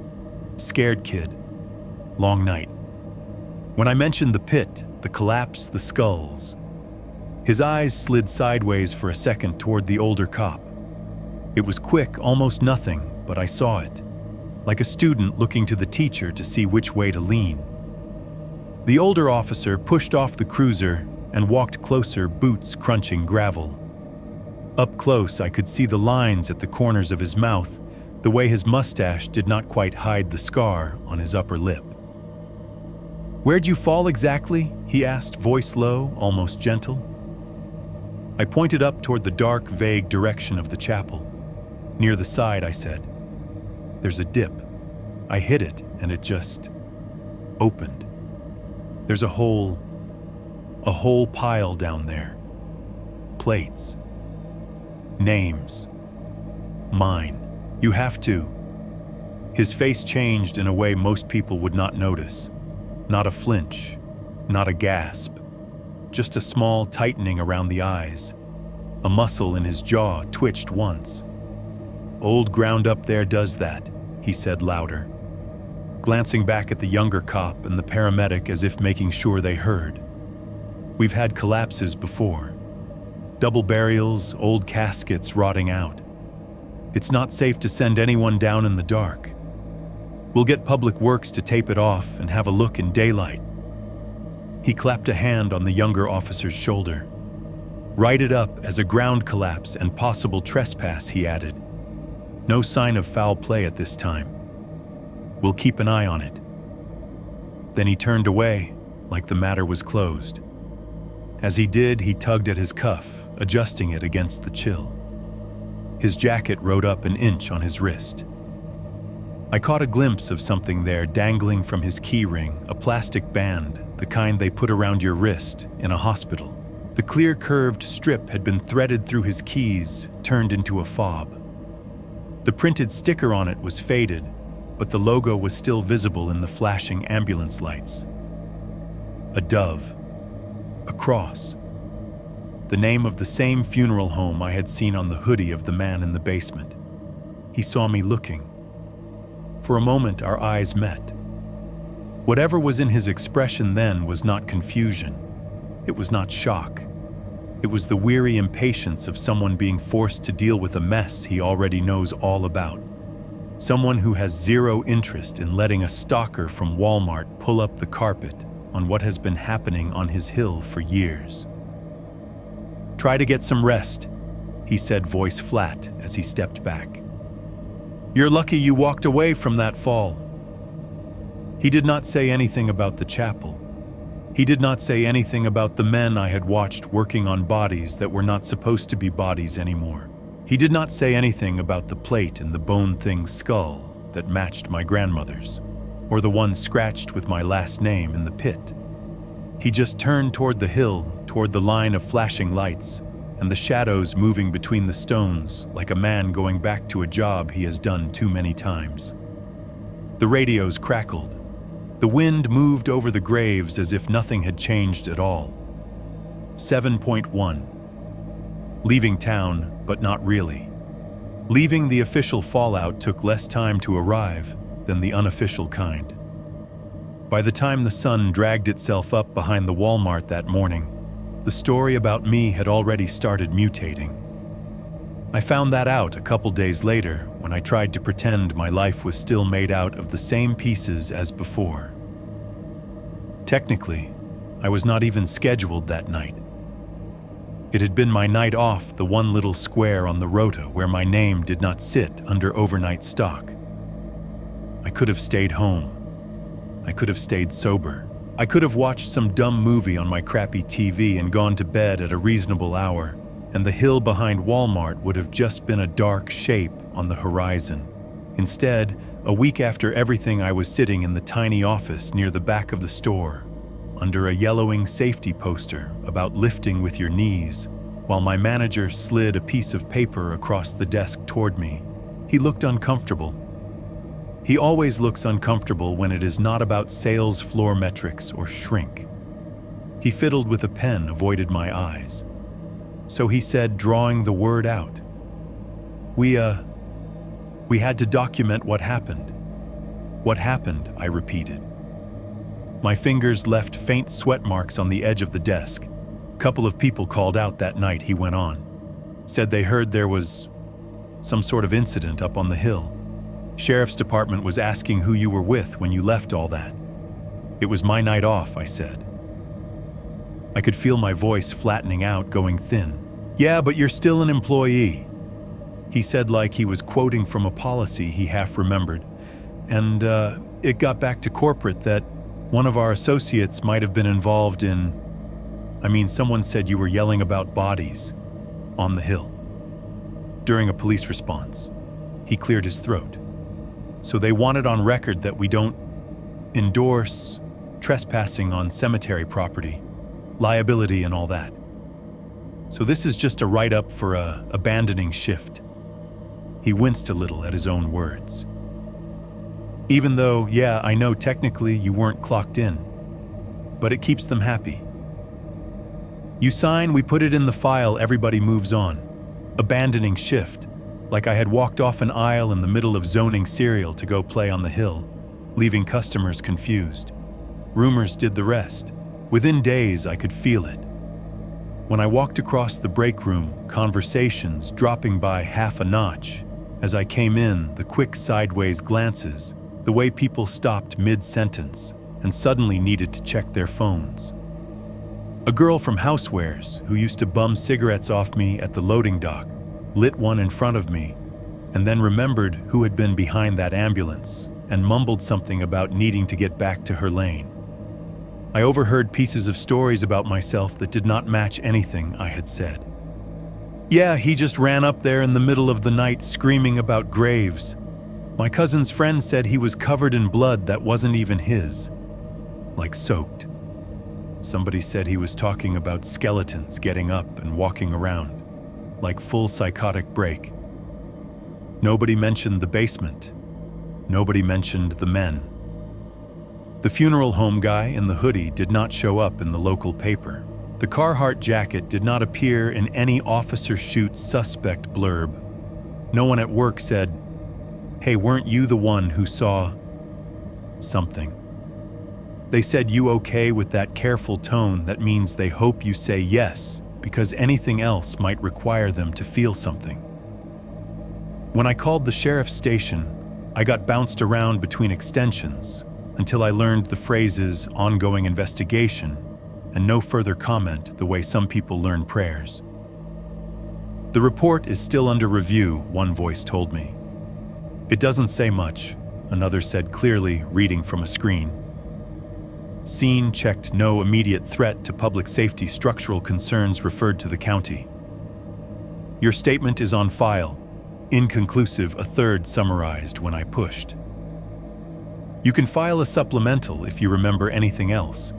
Scared kid. Long night. When I mentioned the pit, the collapse, the skulls, his eyes slid sideways for a second toward the older cop. It was quick, almost nothing, but I saw it. Like a student looking to the teacher to see which way to lean. The older officer pushed off the cruiser and walked closer, boots crunching gravel. Up close, I could see the lines at the corners of his mouth, the way his mustache did not quite hide the scar on his upper lip. "Where'd you fall exactly?" he asked, voice low, almost gentle. I pointed up toward the dark, vague direction of the chapel. "Near the side," I said. "There's a dip." I hit it, and it just opened. There's a whole pile down there. Plates. Names. Mine. "You have to." His face changed in a way most people would not notice. Not a flinch, not a gasp, just a small tightening around the eyes. A muscle in his jaw twitched once. "Old ground up there does that," he said louder, glancing back at the younger cop and the paramedic as if making sure they heard. "We've had collapses before. Double burials, old caskets rotting out. It's not safe to send anyone down in the dark. We'll get Public Works to tape it off and have a look in daylight." He clapped a hand on the younger officer's shoulder. "Write it up as a ground collapse and possible trespass," he added. "No sign of foul play at this time. We'll keep an eye on it." Then he turned away, like the matter was closed. As he did, he tugged at his cuff, adjusting it against the chill. His jacket rode up an inch on his wrist. I caught a glimpse of something there dangling from his key ring, a plastic band, the kind they put around your wrist in a hospital. The clear curved strip had been threaded through his keys, turned into a fob. The printed sticker on it was faded, but the logo was still visible in the flashing ambulance lights. A dove. A cross. The name of the same funeral home I had seen on the hoodie of the man in the basement. He saw me looking. For a moment, our eyes met. Whatever was in his expression then was not confusion. It was not shock. It was the weary impatience of someone being forced to deal with a mess he already knows all about. Someone who has zero interest in letting a stalker from Walmart pull up the carpet on what has been happening on his hill for years. "Try to get some rest," he said, voice flat, as he stepped back. "You're lucky you walked away from that fall." He did not say anything about the chapel. He did not say anything about the men I had watched working on bodies that were not supposed to be bodies anymore. He did not say anything about the plate in the bone thing's skull that matched my grandmother's, or the one scratched with my last name in the pit. He just turned toward the hill, toward the line of flashing lights, and the shadows moving between the stones like a man going back to a job he has done too many times. The radios crackled. The wind moved over the graves as if nothing had changed at all. 7.1. Leaving town, but not really. Leaving the official fallout took less time to arrive than the unofficial kind. By the time the sun dragged itself up behind the Walmart that morning, the story about me had already started mutating. I found that out a couple days later when I tried to pretend my life was still made out of the same pieces as before. Technically, I was not even scheduled that night. It had been my night off, the one little square on the rota where my name did not sit under overnight stock. I could have stayed home. I could have stayed sober. I could have watched some dumb movie on my crappy TV and gone to bed at a reasonable hour, and the hill behind Walmart would have just been a dark shape on the horizon. Instead, a week after everything, I was sitting in the tiny office near the back of the store, under a yellowing safety poster about lifting with your knees, while my manager slid a piece of paper across the desk toward me. He looked uncomfortable. He always looks uncomfortable when it is not about sales floor metrics or shrink. He fiddled with a pen, avoided my eyes. So he said, drawing the word out, We had to document what happened." "What happened?" I repeated. My fingers left faint sweat marks on the edge of the desk. "Couple of people called out that night," he went on. "Said they heard there was some sort of incident up on the hill. Sheriff's department was asking who you were with when you left all that." "It was my night off," I said. I could feel my voice flattening out, going thin. "Yeah, but you're still an employee," he said, like he was quoting from a policy he half remembered. "And it got back to corporate that one of our associates might have been involved in... someone said you were yelling about bodies on the hill during a police response." He cleared his throat. "So they wanted on record that we don't endorse trespassing on cemetery property, liability and all that. So this is just a write-up for a abandoning shift." He winced a little at his own words. "Even though, yeah, I know technically you weren't clocked in, but it keeps them happy. You sign, we put it in the file, everybody moves on. Abandoning shift, like I had walked off an aisle in the middle of zoning cereal to go play on the hill, leaving customers confused. Rumors did the rest. Within days, I could feel it. When I walked across the break room, conversations dropping by half a notch. As I came in, the quick sideways glances, the way people stopped mid-sentence and suddenly needed to check their phones. A girl from Housewares, who used to bum cigarettes off me at the loading dock, lit one in front of me, and then remembered who had been behind that ambulance and mumbled something about needing to get back to her lane. I overheard pieces of stories about myself that did not match anything I had said. Yeah, he just ran up there in the middle of the night screaming about graves. My cousin's friend said he was covered in blood that wasn't even his. Like soaked. Somebody said he was talking about skeletons getting up and walking around. Like full psychotic break. Nobody mentioned the basement. Nobody mentioned the men. The funeral home guy in the hoodie did not show up in the local paper. The Carhartt jacket did not appear in any officer shoot suspect blurb. No one at work said, "Hey, weren't you the one who saw something?" They said you okay with that careful tone that means they hope you say yes, because anything else might require them to feel something. When I called the sheriff's station, I got bounced around between extensions until I learned the phrases ongoing investigation and no further comment the way some people learn prayers. The report is still under review, one voice told me. It doesn't say much, another said clearly, reading from a screen. Scene checked no immediate threat to public safety. Structural concerns referred to the county. Your statement is on file. Inconclusive, a third summarized when I pushed. You can file a supplemental if you remember anything else.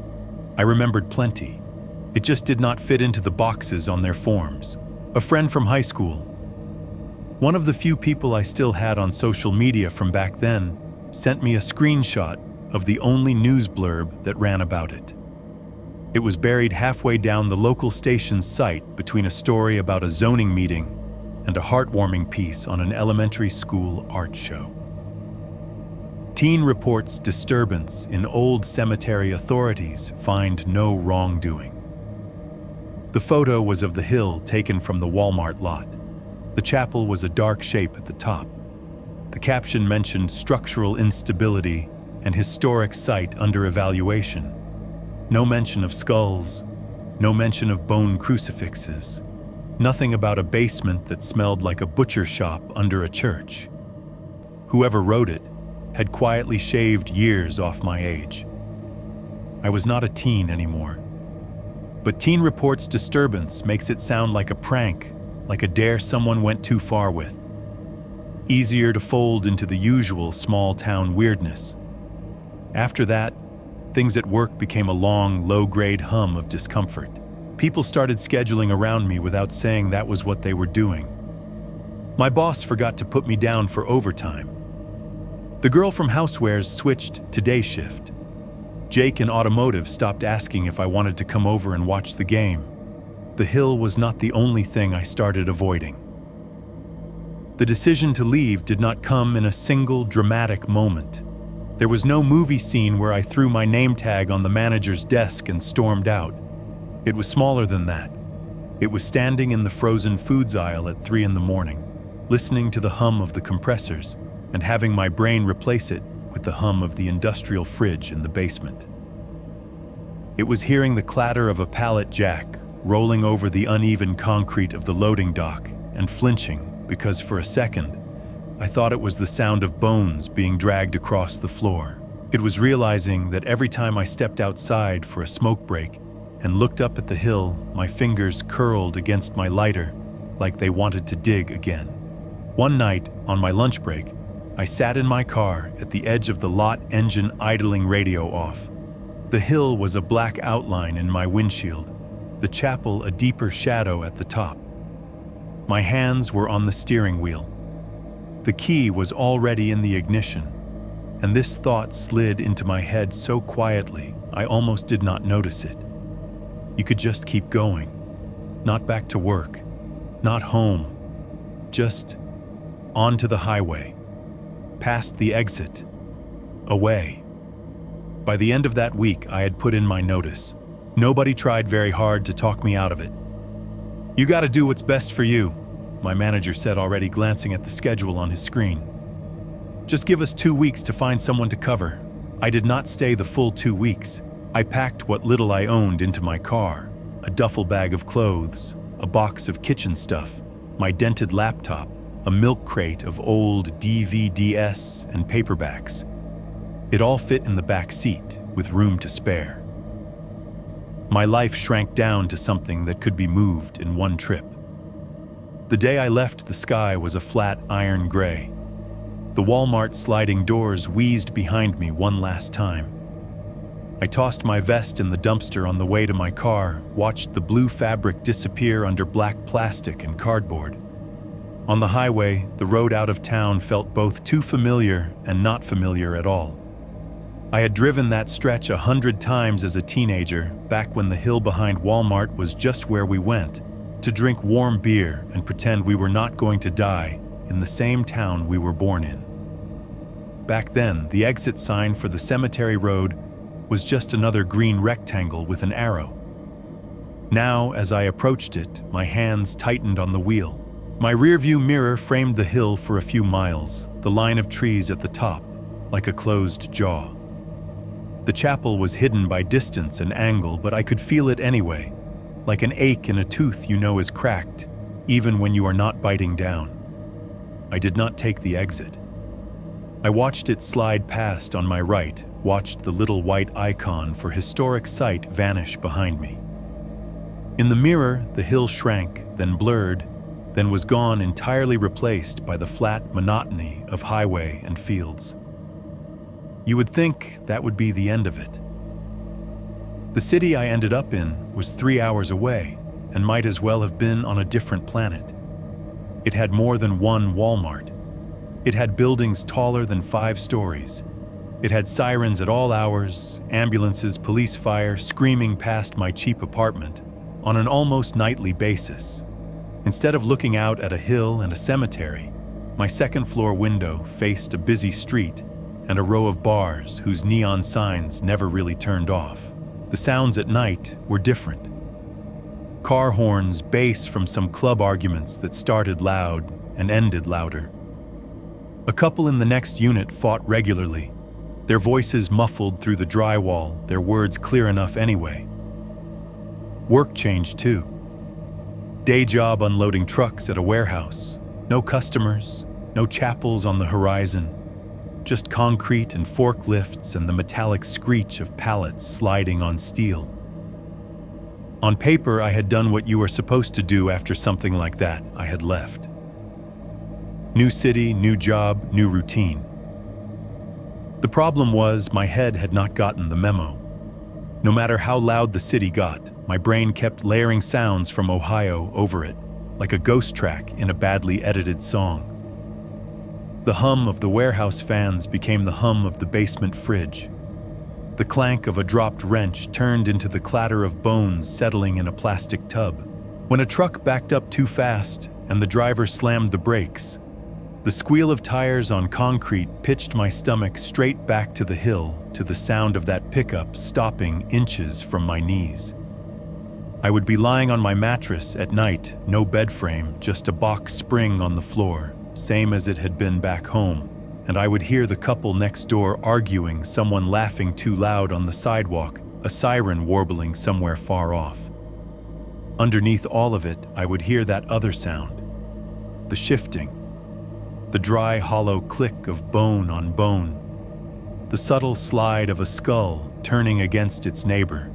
I remembered plenty. It just did not fit into the boxes on their forms. A friend from high school, one of the few people I still had on social media from back then, sent me a screenshot of the only news blurb that ran about it. It was buried halfway down the local station's site between a story about a zoning meeting and a heartwarming piece on an elementary school art show. Teen reports disturbance in old cemetery. Authorities find no wrongdoing. The photo was of the hill taken from the Walmart lot. The chapel was a dark shape at the top. The caption mentioned structural instability and historic site under evaluation. No mention of skulls, no mention of bone crucifixes, nothing about a basement that smelled like a butcher shop under a church. Whoever wrote it had quietly shaved years off my age. I was not a teen anymore. But teen reports disturbance makes it sound like a prank, like a dare someone went too far with. Easier to fold into the usual small-town weirdness. After that, things at work became a long, low-grade hum of discomfort. People started scheduling around me without saying that was what they were doing. My boss forgot to put me down for overtime. The girl from Housewares switched to day shift. Jake in automotive stopped asking if I wanted to come over and watch the game. The hill was not the only thing I started avoiding. The decision to leave did not come in a single dramatic moment. There was no movie scene where I threw my name tag on the manager's desk and stormed out. It was smaller than that. It was standing in the frozen foods aisle at 3 a.m, listening to the hum of the compressors and having my brain replace it with the hum of the industrial fridge in the basement. It was hearing the clatter of a pallet jack rolling over the uneven concrete of the loading dock and flinching because for a second, I thought it was the sound of bones being dragged across the floor. It was realizing that every time I stepped outside for a smoke break and looked up at the hill, my fingers curled against my lighter like they wanted to dig again. One night, on my lunch break, I sat in my car at the edge of the lot, engine idling, radio off. The hill was a black outline in my windshield, the chapel a deeper shadow at the top. My hands were on the steering wheel. The key was already in the ignition, and this thought slid into my head so quietly I almost did not notice it. You could just keep going, not back to work, not home, just onto the highway, past the exit, away. By the end of that week, I had put in my notice. Nobody tried very hard to talk me out of it. You gotta do what's best for you, my manager said, already glancing at the schedule on his screen. Just give us 2 weeks to find someone to cover. I did not stay the full 2 weeks. I packed what little I owned into my car, a duffel bag of clothes, a box of kitchen stuff, my dented laptop, a milk crate of old DVDs and paperbacks. It all fit in the back seat with room to spare. My life shrank down to something that could be moved in one trip. The day I left, the sky was a flat iron gray. The Walmart sliding doors wheezed behind me one last time. I tossed my vest in the dumpster on the way to my car, watched the blue fabric disappear under black plastic and cardboard. On the highway, the road out of town felt both too familiar and not familiar at all. I had driven that stretch 100 times as a teenager, back when the hill behind Walmart was just where we went, to drink warm beer and pretend we were not going to die in the same town we were born in. Back then, the exit sign for the cemetery road was just another green rectangle with an arrow. Now, as I approached it, my hands tightened on the wheel. My rearview mirror framed the hill for a few miles, the line of trees at the top, like a closed jaw. The chapel was hidden by distance and angle, but I could feel it anyway, like an ache in a tooth you know is cracked, even when you are not biting down. I did not take the exit. I watched it slide past on my right, watched the little white icon for historic site vanish behind me. In the mirror, the hill shrank, then blurred, then was gone, entirely replaced by the flat monotony of highway and fields. You would think that would be the end of it. The city I ended up in was 3 hours away and might as well have been on a different planet. It had more than one Walmart. It had buildings taller than 5 stories. It had sirens at all hours, ambulances, police, fire screaming past my cheap apartment on an almost nightly basis. Instead of looking out at a hill and a cemetery, my second-floor window faced a busy street and a row of bars whose neon signs never really turned off. The sounds at night were different. Car horns, bass from some club arguments that started loud and ended louder. A couple in the next unit fought regularly, their voices muffled through the drywall, their words clear enough anyway. Work changed too. Day job unloading trucks at a warehouse. No customers, no chapels on the horizon. Just concrete and forklifts and the metallic screech of pallets sliding on steel. On paper, I had done what you were supposed to do after something like that. I had left. New city, new job, new routine. The problem was my head had not gotten the memo. No matter how loud the city got, my brain kept layering sounds from Ohio over it, like a ghost track in a badly edited song. The hum of the warehouse fans became the hum of the basement fridge. The clank of a dropped wrench turned into the clatter of bones settling in a plastic tub. When a truck backed up too fast and the driver slammed the brakes, the squeal of tires on concrete pitched my stomach straight back to the hill, to the sound of that pickup stopping inches from my knees. I would be lying on my mattress at night, no bed frame, just a box spring on the floor, same as it had been back home, and I would hear the couple next door arguing, someone laughing too loud on the sidewalk, a siren warbling somewhere far off. Underneath all of it, I would hear that other sound, the shifting, the dry, hollow click of bone on bone, the subtle slide of a skull turning against its neighbor.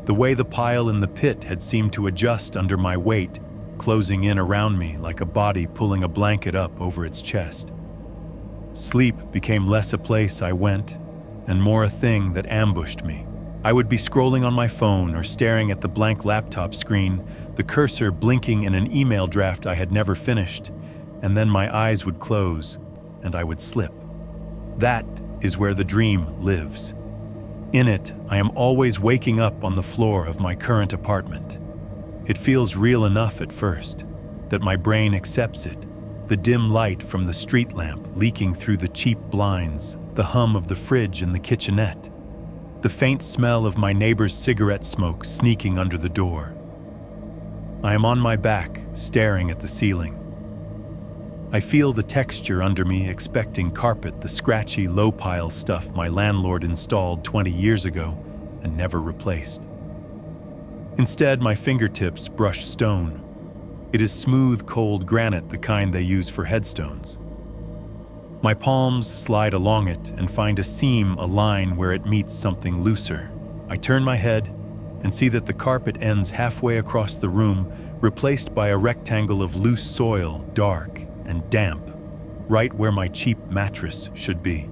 The way the pile in the pit had seemed to adjust under my weight, closing in around me like a body pulling a blanket up over its chest. Sleep became less a place I went, and more a thing that ambushed me. I would be scrolling on my phone or staring at the blank laptop screen, the cursor blinking in an email draft I had never finished, and then my eyes would close, and I would slip. That is where the dream lives. In it, I am always waking up on the floor of my current apartment. It feels real enough at first, that my brain accepts it. The dim light from the street lamp leaking through the cheap blinds, the hum of the fridge in the kitchenette, the faint smell of my neighbor's cigarette smoke sneaking under the door. I am on my back, staring at the ceiling. I feel the texture under me, expecting carpet, the scratchy, low-pile stuff my landlord installed 20 years ago and never replaced. Instead, my fingertips brush stone. It is smooth, cold granite, the kind they use for headstones. My palms slide along it and find a seam, a line where it meets something looser. I turn my head, and see that the carpet ends halfway across the room, replaced by a rectangle of loose soil, dark and damp, right where my cheap mattress should be.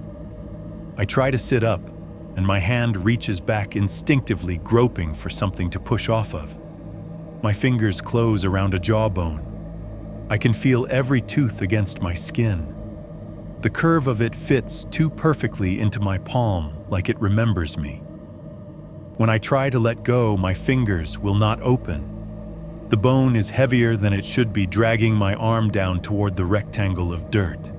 I try to sit up, and my hand reaches back instinctively, groping for something to push off of. My fingers close around a jawbone. I can feel every tooth against my skin. The curve of it fits too perfectly into my palm, like it remembers me. When I try to let go, my fingers will not open. The bone is heavier than it should be, dragging my arm down toward the rectangle of dirt.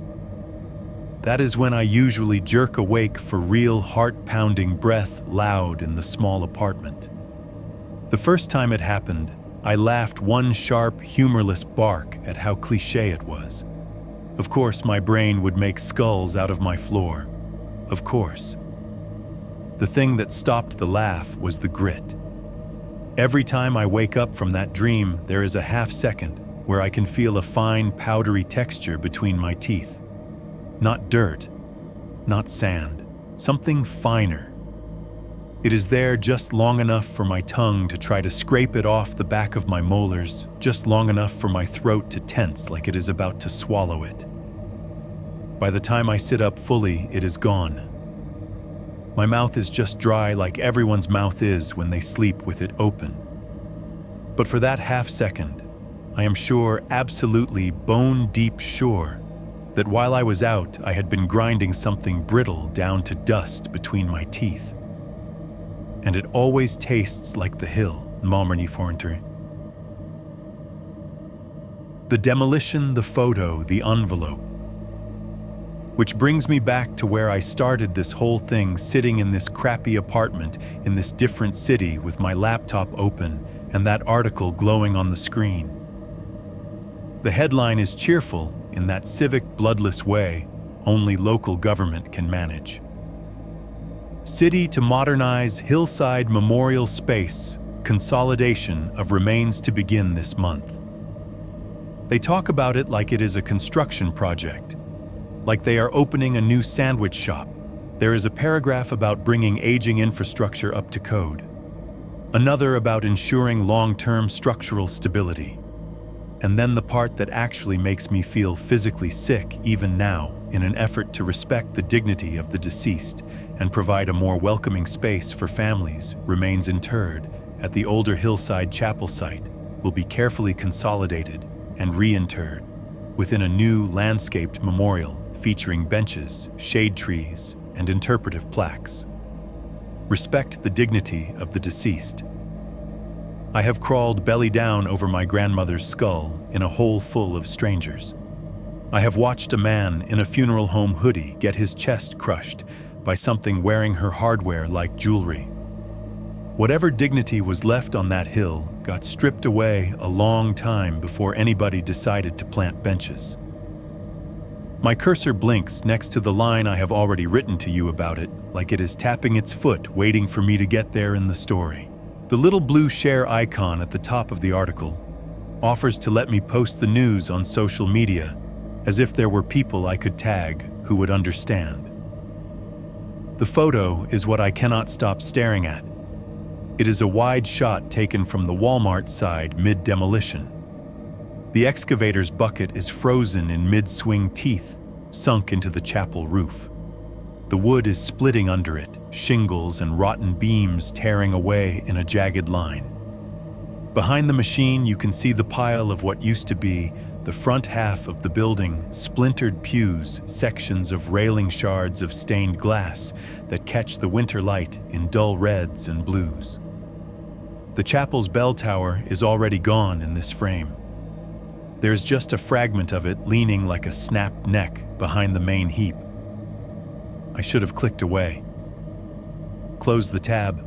That is when I usually jerk awake for real heart-pounding breath, loud in the small apartment. The first time it happened, I laughed one sharp, humorless bark at how cliché it was. Of course, my brain would make skulls out of my floor. Of course. The thing that stopped the laugh was the grit. Every time I wake up from that dream, there is a half second where I can feel a fine, powdery texture between my teeth. Not dirt, not sand, something finer. It is there just long enough for my tongue to try to scrape it off the back of my molars, just long enough for my throat to tense like it is about to swallow it. By the time I sit up fully, it is gone. My mouth is just dry like everyone's mouth is when they sleep with it open. But for that half second, I am sure, absolutely bone-deep sure, that while I was out, I had been grinding something brittle down to dust between my teeth. And it always tastes like the hill, Malmerney Fornter. The demolition, the photo, the envelope. Which brings me back to where I started this whole thing, sitting in this crappy apartment in this different city with my laptop open and that article glowing on the screen. The headline is cheerful in that civic, bloodless way only local government can manage. City to modernize hillside memorial space, consolidation of remains to begin this month. They talk about it like it is a construction project, like they are opening a new sandwich shop. There is a paragraph about bringing aging infrastructure up to code, another about ensuring long-term structural stability, and then the part that actually makes me feel physically sick even now, in an effort to respect the dignity of the deceased and provide a more welcoming space for families. Remains interred at the older hillside chapel site will be carefully consolidated and reinterred within a new landscaped memorial featuring benches, shade trees, and interpretive plaques. Respect the dignity of the deceased. I have crawled belly down over my grandmother's skull in a hole full of strangers. I have watched a man in a funeral home hoodie get his chest crushed by something wearing her hardware like jewelry. Whatever dignity was left on that hill got stripped away a long time before anybody decided to plant benches. My cursor blinks next to the line I have already written to you about it, like it is tapping its foot, waiting for me to get there in the story. The little blue share icon at the top of the article offers to let me post the news on social media, as if there were people I could tag who would understand. The photo is what I cannot stop staring at. It is a wide shot taken from the Walmart side mid-demolition. The excavator's bucket is frozen in mid-swing teeth, sunk into the chapel roof. The wood is splitting under it, shingles and rotten beams tearing away in a jagged line. Behind the machine, you can see the pile of what used to be the front half of the building, splintered pews, sections of railing, shards of stained glass that catch the winter light in dull reds and blues. The chapel's bell tower is already gone in this frame. There's just a fragment of it leaning like a snapped neck behind the main heap. I should have clicked away. Close the tab.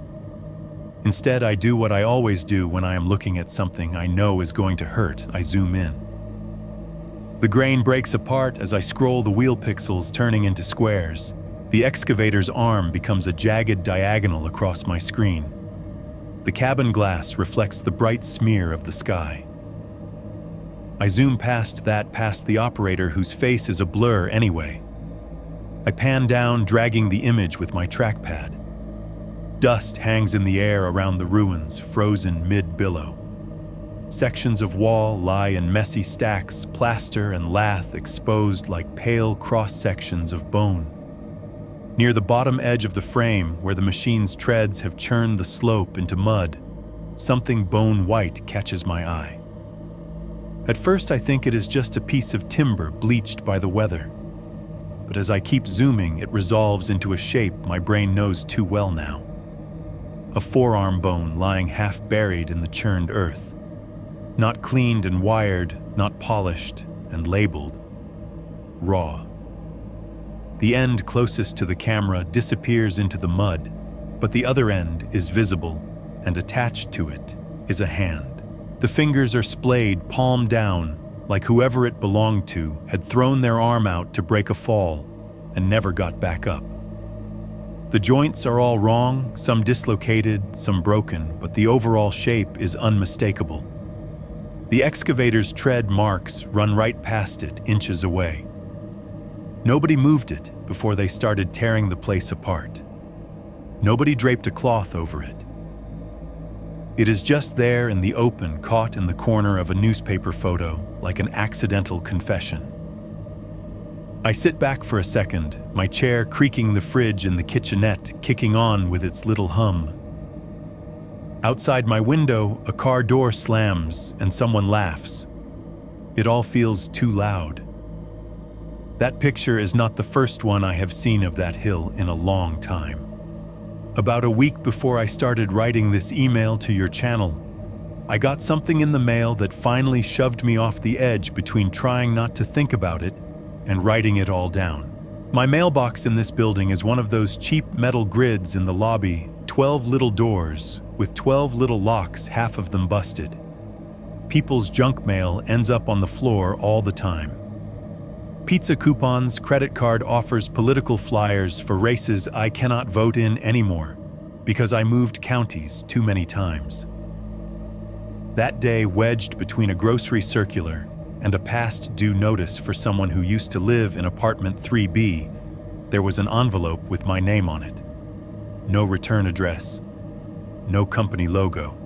Instead, I do what I always do when I am looking at something I know is going to hurt. I zoom in. The grain breaks apart as I scroll the wheel pixels turning into squares. The excavator's arm becomes a jagged diagonal across my screen. The cabin glass reflects the bright smear of the sky. I zoom past the operator whose face is a blur anyway. I pan down, dragging the image with my trackpad. Dust hangs in the air around the ruins, frozen mid-billow. Sections of wall lie in messy stacks, plaster and lath exposed like pale cross-sections of bone. Near the bottom edge of the frame, where the machine's treads have churned the slope into mud, something bone-white catches my eye. At first I think it is just a piece of timber bleached by the weather. But as I keep zooming, it resolves into a shape my brain knows too well now. A forearm bone lying half buried in the churned earth. Not cleaned and wired, not polished and labeled. Raw. The end closest to the camera disappears into the mud, but the other end is visible, and attached to it is a hand. The fingers are splayed palm down, like whoever it belonged to had thrown their arm out to break a fall and never got back up. The joints are all wrong, some dislocated, some broken, but the overall shape is unmistakable. The excavator's tread marks run right past it, inches away. Nobody moved it before they started tearing the place apart. Nobody draped a cloth over it. It is just there in the open, caught in the corner of a newspaper photo, like an accidental confession. I sit back for a second, my chair creaking, the fridge in the kitchenette kicking on with its little hum. Outside my window, a car door slams and someone laughs. It all feels too loud. That picture is not the first one I have seen of that hill in a long time. About a week before I started writing this email to your channel, I got something in the mail that finally shoved me off the edge between trying not to think about it and writing it all down. My mailbox in this building is one of those cheap metal grids in the lobby, 12 little doors with 12 little locks, half of them busted. People's junk mail ends up on the floor all the time. Pizza coupons, credit card offers, political flyers for races I cannot vote in anymore because I moved counties too many times. That day, wedged between a grocery circular and a past due notice for someone who used to live in apartment 3B, there was an envelope with my name on it. No return address. No company logo.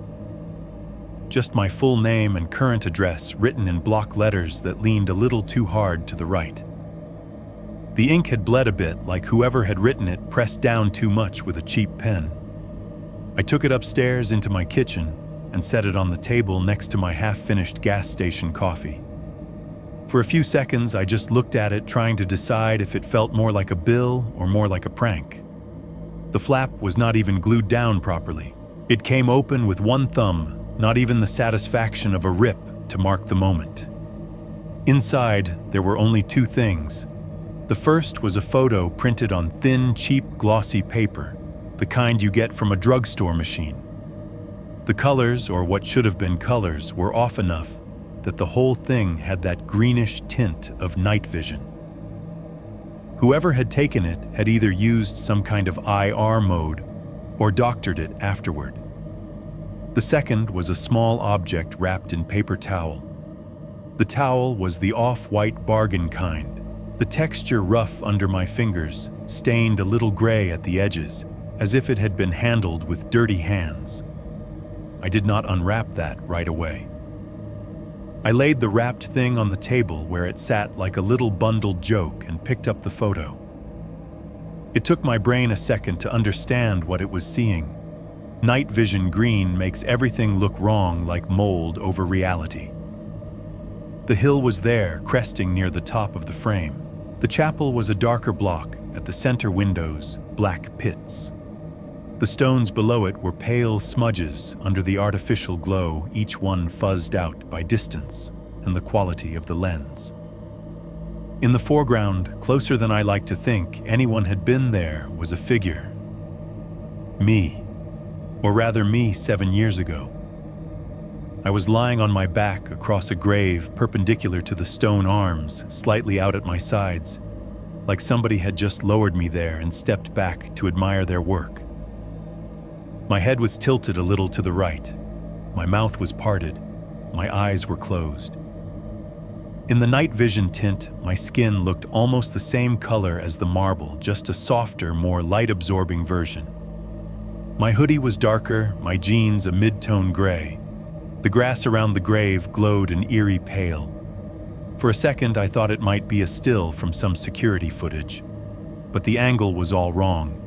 Just my full name and current address written in block letters that leaned a little too hard to the right. The ink had bled a bit, like whoever had written it pressed down too much with a cheap pen. I took it upstairs into my kitchen and set it on the table next to my half-finished gas station coffee. For a few seconds, I just looked at it, trying to decide if it felt more like a bill or more like a prank. The flap was not even glued down properly. It came open with one thumb, not even the satisfaction of a rip to mark the moment. Inside, there were only two things. The first was a photo printed on thin, cheap, glossy paper, the kind you get from a drugstore machine. The colors, or what should have been colors, were off enough that the whole thing had that greenish tint of night vision. Whoever had taken it had either used some kind of IR mode or doctored it afterward. The second was a small object wrapped in paper towel. The towel was the off-white bargain kind, the texture rough under my fingers, stained a little gray at the edges, as if it had been handled with dirty hands. I did not unwrap that right away. I laid the wrapped thing on the table where it sat like a little bundled joke and picked up the photo. It took my brain a second to understand what it was seeing. Night vision green makes everything look wrong, like mold over reality. The hill was there, cresting near the top of the frame. The chapel was a darker block, at the center windows, black pits. The stones below it were pale smudges under the artificial glow, each one fuzzed out by distance and the quality of the lens. In the foreground, closer than I like to think anyone had been there, was a figure. Me. Or rather me 7 years ago. I was lying on my back across a grave perpendicular to the stone arms, slightly out at my sides, like somebody had just lowered me there and stepped back to admire their work. My head was tilted a little to the right. My mouth was parted. My eyes were closed. In the night vision tint, my skin looked almost the same color as the marble, just a softer, more light-absorbing version. My hoodie was darker, my jeans a mid-tone gray. The grass around the grave glowed an eerie pale. For a second, I thought it might be a still from some security footage. But the angle was all wrong.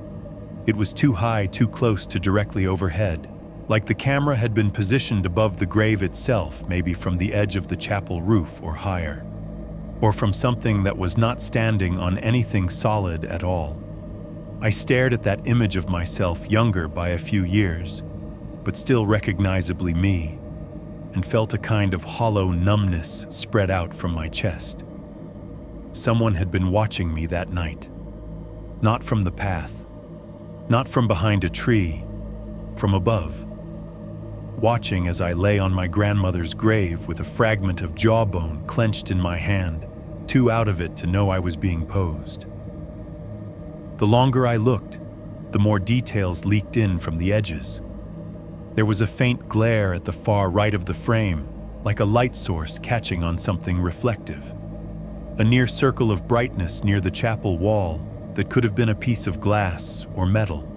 It was too high, too close to directly overhead, like the camera had been positioned above the grave itself, maybe from the edge of the chapel roof or higher, or from something that was not standing on anything solid at all. I stared at that image of myself, younger by a few years, but still recognizably me, and felt a kind of hollow numbness spread out from my chest. Someone had been watching me that night. Not from the path, not from behind a tree, from above. Watching as I lay on my grandmother's grave with a fragment of jawbone clenched in my hand, too out of it to know I was being posed. The longer I looked, the more details leaked in from the edges. There was a faint glare at the far right of the frame, like a light source catching on something reflective. A near circle of brightness near the chapel wall that could have been a piece of glass or metal.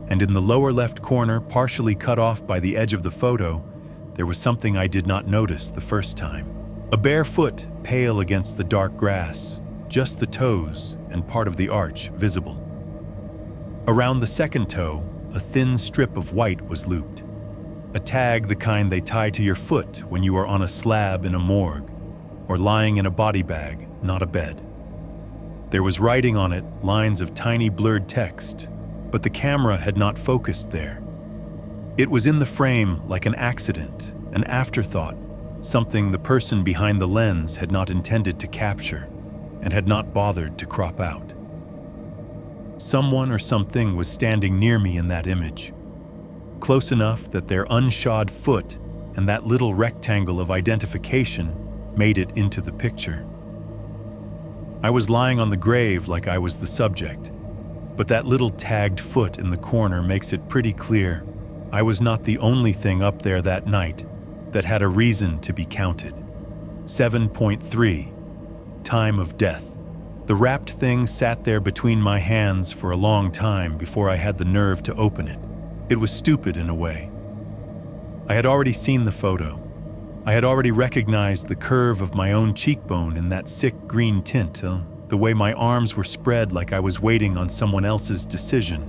And in the lower left corner, partially cut off by the edge of the photo, there was something I did not notice the first time. A bare foot, pale against the dark grass, just the toes and part of the arch visible. Around the second toe, a thin strip of white was looped. A tag the kind they tie to your foot when you are on a slab in a morgue, or lying in a body bag, not a bed. There was writing on it, lines of tiny blurred text, but the camera had not focused there. It was in the frame like an accident, an afterthought, something the person behind the lens had not intended to capture and had not bothered to crop out. Someone or something was standing near me in that image, close enough that their unshod foot and that little rectangle of identification made it into the picture. I was lying on the grave like I was the subject, but that little tagged foot in the corner makes it pretty clear I was not the only thing up there that night that had a reason to be counted. 7.3, time of death. The wrapped thing sat there between my hands for a long time before I had the nerve to open it. It was stupid in a way. I had already seen the photo. I had already recognized the curve of my own cheekbone in that sick green tint, the way my arms were spread like I was waiting on someone else's decision.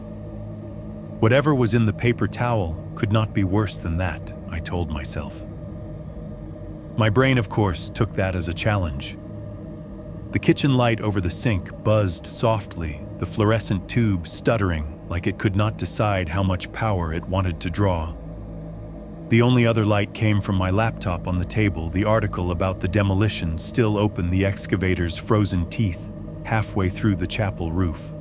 Whatever was in the paper towel could not be worse than that, I told myself. My brain, of course, took that as a challenge. The kitchen light over the sink buzzed softly, the fluorescent tube stuttering like it could not decide how much power it wanted to draw. The only other light came from my laptop on the table, the article about the demolition still opened the excavator's frozen teeth halfway through the chapel roof.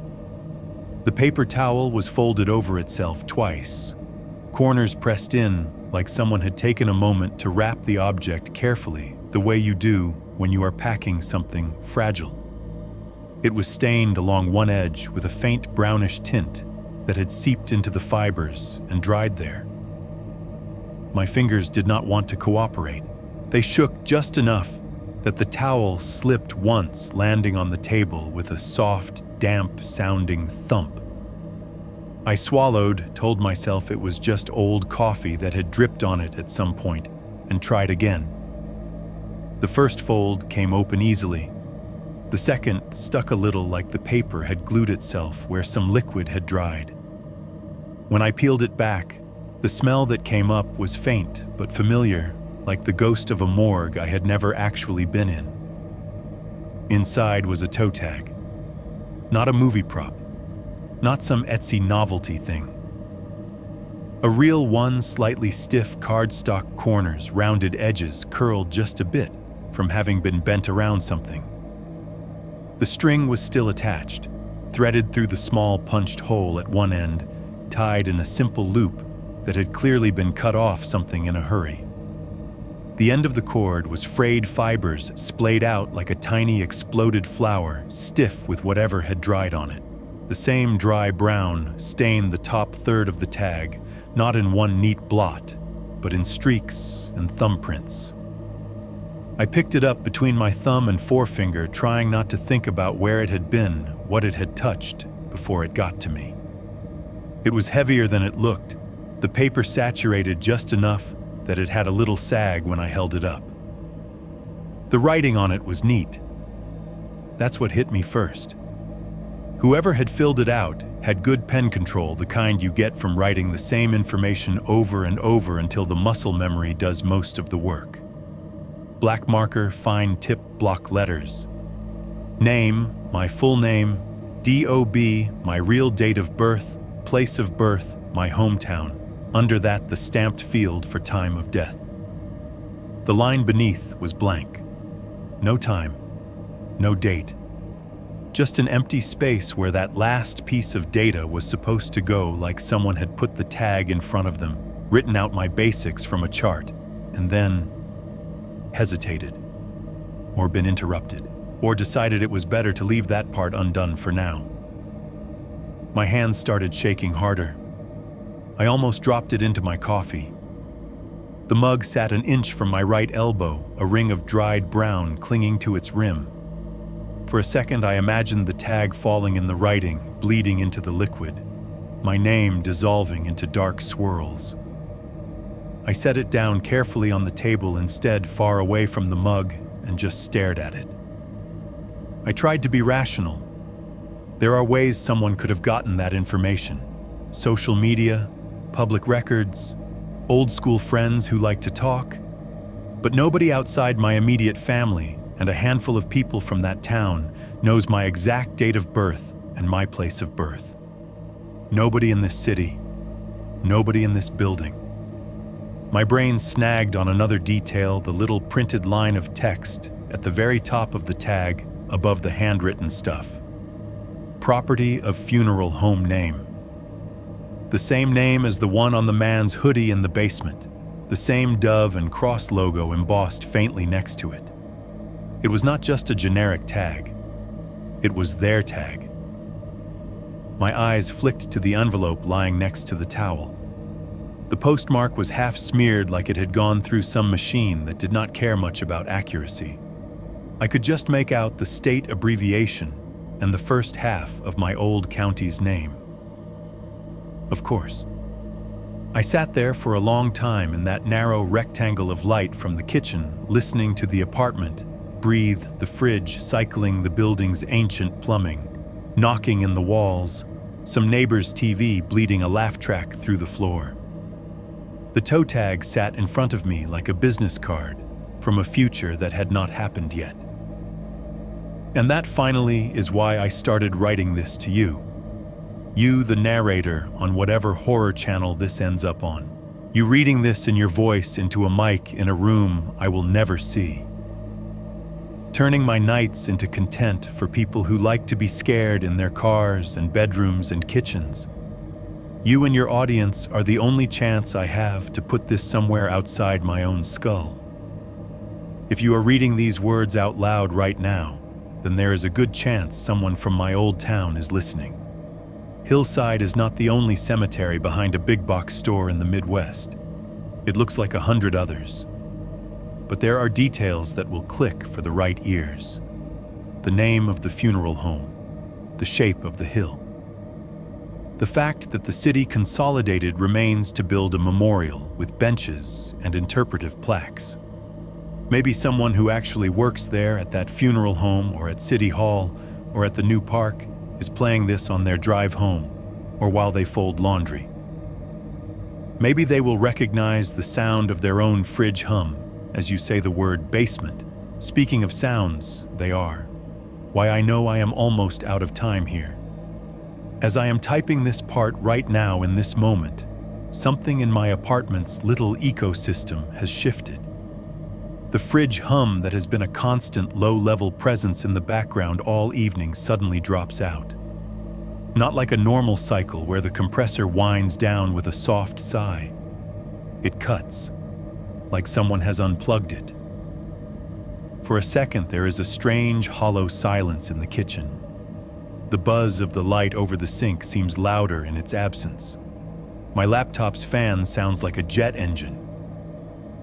The paper towel was folded over itself twice, corners pressed in like someone had taken a moment to wrap the object carefully, the way you do when you are packing something fragile. It was stained along one edge with a faint brownish tint that had seeped into the fibers and dried there. My fingers did not want to cooperate. They shook just enough that the towel slipped once, landing on the table with a soft, damp-sounding thump. I swallowed, told myself it was just old coffee that had dripped on it at some point, and tried again. The first fold came open easily. The second stuck a little like the paper had glued itself where some liquid had dried. When I peeled it back, the smell that came up was faint but familiar, like the ghost of a morgue I had never actually been in. Inside was a toe tag. Not a movie prop. Not some Etsy novelty thing. A real one, slightly stiff cardstock corners, rounded edges curled just a bit from having been bent around something. The string was still attached, threaded through the small punched hole at one end, tied in a simple loop that had clearly been cut off something in a hurry. The end of the cord was frayed fibers splayed out like a tiny exploded flower, stiff with whatever had dried on it. The same dry brown stained the top third of the tag, not in one neat blot, but in streaks and thumbprints. I picked it up between my thumb and forefinger, trying not to think about where it had been, what it had touched, before it got to me. It was heavier than it looked, the paper saturated just enough that it had a little sag when I held it up. The writing on it was neat. That's what hit me first. Whoever had filled it out had good pen control, the kind you get from writing the same information over and over until the muscle memory does most of the work. Black marker, fine tip block letters. Name, my full name, DOB, my real date of birth, place of birth, my hometown. Under that, the stamped field for time of death. The line beneath was blank. No time, no date. Just an empty space where that last piece of data was supposed to go, like someone had put the tag in front of them, written out my basics from a chart, and then hesitated, or been interrupted, or decided it was better to leave that part undone for now. My hands started shaking harder. I almost dropped it into my coffee. The mug sat an inch from my right elbow, a ring of dried brown clinging to its rim. For a second, I imagined the tag falling in the writing, bleeding into the liquid, my name dissolving into dark swirls. I set it down carefully on the table instead, far away from the mug, and just stared at it. I tried to be rational. There are ways someone could have gotten that information. Social media, public records, old-school friends who like to talk. But nobody outside my immediate family and a handful of people from that town knows my exact date of birth and my place of birth. Nobody in this city. Nobody in this building. My brain snagged on another detail, the little printed line of text at the very top of the tag above the handwritten stuff. Property of funeral home name. The same name as the one on the man's hoodie in the basement. The same dove and cross logo embossed faintly next to it. It was not just a generic tag. It was their tag. My eyes flicked to the envelope lying next to the towel. The postmark was half smeared, like it had gone through some machine that did not care much about accuracy. I could just make out the state abbreviation and the first half of my old county's name. Of course. I sat there for a long time in that narrow rectangle of light from the kitchen, listening to the apartment breathe, the fridge cycling the building's ancient plumbing, knocking in the walls, some neighbor's TV bleeding a laugh track through the floor. The toe tag sat in front of me like a business card from a future that had not happened yet. And that finally is why I started writing this to you. You, the narrator on whatever horror channel this ends up on. You reading this in your voice into a mic in a room I will never see. Turning my nights into content for people who like to be scared in their cars and bedrooms and kitchens. You and your audience are the only chance I have to put this somewhere outside my own skull. If you are reading these words out loud right now, then there is a good chance someone from my old town is listening. Hillside is not the only cemetery behind a big box store in the Midwest. It looks like 100 others. But there are details that will click for the right ears. The name of the funeral home, the shape of the hill. The fact that the city consolidated remains to build a memorial with benches and interpretive plaques. Maybe someone who actually works there at that funeral home or at City Hall or at the new park is playing this on their drive home or while they fold laundry. Maybe they will recognize the sound of their own fridge hum as you say the word basement. Speaking of sounds, they are. Why I know I am almost out of time here. As I am typing this part right now in this moment, something in my apartment's little ecosystem has shifted. The fridge hum that has been a constant low-level presence in the background all evening suddenly drops out. Not like a normal cycle where the compressor winds down with a soft sigh. It cuts, like someone has unplugged it. For a second, there is a strange, hollow silence in the kitchen. The buzz of the light over the sink seems louder in its absence. My laptop's fan sounds like a jet engine.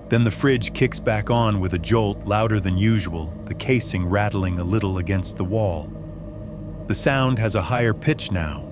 Then the fridge kicks back on with a jolt louder than usual, the casing rattling a little against the wall. The sound has a higher pitch now,